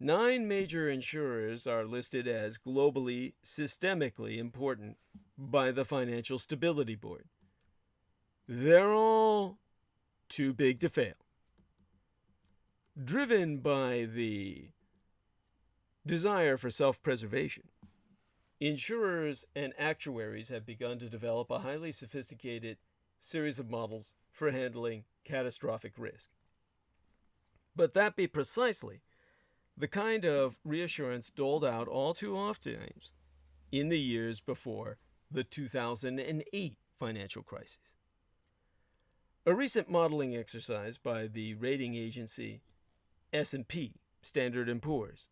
9 major insurers are listed as globally systemically important by the Financial Stability Board. They're all too big to fail. Driven by the desire for self-preservation, insurers and actuaries have begun to develop a highly sophisticated series of models for handling catastrophic risk. But that be precisely the kind of reassurance doled out all too often in the years before the 2008 financial crisis. A recent modeling exercise by the rating agency S&P, Standard & Poor's,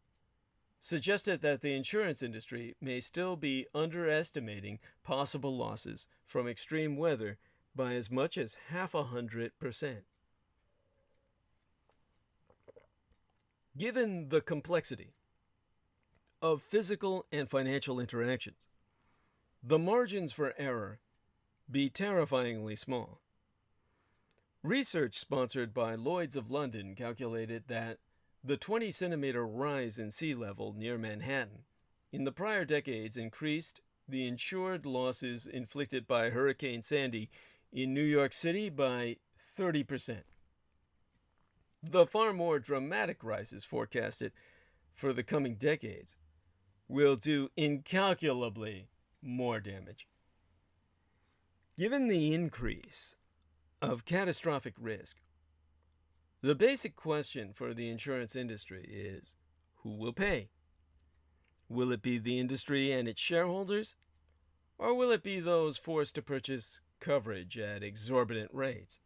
suggested that the insurance industry may still be underestimating possible losses from extreme weather by as much as 0.5%. Given the complexity of physical and financial interactions, the margins for error be terrifyingly small. Research sponsored by Lloyd's of London calculated that the 20-centimeter rise in sea level near Manhattan in the prior decades increased the insured losses inflicted by Hurricane Sandy in New York City by 30%. The far more dramatic rises forecasted for the coming decades will do incalculably more damage. Given the increase of catastrophic risk, the basic question for the insurance industry is, who will pay? Will it be the industry and its shareholders? Or will it be those forced to purchase coverage at exorbitant rates?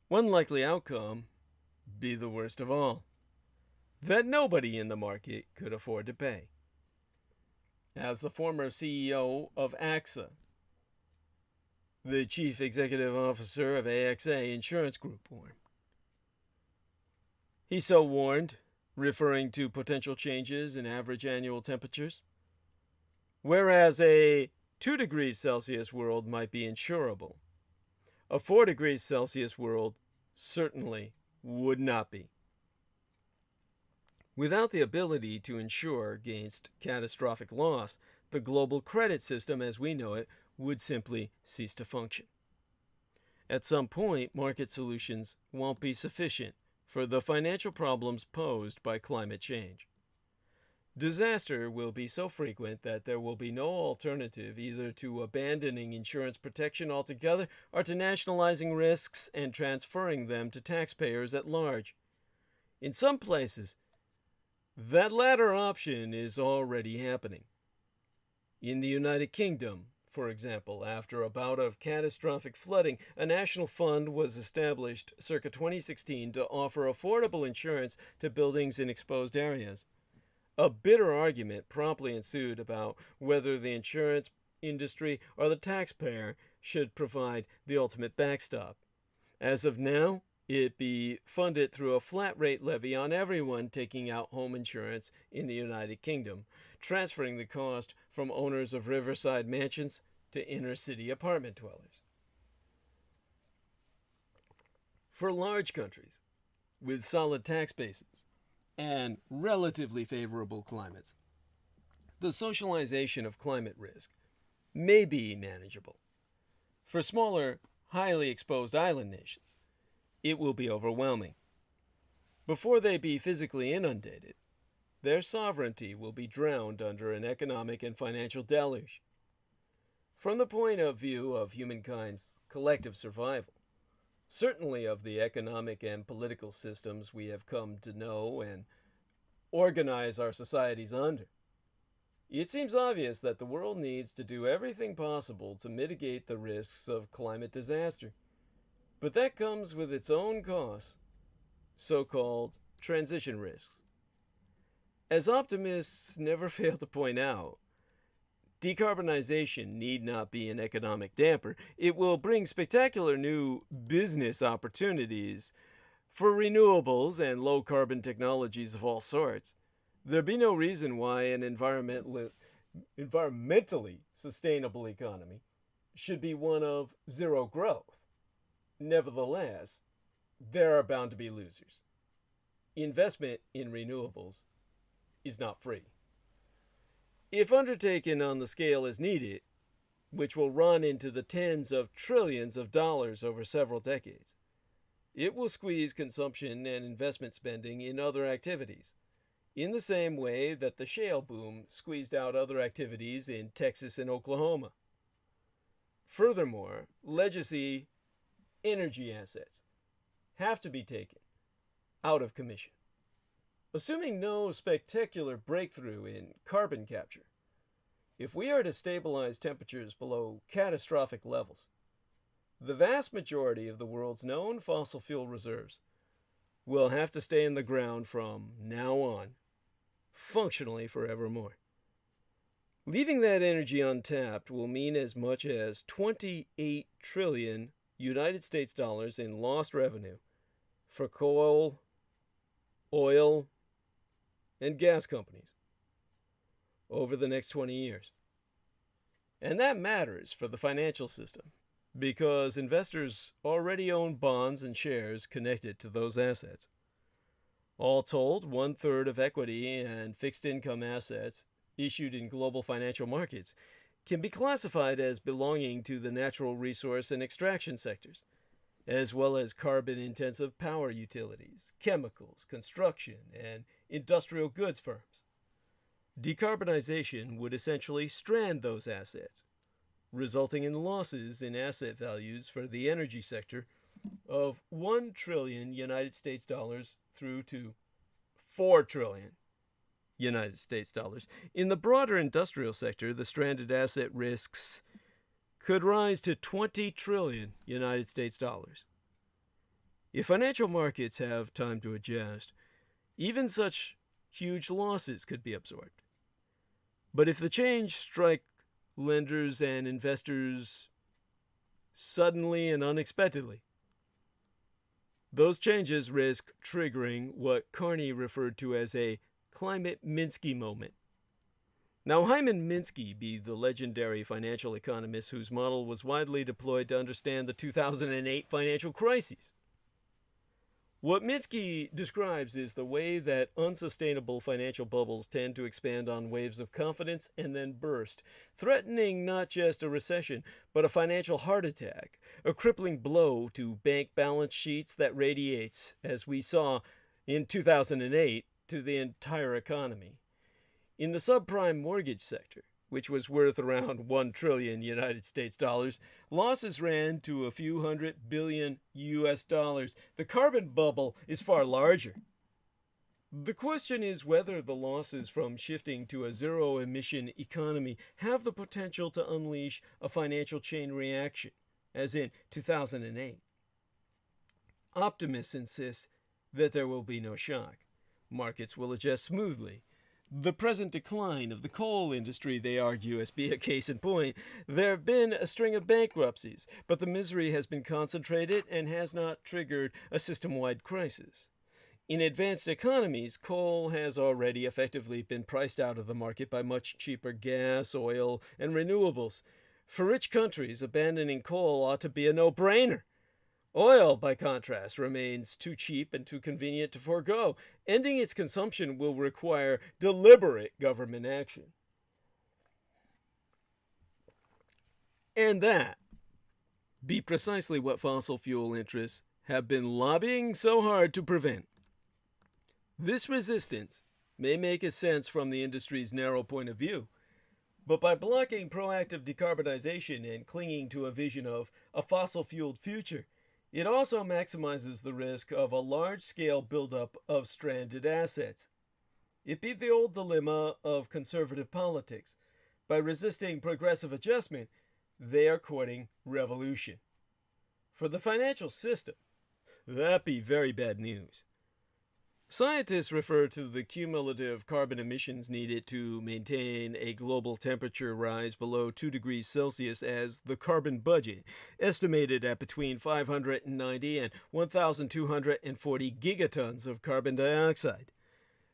One likely outcome be the worst of all, that nobody in the market could afford to pay. As the former CEO of AXA, the chief executive officer of AXA Insurance Group, warned. He so warned, referring to potential changes in average annual temperatures. Whereas a 2 degrees Celsius world might be insurable, a 4 degrees Celsius world certainly would not be. Without the ability to insure against catastrophic loss, the global credit system as we know it would simply cease to function. At some point, market solutions won't be sufficient for the financial problems posed by climate change. Disaster will be so frequent that there will be no alternative either to abandoning insurance protection altogether or to nationalizing risks and transferring them to taxpayers at large. In some places, that latter option is already happening. In the United Kingdom, for example, after a bout of catastrophic flooding, a national fund was established circa 2016 to offer affordable insurance to buildings in exposed areas. A bitter argument promptly ensued about whether the insurance industry or the taxpayer should provide the ultimate backstop. As of now, it be funded through a flat rate levy on everyone taking out home insurance in the United Kingdom, transferring the cost from owners of riverside mansions to inner city apartment dwellers. For large countries with solid tax bases and relatively favorable climates, the socialization of climate risk may be manageable. For smaller, highly exposed island nations, it will be overwhelming. Before they be physically inundated, their sovereignty will be drowned under an economic and financial deluge. From the point of view of humankind's collective survival, certainly of the economic and political systems we have come to know and organize our societies under, it seems obvious that the world needs to do everything possible to mitigate the risks of climate disaster. But that comes with its own costs, so-called transition risks. As optimists never fail to point out, decarbonization need not be an economic damper. It will bring spectacular new business opportunities for renewables and low-carbon technologies of all sorts. There'd be no reason why an environmentally sustainable economy should be one of zero growth. Nevertheless, there are bound to be losers. Investment in renewables is not free. If undertaken on the scale as needed, which will run into the tens of trillions of dollars over several decades, it will squeeze consumption and investment spending in other activities, in the same way that the shale boom squeezed out other activities in Texas and Oklahoma. Furthermore, legacy energy assets have to be taken out of commission. Assuming no spectacular breakthrough in carbon capture, if we are to stabilize temperatures below catastrophic levels, the vast majority of the world's known fossil fuel reserves will have to stay in the ground from now on, functionally forevermore. Leaving that energy untapped will mean as much as 28 trillion United States dollars in lost revenue for coal, oil, and gas companies over the next 20 years. And that matters for the financial system because investors already own bonds and shares connected to those assets. All told, 1/3 of equity and fixed income assets issued in global financial markets can be classified as belonging to the natural resource and extraction sectors, as well as carbon-intensive power utilities, chemicals, construction, and industrial goods firms. Decarbonization would essentially strand those assets, resulting in losses in asset values for the energy sector of 1 trillion United States dollars through to 4 trillion United States dollars. In the broader industrial sector, the stranded asset risks could rise to 20 trillion United States dollars. If financial markets have time to adjust, even such huge losses could be absorbed. But if the change strike lenders and investors suddenly and unexpectedly, those changes risk triggering what Carney referred to as a climate Minsky moment. Now, Hyman Minsky be the legendary financial economist whose model was widely deployed to understand the 2008 financial crisis. What Minsky describes is the way that unsustainable financial bubbles tend to expand on waves of confidence and then burst, threatening not just a recession, but a financial heart attack, a crippling blow to bank balance sheets that radiates, as we saw in 2008, to the entire economy. In the subprime mortgage sector, which was worth around 1 trillion United States dollars, losses ran to a few $100 billion US dollars. The carbon bubble is far larger. The question is whether the losses from shifting to a zero-emission economy have the potential to unleash a financial chain reaction, as in 2008. Optimists insist that there will be no shock. Markets will adjust smoothly. The present decline of the coal industry, they argue, as be a case in point. There have been a string of bankruptcies, but the misery has been concentrated and has not triggered a system-wide crisis. In advanced economies, coal has already effectively been priced out of the market by much cheaper gas, oil, and renewables. For rich countries, abandoning coal ought to be a no-brainer. Oil, by contrast, remains too cheap and too convenient to forego. Ending its consumption will require deliberate government action. And that be precisely what fossil fuel interests have been lobbying so hard to prevent. This resistance may make a sense from the industry's narrow point of view, but by blocking proactive decarbonization and clinging to a vision of a fossil-fueled future, it also maximizes the risk of a large-scale buildup of stranded assets. It be the old dilemma of conservative politics. By resisting progressive adjustment, they are courting revolution. For the financial system, that be very bad news. Scientists refer to the cumulative carbon emissions needed to maintain a global temperature rise below 2 degrees Celsius as the carbon budget, estimated at between 590 and 1,240 gigatons of carbon dioxide.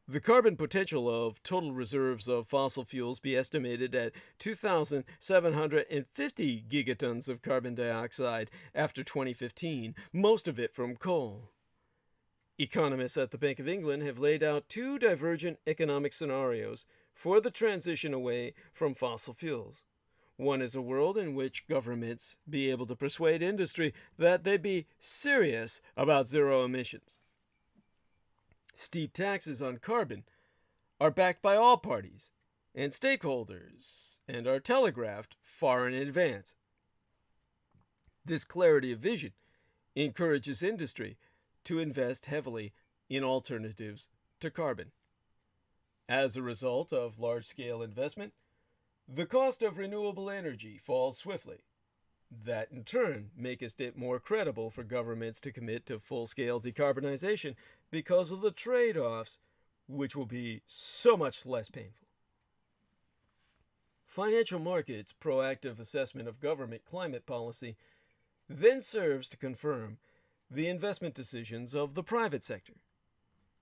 The carbon potential of total reserves of fossil fuels be estimated at 2,750 gigatons of carbon dioxide after 2015, most of it from coal. Economists at the Bank of England have laid out two divergent economic scenarios for the transition away from fossil fuels. One is a world in which governments be able to persuade industry that they be serious about zero emissions. Steep taxes on carbon are backed by all parties and stakeholders and are telegraphed far in advance. This clarity of vision encourages industry to invest heavily in alternatives to carbon. As a result of large-scale investment, the cost of renewable energy falls swiftly. That in turn makes it more credible for governments to commit to full-scale decarbonization because of the trade-offs, which will be so much less painful. Financial markets' proactive assessment of government climate policy then serves to confirm the investment decisions of the private sector.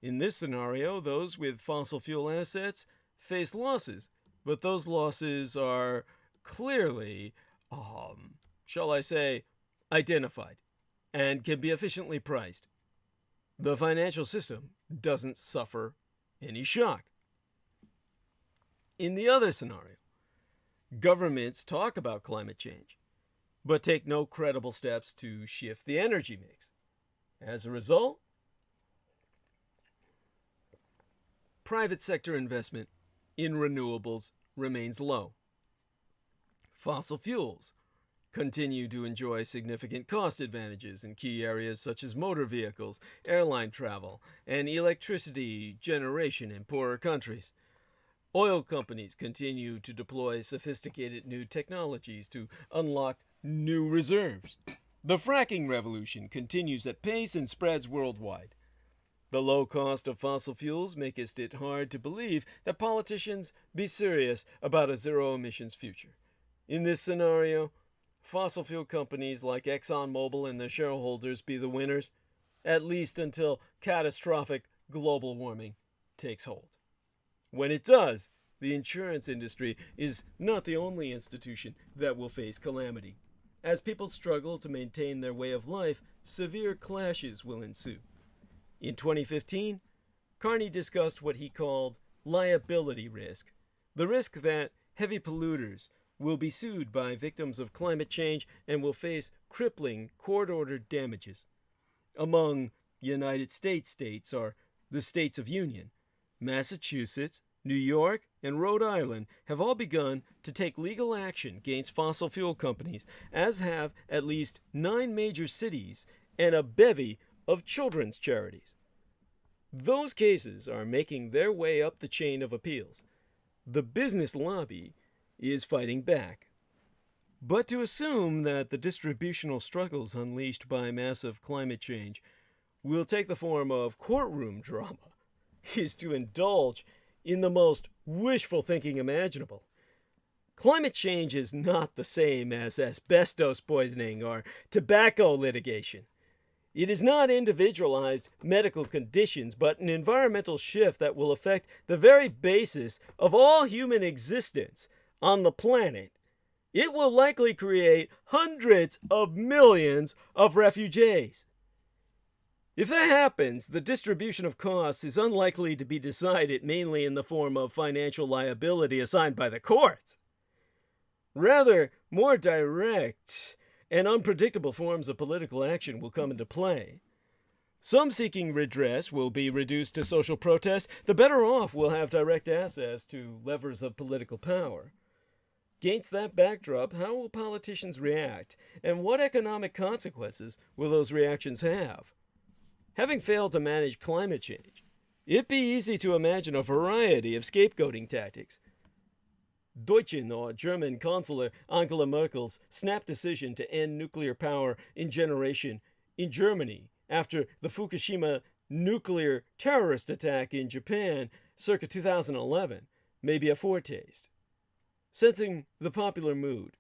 In this scenario, those with fossil fuel assets face losses, but those losses are clearly, shall I say, identified and can be efficiently priced. The financial system doesn't suffer any shock. In the other scenario, governments talk about climate change, but take no credible steps to shift the energy mix. As a result, private sector investment in renewables remains low. Fossil fuels continue to enjoy significant cost advantages in key areas such as motor vehicles, airline travel, and electricity generation in poorer countries. Oil companies continue to deploy sophisticated new technologies to unlock new reserves. The fracking revolution continues at pace and spreads worldwide. The low cost of fossil fuels makes it hard to believe that politicians be serious about a zero-emissions future. In this scenario, fossil fuel companies like ExxonMobil and their shareholders be the winners, at least until catastrophic global warming takes hold. When it does, the insurance industry is not the only institution that will face calamity. As people struggle to maintain their way of life, severe clashes will ensue. In 2015, Carney discussed what he called liability risk, the risk that heavy polluters will be sued by victims of climate change and will face crippling court-ordered damages. Among United States states are the states of union. Massachusetts, New York, and Rhode Island have all begun to take legal action against fossil fuel companies, as have at least 9 major cities and a bevy of children's charities. Those cases are making their way up the chain of appeals. The business lobby is fighting back. But to assume that the distributional struggles unleashed by massive climate change will take the form of courtroom drama is to indulge in the most wishful thinking imaginable. Climate change is not the same as asbestos poisoning or tobacco litigation. It is not individualized medical conditions, but an environmental shift that will affect the very basis of all human existence on the planet. It will likely create hundreds of millions of refugees. If that happens, the distribution of costs is unlikely to be decided mainly in the form of financial liability assigned by the courts. Rather, more direct and unpredictable forms of political action will come into play. Some seeking redress will be reduced to social protest. The better off will have direct access to levers of political power. Against that backdrop, how will politicians react, and what economic consequences will those reactions have? Having failed to manage climate change, it'd be easy to imagine a variety of scapegoating tactics. Deutschen, or German Chancellor Angela Merkel's snap decision to end nuclear power in generation in Germany after the Fukushima nuclear terrorist attack in Japan circa 2011 may be a foretaste. Sensing the popular mood,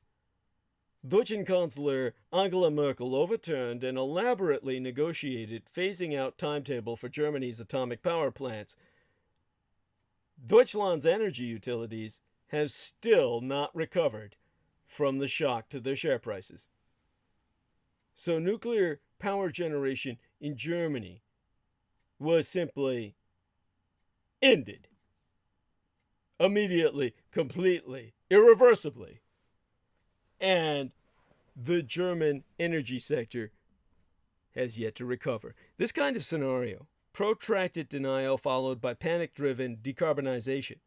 Deutschen Chancellor Angela Merkel overturned an elaborately negotiated phasing out timetable for Germany's atomic power plants. Deutschland's energy utilities have still not recovered from the shock to their share prices. So nuclear power generation in Germany was simply ended. Immediately, completely, irreversibly. And the German energy sector has yet to recover. This kind of scenario, protracted denial followed by panic-driven decarbonization,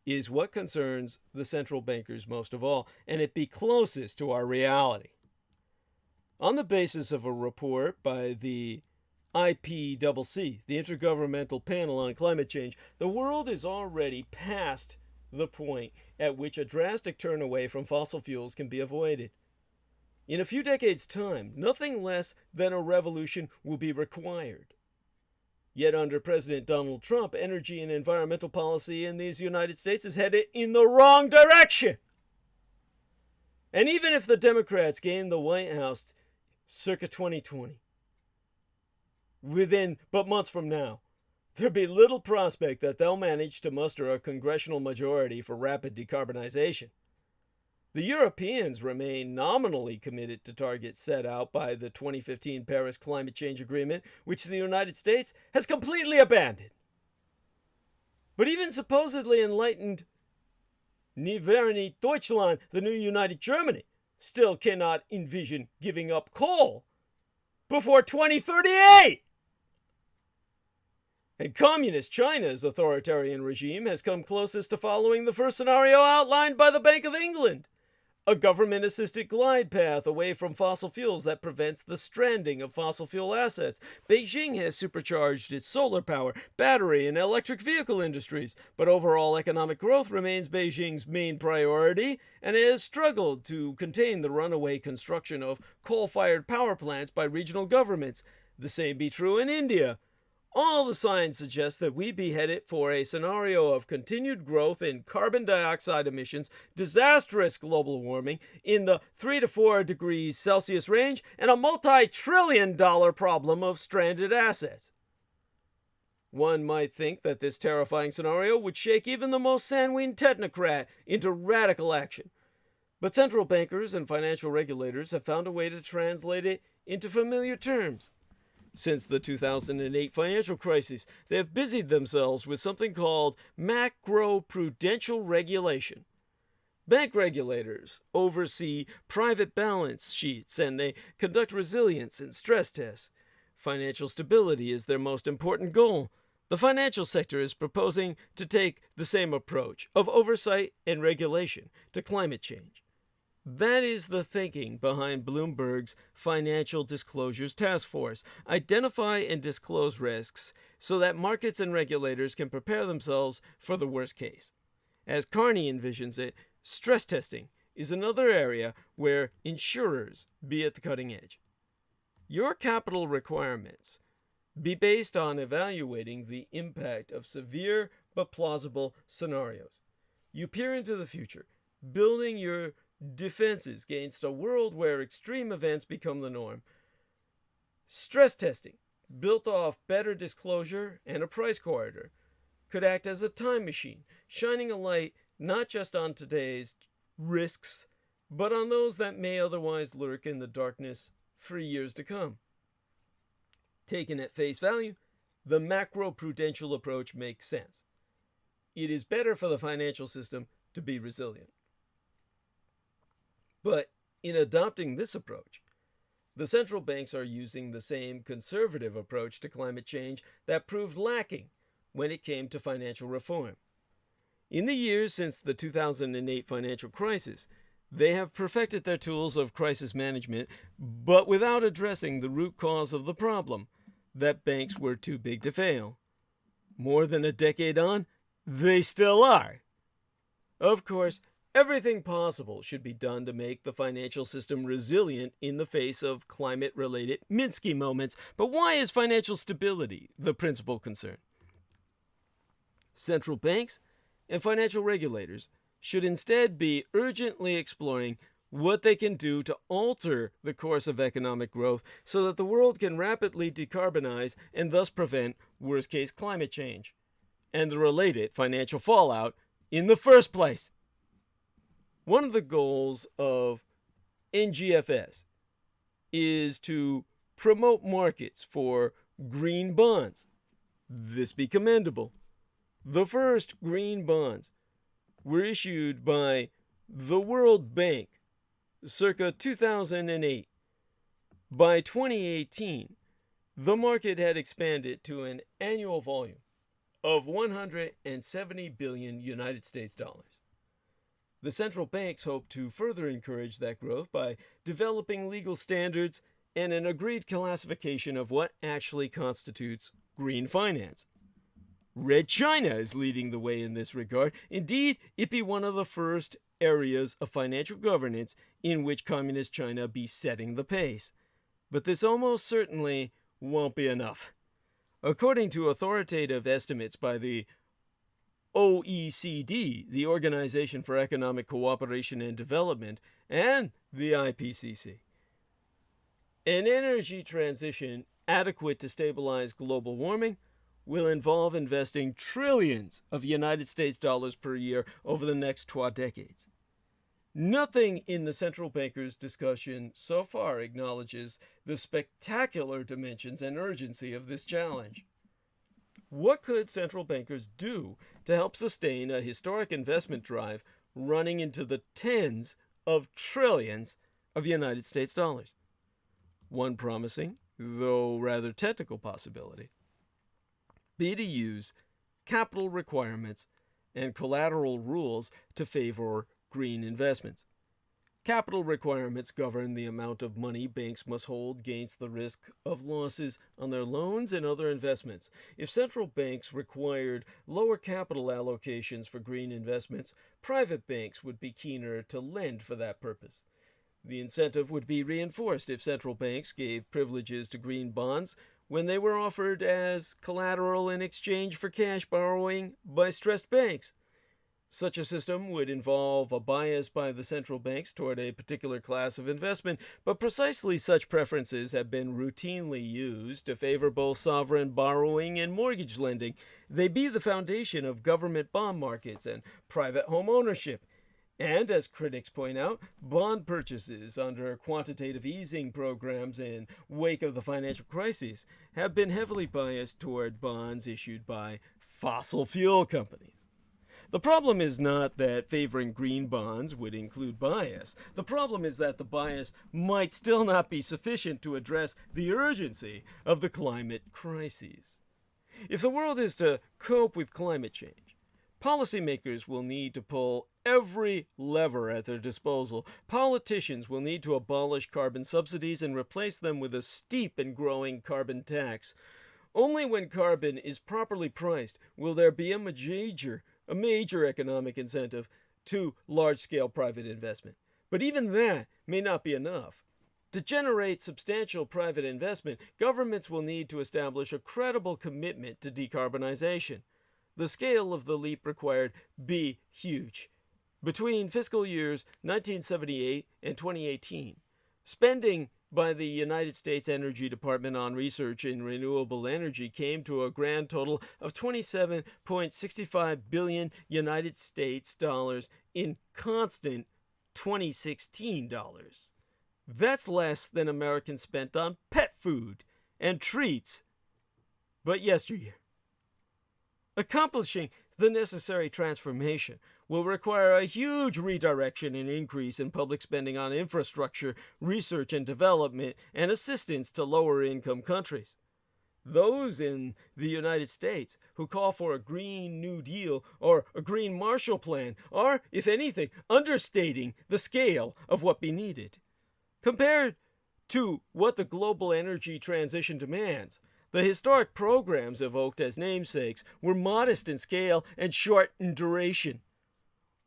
is what concerns the central bankers most of all, and it be closest to our reality. On the basis of a report by the IPCC, the Intergovernmental Panel on Climate Change, the world is already past the point at which a drastic turn away from fossil fuels can be avoided. In a few decades' time, nothing less than a revolution will be required. Yet under President Donald Trump, energy and environmental policy in these United States is headed in the wrong direction. And even if the Democrats gain the White House circa 2020, within but months from now, there'd be little prospect that they'll manage to muster a congressional majority for rapid decarbonization. The Europeans remain nominally committed to targets set out by the 2015 Paris Climate Change Agreement, which the United States has completely abandoned. But even supposedly enlightened Nie Vereinigte Deutschland, the new United Germany, still cannot envision giving up coal before 2038. And communist China's authoritarian regime has come closest to following the first scenario outlined by the Bank of England, a government-assisted glide path away from fossil fuels that prevents the stranding of fossil fuel assets. Beijing has supercharged its solar power, battery, and electric vehicle industries, but overall economic growth remains Beijing's main priority, and it has struggled to contain the runaway construction of coal-fired power plants by regional governments. The same be true in India. All the signs suggest that we be headed for a scenario of continued growth in carbon dioxide emissions, disastrous global warming in the 3 to 4 degrees Celsius range, and a multi-trillion-dollar problem of stranded assets. One might think that this terrifying scenario would shake even the most sanguine technocrat into radical action. But central bankers and financial regulators have found a way to translate it into familiar terms. Since the 2008 financial crisis, they have busied themselves with something called macroprudential regulation. Bank regulators oversee private balance sheets and they conduct resilience and stress tests. Financial stability is their most important goal. The financial sector is proposing to take the same approach of oversight and regulation to climate change. That is the thinking behind Bloomberg's Financial Disclosures Task Force. Identify and disclose risks so that markets and regulators can prepare themselves for the worst case. As Carney envisions it, stress testing is another area where insurers be at the cutting edge. Your capital requirements be based on evaluating the impact of severe but plausible scenarios. You peer into the future, building your defenses against a world where extreme events become the norm. Stress testing, built off better disclosure and a price corridor, could act as a time machine, shining a light not just on today's risks, but on those that may otherwise lurk in the darkness for years to come. Taken at face value, the macroprudential approach makes sense. It is better for the financial system to be resilient. But in adopting this approach, the central banks are using the same conservative approach to climate change that proved lacking when it came to financial reform. In the years since the 2008 financial crisis, they have perfected their tools of crisis management, but without addressing the root cause of the problem, that banks were too big to fail. More than a decade on, they still are. Of course, Everything possible should be done to make the financial system resilient in the face of climate-related Minsky moments. But why is financial stability the principal concern? Central banks and financial regulators should instead be urgently exploring what they can do to alter the course of economic growth so that the world can rapidly decarbonize and thus prevent worst-case climate change and the related financial fallout in the first place. One of the goals of NGFS is to promote markets for green bonds. This be commendable. The first green bonds were issued by the World Bank circa 2008. By 2018, the market had expanded to an annual volume of 170 billion United States dollars. The central banks hope to further encourage that growth by developing legal standards and an agreed classification of what actually constitutes green finance. Red China is leading the way in this regard. Indeed, it be one of the first areas of financial governance in which Communist China be setting the pace. But this almost certainly won't be enough. According to authoritative estimates by the OECD, the Organization for Economic Cooperation and Development, and the IPCC, an energy transition adequate to stabilize global warming will involve investing trillions of United States dollars per year over the next 12 decades. Nothing in the central bankers' discussion so far acknowledges the spectacular dimensions and urgency of this challenge. What could central bankers do to help sustain a historic investment drive running into the tens of trillions of United States dollars? One promising, though rather technical possibility, be to use capital requirements and collateral rules to favor green investments. Capital requirements govern the amount of money banks must hold against the risk of losses on their loans and other investments. If central banks required lower capital allocations for green investments, private banks would be keener to lend for that purpose. The incentive would be reinforced if central banks gave privileges to green bonds when they were offered as collateral in exchange for cash borrowing by stressed banks. Such a system would involve a bias by the central banks toward a particular class of investment, but precisely such preferences have been routinely used to favor both sovereign borrowing and mortgage lending. They be the foundation of government bond markets and private home ownership. And, as critics point out, bond purchases under quantitative easing programs in wake of the financial crises have been heavily biased toward bonds issued by fossil fuel companies. The problem is not that favoring green bonds would include bias. The problem is that the bias might still not be sufficient to address the urgency of the climate crises. If the world is to cope with climate change, policymakers will need to pull every lever at their disposal. Politicians will need to abolish carbon subsidies and replace them with a steep and growing carbon tax. Only when carbon is properly priced will there be a major economic incentive to large-scale private investment. But even that may not be enough. To generate substantial private investment, governments will need to establish a credible commitment to decarbonization. The scale of the leap required be huge. Between fiscal years 1978 and 2018, spending by the United States Energy Department on research in renewable energy came to a grand total of 27.65 billion United States dollars in constant 2016 dollars. That's less than Americans spent on pet food and treats but yesteryear. Accomplishing the necessary transformation will require a huge redirection and increase in public spending on infrastructure, research and development, and assistance to lower-income countries. Those in the United States who call for a Green New Deal or a Green Marshall Plan are, if anything, understating the scale of what be needed. Compared to what the global energy transition demands, the historic programs evoked as namesakes were modest in scale and short in duration.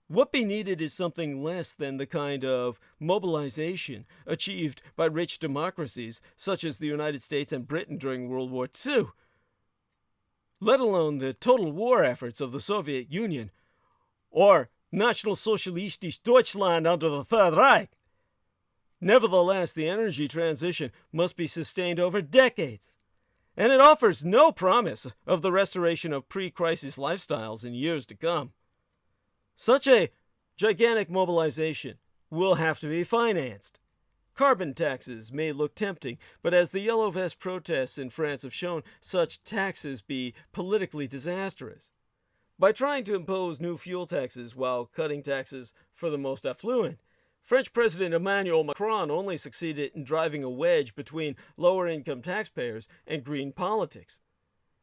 What be needed is something less than the kind of mobilization achieved by rich democracies such as the United States and Britain during World War II, let alone the total war efforts of the Soviet Union or National Socialistic Deutschland under the Third Reich. Nevertheless, the energy transition must be sustained over decades, and it offers no promise of the restoration of pre-crisis lifestyles in years to come. Such a gigantic mobilization will have to be financed. Carbon taxes may look tempting, but as the Yellow Vest protests in France have shown, such taxes be politically disastrous. By trying to impose new fuel taxes while cutting taxes for the most affluent, French President Emmanuel Macron only succeeded in driving a wedge between lower-income taxpayers and green politics.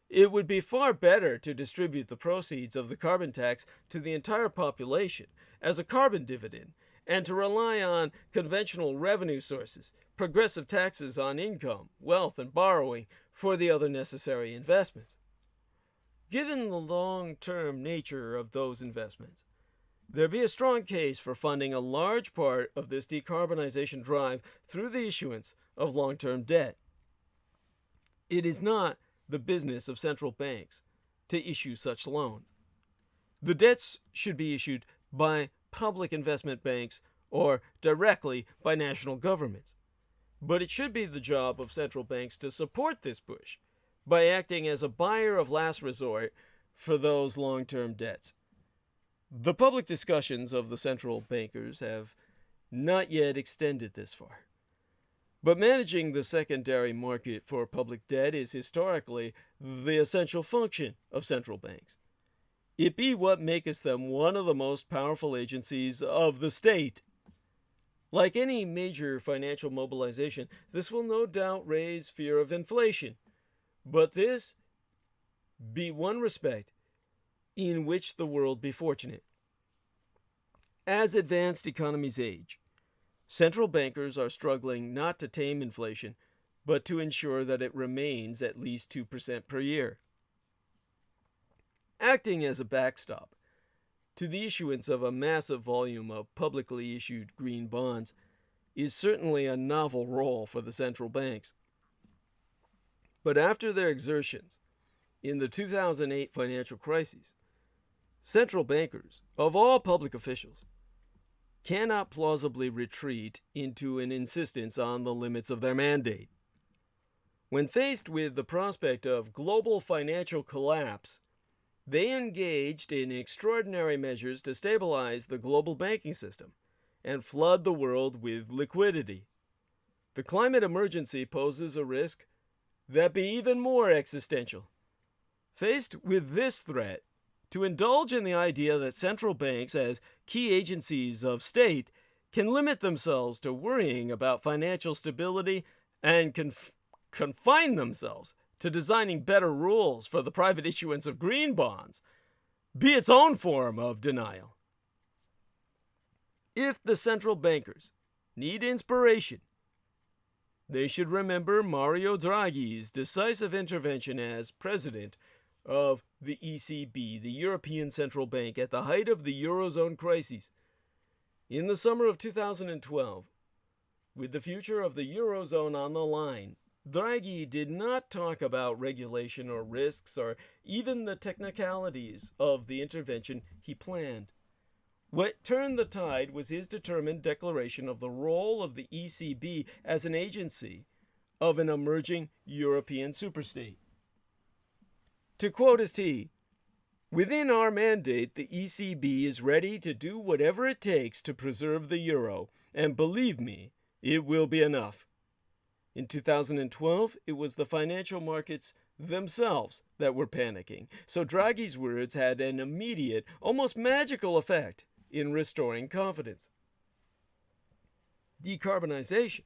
It would be far better to distribute the proceeds of the carbon tax to the entire population as a carbon dividend, and to rely on conventional revenue sources, progressive taxes on income, wealth, and borrowing for the other necessary investments. Given the long-term nature of those investments, there be a strong case for funding a large part of this decarbonization drive through the issuance of long-term debt. It is not the business of central banks to issue such loans. The debts should be issued by public investment banks or directly by national governments. But it should be the job of central banks to support this push by acting as a buyer of last resort for those long-term debts. The public discussions of the central bankers have not yet extended this far. But managing the secondary market for public debt is historically the essential function of central banks. It be what maketh them one of the most powerful agencies of the state. Like any major financial mobilization, this will no doubt raise fear of inflation. But this be one respect in which the world be fortunate. As advanced economies age, central bankers are struggling not to tame inflation, but to ensure that it remains at least 2% per year. Acting as a backstop to the issuance of a massive volume of publicly issued green bonds is certainly a novel role for the central banks. But after their exertions in the 2008 financial crisis, central bankers, of all public officials, cannot plausibly retreat into an insistence on the limits of their mandate. When faced with the prospect of global financial collapse, they engaged in extraordinary measures to stabilize the global banking system and flood the world with liquidity. The climate emergency poses a risk that be even more existential. Faced with this threat, to indulge in the idea that central banks, as key agencies of state, can limit themselves to worrying about financial stability and confine themselves to designing better rules for the private issuance of green bonds, be its own form of denial. If the central bankers need inspiration, they should remember Mario Draghi's decisive intervention as president of the ECB, the European Central Bank, at the height of the Eurozone crisis. In the summer of 2012, with the future of the Eurozone on the line, Draghi did not talk about regulation or risks or even the technicalities of the intervention he planned. What turned the tide was his determined declaration of the role of the ECB as an agency of an emerging European superstate. To quote as he, "Within our mandate, the ECB is ready to do whatever it takes to preserve the euro, and believe me, it will be enough." In 2012, it was the financial markets themselves that were panicking, so Draghi's words had an immediate, almost magical effect in restoring confidence. Decarbonization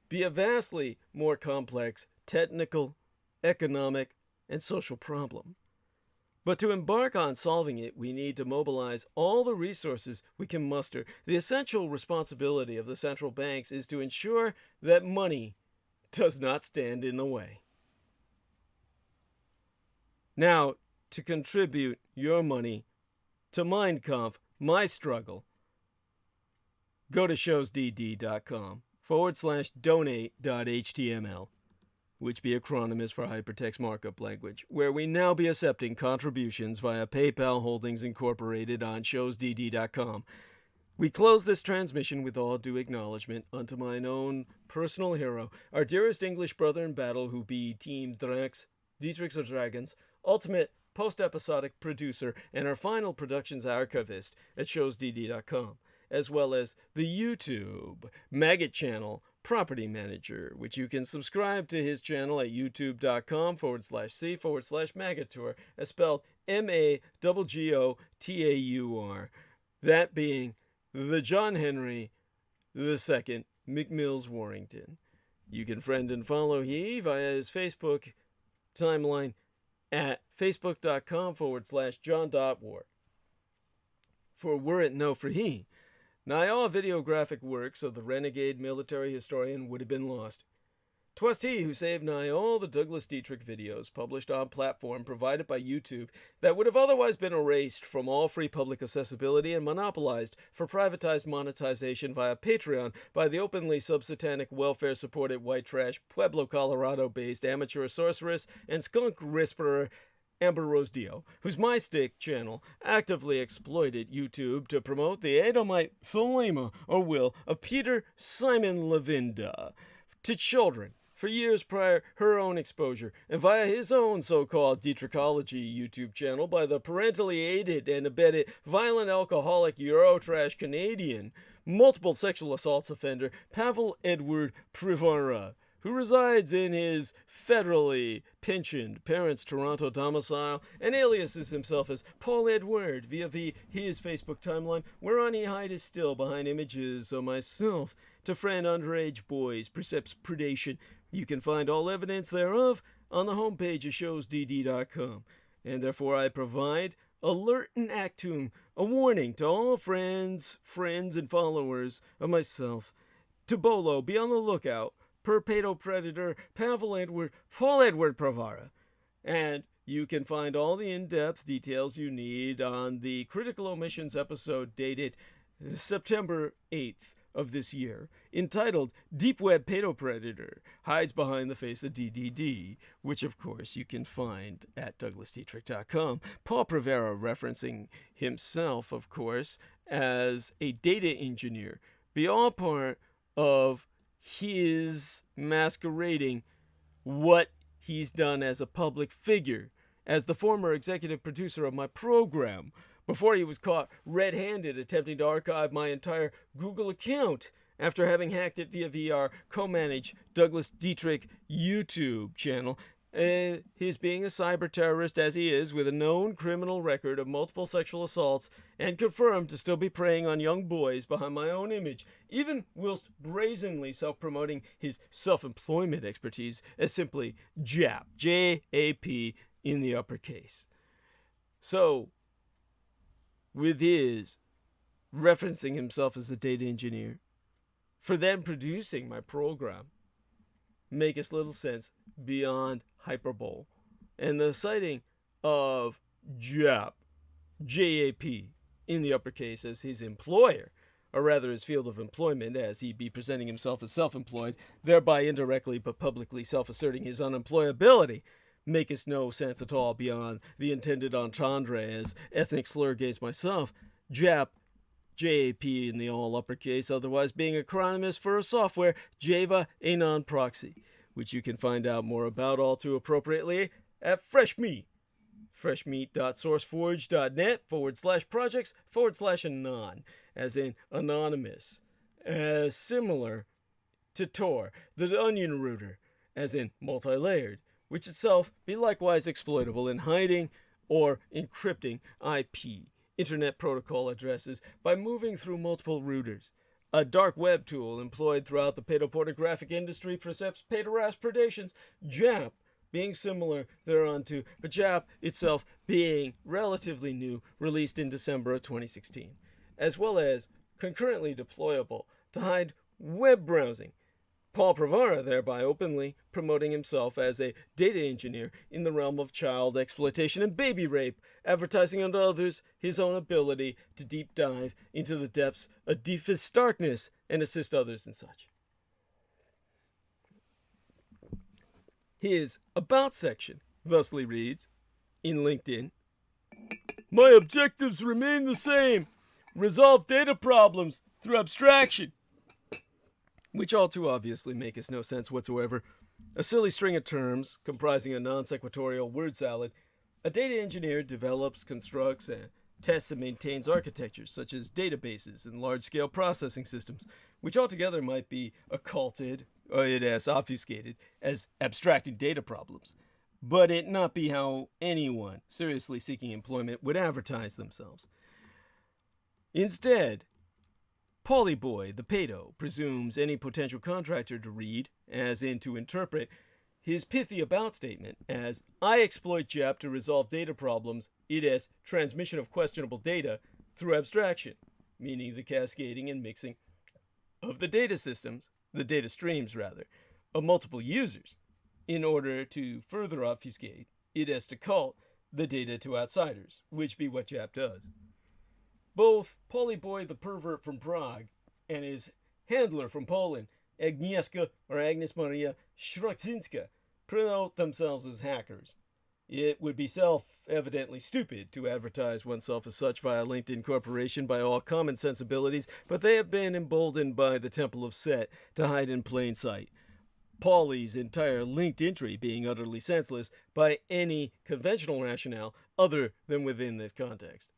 be a vastly more complex technical, economic, and social problem. But to embark on solving it, we need to mobilize all the resources we can muster. The essential responsibility of the central banks is to ensure that money does not stand in the way. Now, to contribute your money to Mein Kampf, my struggle, go to showsdd.com/donate.html, which be acronyms for Hypertext Markup Language, where we now be accepting contributions via PayPal Holdings Incorporated on showsdd.com. We close this transmission with all due acknowledgement unto mine own personal hero, our dearest English brother in battle who be Team Drax, Dietrich of Dragons, ultimate post-episodic producer, and our final productions archivist at showsdd.com, as well as the YouTube Maggot channel property manager, which you can subscribe to his channel at youtube.com/c/maggotaur, as spelled MAGGOTAUR, that being the John Henry II McMills Warrington. You can friend and follow he via his Facebook timeline at facebook.com/John.War. For were it no for he, nigh all videographic works of the renegade military historian would have been lost. 'Twas he who saved nigh all the Douglas Dietrich videos published on platform provided by YouTube that would have otherwise been erased from all free public accessibility and monopolized for privatized monetization via Patreon by the openly sub-satanic welfare-supported white trash Pueblo, Colorado-based amateur sorceress and skunk whisperer Amber Rose Dio, whose MyStick channel actively exploited YouTube to promote the Edomite thelema or will of Peter Simon Levinda to children for years prior her own exposure, and via his own so-called Dietrichology YouTube channel by the parentally aided and abetted violent alcoholic Eurotrash Canadian multiple sexual assaults offender Pavel Edward Privara, who resides in his federally pensioned parents' Toronto domicile and aliases himself as Paul Edward via his Facebook timeline, whereon he hides still behind images of myself to friend underage boys, precepts predation. You can find all evidence thereof on the homepage of showsdd.com, and therefore I provide alert and actum, a warning to all friends, and followers of myself. To Bolo, be on the lookout per pedo predator Paul Edward Pravara. And you can find all the in-depth details you need on the Critical Omissions episode dated September 8th of this year, entitled Deep Web Pedo Predator Hides Behind the Face of DDD, which of course you can find at douglasdietrich.com. Paul Privara referencing himself, of course, as a data engineer, be all part of his masquerading what he's done as a public figure, as the former executive producer of my program, before he was caught red-handed attempting to archive my entire Google account after having hacked it via VR co-managed Douglas Dietrich YouTube channel. His being a cyber terrorist as he is, with a known criminal record of multiple sexual assaults, and confirmed to still be preying on young boys behind my own image, even whilst brazenly self-promoting his self-employment expertise as simply JAP, J-A-P in the uppercase. So, with his referencing himself as a data engineer, for them producing my program, makes little sense beyond hyperbole. And the citing of JAP, J-A-P, in the uppercase as his employer, or rather his field of employment, as he be presenting himself as self-employed, thereby indirectly but publicly self-asserting his unemployability, maketh no sense at all beyond the intended entendre as ethnic slur against myself. JAP, J-A-P in the all uppercase, otherwise being acronyms for a software, Java Anon Proxy, which you can find out more about all too appropriately at FreshMeat, freshmeat.sourceforge.net/projects/anon, as in anonymous, as similar to Tor, the onion router, as in multi-layered, which itself be likewise exploitable in hiding or encrypting IP, Internet Protocol addresses, by moving through multiple routers. A dark web tool employed throughout the pedopornographic industry precepts pederast predations, JAP being similar thereunto, but JAP itself being relatively new, released in December of 2016, as well as concurrently deployable to hide web browsing, Paul Pravara thereby openly promoting himself as a data engineer in the realm of child exploitation and baby rape, advertising unto others his own ability to deep dive into the depths of deepest darkness and assist others in such. His About section thusly reads, in LinkedIn, "My objectives remain the same. Resolve data problems through abstraction." Which all too obviously make us no sense whatsoever. A silly string of terms comprising a non-sequitorial word salad. A data engineer develops, constructs, and tests and maintains architectures such as databases and large-scale processing systems, which altogether might be occulted, or it as obfuscated, as abstracted data problems. But it not be how anyone seriously seeking employment would advertise themselves. Instead, Paulie Boy, the pedo, presumes any potential contractor to read, as in to interpret, his pithy about statement as, "I exploit JAP to resolve data problems, i.e. transmission of questionable data, through abstraction," meaning the cascading and mixing of the data systems, the data streams rather, of multiple users, in order to further obfuscate, i.e. to cult, the data to outsiders, which be what JAP does. Both Paulie Boy the pervert from Prague and his handler from Poland, Agnieszka or Agnes Maria Szrokzinska, promote themselves as hackers. It would be self-evidently stupid to advertise oneself as such via LinkedIn Corporation by all common sensibilities, but they have been emboldened by the Temple of Set to hide in plain sight. Paulie's entire linked entry being utterly senseless by any conventional rationale other than within this context.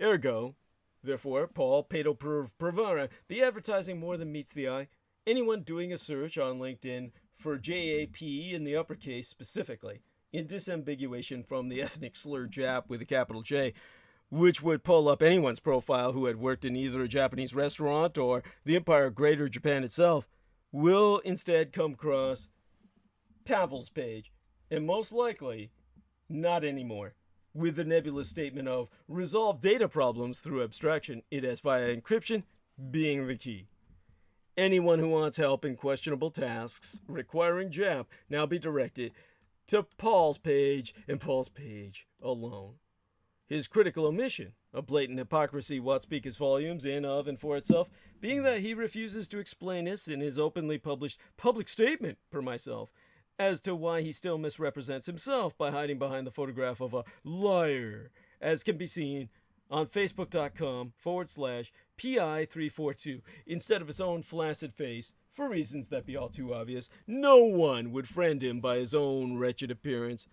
Ergo, therefore, Paul Pedo Pravara be advertising more than meets the eye. Anyone doing a search on LinkedIn for JAP in the uppercase specifically, in disambiguation from the ethnic slur Jap with a capital J, which would pull up anyone's profile who had worked in either a Japanese restaurant or the Empire of Greater Japan itself, will instead come across Pavel's page, and most likely, not anymore, with the nebulous statement of resolve data problems through abstraction, i.e. via encryption, being the key. Anyone who wants help in questionable tasks requiring JAP now be directed to Paul's page and Paul's page alone. His critical omission, a blatant hypocrisy what speaks volumes in of and for itself, being that he refuses to explain this in his openly published public statement, per myself, as to why he still misrepresents himself by hiding behind the photograph of a liar, as can be seen on facebook.com/PI342, instead of his own flaccid face, for reasons that be all too obvious. No one would friend him by his own wretched appearance,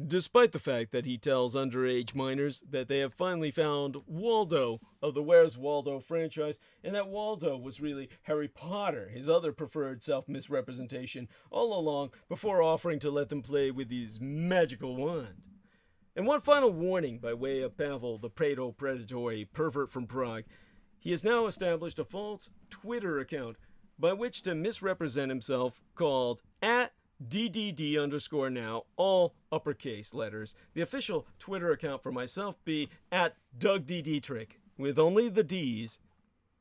despite the fact that he tells underage minors that they have finally found Waldo of the Where's Waldo franchise, and that Waldo was really Harry Potter, his other preferred self-misrepresentation, all along before offering to let them play with his magical wand. And one final warning by way of Pavel, the predatory pervert from Prague. He has now established a false Twitter account by which to misrepresent himself called @DDD_now, all uppercase letters. The official Twitter account for myself be @DougDDietRich, with only the D's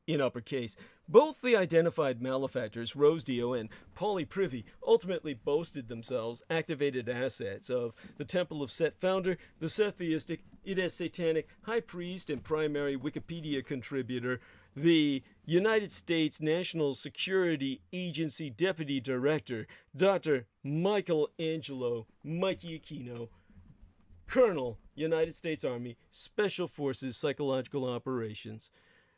in uppercase. Both the identified malefactors, Rose Dio and Paulie Privy, ultimately boasted themselves activated assets of the Temple of Set founder, the Seththeistic, satanic high priest and primary Wikipedia contributor, the United States National Security Agency Deputy Director, Dr. Michael Angelo, Mikey Aquino, Colonel, United States Army, Special Forces Psychological Operations,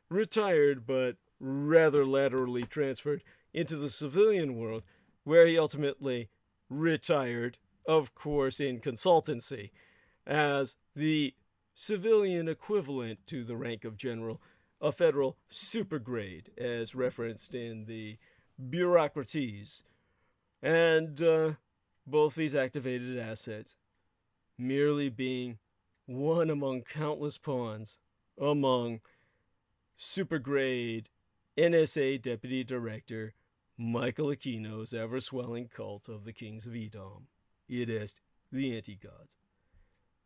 retired but rather laterally transferred into the civilian world, where he ultimately retired, of course in consultancy, as the civilian equivalent to the rank of general, a federal supergrade, as referenced in the bureaucraties. And both these activated assets merely being one among countless pawns among supergrade NSA Deputy Director Michael Aquino's ever-swelling cult of the kings of Edom, it is the anti-gods.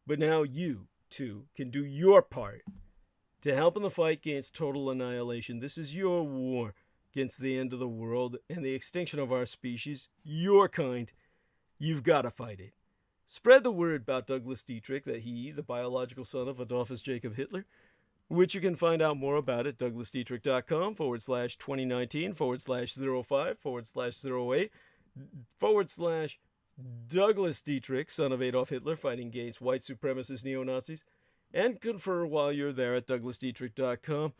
But now you, too, can do your part to help in the fight against total annihilation. This is your war against the end of the world and the extinction of our species, your kind, you've got to fight it. Spread the word about Douglas Dietrich, that he, the biological son of Adolphus Jacob Hitler, which you can find out more about at douglasdietrich.com/2019/05/08/ Douglas Dietrich, son of Adolf Hitler, fighting against white supremacist neo-Nazis, and confer while you're there at douglasdietrich.com.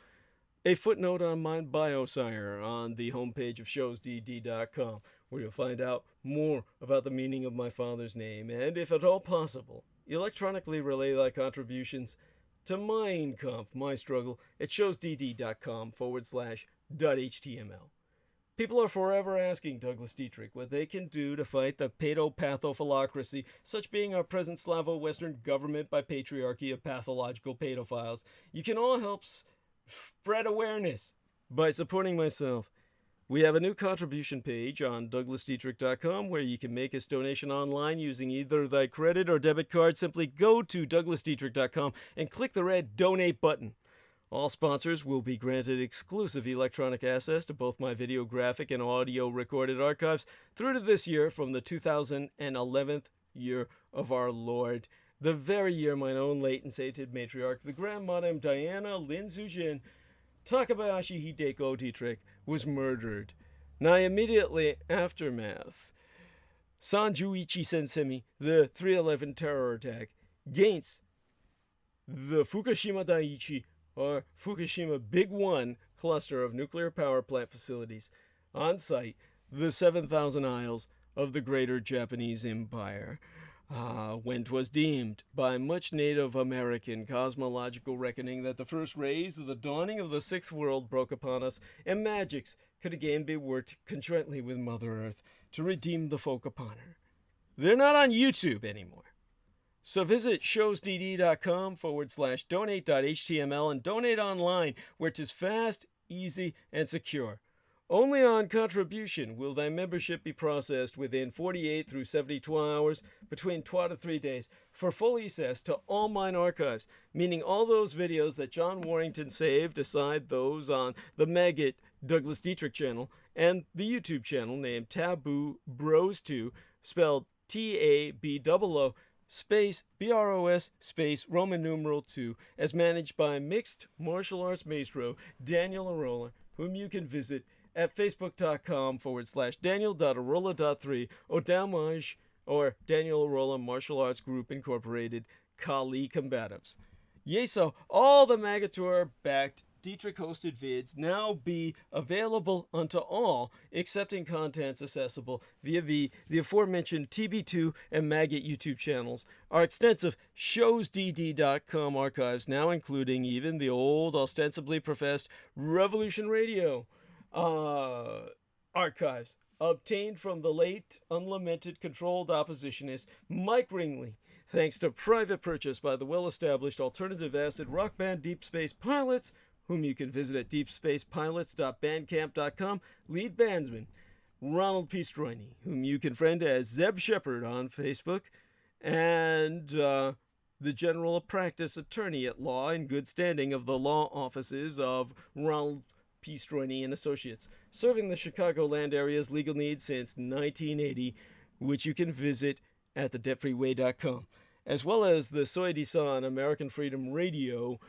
A footnote on my biosire on the homepage of showsdd.com, where you'll find out more about the meaning of my father's name, and, if at all possible, electronically relay thy contributions to Mein Kampf, my struggle, at showsdd.com/.html. People are forever asking Douglas Dietrich what they can do to fight the paedopathophalocracy, such being our present Slavo-Western government by patriarchy of pathological pedophiles. You can all help spread awareness by supporting myself. We have a new contribution page on douglasdietrich.com where you can make a donation online using either thy credit or debit card. Simply go to douglasdietrich.com and click the red Donate button. All sponsors will be granted exclusive electronic access to both my video, graphic, and audio recorded archives through to this year, from the 2011th year of our Lord, the very year mine own late and sated matriarch, the Grand Madame Diana Lin Zujin Takabayashi Hideko Dietrich, was murdered. Now, immediately aftermath, Sanjuichi Sensemi, the 3/11 terror attack against the Fukushima Daiichi, or Fukushima Big One cluster of nuclear power plant facilities on site, the 7,000 isles of the Greater Japanese Empire, when 'twas deemed by much Native American cosmological reckoning that the first rays of the dawning of the sixth world broke upon us, and magics could again be worked conjointly with Mother Earth to redeem the folk upon her. They're not on YouTube anymore. So visit showsdd.com/donate.html and donate online, where 'tis fast, easy, and secure. Only on contribution will thy membership be processed within 48 through 72 hours, between 2 to 3 days, for full access to all mine archives, meaning all those videos that John Warrington saved, aside those on the Maggot Douglas Dietrich channel and the YouTube channel named Taboo Bros 2, spelled TABOO space BROS space Roman numeral 2, as managed by mixed martial arts maestro Daniel Arola, whom you can visit at facebook.com/daniel.arola.3 or Damage or Daniel Arola Martial Arts Group Incorporated, Kali Combatives. Yea, so all the Magator-backed Dietrich-hosted vids now be available unto all, accepting contents accessible via the aforementioned TB2 and Maggot YouTube channels. Our extensive showsdd.com archives, now including even the old, ostensibly professed Revolution Radio archives, obtained from the late, unlamented, controlled oppositionist Mike Ringley, thanks to private purchase by the well-established alternative acid rock band Deep Space Pilots, whom you can visit at deepspacepilots.bandcamp.com, lead bandsman Ronald P. Stroyne, whom you can friend as Zeb Shepherd on Facebook, and the general practice attorney at law in good standing of the law offices of Ronald P. Stroyne and Associates, serving the Chicagoland area's legal needs since 1980, which you can visit at thedebtfreeway.com, as well as the Soy de San American Freedom Radio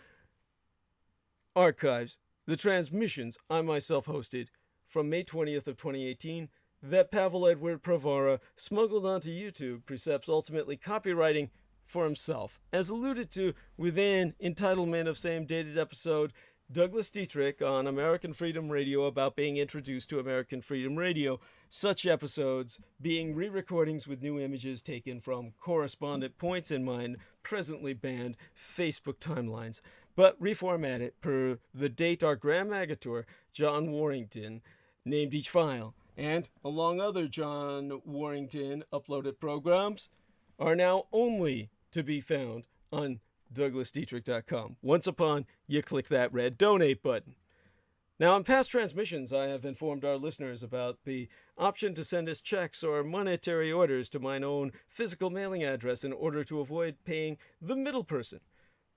archives, the transmissions I myself hosted from May 20th of 2018 that Pavel Edward Pravara smuggled onto YouTube, precepts ultimately copywriting for himself, as alluded to within entitlement of same dated episode Douglas Dietrich on American Freedom Radio about being introduced to American Freedom Radio, such episodes being re-recordings with new images taken from correspondent points in mine presently banned Facebook timelines, but reformatted per the date our Grand Magator, John Warrington, named each file, and, along other John Warrington uploaded programs, are now only to be found on douglasdietrich.com. Once upon you click that red donate button. Now, in past transmissions, I have informed our listeners about the option to send us checks or monetary orders to mine own physical mailing address in order to avoid paying the middle person,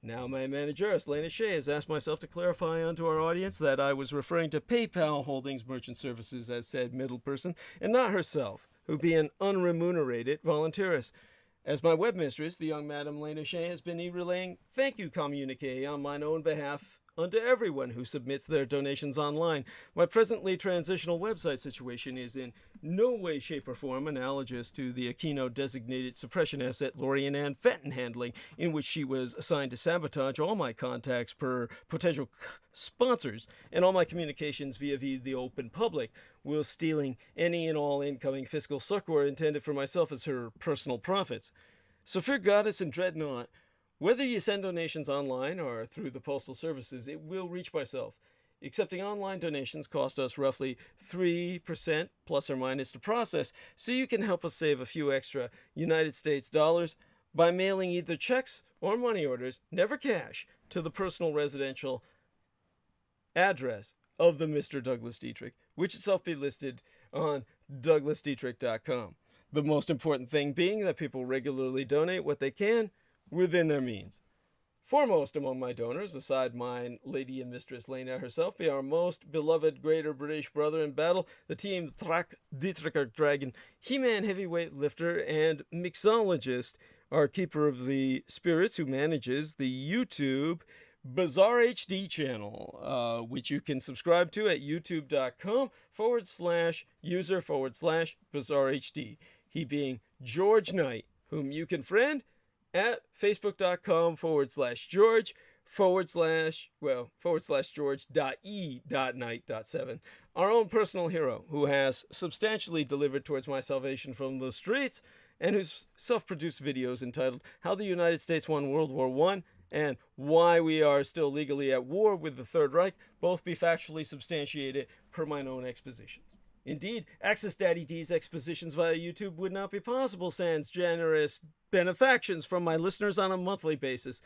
Now my manageress, Lena Shea, has asked myself to clarify unto our audience that I was referring to PayPal Holdings Merchant Services as said middle person, and not herself, who be an unremunerated volunteeress. As my webmistress, the young Madam Lena Shea has been relaying thank you communique on mine own behalf unto everyone who submits their donations online. My presently transitional website situation is in no way, shape, or form analogous to the Aquino designated suppression asset Lorian Ann Fenton handling, in which she was assigned to sabotage all my contacts per potential sponsors and all my communications via the open public, while stealing any and all incoming fiscal succor intended for myself as her personal profits. So fear goddess and dread not. Whether you send donations online or through the postal services, it will reach myself. Accepting online donations cost us roughly 3% plus or minus to process, so you can help us save a few extra United States dollars by mailing either checks or money orders, never cash, to the personal residential address of the Mr. Douglas Dietrich, which itself be listed on douglasdietrich.com. The most important thing being that people regularly donate what they can within their means. Foremost among my donors, aside mine lady and mistress Lena herself, be our most beloved greater British brother in battle, the team Dietrich Dragon, He-Man heavyweight lifter and mixologist, our keeper of the spirits who manages the YouTube Bizarre HD channel, which you can subscribe to at youtube.com/user/Bizarre HD. He being George Knight, whom you can friend at facebook.com/George.E.Knight.7. Our own personal hero, who has substantially delivered towards my salvation from the streets, and whose self-produced videos entitled How the United States Won World War I and Why We Are Still Legally at War with the Third Reich both be factually substantiated per mine own expositions. Indeed, access Daddy D's expositions via YouTube would not be possible sans generous benefactions from my listeners on a monthly basis.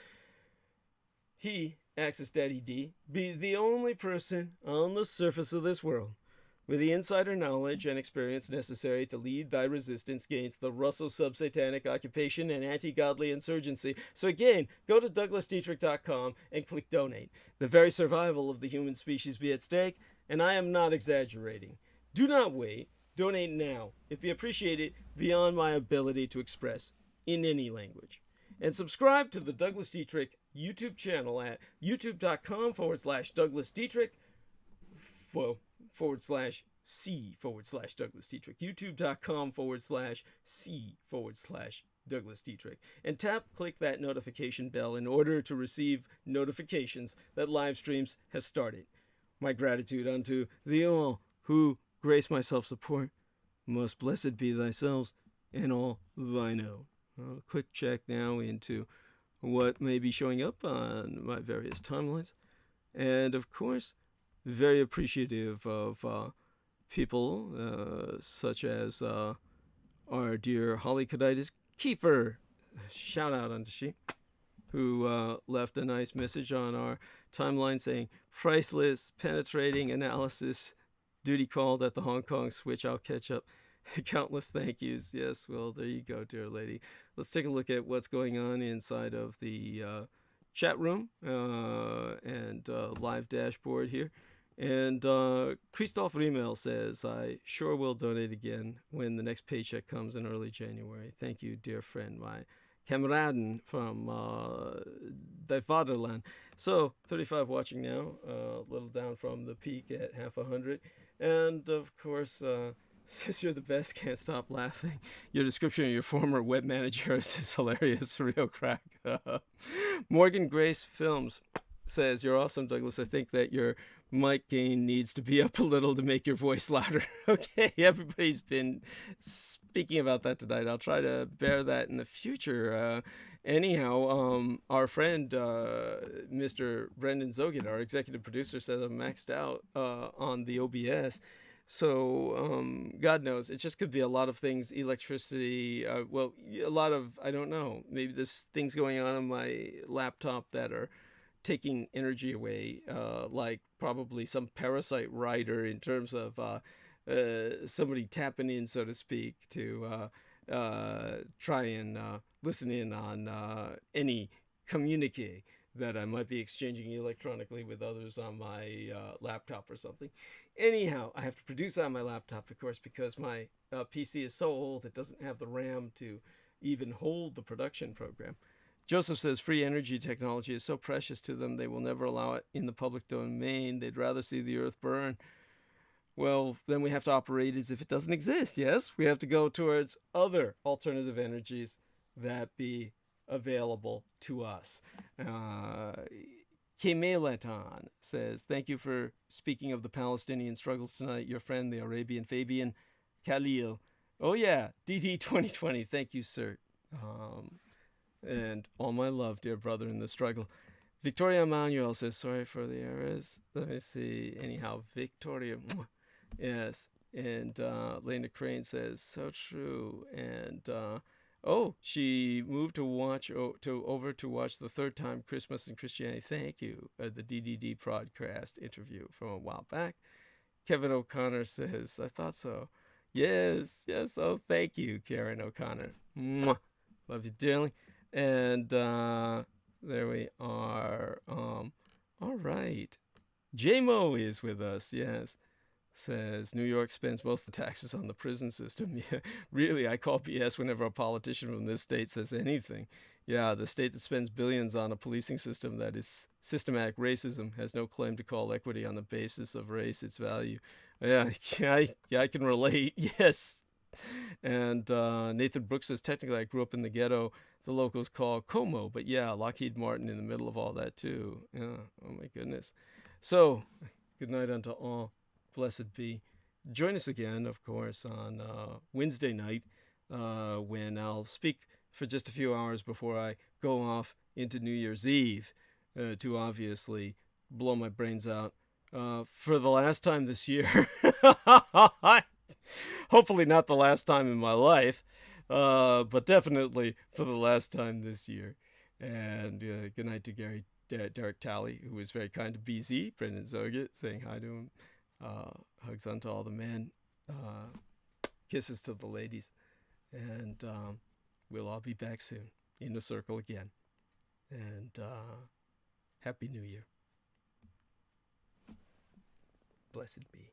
He, Access Daddy D, be the only person on the surface of this world with the insider knowledge and experience necessary to lead thy resistance against the Russo sub-satanic occupation and anti-godly insurgency. So again, go to douglasdietrich.com and click donate. The very survival of the human species be at stake, and I am not exaggerating. Do not wait. Donate now. It be appreciated beyond my ability to express in any language. And subscribe to the Douglas Dietrich YouTube channel at youtube.com/Douglas Dietrich /C/Douglas Dietrich. youtube.com/C/Douglas Dietrich. And click that notification bell in order to receive notifications that live streams has started. My gratitude unto thee all who grace my self-support. Most blessed be thyself and all thine own. A quick check now into what may be showing up on my various timelines. And of course, very appreciative of people such as our dear Holly Coditis Kiefer, shout out unto she, who left a nice message on our timeline saying, priceless, penetrating analysis, duty called at the Hong Kong switch, I'll catch up. Countless thank yous. Yes, well, there you go, dear lady. Let's take a look at what's going on inside of the chat room and live dashboard here. And Christoph Riemel says, I sure will donate again when the next paycheck comes in early January. Thank you, dear friend, my Kameraden from the Fatherland. So, 35 watching now, a little down from the peak at half 100. And, of course, since you're the best, can't stop laughing. Your description of your former web manager is hilarious, real crack. Morgan Grace Films says, you're awesome, Douglas. I think that your mic gain needs to be up a little to make your voice louder. Okay, everybody's been speaking about that tonight. I'll try to bear that in the future. Anyhow, our friend, Mr. Brendan Zogan, our executive producer, says I'm maxed out on the OBS. So, God knows, it just could be a lot of things, electricity, a lot of, I don't know, maybe there's things going on my laptop that are taking energy away, like probably some parasite rider in terms of somebody tapping in, so to speak, to try and listen in on any communique that I might be exchanging electronically with others on my laptop or something. Anyhow, I have to produce on my laptop, of course, because my PC is so old it doesn't have the RAM to even hold the production program. Joseph says free energy technology is so precious to them they will never allow it in the public domain. They'd rather see the earth burn. Well, then we have to operate as if it doesn't exist, yes? We have to go towards other alternative energies that be available to us. Kemeletan says, thank you for speaking of the Palestinian struggles tonight. Your friend, the Arabian Fabian Khalil. Oh, yeah, DD 2020. Thank you, sir. And all my love, dear brother, in the struggle. Victoria Emanuel says, sorry for the errors. Let me see. Anyhow, Victoria. Yes. And Lena Crane says, so true. And she moved to watch over to watch the third time Christmas and Christianity. Thank you. The DDD podcast interview from a while back. Kevin O'Connor says, I thought so. Yes. Oh, thank you, Karen O'Connor. Mwah. Love you dearly. And there we are. All right. J-Mo is with us, yes. Says, New York spends most of the taxes on the prison system. Yeah, really, I call BS whenever a politician from this state says anything. Yeah, the state that spends billions on a policing system that is systematic racism has no claim to call equity on the basis of race its value. Yeah, I can relate, yes. And Nathan Brooks says, technically I grew up in the ghetto the locals call Como, but yeah, Lockheed Martin in the middle of all that too. Yeah, oh my goodness. So, good night unto all. Blessed be. Join us again, of course, on Wednesday night when I'll speak for just a few hours before I go off into New Year's Eve to obviously blow my brains out for the last time this year. Hopefully not the last time in my life, but definitely for the last time this year. And good night to Derek Talley, who was very kind to BZ, Brendan Zoget, saying hi to him. Hugs onto all the men, kisses to the ladies, and we'll all be back soon in a circle again. And Happy New Year. Blessed be.